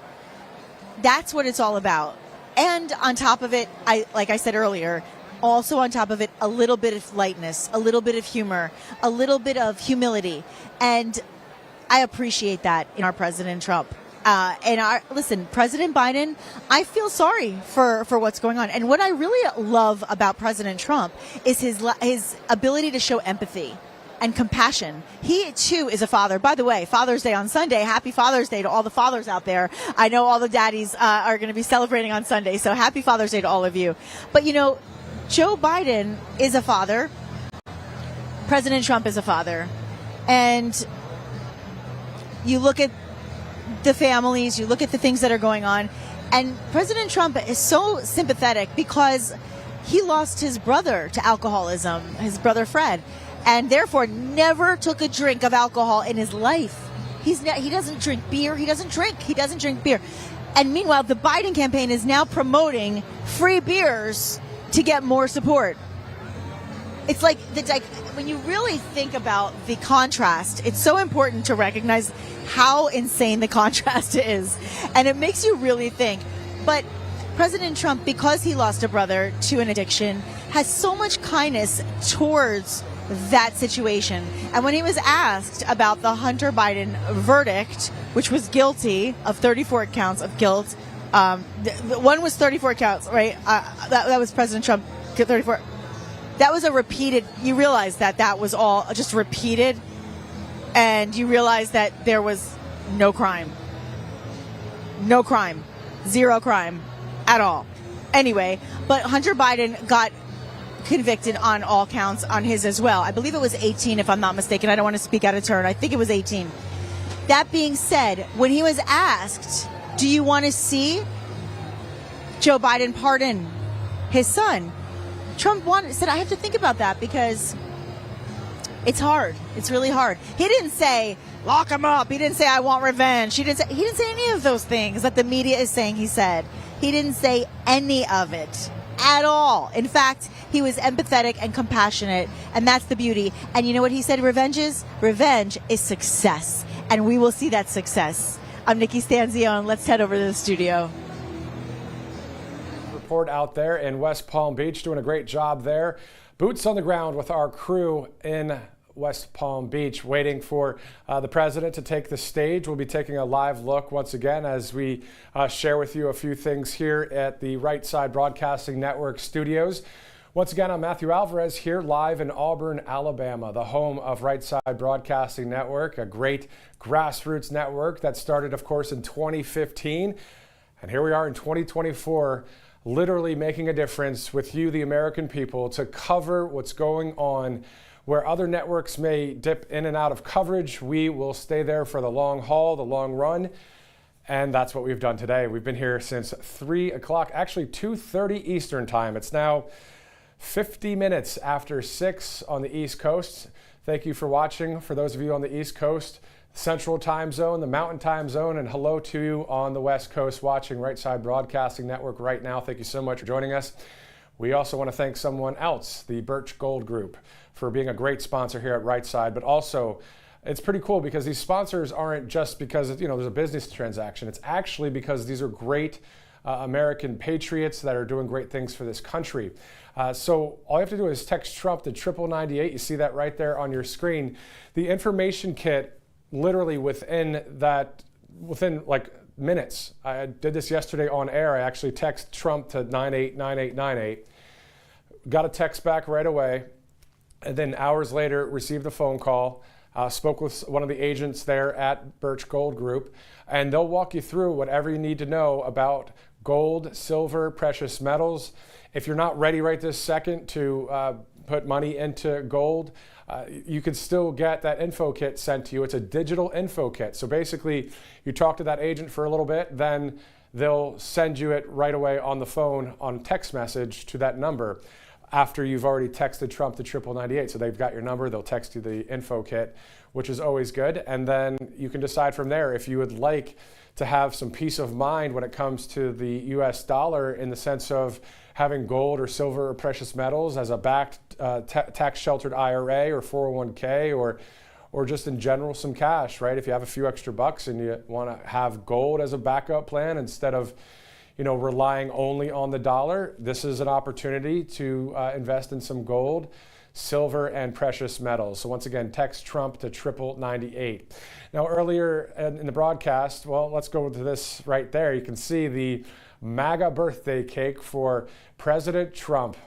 That's what it's all about. And on top of it, like I said earlier, also on top of it, a little bit of lightness, a little bit of humor, a little bit of humility. And I appreciate that in our President Trump. Listen, President Biden, I feel sorry for what's going on. And what I really love about President Trump is his ability to show empathy and compassion. He too is a father. By the way, Father's Day on Sunday. Happy Father's Day to all the fathers out there. I know all the daddies are going to be celebrating on Sunday, so happy Father's Day to all of you. But Joe Biden is a father. President Trump is a father. And you look at the families, you look at the things that are going on, and President Trump is so sympathetic because he lost his brother to alcoholism, his brother Fred, and therefore never took a drink of alcohol in his life. He doesn't drink beer. He doesn't drink beer. And meanwhile, the Biden campaign is now promoting free beers to get more support. It's like when you really think about the contrast, it's so important to recognize how insane the contrast is. And it makes you really think. But President Trump, because he lost a brother to an addiction, has so much kindness towards that situation. And when he was asked about the Hunter Biden verdict, which was guilty of 34 counts of guilt, one was 34 counts, right? That was President Trump, 34. That was a repeated, you realize that was all just repeated, and you realize that there was no crime. No crime. Zero crime at all. Anyway, but Hunter Biden got convicted on all counts on his as well. I believe it was 18, if I'm not mistaken. I don't want to speak out of turn. I think it was 18. That being said, when he was asked, do you want to see Joe Biden pardon his son? Trump said, I have to think about that because it's hard. It's really hard. He didn't say, lock him up. He didn't say, I want revenge. He didn't say any of those things that the media is saying he said. He didn't say any of it at all. In fact, he was empathetic and compassionate, and that's the beauty. And you know what he said revenge is? Revenge is success, and we will see that success. I'm Nikki Stanzione. Let's head over to the studio. Report out there in West Palm Beach, doing a great job there. Boots on the ground with our crew in West Palm Beach, waiting for the president to take the stage. We'll be taking a live look once again as we share with you a few things here at the Right Side Broadcasting Network studios. Once again, I'm Matthew Alvarez here live in Auburn, Alabama, the home of Right Side Broadcasting Network, a great grassroots network that started, of course, in 2015. And here we are in 2024, literally making a difference with you, the American people, to cover what's going on. Where other networks may dip in and out of coverage, we will stay there for the long haul, the long run. And that's what we've done today. We've been here since 3 o'clock, actually 2:30 Eastern time. It's now 50 minutes after 6 on the East Coast. Thank you for watching. For those of you on the East Coast, Central Time Zone, the Mountain Time Zone, and hello to you on the West Coast watching Right Side Broadcasting Network right now. Thank you so much for joining us. We also want to thank someone else, the Birch Gold Group, for being a great sponsor here at Right Side, but also it's pretty cool because these sponsors aren't just because there's a business transaction. It's actually because these are great American patriots that are doing great things for this country. So all you have to do is text Trump to 9998. You see that right there on your screen. The information kit, literally within like minutes. I did this yesterday on air. I actually texted Trump to 989898. Got a text back right away. And then hours later, received a phone call, spoke with one of the agents there at Birch Gold Group, and they'll walk you through whatever you need to know about gold, silver, precious metals. If you're not ready right this second to put money into gold, you can still get that info kit sent to you. It's a digital info kit. So basically, you talk to that agent for a little bit, then they'll send you it right away on the phone on text message to that number after you've already texted Trump to 9998. So they've got your number, they'll text you the info kit, which is always good. And then you can decide from there if you would like to have some peace of mind when it comes to the US dollar in the sense of having gold or silver or precious metals as a backed tax-sheltered IRA or 401k or just in general some cash, right? If you have a few extra bucks and you want to have gold as a backup plan instead of relying only on the dollar, this is an opportunity to invest in some gold, silver, and precious metals. So once again, text Trump to 9898. Now earlier in the broadcast, well, let's go to this right there. You can see the MAGA birthday cake for President Trump.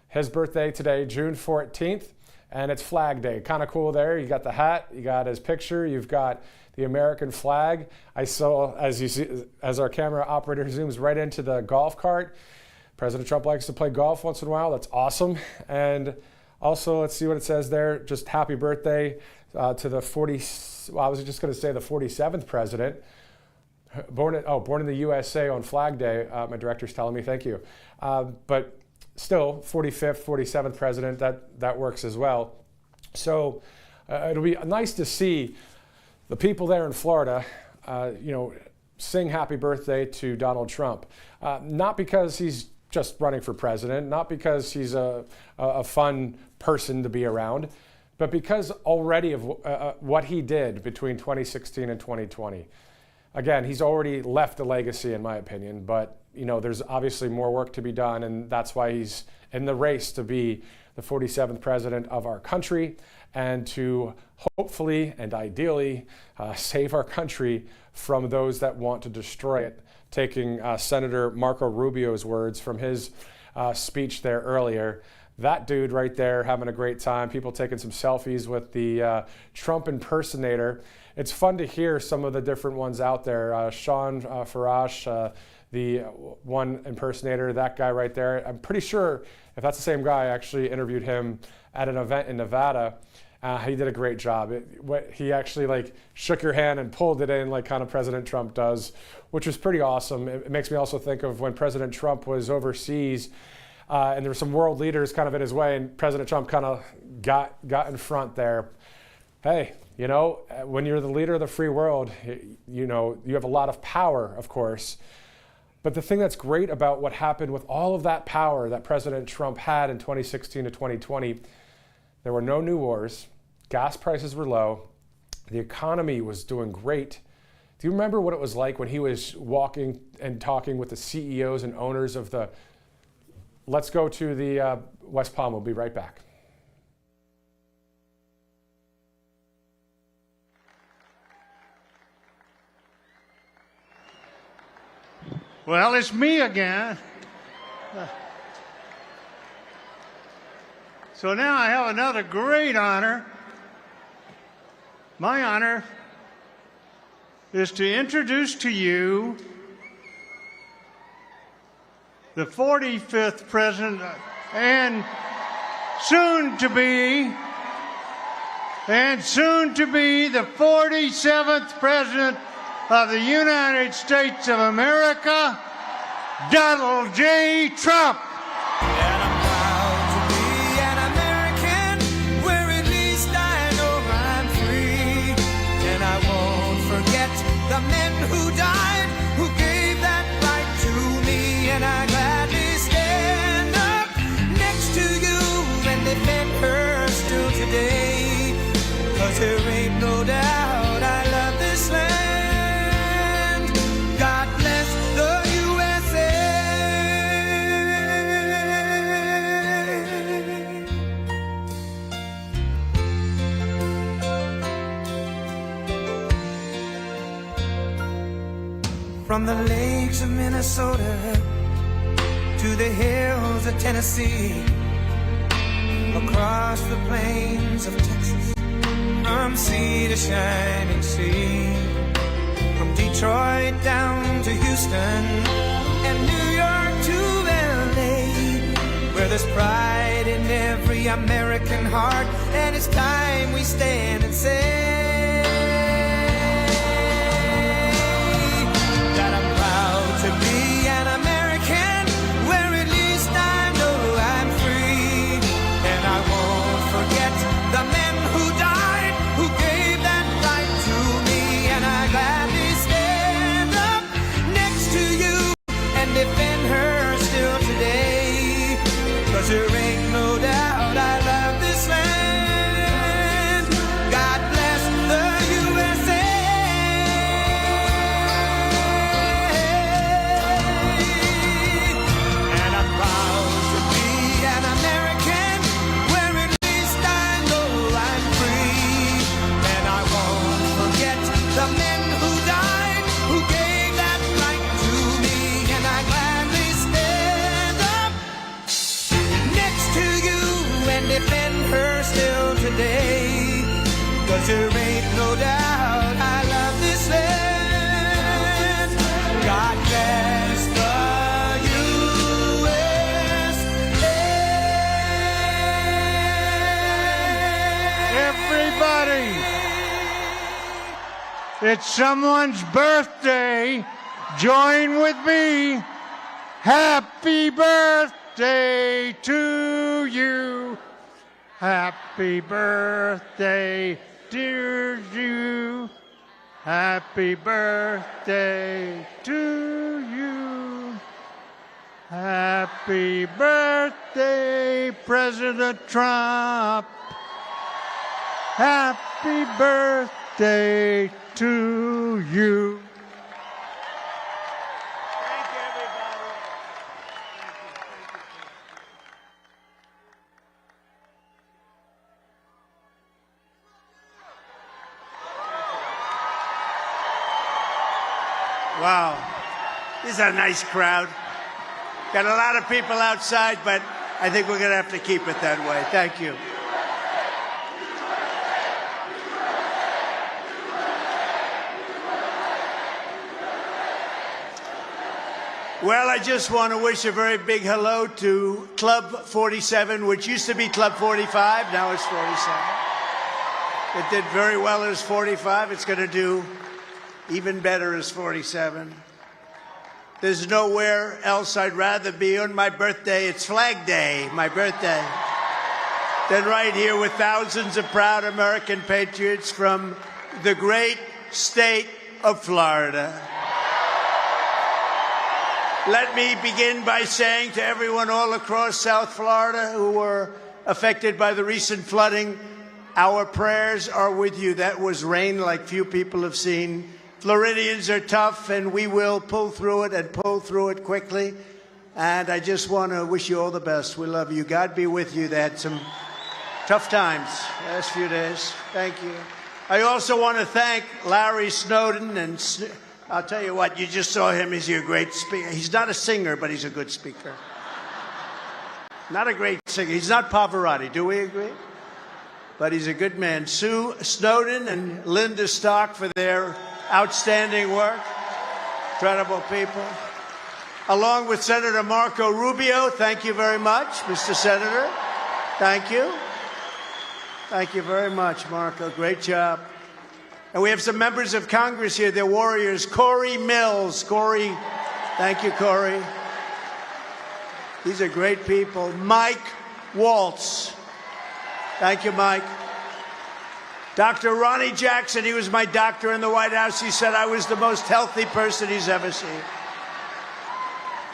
His birthday today, June 14th, and it's Flag Day. Kind of cool there. You got the hat, you got his picture, you've got the American flag. I saw, as you see, as our camera operator zooms right into the golf cart, President Trump likes to play golf once in a while. That's awesome. And also, let's see what it says there. Just happy birthday to the 47th president. Born in the USA on Flag Day. My director's telling me, thank you. But still, 45th, 47th president, that works as well. So it'll be nice to see the people there in Florida, sing happy birthday to Donald Trump. Not because he's just running for president, not because he's a fun person to be around, but because already of what he did between 2016 and 2020. Again, he's already left a legacy, in my opinion, but there's obviously more work to be done, and that's why he's in the race to be the 47th president of our country and to hopefully and ideally save our country from those that want to destroy it. Taking Senator Marco Rubio's words from his speech there earlier. That dude right there having a great time. People taking some selfies with the Trump impersonator. It's fun to hear some of the different ones out there. Sean Farash, the one impersonator, that guy right there. I'm pretty sure if that's the same guy, I actually interviewed him at an event in Nevada. He did a great job. He actually shook your hand and pulled it in like kind of President Trump does, which was pretty awesome. It makes me also think of when President Trump was overseas and there were some world leaders kind of in his way, and President Trump kind of got in front there. Hey, when you're the leader of the free world, you have a lot of power, of course. But the thing that's great about what happened with all of that power that President Trump had in 2016 to 2020, there were no new wars, gas prices were low, the economy was doing great. Do you remember what it was like when he was walking and talking with the CEOs and owners of the... Let's go to the West Palm. We'll be right back. Well, it's me again. So now I have another great honor. My honor is to introduce to you the 45th president and soon to be the 47th president of the United States of America, Donald J. Trump. The men who died, who gave that right to me, and I gladly stand up next to you and defend her still today, 'cause there ain't no doubt I love this land. God bless the USA. From the lakes of Minnesota to the hills of Tennessee, across the plains of Texas, from sea to shining sea, from Detroit down to Houston and New York to LA, where there's pride in every American heart, and it's time we stand and say to be an American, where at least I know I'm free, and I won't forget the men who died, who gave that right to me, and I gladly stand up next to you and defend her still today, 'cause there ain't no doubt I love this land. God bless the USA. defend her still today. 'Cause there ain't no doubt I love this land. God bless the USA. Everybody, it's someone's birthday. Join with me. Happy birthday to you. Happy birthday, dear you. Happy birthday to you. Happy birthday, President Trump. Happy birthday to you. Wow, this is a nice crowd. Got a lot of people outside, but I think we're going to have to keep it that way. Thank you. Well, I just want to wish a very big hello to Club 47, which used to be Club 45, now it's 47. It did very well as 45. It's going to do even better as 47. There's nowhere else I'd rather be on my birthday. It's Flag Day, my birthday, than right here with thousands of proud American patriots from the great state of Florida. Let me begin by saying to everyone all across South Florida who were affected by the recent flooding, our prayers are with you. That was rain like few people have seen. Floridians are tough, and we will pull through it and pull through it quickly. And I just want to wish you all the best. We love you. God be with you. They had some tough times last few days. Thank you. I also want to thank Larry Snowden. And I'll tell you what, you just saw him. He's a great speaker. He's not a singer, but he's a good speaker. Not a great singer. He's not Pavarotti. Do we agree? But he's a good man. Sue Snowden and Linda Stark for their outstanding work. Incredible people. Along with Senator Marco Rubio, thank you very much, Mr. Senator. Thank you. Thank you very much, Marco. Great job. And we have some members of Congress here. They're warriors. Corey Mills. Corey, thank you, Corey. These are great people. Mike Waltz. Thank you, Mike. Dr. Ronnie Jackson, he was my doctor in the White House. He said I was the most healthy person he's ever seen.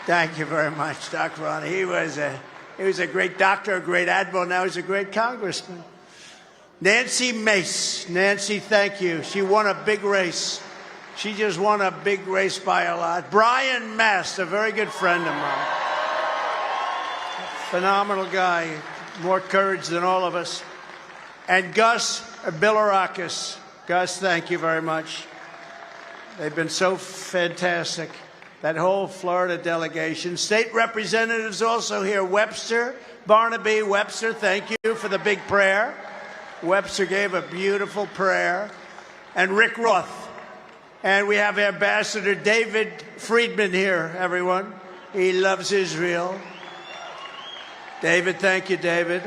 Thank you very much, Dr. Ronnie. He was a great doctor, a great admiral. Now he's a great congressman. Nancy Mace. Nancy, thank you. She won a big race. She just won a big race by a lot. Brian Mast, a very good friend of mine. Phenomenal guy. More courage than all of us. And Gus Bilirakis. Gus, thank you very much. They've been so fantastic. That whole Florida delegation. State representatives also here. Webster, Barnaby, Webster, thank you for the big prayer. Webster gave a beautiful prayer. And Rick Roth. And we have Ambassador David Friedman here, everyone. He loves Israel. David, thank you, David.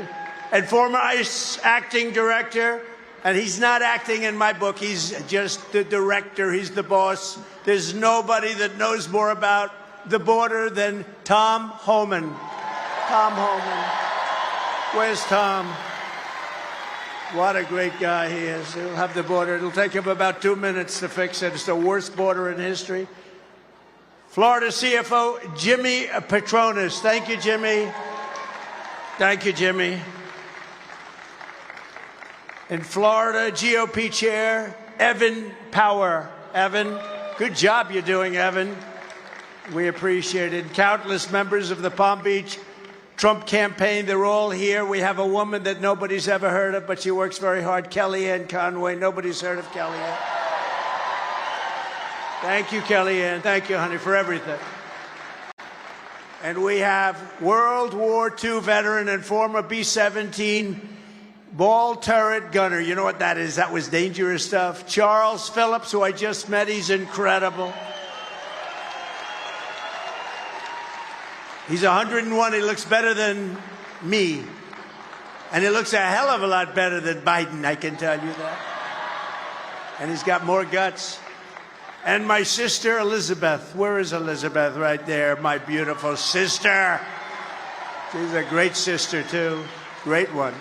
And former ICE acting director, and he's not acting in my book, he's just the director, he's the boss. There's nobody that knows more about the border than Tom Homan. Tom Homan. Where's Tom? What a great guy he is. He'll have the border. It'll take him about 2 minutes to fix it. It's the worst border in history. Florida CFO Jimmy Petronas. Thank you, Jimmy. Thank you, Jimmy. In Florida, GOP Chair Evan Power. Evan, good job you're doing, Evan. We appreciate it. Countless members of the Palm Beach Trump campaign, they're all here. We have a woman that nobody's ever heard of, but she works very hard, Kellyanne Conway. Nobody's heard of Kellyanne. Thank you, Kellyanne. Thank you, honey, for everything. And we have World War II veteran and former B-17 ball turret gunner. You know what that is? That was dangerous stuff. Charles Phillips, who I just met. He's incredible. He's 101. He looks better than me. And he looks a hell of a lot better than Biden, I can tell you that. And he's got more guts. And my sister, Elizabeth. Where is Elizabeth? Right there, my beautiful sister. She's a great sister, too. Great one.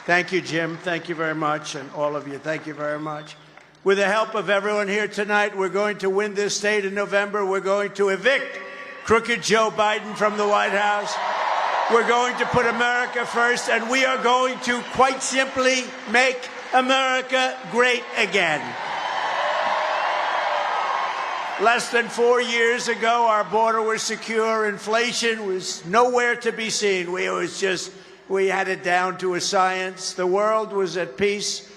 Thank you, Jim. Thank you very much. And all of you, thank you very much. With the help of everyone here tonight, we're going to win this state in November. We're going to evict crooked Joe Biden from the White House. We're going to put America first, and we are going to, quite simply, make America great again. Less than 4 years ago, our border was secure. Inflation was nowhere to be seen. We had it down to a science. The world was at peace.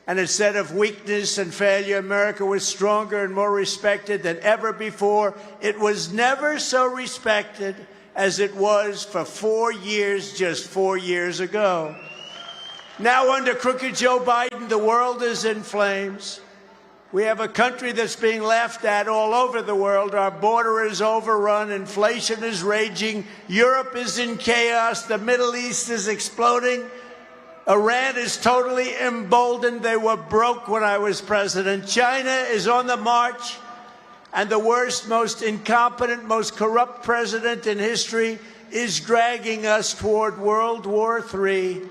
And instead of weakness and failure, America was stronger and more respected than ever before. It was never so respected as it was for 4 years, just 4 years ago. Now, under crooked Joe Biden, the world is in flames. We have a country that's being laughed at all over the world. Our border is overrun. Inflation is raging. Europe is in chaos. The Middle East is exploding. Iran is totally emboldened. They were broke when I was president. China is on the march. And the worst, most incompetent, most corrupt president in history is dragging us toward World War III.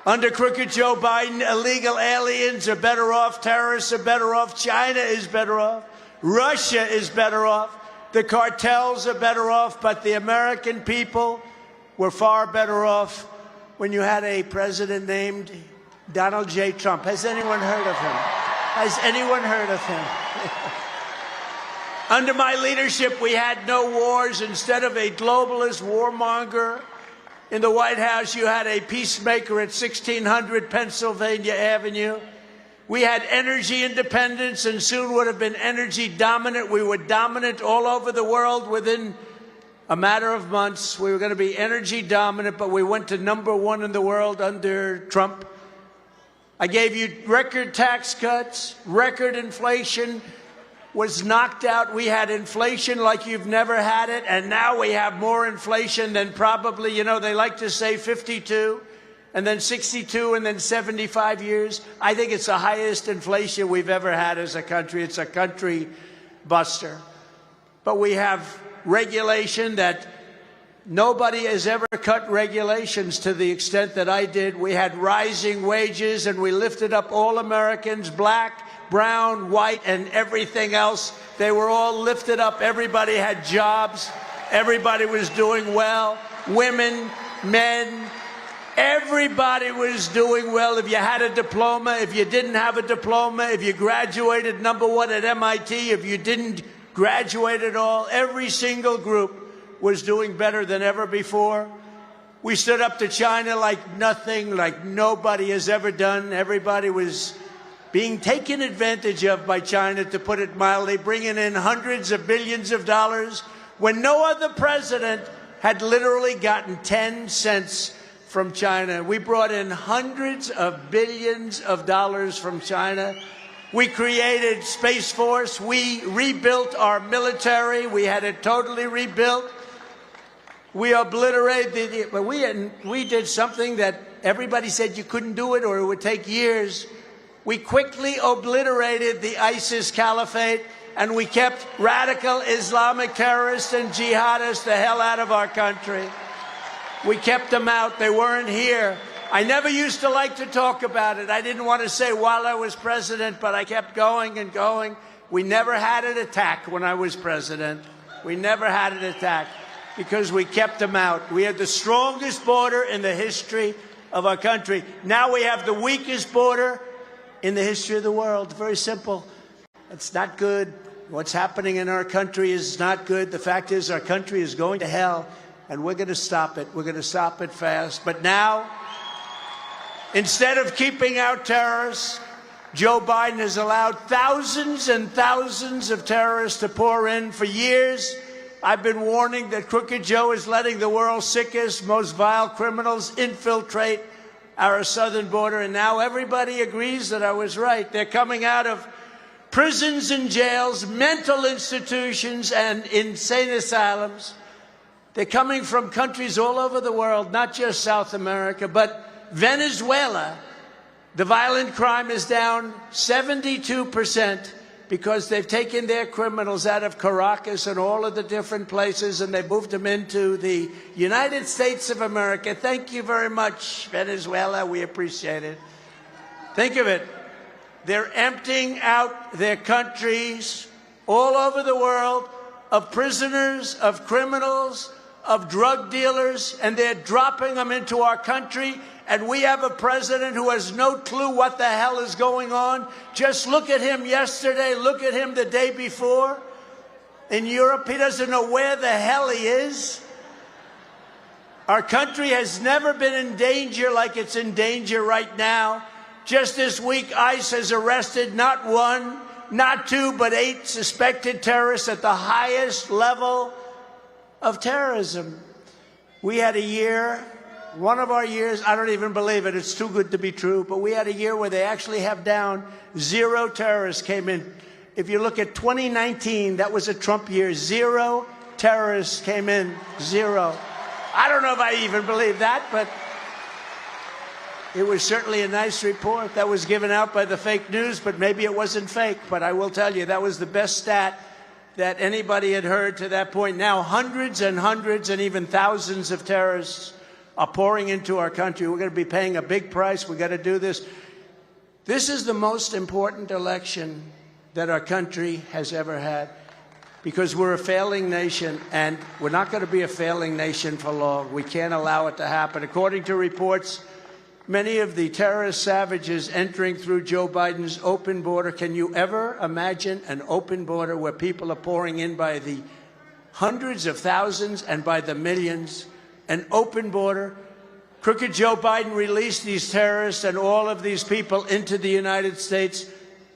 Under crooked Joe Biden, illegal aliens are better off, terrorists are better off, China is better off, Russia is better off, the cartels are better off, but the American people were far better off when you had a president named Donald J. Trump. Has anyone heard of him? Has anyone heard of him? Under my leadership, we had no wars. Instead of a globalist warmonger in the White House, you had a peacemaker at 1600 Pennsylvania Avenue. We had energy independence and soon would have been energy dominant. We were dominant all over the world within a matter of months. We were going to be energy dominant, but we went to #1 in the world under Trump. I gave you record tax cuts, record inflation was knocked out. We had inflation like you've never had it, and now we have more inflation than probably, they like to say 52, and then 62, and then 75 years. I think it's the highest inflation we've ever had as a country. It's a country buster. But we have regulation that nobody has ever cut regulations to the extent that I did. We had rising wages, and we lifted up all Americans, black, brown, white, and everything else. They were all lifted up. Everybody had jobs. Everybody was doing well. Women, men, everybody was doing well. If you had a diploma, if you didn't have a diploma, if you graduated #1 at MIT, if you didn't graduate at all, every single group was doing better than ever before. We stood up to China like nothing, like nobody has ever done. Everybody was being taken advantage of by China, to put it mildly, bringing in hundreds of billions of dollars when no other president had literally gotten 10 cents from China. We brought in hundreds of billions of dollars from China. We created Space Force. We rebuilt our military. We had it totally rebuilt. We obliterated, but we did something that everybody said you couldn't do it or it would take years. We quickly obliterated the ISIS caliphate, and we kept radical Islamic terrorists and jihadists the hell out of our country. We kept them out. They weren't here. I never used to like to talk about it. I didn't want to say while I was president, but I kept going and going. We never had an attack when I was president. We never had an attack because we kept them out. We had the strongest border in the history of our country. Now we have the weakest border in the history of the world. Very simple. It's not good. What's happening in our country is not good. The fact is our country is going to hell, and we're going to stop it. We're going to stop it fast. But now, instead of keeping out terrorists, Joe Biden has allowed thousands and thousands of terrorists to pour in. For years, I've been warning that Crooked Joe is letting the world's sickest, most vile criminals infiltrate our southern border, and now everybody agrees that I was right. They're coming out of prisons and jails, mental institutions, and insane asylums. They're coming from countries all over the world, not just South America, but Venezuela. The violent crime is down 72% because they've taken their criminals out of Caracas and all of the different places, and they moved them into the United States of America. Thank you very much, Venezuela. We appreciate it. Think of it. They're emptying out their countries all over the world of prisoners, of criminals, of drug dealers, and they're dropping them into our country. And we have a president who has no clue what the hell is going on. Just look at him yesterday. Look at him the day before. In Europe, he doesn't know where the hell he is. Our country has never been in danger like it's in danger right now. Just this week, ICE has arrested not one, not two, but 8 suspected terrorists at the highest level of terrorism. We had a year, one of our years, I don't even believe it, it's too good to be true, but we had a year where they actually have down 0 terrorists came in. If you look at 2019, that was a Trump year, 0 terrorists came in, 0. I don't know if I even believe that, but it was certainly a nice report that was given out by the fake news, but maybe it wasn't fake. But I will tell you, that was the best stat that anybody had heard to that point. Now hundreds and hundreds and even thousands of terrorists are pouring into our country. We're going to be paying a big price. We've got to do this. This is the most important election that our country has ever had, because we're a failing nation, and we're not going to be a failing nation for long. We can't allow it to happen. According to reports, many of the terrorist savages entering through Joe Biden's open border. Can you ever imagine an open border where people are pouring in by the hundreds of thousands and by the millions? An open border. Crooked Joe Biden released these terrorists and all of these people into the United States,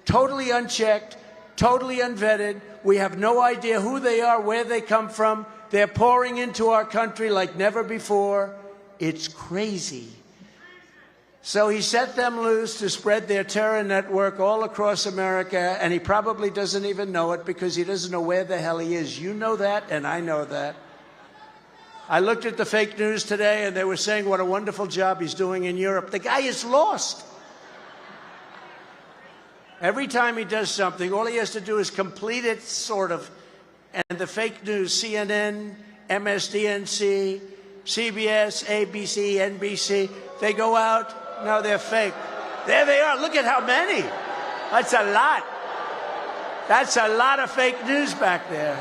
totally unchecked, totally unvetted. We have no idea who they are, where they come from. They're pouring into our country like never before. It's crazy. So he set them loose to spread their terror network all across America, and he probably doesn't even know it because he doesn't know where the hell he is. You know that, and I know that. I looked at the fake news today, and they were saying what a wonderful job he's doing in Europe. The guy is lost. Every time he does something, all he has to do is complete it, sort of. And the fake news, CNN, MSDNC, CBS, ABC, NBC, they go out. No, they're fake. There they are. Look at how many. That's a lot. That's a lot of fake news back there.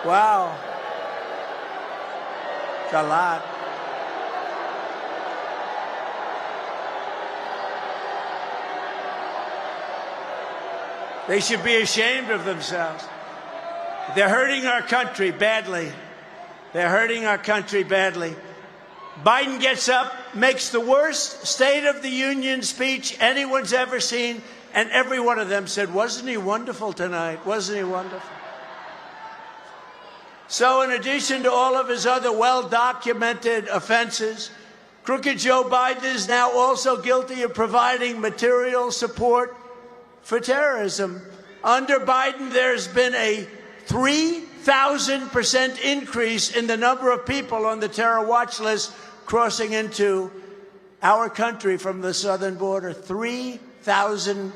Wow. It's a lot. They should be ashamed of themselves. They're hurting our country badly. They're hurting our country badly. Biden gets up, makes the worst State of the Union speech anyone's ever seen, and every one of them said, wasn't he wonderful tonight? Wasn't he wonderful? So in addition to all of his other well-documented offenses, Crooked Joe Biden is now also guilty of providing material support for terrorism. Under Biden, there's been a 3,000% increase in the number of people on the terror watch list crossing into our country from the southern border. 3,000%.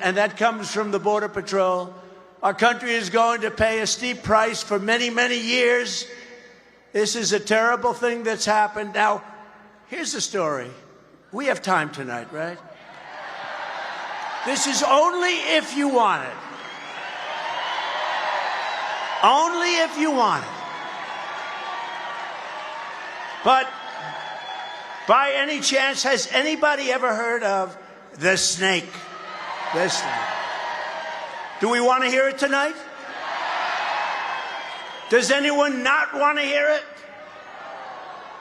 And that comes from the Border Patrol. Our country is going to pay a steep price for many, many years. This is a terrible thing that's happened. Now, here's the story. We have time tonight, right? This is only if you want it. Only if you want it. But by any chance, has anybody ever heard of the snake? The snake. Do we want to hear it tonight? Does anyone not want to hear it?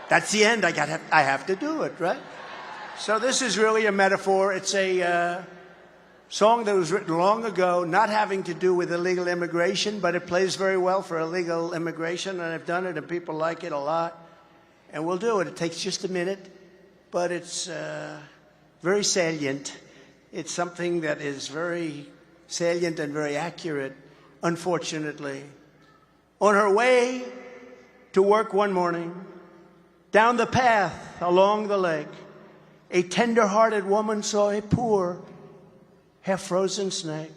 That's the end. I have to do it, right? So this is really a metaphor. It's a Song that was written long ago, not having to do with illegal immigration, but it plays very well for illegal immigration, and I've done it, and people like it a lot. And we'll do it. It takes just a minute, but it's very salient. It's something that is very salient and very accurate, unfortunately. On her way to work one morning, down the path along the lake, a tender-hearted woman saw a poor, half-frozen snake.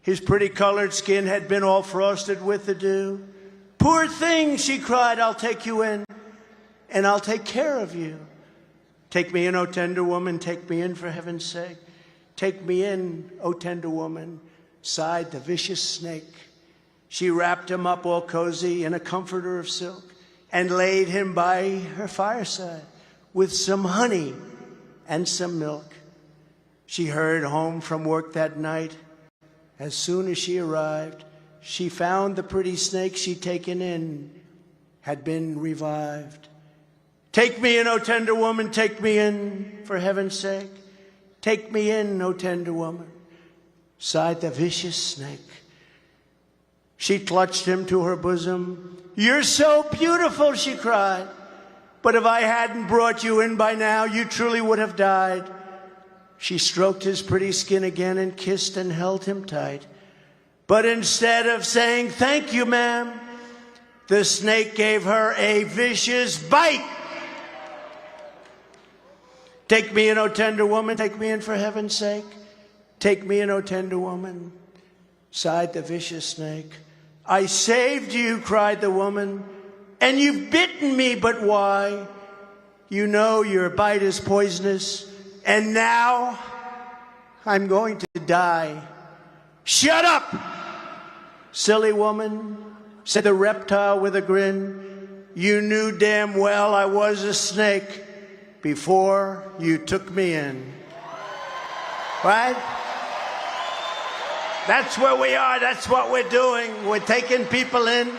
His pretty colored skin had been all frosted with the dew. "Poor thing," she cried, "I'll take you in, and I'll take care of you. Take me in, O tender woman, take me in for heaven's sake. Take me in, O tender woman," sighed the vicious snake. She wrapped him up all cozy in a comforter of silk and laid him by her fireside with some honey and some milk. She hurried home from work that night. As soon as she arrived, she found the pretty snake she'd taken in had been revived. "Take me in, O tender woman, take me in, for heaven's sake. Take me in, O tender woman," sighed the vicious snake. She clutched him to her bosom. "You're so beautiful," she cried. "But if I hadn't brought you in by now, you truly would have died." She stroked his pretty skin again and kissed and held him tight. But instead of saying, "Thank you, ma'am," the snake gave her a vicious bite. "Take me in, O tender woman, take me in for heaven's sake. Take me in, O tender woman," sighed the vicious snake. "I saved you," cried the woman, "and you've bitten me, but why? You know your bite is poisonous, and now I'm going to die." "Shut up, silly woman," said the reptile with a grin. "You knew damn well I was a snake before you took me in." Right? That's where we are. That's what we're doing. We're taking people in.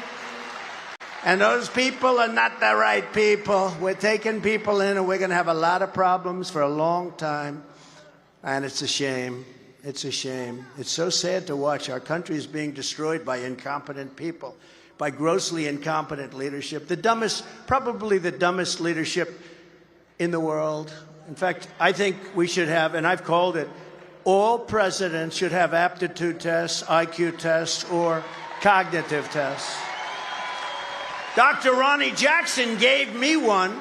And those people are not the right people. We're taking people in, and we're going to have a lot of problems for a long time. And it's a shame. It's a shame. It's so sad to watch. Our country is being destroyed by incompetent people, by grossly incompetent leadership. The dumbest, probably the dumbest leadership in the world. In fact, I think we should have, and I've called it, all presidents should have aptitude tests, IQ tests, or cognitive tests. Dr. Ronnie Jackson gave me one.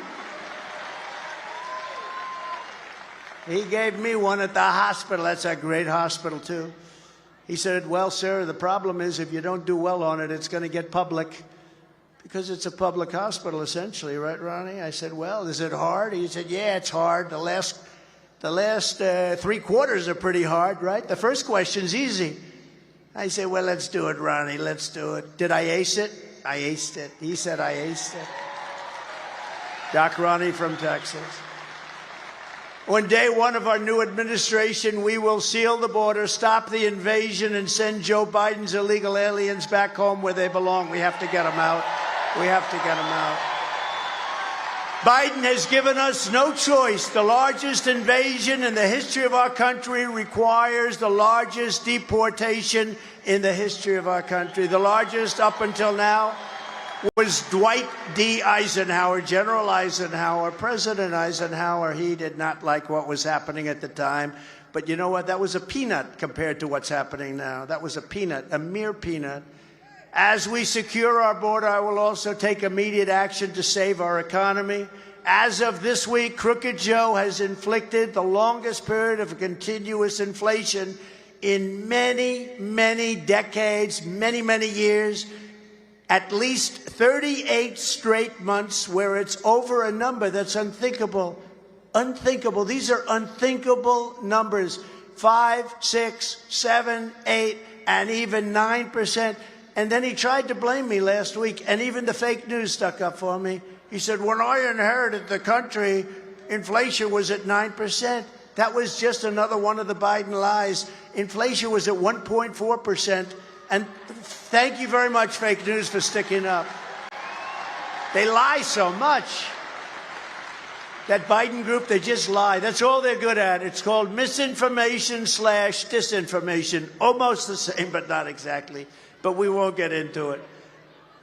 He gave me one at the hospital. That's a great hospital, too. He said, "Well, sir, the problem is if you don't do well on it, it's going to get public." Because it's a public hospital, essentially, right, Ronnie? I said, "Well, is it hard?" He said, "Yeah, it's hard. The last 3 quarters are pretty hard, right? The first question's easy." I said, "Well, let's do it, Ronnie. Let's do it." Did I ace it? I aced it. He said I aced it. Doc Ronnie from Texas. On day one of our new administration, we will seal the border, stop the invasion, and send Joe Biden's illegal aliens back home where they belong. We have to get them out. We have to get them out. Biden has given us no choice. The largest invasion in the history of our country requires the largest deportation in the history of our country. The largest up until now was Dwight D. Eisenhower, General Eisenhower, President Eisenhower. He did not like what was happening at the time. But you know what? That was a peanut compared to what's happening now. That was a peanut, a mere peanut. As we secure our border, I will also take immediate action to save our economy. As of this week, Crooked Joe has inflicted the longest period of continuous inflation in many, many decades, many, many years. At least 38 straight months where it's over a number that's unthinkable. Unthinkable. These are unthinkable numbers. 5, 6, 7, 8, and even 9%. And then he tried to blame me last week, and even the fake news stuck up for me. He said, when I inherited the country, inflation was at 9%. That was just another one of the Biden lies. Inflation was at 1.4%. And thank you very much, fake news, for sticking up. They lie so much. That Biden group, they just lie. That's all they're good at. It's called misinformation/disinformation. Almost the same, but not exactly. But we won't get into it.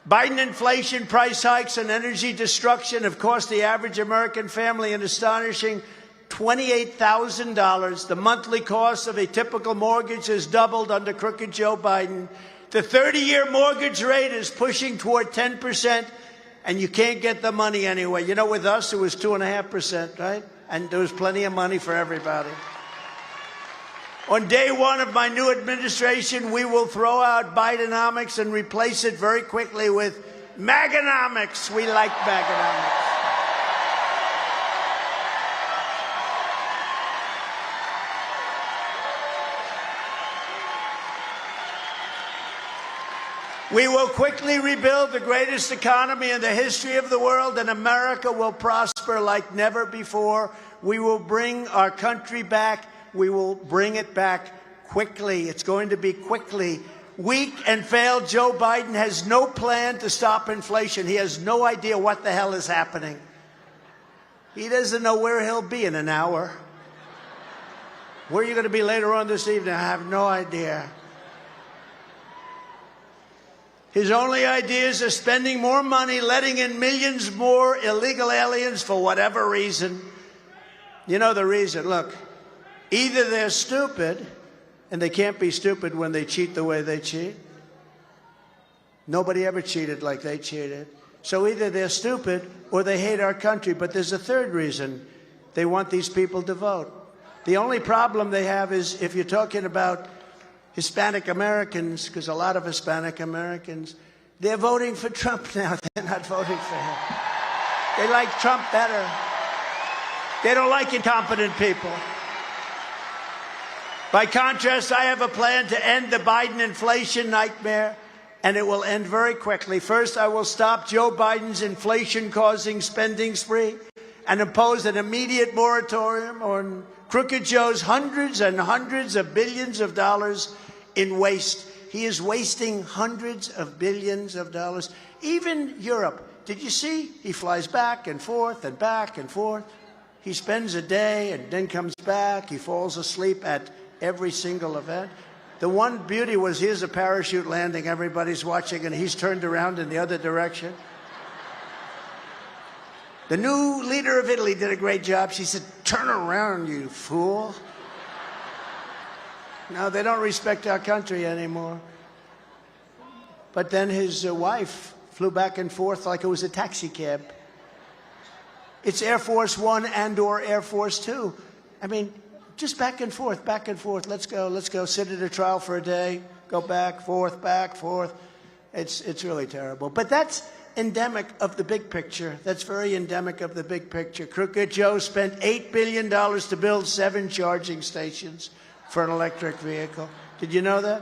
Biden inflation, price hikes, and energy destruction have cost the average American family an astonishing $28,000. The monthly cost of a typical mortgage has doubled under crooked Joe Biden. The 30-year mortgage rate is pushing toward 10%, and you can't get the money anyway. You know, with us, it was 2.5%, right? And there was plenty of money for everybody. On day one of my new administration, we will throw out Bidenomics and replace it very quickly with Maganomics. We like Maganomics. We will quickly rebuild the greatest economy in the history of the world, and America will prosper like never before. We will bring our country back. We will bring it back quickly. It's going to be quickly. Weak and failed Joe Biden has no plan to stop inflation. He has no idea what the hell is happening. He doesn't know where he'll be in an hour. Where are you going to be later on this evening? I have no idea. His only ideas are spending more money, letting in millions more illegal aliens for whatever reason. You know the reason. Look, either they're stupid, and they can't be stupid when they cheat the way they cheat. Nobody ever cheated like they cheated. So either they're stupid or they hate our country. But there's a third reason. They want these people to vote. The only problem they have is if you're talking about Hispanic Americans, because a lot of Hispanic Americans, they're voting for Trump now. They're not voting for him. They like Trump better. They don't like incompetent people. By contrast, I have a plan to end the Biden inflation nightmare, and it will end very quickly. First, I will stop Joe Biden's inflation-causing spending spree and impose an immediate moratorium on Crooked Joe's hundreds and hundreds of billions of dollars in waste. He is wasting hundreds of billions of dollars. Even Europe. Did you see? He flies back and forth and back and forth. He spends a day and then comes back. He falls asleep at every single event. The one beauty was here's a parachute landing. Everybody's watching, and he's turned around in the other direction. The new leader of Italy did a great job. She said, "Turn around, you fool." No, they don't respect our country anymore. But then his wife flew back and forth like it was a taxi cab. It's Air Force One and or Air Force Two. I mean, just back and forth, back and forth. Let's go, sit at a trial for a day, go back, forth, back, forth. It's really terrible. But that's endemic of the big picture. That's very endemic of the big picture. Crooked Joe spent $8 billion to build 7 charging stations for an electric vehicle. Did you know that?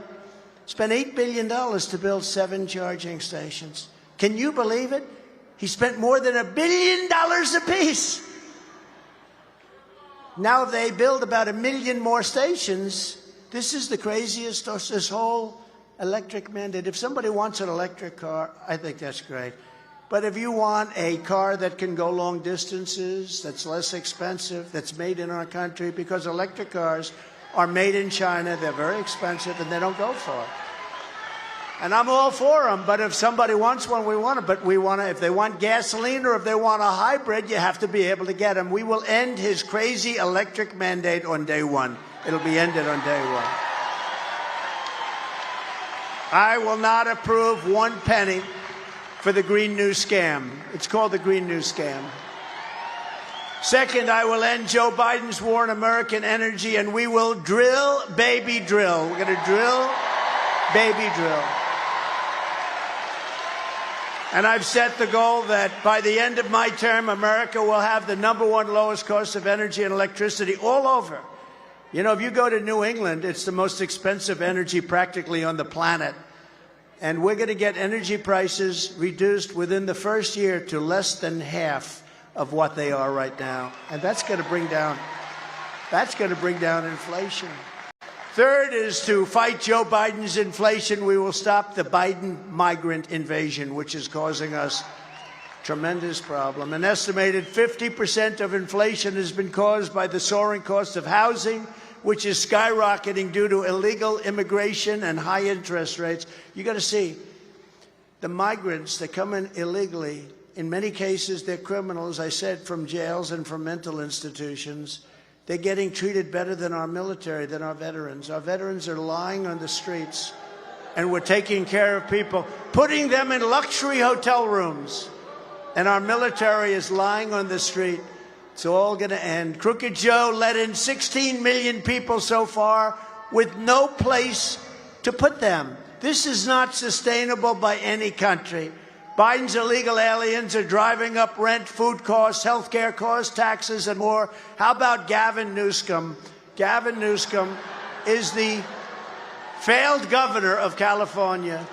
Spent $8 billion to build 7 charging stations. Can you believe it? He spent more than $1 billion apiece. Now they build about 1 million more stations. This is the craziest, this whole electric mandate. If somebody wants an electric car, I think that's great. But if you want a car that can go long distances, that's less expensive, that's made in our country, because electric cars are made in China, they're very expensive, and they don't go far. And I'm all for them, but if somebody wants one, we want it. But we want to, if they want gasoline or if they want a hybrid, you have to be able to get them. We will end his crazy electric mandate on day one. It'll be ended on day one. I will not approve 1 penny for the Green New Scam. It's called the Green New Scam. Second, I will end Joe Biden's war on American energy, and we will drill, baby, drill. We're going to drill, baby, drill. And I've set the goal that by the end of my term, America will have the #1 lowest cost of energy and electricity all over. You know, if you go to New England, it's the most expensive energy practically on the planet. And we're going to get energy prices reduced within the first year to less than half of what they are right now. And that's going to bring down inflation. Third is to fight Joe Biden's inflation. We will stop the Biden migrant invasion, which is causing us Tremendous problem. An estimated 50% of inflation has been caused by the soaring cost of housing, which is skyrocketing due to illegal immigration and high interest rates. You got to see, the migrants that come in illegally, in many cases, they're criminals, I said, from jails and from mental institutions. They're getting treated better than our military, than our veterans. Our veterans are lying on the streets, and we're taking care of people, putting them in luxury hotel rooms. And our military is lying on the street. It's all going to end. Crooked Joe let in 16 million people so far with no place to put them. This is not sustainable by any country. Biden's illegal aliens are driving up rent, food costs, health care costs, taxes, and more. How about Gavin Newsom? Gavin Newsom is the failed governor of California.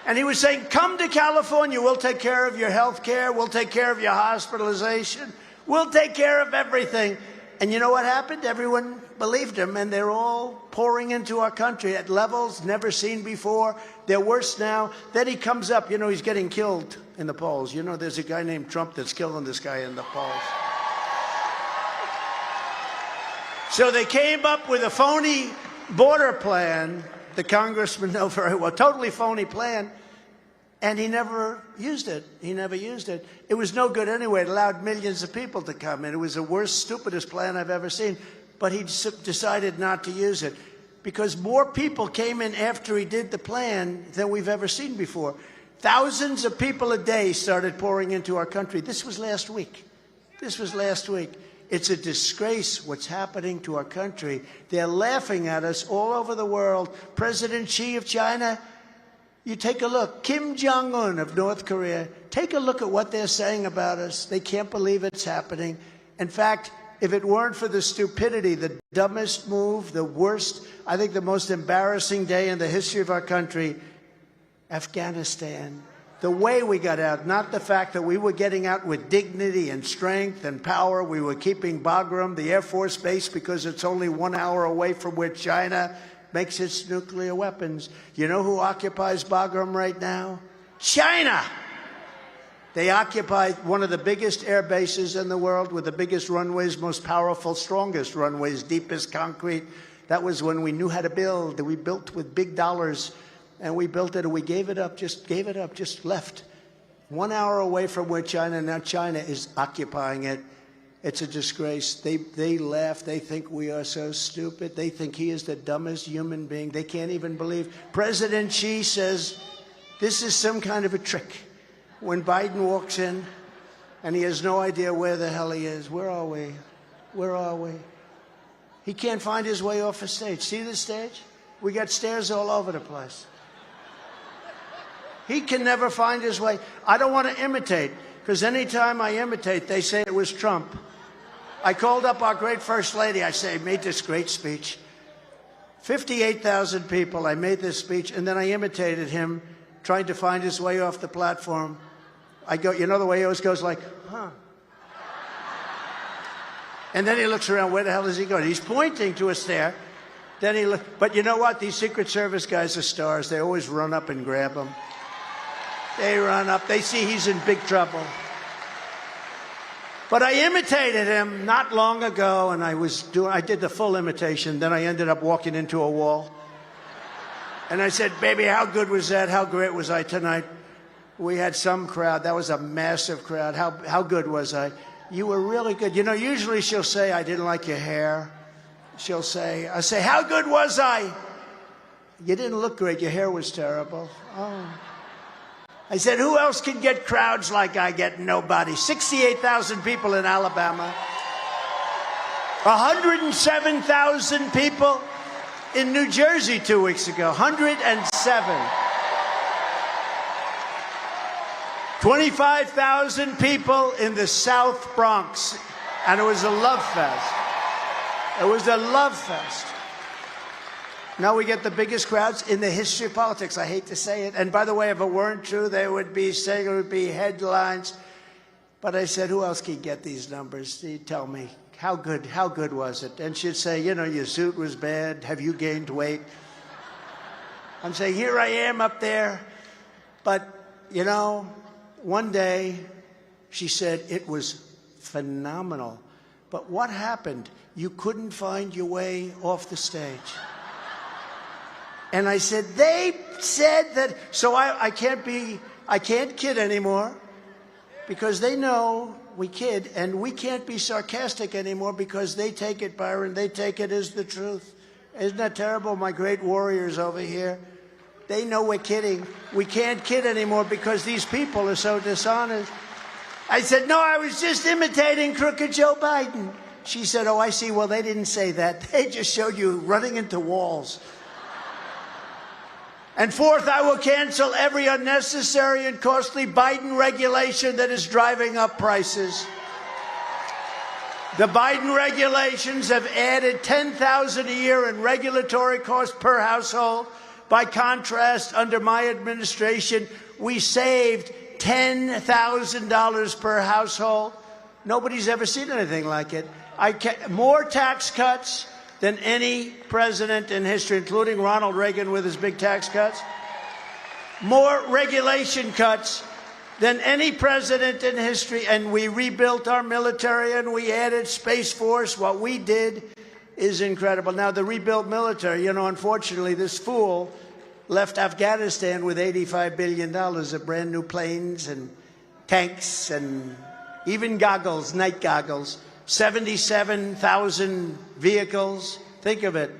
And he was saying, come to California. We'll take care of your health care. We'll take care of your hospitalization. We'll take care of everything. And you know what happened? Everyone believed him, and they're all pouring into our country at levels never seen before. They're worse now. Then he comes up. You know, he's getting killed in the polls. You know, there's a guy named Trump that's killing this guy in the polls. So they came up with a phony border plan. The congressman know very well, totally phony plan, and he never used it. He never used it. It was no good anyway. It allowed millions of people to come in. It was the worst, stupidest plan I've ever seen, but he decided not to use it because more people came in after he did the plan than we've ever seen before. Thousands of people a day started pouring into our country. This was last week. This was last week. It's a disgrace what's happening to our country. They're laughing at us all over the world. President Xi of China, you take a look. Kim Jong-un of North Korea, take a look at what they're saying about us. They can't believe it's happening. In fact, if it weren't for the stupidity, the dumbest move, the worst, I think the most embarrassing day in the history of our country, Afghanistan. The way we got out, not the fact that we were getting out with dignity and strength and power. We were keeping Bagram, the Air Force base, because it's only 1 hour away from where China makes its nuclear weapons. You know who occupies Bagram right now? China! They occupy one of the biggest air bases in the world with the biggest runways, most powerful, strongest runways, deepest concrete. That was when we knew how to build. We built with big dollars. And we built it, and we gave it up, just left. 1 hour away from where China, now China is occupying it. It's a disgrace. They laugh. They think we are so stupid. They think he is the dumbest human being. They can't even believe. President Xi says this is some kind of a trick. When Biden walks in, and he has no idea where the hell he is. Where are we? Where are we? He can't find his way off the stage. See the stage? We got stairs all over the place. He can never find his way. I don't want to imitate, because anytime I imitate, they say it was Trump. I called up our great First Lady. I say, made this great speech. 58,000 people, I made this speech, and then I imitated him trying to find his way off the platform. I go, you know the way he always goes like, huh. And then he looks around, where the hell is he going? He's pointing to a stair. Then he look, but you know what? These Secret Service guys are stars. They always run up and grab him. They run up. They see he's in big trouble. But I imitated him not long ago, and I did the full imitation. Then I ended up walking into a wall. And I said, baby, how good was that? How great was I tonight? We had some crowd. That was a massive crowd. How good was I? You were really good. You know, usually she'll say, I didn't like your hair. She'll say, I say, how good was I? You didn't look great. Your hair was terrible. Oh. I said, who else can get crowds like I get? Nobody. 68,000 people in Alabama. 107,000 people in New Jersey 2 weeks ago. 107. 25,000 people in the South Bronx. And it was a love fest. It was a love fest. Now we get the biggest crowds in the history of politics. I hate to say it. And by the way, if it weren't true, they would be saying it would be headlines. But I said, who else can get these numbers? You tell me, how good was it? And she'd say, you know, your suit was bad. Have you gained weight? I'm saying, here I am up there. But, you know, one day she said it was phenomenal. But what happened? You couldn't find your way off the stage. And I said, they said that, so I can't kid anymore because they know we kid, and we can't be sarcastic anymore because they take it, Byron, they take it as the truth. Isn't that terrible, my great warriors over here? They know we're kidding. We can't kid anymore because these people are so dishonest. I said, no, I was just imitating crooked Joe Biden. She said, oh, I see. Well, they didn't say that. They just showed you running into walls. And fourth, I will cancel every unnecessary and costly Biden regulation that is driving up prices. The Biden regulations have added $10,000 a year in regulatory costs per household. By contrast, under my administration, we saved $10,000 per household. Nobody's ever seen anything like it. More tax cuts than any president in history, including Ronald Reagan with his big tax cuts. More regulation cuts than any president in history. And we rebuilt our military and we added Space Force. What we did is incredible. Now, the rebuilt military, unfortunately, this fool left Afghanistan with $85 billion of brand new planes and tanks and even goggles, night goggles. 77,000 vehicles. Think of it.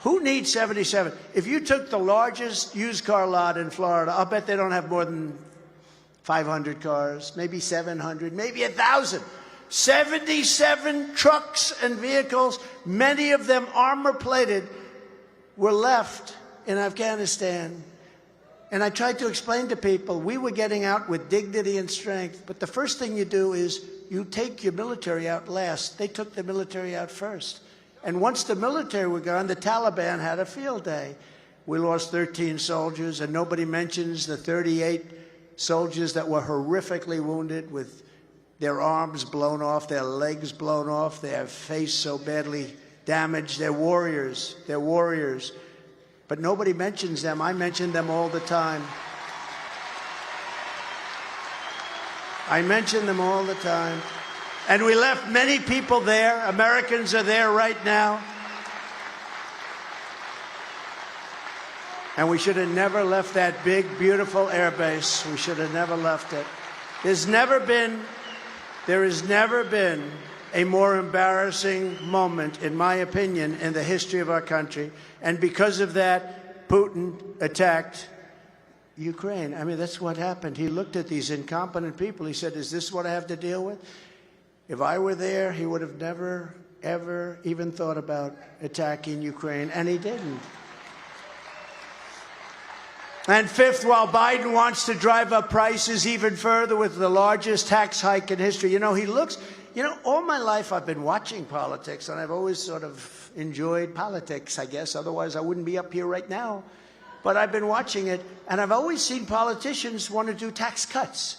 Who needs 77? If you took the largest used car lot in Florida, I'll bet they don't have more than 500 cars, maybe 700, maybe 1,000. 77 trucks and vehicles, many of them armor-plated, were left in Afghanistan. And I tried to explain to people, we were getting out with dignity and strength, but the first thing you do is you take your military out last. They took the military out first. And once the military were gone, the Taliban had a field day. We lost 13 soldiers, and nobody mentions the 38 soldiers that were horrifically wounded with their arms blown off, their legs blown off, their face so badly damaged. They're warriors. They're warriors. But nobody mentions them. I mention them all the time. I mention them all the time. And we left many people there. Americans are there right now. And we should have never left that big, beautiful air base. We should have never left it. There has never been a more embarrassing moment, in my opinion, in the history of our country. And because of that, Putin attacked Ukraine. I mean, that's what happened. He looked at these incompetent people. He said, is this what I have to deal with? If I were there, he would have never, ever even thought about attacking Ukraine, and he didn't. And fifth, while Biden wants to drive up prices even further with the largest tax hike in history, all my life I've been watching politics, and I've always sort of enjoyed politics, I guess. Otherwise, I wouldn't be up here right now. But I've been watching it, and I've always seen politicians want to do tax cuts.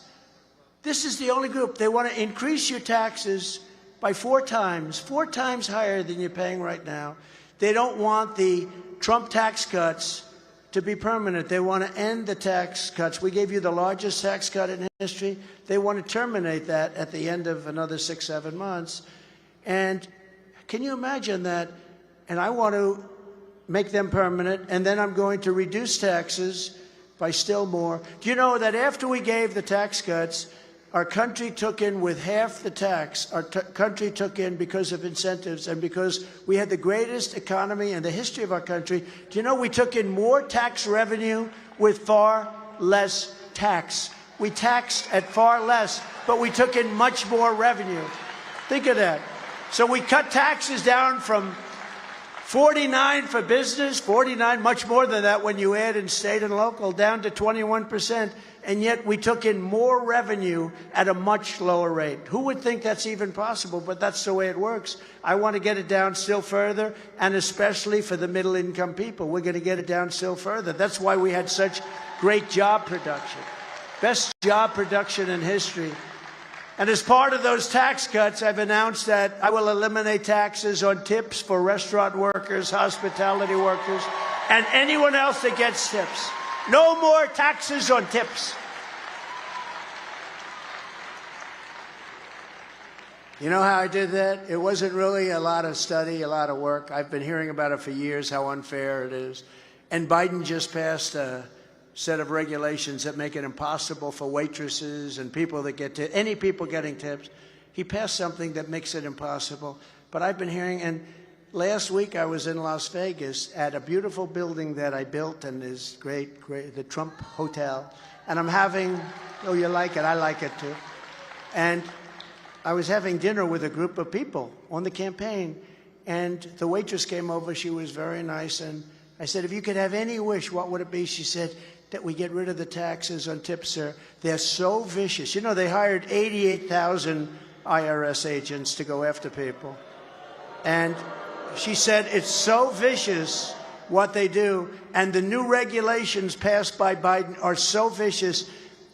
This is the only group. They want to increase your taxes by 4 times higher than you're paying right now. They don't want the Trump tax cuts to be permanent. They want to end the tax cuts. We gave you the largest tax cut in history. They want to terminate that at the end of another 6-7 months. And can you imagine that? And I want to make them permanent, and then I'm going to reduce taxes by still more. Do you know that after we gave the tax cuts, our country took in with half the tax. Our country took in because of incentives and because we had the greatest economy in the history of our country. Do you know we took in more tax revenue with far less tax? We taxed at far less, but we took in much more revenue. Think of that. So we cut taxes down from 49 for business, 49, much more than that when you add in state and local, down to 21%. And yet we took in more revenue at a much lower rate. Who would think that's even possible? But that's the way it works. I want to get it down still further, and especially for the middle-income people. We're going to get it down still further. That's why we had such great job production. Best job production in history. And as part of those tax cuts, I've announced that I will eliminate taxes on tips for restaurant workers, hospitality workers, and anyone else that gets tips. No more taxes on tips. You know how I did that? It wasn't really a lot of study, a lot of work. I've been hearing about it for years, how unfair it is. And Biden just passed a set of regulations that make it impossible for waitresses and people that get any people getting tips. He passed something that makes it impossible. But I've been hearing, and last week I was in Las Vegas at a beautiful building that I built and is great, the Trump Hotel. And I'm having, oh, you like it, I like it too. And I was having dinner with a group of people on the campaign, and the waitress came over. She was very nice, and I said, if you could have any wish, what would it be? She said, that we get rid of the taxes on tips, sir. They're so vicious. You know, they hired 88,000 IRS agents to go after people. And she said, it's so vicious what they do, and the new regulations passed by Biden are so vicious.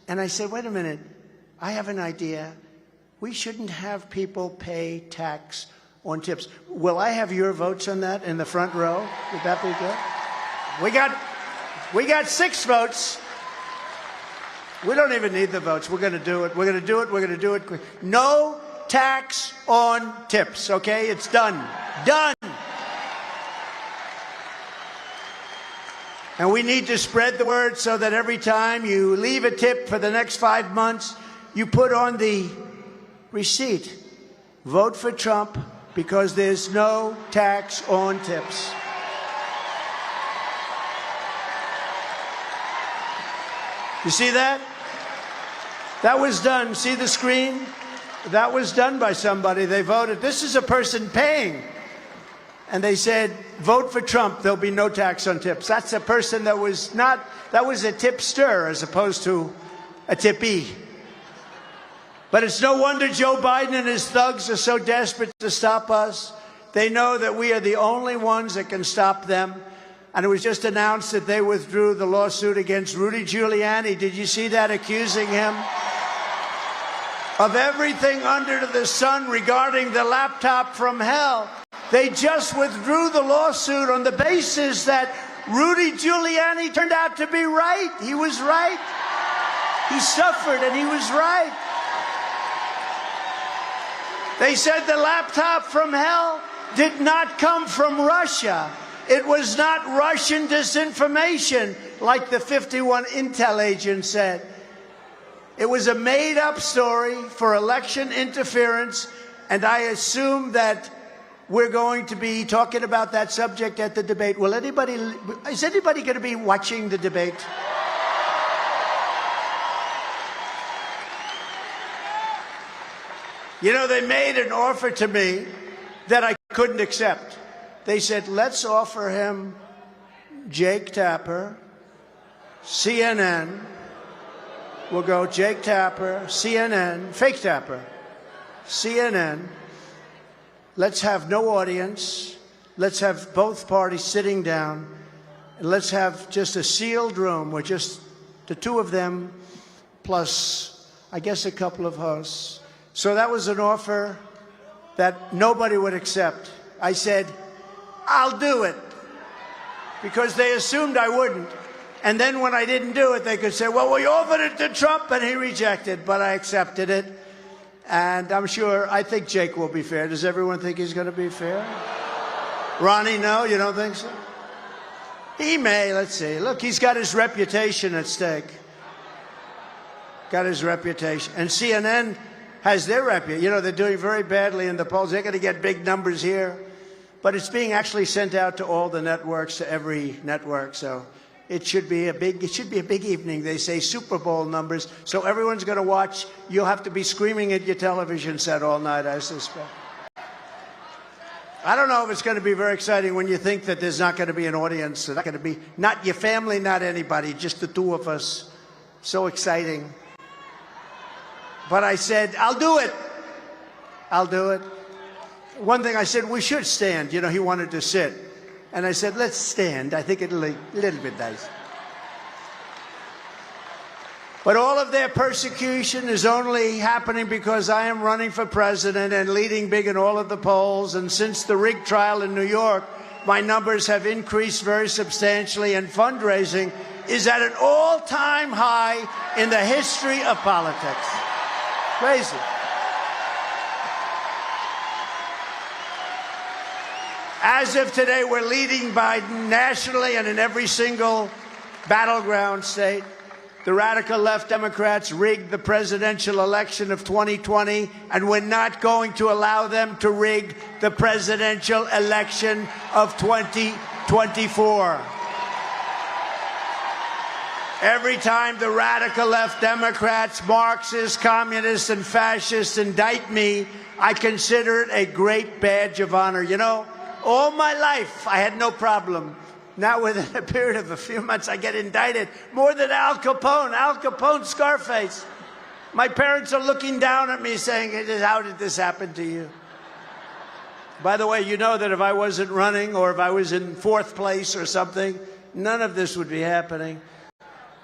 And I said, wait a minute, I have an idea. We shouldn't have people pay tax on tips. Will I have your votes on that in the front row? Would that be good? We got 6 votes. We don't even need the votes. We're going to do it. We're going to do it. We're going to do it. No tax on tips, okay? It's done. Done. And we need to spread the word so that every time you leave a tip for the next 5 months, you put on the receipt, vote for Trump because there's no tax on tips. You see that? That was done. See the screen? That was done by somebody. They voted. This is a person paying. And they said, vote for Trump. There'll be no tax on tips. That's a person that was a tipster as opposed to a tippee. But it's no wonder Joe Biden and his thugs are so desperate to stop us. They know that we are the only ones that can stop them. And it was just announced that they withdrew the lawsuit against Rudy Giuliani. Did you see that? Accusing him of everything under the sun regarding the laptop from hell. They just withdrew the lawsuit on the basis that Rudy Giuliani turned out to be right. He was right. He suffered and he was right. They said the laptop from hell did not come from Russia. It was not Russian disinformation, like the 51 intel agents said. It was a made-up story for election interference, and I assume that we're going to be talking about that subject at the debate. Is anybody going to be watching the debate? You know, they made an offer to me that I couldn't accept. They said, let's offer him Jake Tapper, CNN. We'll go Jake Tapper, CNN, fake Tapper, CNN. Let's have no audience. Let's have both parties sitting down. And let's have just a sealed room with just the two of them, plus, I guess, a couple of hosts. So that was an offer that nobody would accept. I said, I'll do it, because they assumed I wouldn't. And then when I didn't do it, they could say, well, we offered it to Trump and he rejected, but I accepted it. And I think Jake will be fair. Does everyone think he's going to be fair? Ronnie, no? You don't think so? He may. Let's see. Look, he's got his reputation at stake. Got his reputation. And CNN has their reputation. You know, they're doing very badly in the polls. They're going to get big numbers here. But it's being actually sent out to all the networks, to every network. So it should be a big evening. They say Super Bowl numbers. So everyone's going to watch. You'll have to be screaming at your television set all night, I suspect. I don't know if it's going to be very exciting when you think that there's not going to be an audience. There's not going to be, not your family, not anybody, just the two of us. So exciting. But I said, I'll do it. I'll do it. One thing I said, we should stand. You know, he wanted to sit. And I said, let's stand. I think it'll be a little bit nice. But all of their persecution is only happening because I am running for president and leading big in all of the polls. And since the rigged trial in New York, my numbers have increased very substantially, and fundraising is at an all-time high in the history of politics. Crazy. As of today, we're leading Biden nationally and in every single battleground state. The radical left Democrats rigged the presidential election of 2020, and we're not going to allow them to rig the presidential election of 2024. Every time the radical left Democrats, Marxists, communists, and fascists indict me, I consider it a great badge of honor. You know, all my life I had no problem. Now, within a period of a few months, I get indicted more than Al Capone. Al Capone, Scarface. My parents are looking down at me saying, how did this happen to you? By the way, you know that if I wasn't running or if I was in fourth place or something, none of this would be happening.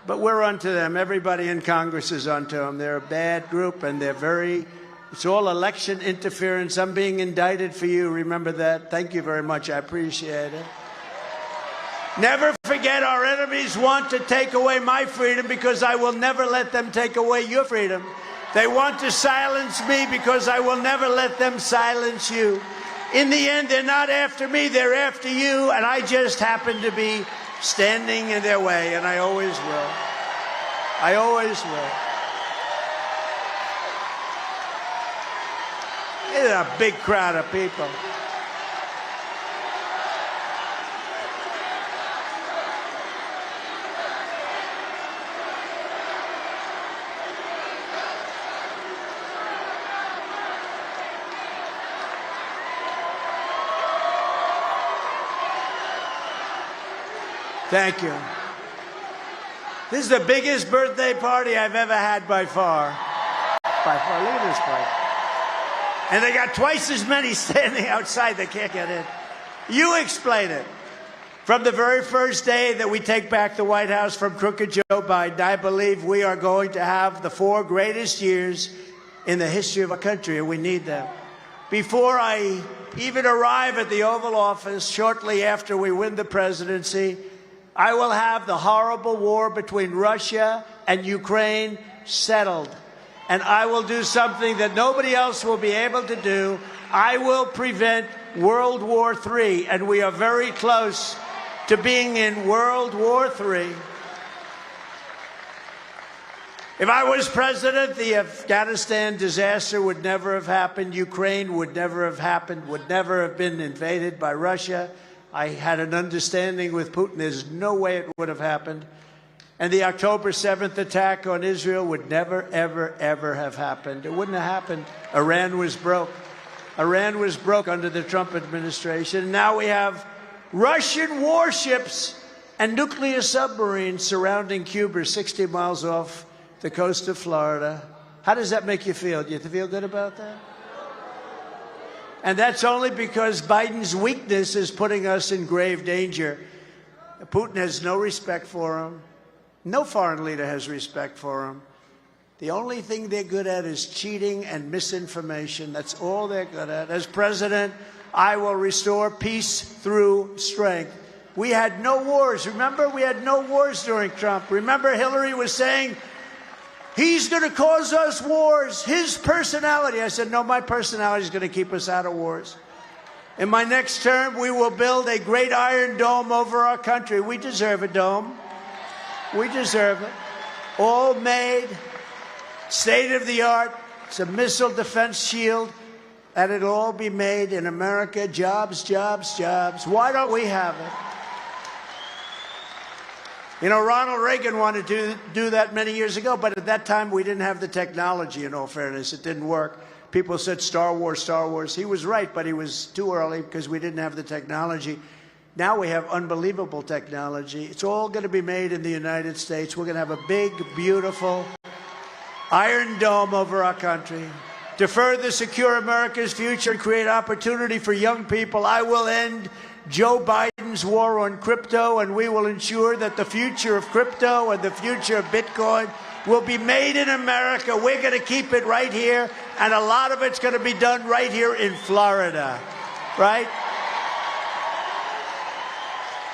But we're onto them. Everybody in Congress is onto them. They're a bad group, and it's all election interference. I'm being indicted for you. Remember that. Thank you very much. I appreciate it. Never forget, our enemies want to take away my freedom because I will never let them take away your freedom. They want to silence me because I will never let them silence you. In the end, they're not after me, they're after you, and I just happen to be standing in their way, and I always will. I always will. It's a big crowd of people. Thank you. This is the biggest birthday party I've ever had by far. By far. Look at this party. And they got twice as many standing outside. They can't get in. You explain it. From the very first day that we take back the White House from crooked Joe Biden, I believe we are going to have the 4 greatest years in the history of our country, and we need them. Before I even arrive at the Oval Office, shortly after we win the presidency, I will have the horrible war between Russia and Ukraine settled. And I will do something that nobody else will be able to do. I will prevent World War III, and we are very close to being in World War III. If I was president, the Afghanistan disaster would never have happened. Ukraine would never have happened, would never have been invaded by Russia. I had an understanding with Putin. There's no way it would have happened. And the October 7th attack on Israel would never, ever, ever have happened. It wouldn't have happened. Iran was broke. Iran was broke under the Trump administration. Now we have Russian warships and nuclear submarines surrounding Cuba 60 miles off the coast of Florida. How does that make you feel? Do you feel good about that? And that's only because Biden's weakness is putting us in grave danger. Putin has no respect for him. No foreign leader has respect for him. The only thing they're good at is cheating and misinformation. That's all they're good at. As president, I will restore peace through strength. We had no wars. Remember, we had no wars during Trump. Remember, Hillary was saying, he's going to cause us wars, his personality. I said, no, my personality is going to keep us out of wars. In my next term, we will build a great iron dome over our country. We deserve a dome. We deserve it. All made, state-of-the-art. It's a missile defense shield. And it'll all be made in America. Jobs, jobs, jobs. Why don't we have it? You know, Ronald Reagan wanted to do that many years ago, but at that time we didn't have the technology, in all fairness. It didn't work. People said Star Wars, Star Wars. He was right, but he was too early because we didn't have the technology. Now we have unbelievable technology. It's all going to be made in the United States. We're going to have a big, beautiful iron dome over our country. To further secure America's future and create opportunity for young people, I will end Joe Biden's war on crypto, and we will ensure that the future of crypto and the future of Bitcoin will be made in America. We're going to keep it right here, and a lot of it's going to be done right here in Florida, right?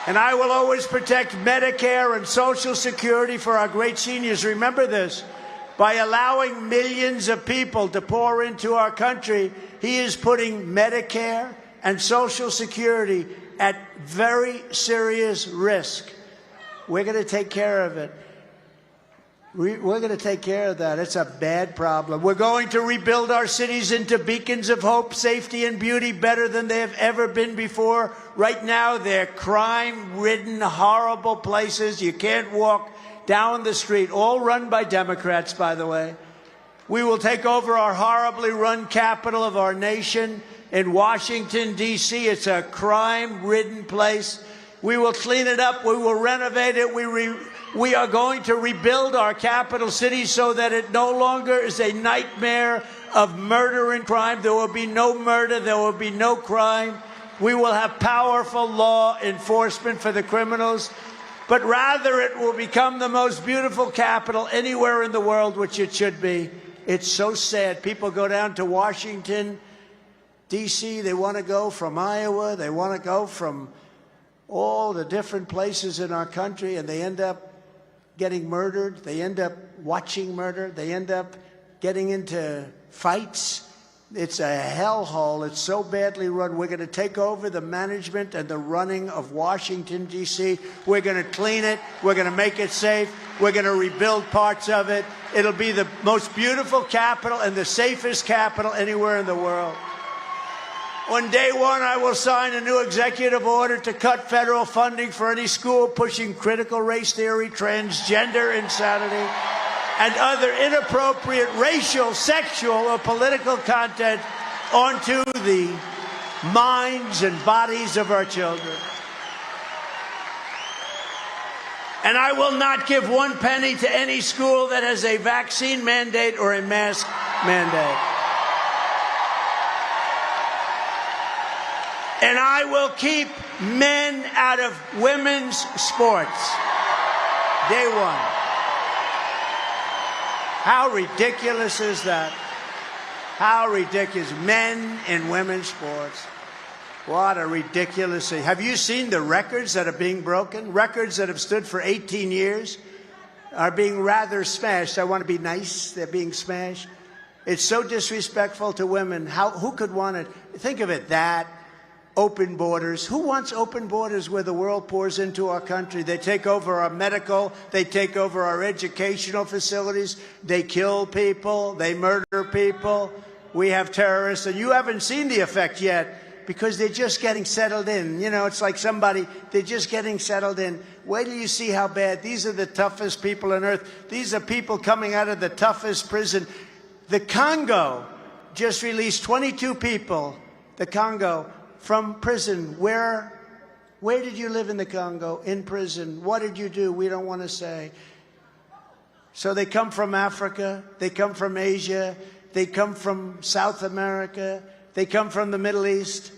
And I will always protect Medicare and Social Security for our great seniors. Remember this. By allowing millions of people to pour into our country, he is putting Medicare and Social Security at very serious risk. We're going to take care of it. We're going to take care of that. It's a bad problem. We're going to rebuild our cities into beacons of hope, safety, and beauty better than they have ever been before. Right now, they're crime-ridden, horrible places. You can't walk down the street, all run by Democrats, by the way. We will take over our horribly run capital of our nation in Washington, D.C. It's a crime-ridden place. We will clean it up. We will renovate it. We are going to rebuild our capital city so that it no longer is a nightmare of murder and crime. There will be no murder. There will be no crime. We will have powerful law enforcement for the criminals. But rather, it will become the most beautiful capital anywhere in the world, which it should be. It's so sad. People go down to Washington, D.C. They want to go from Iowa. They want to go from all the different places in our country, and they end up getting murdered. They end up watching murder. They end up getting into fights. It's a hellhole. It's so badly run. We're going to take over the management and the running of Washington, D.C. We're going to clean it. We're going to make it safe. We're going to rebuild parts of it. It'll be the most beautiful capital and the safest capital anywhere in the world. On day one, I will sign a new executive order to cut federal funding for any school pushing critical race theory, transgender insanity, and other inappropriate racial, sexual, or political content onto the minds and bodies of our children. And I will not give one penny to any school that has a vaccine mandate or a mask mandate. And I will keep men out of women's sports. Day one. How ridiculous is that? How ridiculous. Men in women's sports. What a ridiculous thing. Have you seen the records that are being broken? Records that have stood for 18 years are being rather smashed. I want to be nice. They're being smashed. It's so disrespectful to women. Who could want it? Think of it, that. Open borders. Who wants open borders where the world pours into our country? They take over our medical, they take over our educational facilities, they kill people, they murder people. We have terrorists, and you haven't seen the effect yet because they're just getting settled in. You know, it's like they're just getting settled in. Wait till you see how bad. These are the toughest people on earth. These are people coming out of the toughest prison. The Congo just released 22 people, the Congo, from prison. Where did you live in the Congo? In prison. What did you do? We don't want to say. So they come from Africa. They come from Asia. They come from South America. They come from the Middle East.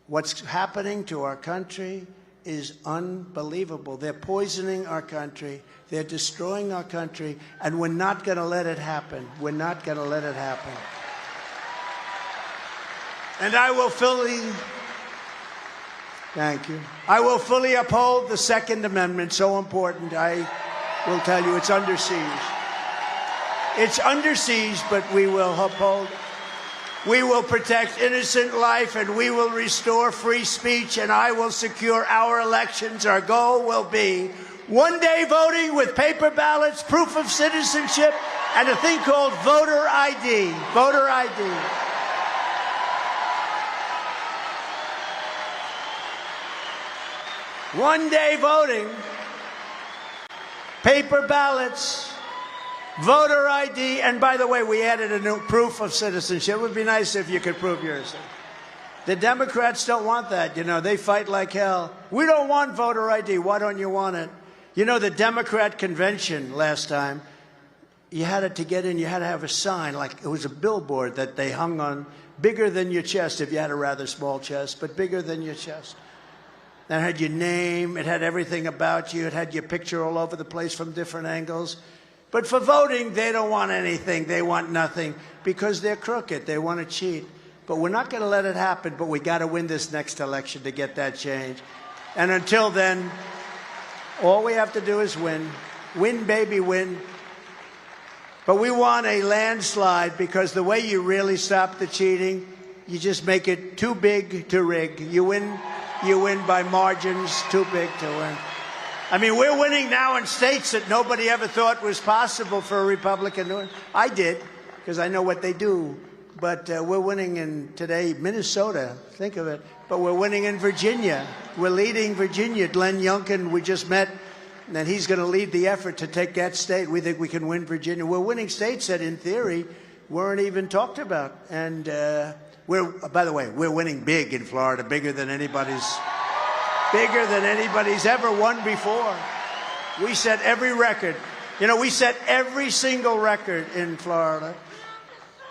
What's happening to our country is unbelievable. They're poisoning our country. They're destroying our country. And we're not going to let it happen. We're not going to let it happen. And I will fully uphold the Second Amendment. So important. I will tell you, it's under siege. It's under siege, but we will uphold. We will protect innocent life, and we will restore free speech, and I will secure our elections. Our goal will be one-day voting with paper ballots, proof of citizenship, and a thing called voter ID. Voter ID. One-day voting, paper ballots, voter ID, and by the way, we added a new proof of citizenship. It would be nice if you could prove yours. The Democrats don't want that. You know, they fight like hell. We don't want voter ID. Why don't you want it? You know, the Democrat convention last time, you had to get in, you had to have a sign, like it was a billboard that they hung on, bigger than your chest if you had a rather small chest, but bigger than your chest. It had your name, it had everything about you, it had your picture all over the place from different angles. But for voting, they don't want anything, they want nothing, because they're crooked, they want to cheat. But we're not going to let it happen, but we got to win this next election to get that change. And until then, all we have to do is win. Win, baby, win. But we want a landslide, because the way you really stop the cheating you just make it too big to rig. You win by margins too big to win. I mean, we're winning now in states that nobody ever thought was possible for a Republican to win. I did, because I know what they do. But we're winning in today, Minnesota, think of it. But we're winning in Virginia. We're leading Virginia. Glenn Youngkin, we just met, and he's going to lead the effort to take that state. We think we can win Virginia. We're winning states that, in theory, weren't even talked about. And by the way, we're winning big in Florida, bigger than anybody's ever won before. We set every record. You know, we set every single record in Florida.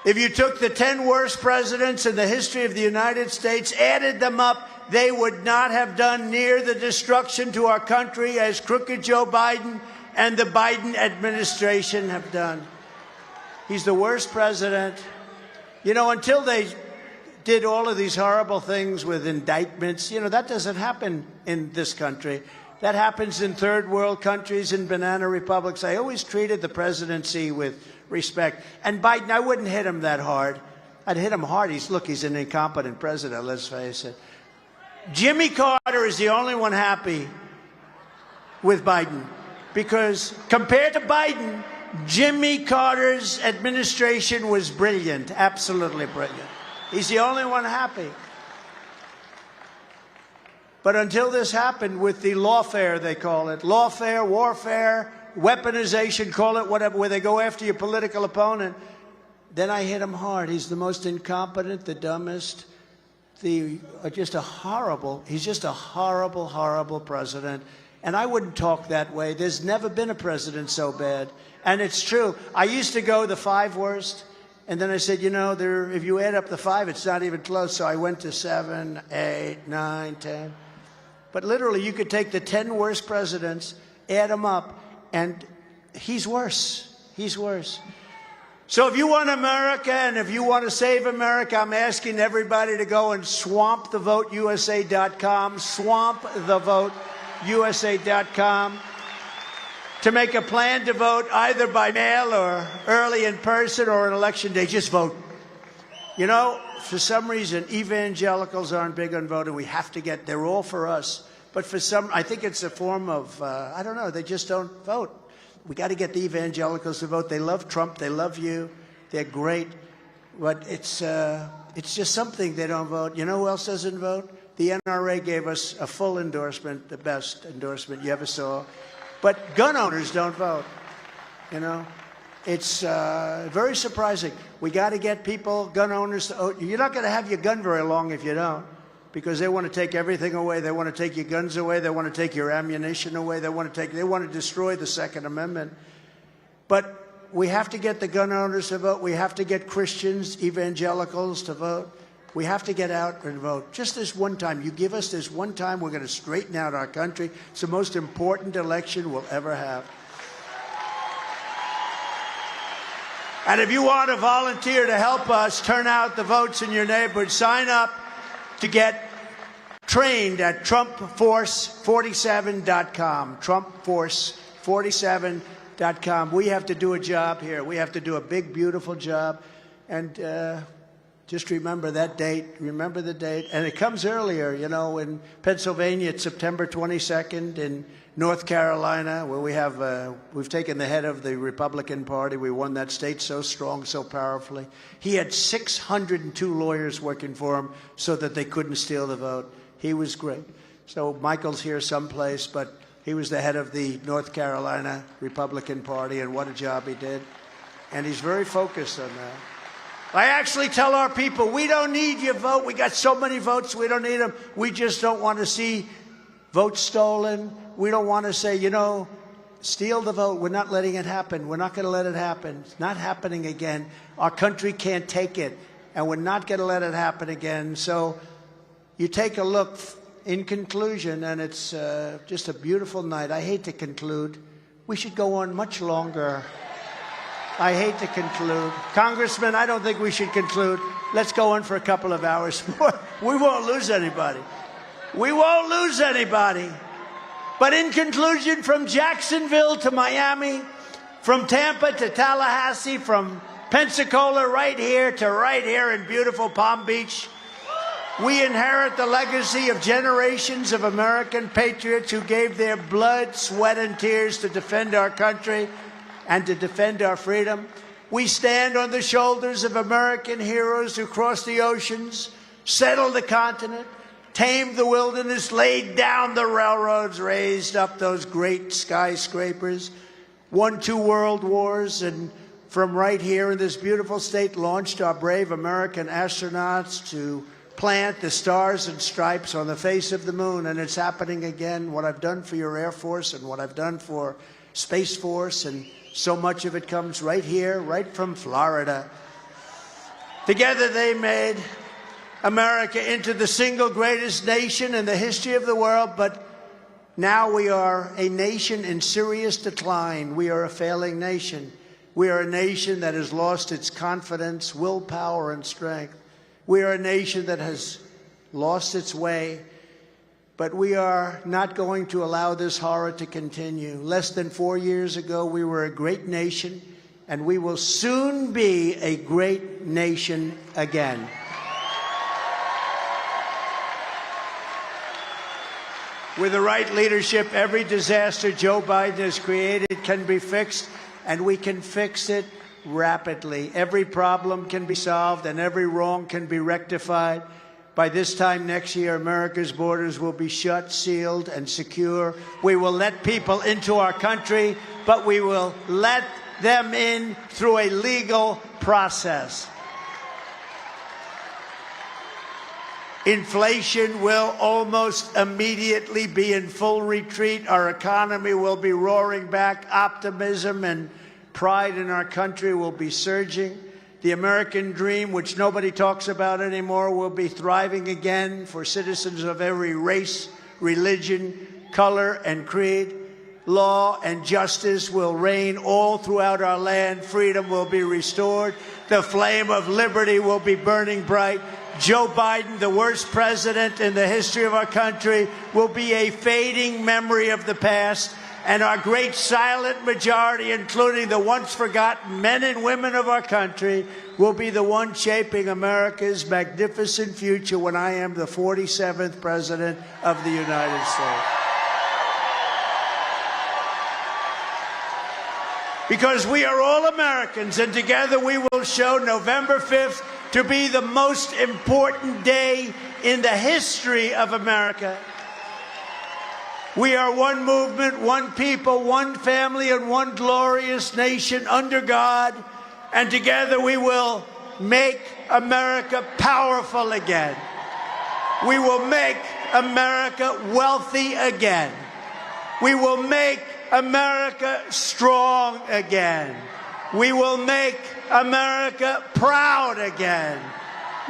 If you took the 10 worst presidents in the history of the United States, added them up, they would not have done near the destruction to our country as crooked Joe Biden and the Biden administration have done. He's the worst president. You know, until they did all of these horrible things with indictments, you know, that doesn't happen in this country. That happens in third world countries, in banana republics. I always treated the presidency with respect. And Biden, I wouldn't hit him that hard. I'd hit him hard. He's an incompetent president, let's face it. Jimmy Carter is the only one happy with Biden. Because compared to Biden, Jimmy Carter's administration was brilliant, absolutely brilliant. He's the only one happy. But until this happened with the lawfare, they call it, lawfare, warfare, weaponization, call it whatever, where they go after your political opponent, then I hit him hard. He's the most incompetent, the dumbest, he's just a horrible, horrible president. And I wouldn't talk that way. There's never been a president so bad. And it's true. I used to go the 5 worst, and then I said, you know, if you add up the 5, it's not even close. So I went to 7, 8, 9, 10. But literally, you could take the 10 worst presidents, add them up, and he's worse. He's worse. So if you want America and if you want to save America, I'm asking everybody to go and swampthevoteusa.com, swampthevoteusa.com, to make a plan to vote either by mail or early in person or on election day. Just vote. You know, for some reason, evangelicals aren't big on voting. We have to get, they're all for us. But for some, I think it's a form of, I don't know, they just don't vote. We got to get the evangelicals to vote. They love Trump. They love you. They're great. But it's just something they don't vote. You know who else doesn't vote? The NRA gave us a full endorsement, the best endorsement you ever saw. But gun owners don't vote. You know, it's very surprising. We got to get people, gun owners, to vote. You're not going to have your gun very long if you don't, because they want to take everything away. They want to take your guns away. They want to take your ammunition away. They want to destroy the Second Amendment. But we have to get the gun owners to vote. We have to get Christians, evangelicals to vote. We have to get out and vote. Just this one time. You give us this one time, we're going to straighten out our country. It's the most important election we'll ever have. And if you want to volunteer to help us turn out the votes in your neighborhood, sign up to get trained at TrumpForce47.com. TrumpForce47.com. We have to do a job here. We have to do a big, beautiful job. And just remember that date. Remember the date. And it comes earlier, you know, in Pennsylvania, it's September 22nd. In North Carolina, where we've taken the head of the Republican Party. We won that state so strong, so powerfully. He had 602 lawyers working for him so that they couldn't steal the vote. He was great. So Michael's here someplace, but he was the head of the North Carolina Republican Party, and what a job he did. And he's very focused on that. I actually tell our people, we don't need your vote. We got so many votes, we don't need them. We just don't want to see votes stolen. We don't want to say, you know, steal the vote. We're not letting it happen. We're not going to let it happen. It's not happening again. Our country can't take it, and we're not going to let it happen again. So you take a look in conclusion, and it's just a beautiful night. I hate to conclude. We should go on much longer. I hate to conclude. Congressman, I don't think we should conclude. Let's go on for a couple of hours more. We won't lose anybody. We won't lose anybody. But in conclusion, from Jacksonville to Miami, from Tampa to Tallahassee, from Pensacola right here to right here in beautiful Palm Beach. We inherit the legacy of generations of American patriots who gave their blood, sweat, and tears to defend our country and to defend our freedom. We stand on the shoulders of American heroes who crossed the oceans, settled the continent, tamed the wilderness, laid down the railroads, raised up those great skyscrapers, won 2 world wars, and from right here in this beautiful state launched our brave American astronauts to plant the stars and stripes on the face of the moon. And it's happening again. What I've done for your Air Force and what I've done for Space Force, and so much of it comes right here, right from Florida. Together they made America into the single greatest nation in the history of the world, but now we are a nation in serious decline. We are a failing nation. We are a nation that has lost its confidence, willpower, and strength. We are a nation that has lost its way, but we are not going to allow this horror to continue. Less than 4 years ago, we were a great nation, and we will soon be a great nation again. With the right leadership, every disaster Joe Biden has created can be fixed, and we can fix it rapidly. Every problem can be solved, and every wrong can be rectified. By this time next year, America's borders will be shut, sealed, and secure. We will let people into our country, but we will let them in through a legal process. Inflation will almost immediately be in full retreat. Our economy will be roaring back. Optimism and pride in our country will be surging. The American dream, which nobody talks about anymore, will be thriving again for citizens of every race, religion, color, and creed. Law and justice will reign all throughout our land. Freedom will be restored. The flame of liberty will be burning bright. Joe Biden, the worst president in the history of our country, will be a fading memory of the past. And our great silent majority, including the once forgotten men and women of our country, will be the one shaping America's magnificent future when I am the 47th President of the United States. Because we are all Americans, and together we will show November 5th to be the most important day in the history of America. We are one movement, one people, one family, and one glorious nation under God. And together we will make America powerful again. We will make America wealthy again. We will make America strong again. We will make America proud again.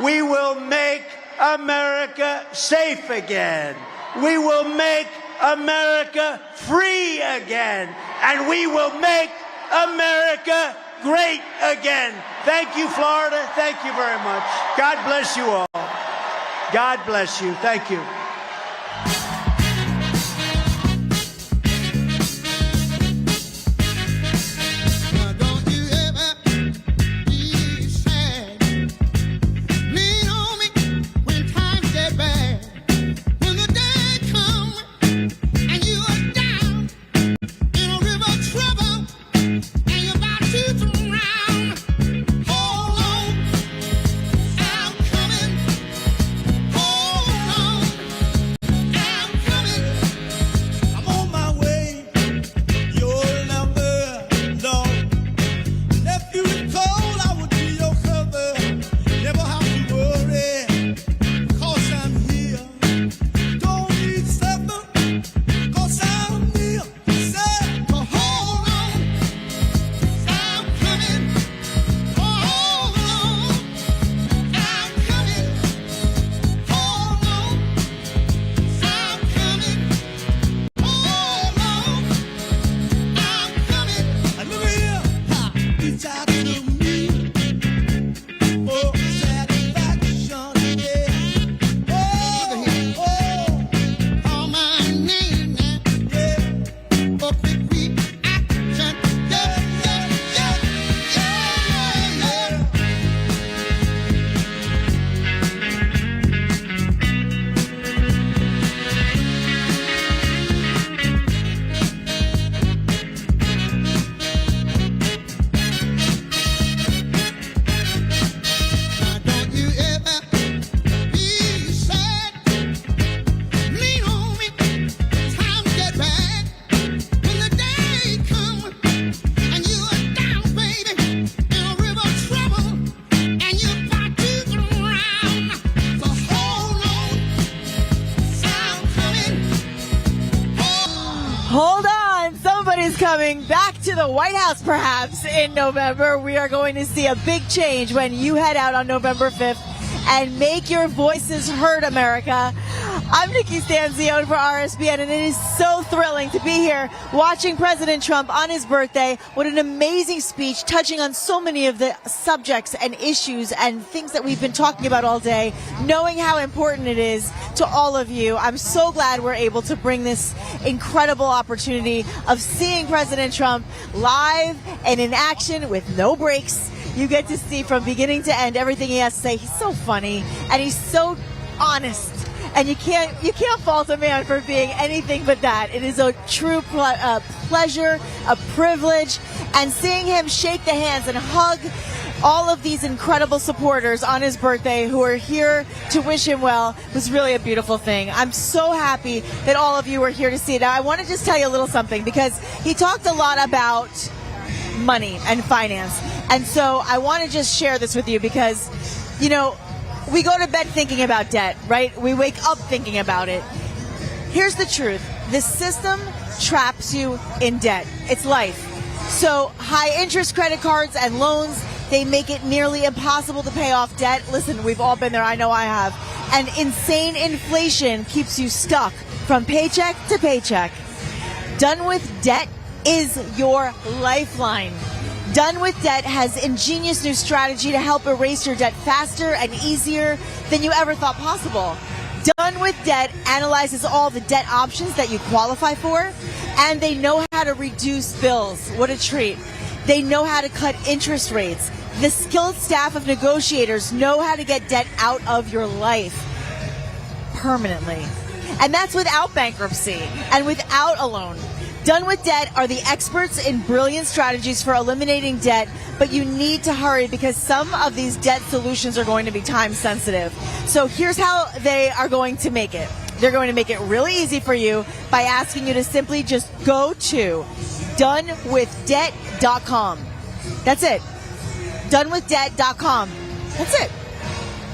We will make America safe again. We will make America free again. And we will make America great again. Thank you, Florida. Thank you very much. God bless you all. God bless you. Thank you. coming back to the White House perhaps in November. We are going to see a big change when you head out on November 5th and make your voices heard, America. I'm Nikki Stanzione for RSBN, and it is so thrilling to be here watching President Trump on his birthday. What an amazing speech, touching on so many of the subjects and issues and things that we've been talking about all day, knowing how important it is to all of you. I'm so glad we're able to bring this incredible opportunity of seeing President Trump live and in action with no breaks. You get to see from beginning to end everything he has to say. He's so funny and he's so honest. And you can't fault a man for being anything but that. It is a true pleasure, a privilege, and seeing him shake the hands and hug all of these incredible supporters on his birthday who are here to wish him well was really a beautiful thing. I'm so happy that all of you are here to see it. Now, I want to just tell you a little something, because he talked a lot about money and finance. And so I want to just share this with you because, you know, we go to bed thinking about debt, right? We wake up thinking about it. Here's the truth. The system traps you in debt. It's life. So high interest credit cards and loans, they make it nearly impossible to pay off debt. Listen, we've all been there. I know I have. And insane inflation keeps you stuck from paycheck to paycheck. Done with Debt is your lifeline. Done with Debt has ingenious new strategy to help erase your debt faster and easier than you ever thought possible. Done with Debt analyzes all the debt options that you qualify for, and they know how to reduce bills. What a treat. They know how to cut interest rates. The skilled staff of negotiators know how to get debt out of your life permanently. And that's without bankruptcy and without a loan. Done with Debt are the experts in brilliant strategies for eliminating debt, but you need to hurry because some of these debt solutions are going to be time sensitive. So here's how they are going to make it. They're going to make it really easy for you by asking you to simply just go to donewithdebt.com. That's it. Donewithdebt.com. That's it.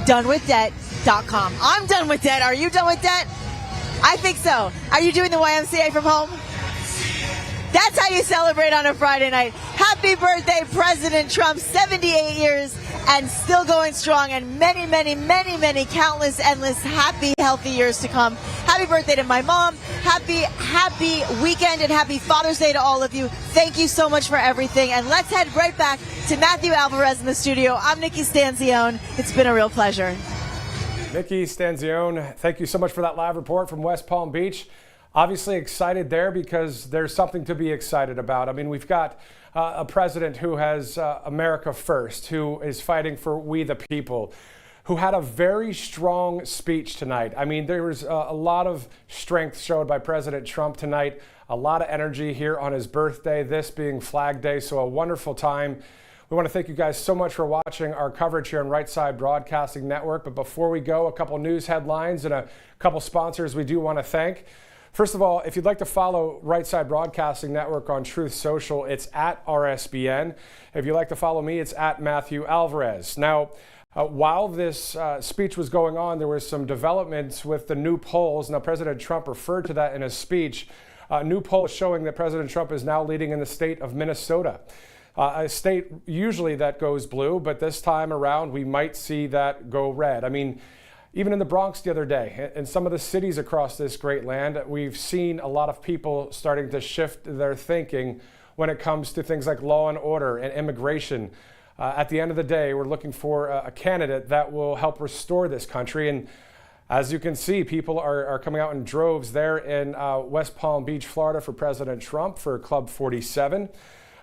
Donewithdebt.com. I'm done with debt. Are you done with debt? I think so. Are you doing the YMCA from home? That's how you celebrate on a Friday night. Happy birthday, President Trump, 78 years and still going strong, and many, many, many, many countless, endless, happy, healthy years to come. Happy birthday to my mom. Happy weekend and happy Father's Day to all of you. Thank you so much for everything. And let's head right back to Matthew Alvarez in the studio. I'm Nikki Stanzione. It's been a real pleasure. Nikki Stanzione, thank you so much for that live report from West Palm Beach. Obviously excited there because there's something to be excited about. I mean, we've got a president who has America first, who is fighting for we the people, who had a very strong speech tonight. I mean, there was a lot of strength showed by President Trump tonight, a lot of energy here on his birthday, this being Flag Day, so a wonderful time. We want to thank you guys so much for watching our coverage here on Right Side Broadcasting Network. But before we go, a couple news headlines and a couple sponsors we do want to thank. First of all, if you'd like to follow Right Side Broadcasting Network on Truth Social, it's at RSBN. If you'd like to follow me, it's at Matthew Alvarez. Now, while this speech was going on, there was some developments with the new polls. Now, President Trump referred to that in his speech. A new poll showing that President Trump is now leading in the state of Minnesota. A state usually that goes blue, but this time around we might see that go red. I mean, even in the Bronx the other day, and some of the cities across this great land, we've seen a lot of people starting to shift their thinking when it comes to things like law and order and immigration. At the end of the day, we're looking for a candidate that will help restore this country. And as you can see, people are coming out in droves there in West Palm Beach, Florida for President Trump for Club 47.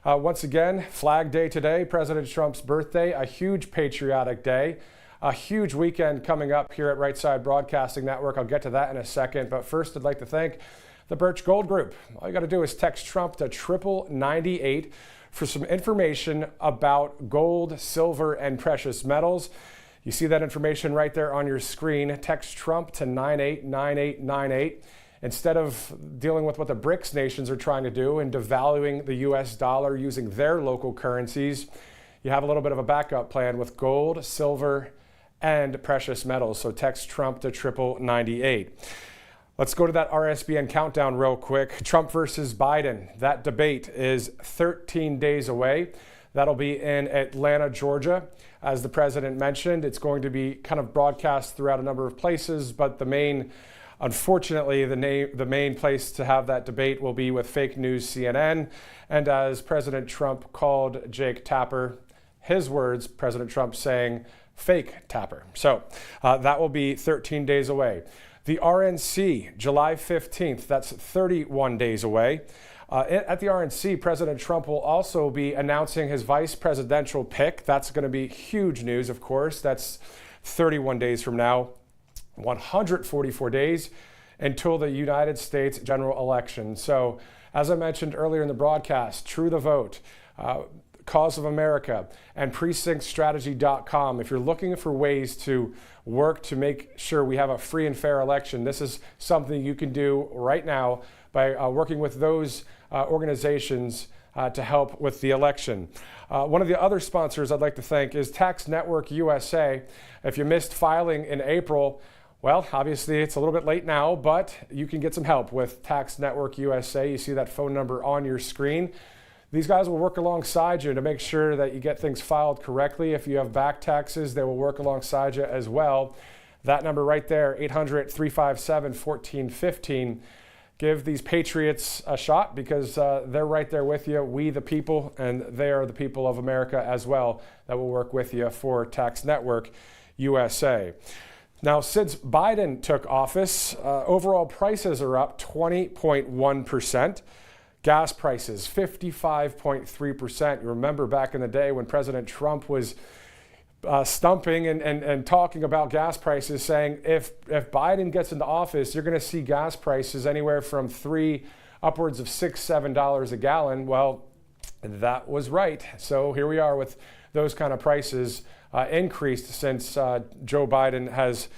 Once again, Flag Day today, President Trump's birthday, a huge patriotic day. A huge weekend coming up here at Right Side Broadcasting Network. I'll get to that in a second. But first, I'd like to thank the Birch Gold Group. All you got to do is text Trump to 9998 for some information about gold, silver, and precious metals. You see that information right there on your screen. Text Trump to 989898. Instead of dealing with what the BRICS nations are trying to do and devaluing the U.S. dollar using their local currencies, you have a little bit of a backup plan with gold, silver, and precious metals. So text Trump to 9998. Let's go to that RSBN countdown real quick. Trump versus Biden. That debate is 13 days away. That'll be in Atlanta, Georgia. As the president mentioned, it's going to be kind of broadcast throughout a number of places, but unfortunately, the main place to have that debate will be with fake news CNN. And as President Trump called Jake Tapper, his words, President Trump saying fake Tapper. So that will be 13 days away. The RNC, July 15th, that's 31 days away. At the RNC, President Trump will also be announcing his vice presidential pick. That's going to be huge news, of course. That's 31 days from now, 144 days until the United States general election. So, as I mentioned earlier in the broadcast, True the Vote, Cause of America, and PrecinctStrategy.com. If you're looking for ways to work to make sure we have a free and fair election, this is something you can do right now by working with those organizations to help with the election. One of the other sponsors I'd like to thank is Tax Network USA. If you missed filing in April, well, obviously it's a little bit late now, but you can get some help with Tax Network USA. You see that phone number on your screen. These guys will work alongside you to make sure that you get things filed correctly. If you have back taxes, they will work alongside you as well. That number right there, 800-357-1415. Give these patriots a shot because they're right there with you, we the people, and they are the people of America as well that will work with you for Tax Network USA. Now, since Biden took office, overall prices are up 20.1%. Gas prices, 55.3%. You remember back in the day when President Trump was stumping and talking about gas prices, saying if Biden gets into office, you're going to see gas prices anywhere from $3 upwards of $6, $7 a gallon. Well, that was right. So here we are with those kind of prices increased since Joe Biden has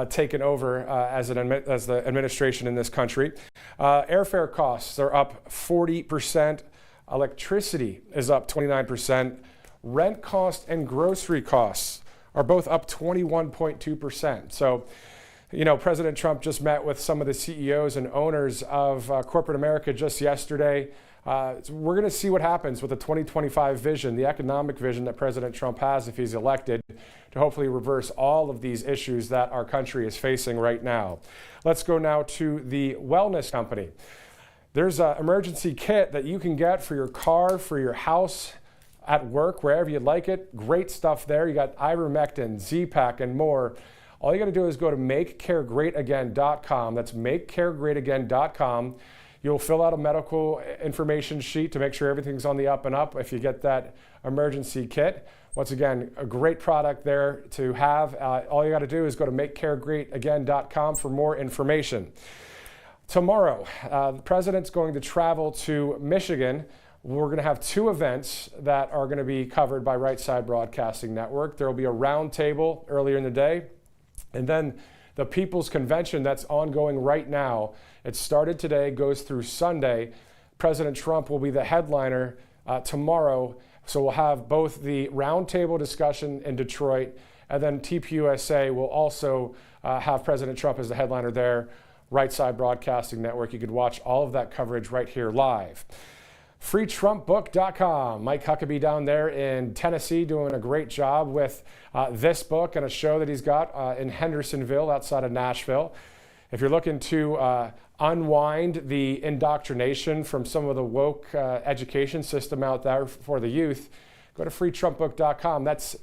taken over as the administration in this country. Airfare costs are up 40%. Electricity is up 29%. Rent cost and grocery costs are both up 21.2%. So, President Trump just met with some of the CEOs and owners of corporate America just yesterday. We're going to see what happens with the 2025 vision, the economic vision that President Trump has if he's elected, to hopefully reverse all of these issues that our country is facing right now. Let's go now to the wellness company. There's an emergency kit that you can get for your car, for your house, at work, wherever you'd like it. Great stuff there. You got ivermectin, Z-Pak, and more. All you got to do is go to makecaregreatagain.com. That's makecaregreatagain.com. You'll fill out a medical information sheet to make sure everything's on the up and up if you get that emergency kit. Once again, a great product there to have. All you got to do is go to makecaregreatagain.com for more information. Tomorrow, the president's going to travel to Michigan. We're going to have two events that are going to be covered by Right Side Broadcasting Network. There will be a roundtable earlier in the day, and then the People's Convention that's ongoing right now. It started today, goes through Sunday. President Trump will be the headliner tomorrow, so we'll have both the roundtable discussion in Detroit, and then TPUSA will also have President Trump as the headliner there. Right Side Broadcasting Network. You can watch all of that coverage right here live. FreeTrumpBook.com. Mike Huckabee down there in Tennessee doing a great job with this book and a show that he's got in Hendersonville outside of Nashville. If you're looking to unwind the indoctrination from some of the woke education system out there for the youth, go to FreeTrumpBook.com. That's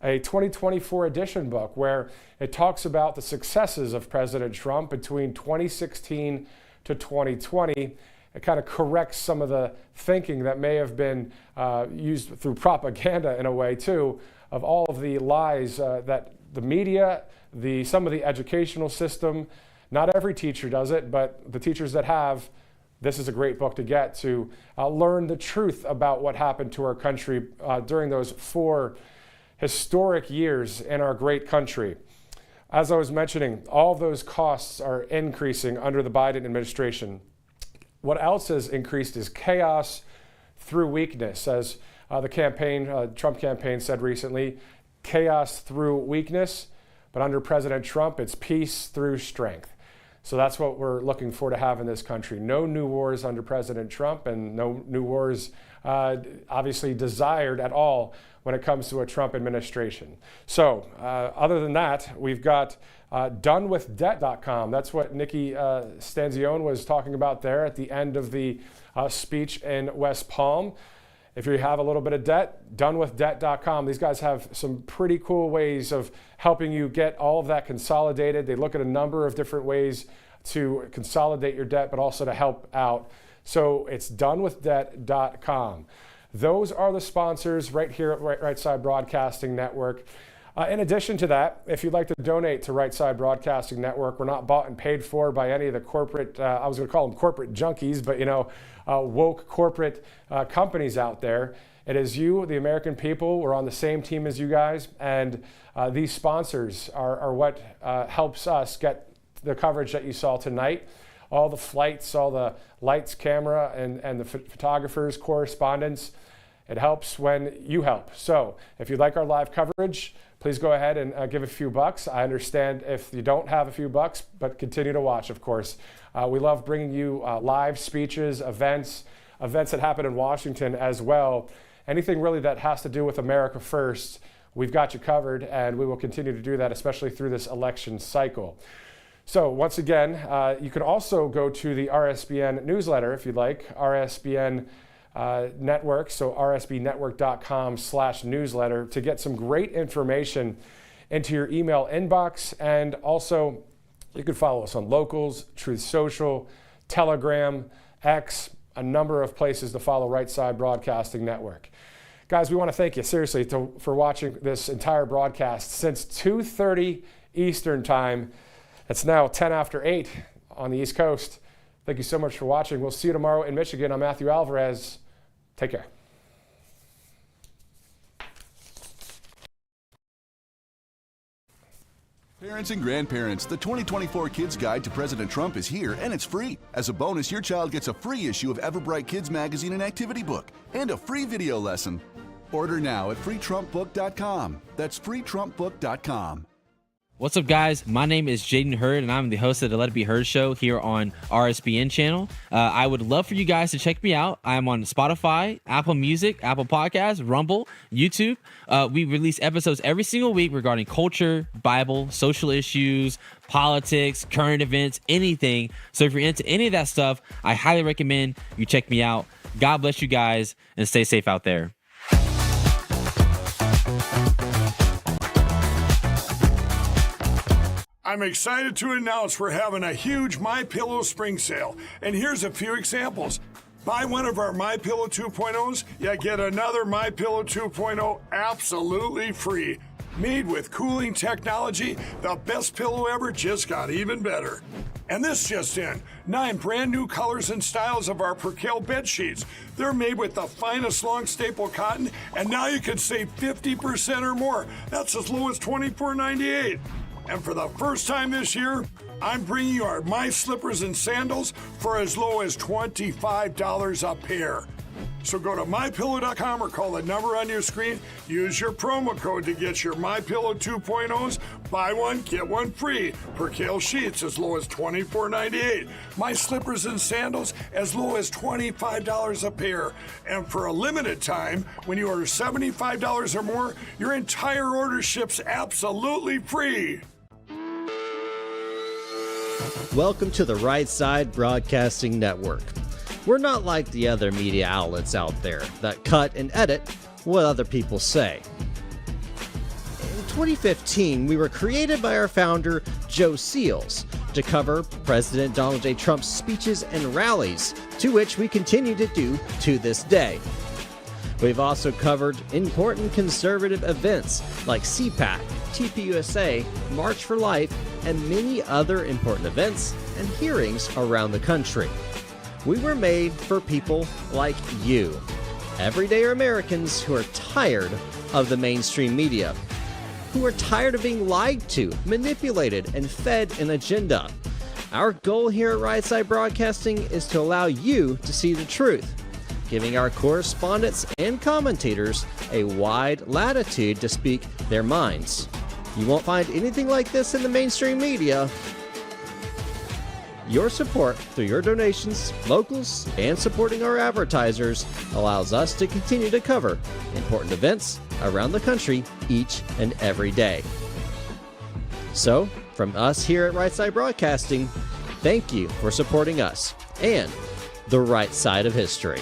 a 2024 edition book where it talks about the successes of President Trump between 2016 to 2020. It kind of corrects some of the thinking that may have been used through propaganda in a way too, of all of the lies that the media, some of the educational system, not every teacher does it, but the teachers that have, this is a great book to get to learn the truth about what happened to our country during those 4 historic years in our great country. As I was mentioning, all of those costs are increasing under the Biden administration. What else has increased is chaos through weakness, as the Trump campaign said recently, chaos through weakness, but under President Trump, it's peace through strength. So that's what we're looking for to have in this country. No new wars under President Trump, and no new wars obviously desired at all when it comes to a Trump administration. So other than that, we've got donewithdebt.com. That's what Nikki Stanzione was talking about there at the end of the speech in West Palm. If you have a little bit of debt, donewithdebt.com. These guys have some pretty cool ways of helping you get all of that consolidated. They look at a number of different ways to consolidate your debt, but also to help out. So it's donewithdebt.com. Those are the sponsors right here at Right Side Broadcasting Network. In addition to that, if you'd like to donate to Right Side Broadcasting Network, we're not bought and paid for by any of the corporate, I was going to call them corporate junkies, but woke corporate companies out there. It is you, the American people. We're on the same team as you guys, and these sponsors are what helps us get the coverage that you saw tonight. All the flights, all the lights, camera, and the photographers, correspondence. It helps when you help. So if you'd like our live coverage, please go ahead and give a few bucks. I understand if you don't have a few bucks, but continue to watch, of course. We love bringing you live speeches, events that happen in Washington as well. Anything really that has to do with America first, we've got you covered, and we will continue to do that, especially through this election cycle. So once again, you can also go to the RSBN newsletter if you'd like, RSBN network, so rsbnetwork.com/newsletter to get some great information into your email inbox. And also, you can follow us on Locals, Truth Social, Telegram, X, a number of places to follow Right Side Broadcasting Network. Guys, we want to thank you seriously for watching this entire broadcast since 2:30 Eastern Time. It's now 10 after 8 on the East Coast. Thank you so much for watching. We'll see you tomorrow in Michigan. I'm Matthew Alvarez. Take care. Parents and grandparents, the 2024 Kids Guide to President Trump is here, and it's free. As a bonus, your child gets a free issue of Everbright Kids magazine and activity book, and a free video lesson. Order now at freetrumpbook.com. That's freetrumpbook.com. What's up, guys? My name is Jaden Hurd, and I'm the host of the Let It Be Heard show here on RSBN channel. I would love for you guys to check me out. I'm on Spotify, Apple Music, Apple Podcasts, Rumble, YouTube. We release episodes every single week regarding culture, Bible, social issues, politics, current events, anything. So if you're into any of that stuff, I highly recommend you check me out. God bless you guys, and stay safe out there. I'm excited to announce we're having a huge MyPillow spring sale, and here's a few examples. Buy one of our MyPillow 2.0s, you get another MyPillow 2.0 absolutely free. Made with cooling technology, the best pillow ever just got even better. And this just in, 9 brand new colors and styles of our Percale bed sheets. They're made with the finest long staple cotton, and now you can save 50% or more. That's as low as $24.98. And for the first time this year, I'm bringing you our My Slippers and Sandals for as low as $25 a pair. So go to MyPillow.com or call the number on your screen. Use your promo code to get your MyPillow 2.0s. Buy one, get one free. Percale sheets as low as $24.98. My Slippers and Sandals as low as $25 a pair. And for a limited time, when you order $75 or more, your entire order ships absolutely free. Welcome to the Right Side Broadcasting Network. We're not like the other media outlets out there that cut and edit what other people say. In 2015, we were created by our founder, Joe Seals, to cover President Donald J. Trump's speeches and rallies, to which we continue to do to this day. We've also covered important conservative events like CPAC, TPUSA, March for Life, and many other important events and hearings around the country. We were made for people like you, everyday Americans who are tired of the mainstream media, who are tired of being lied to, manipulated, and fed an agenda. Our goal here at Right Side Broadcasting is to allow you to see the truth, giving our correspondents and commentators a wide latitude to speak their minds. You won't find anything like this in the mainstream media. Your support through your donations, locals, and supporting our advertisers allows us to continue to cover important events around the country each and every day. So, from us here at Right Side Broadcasting, thank you for supporting us and the right side of history.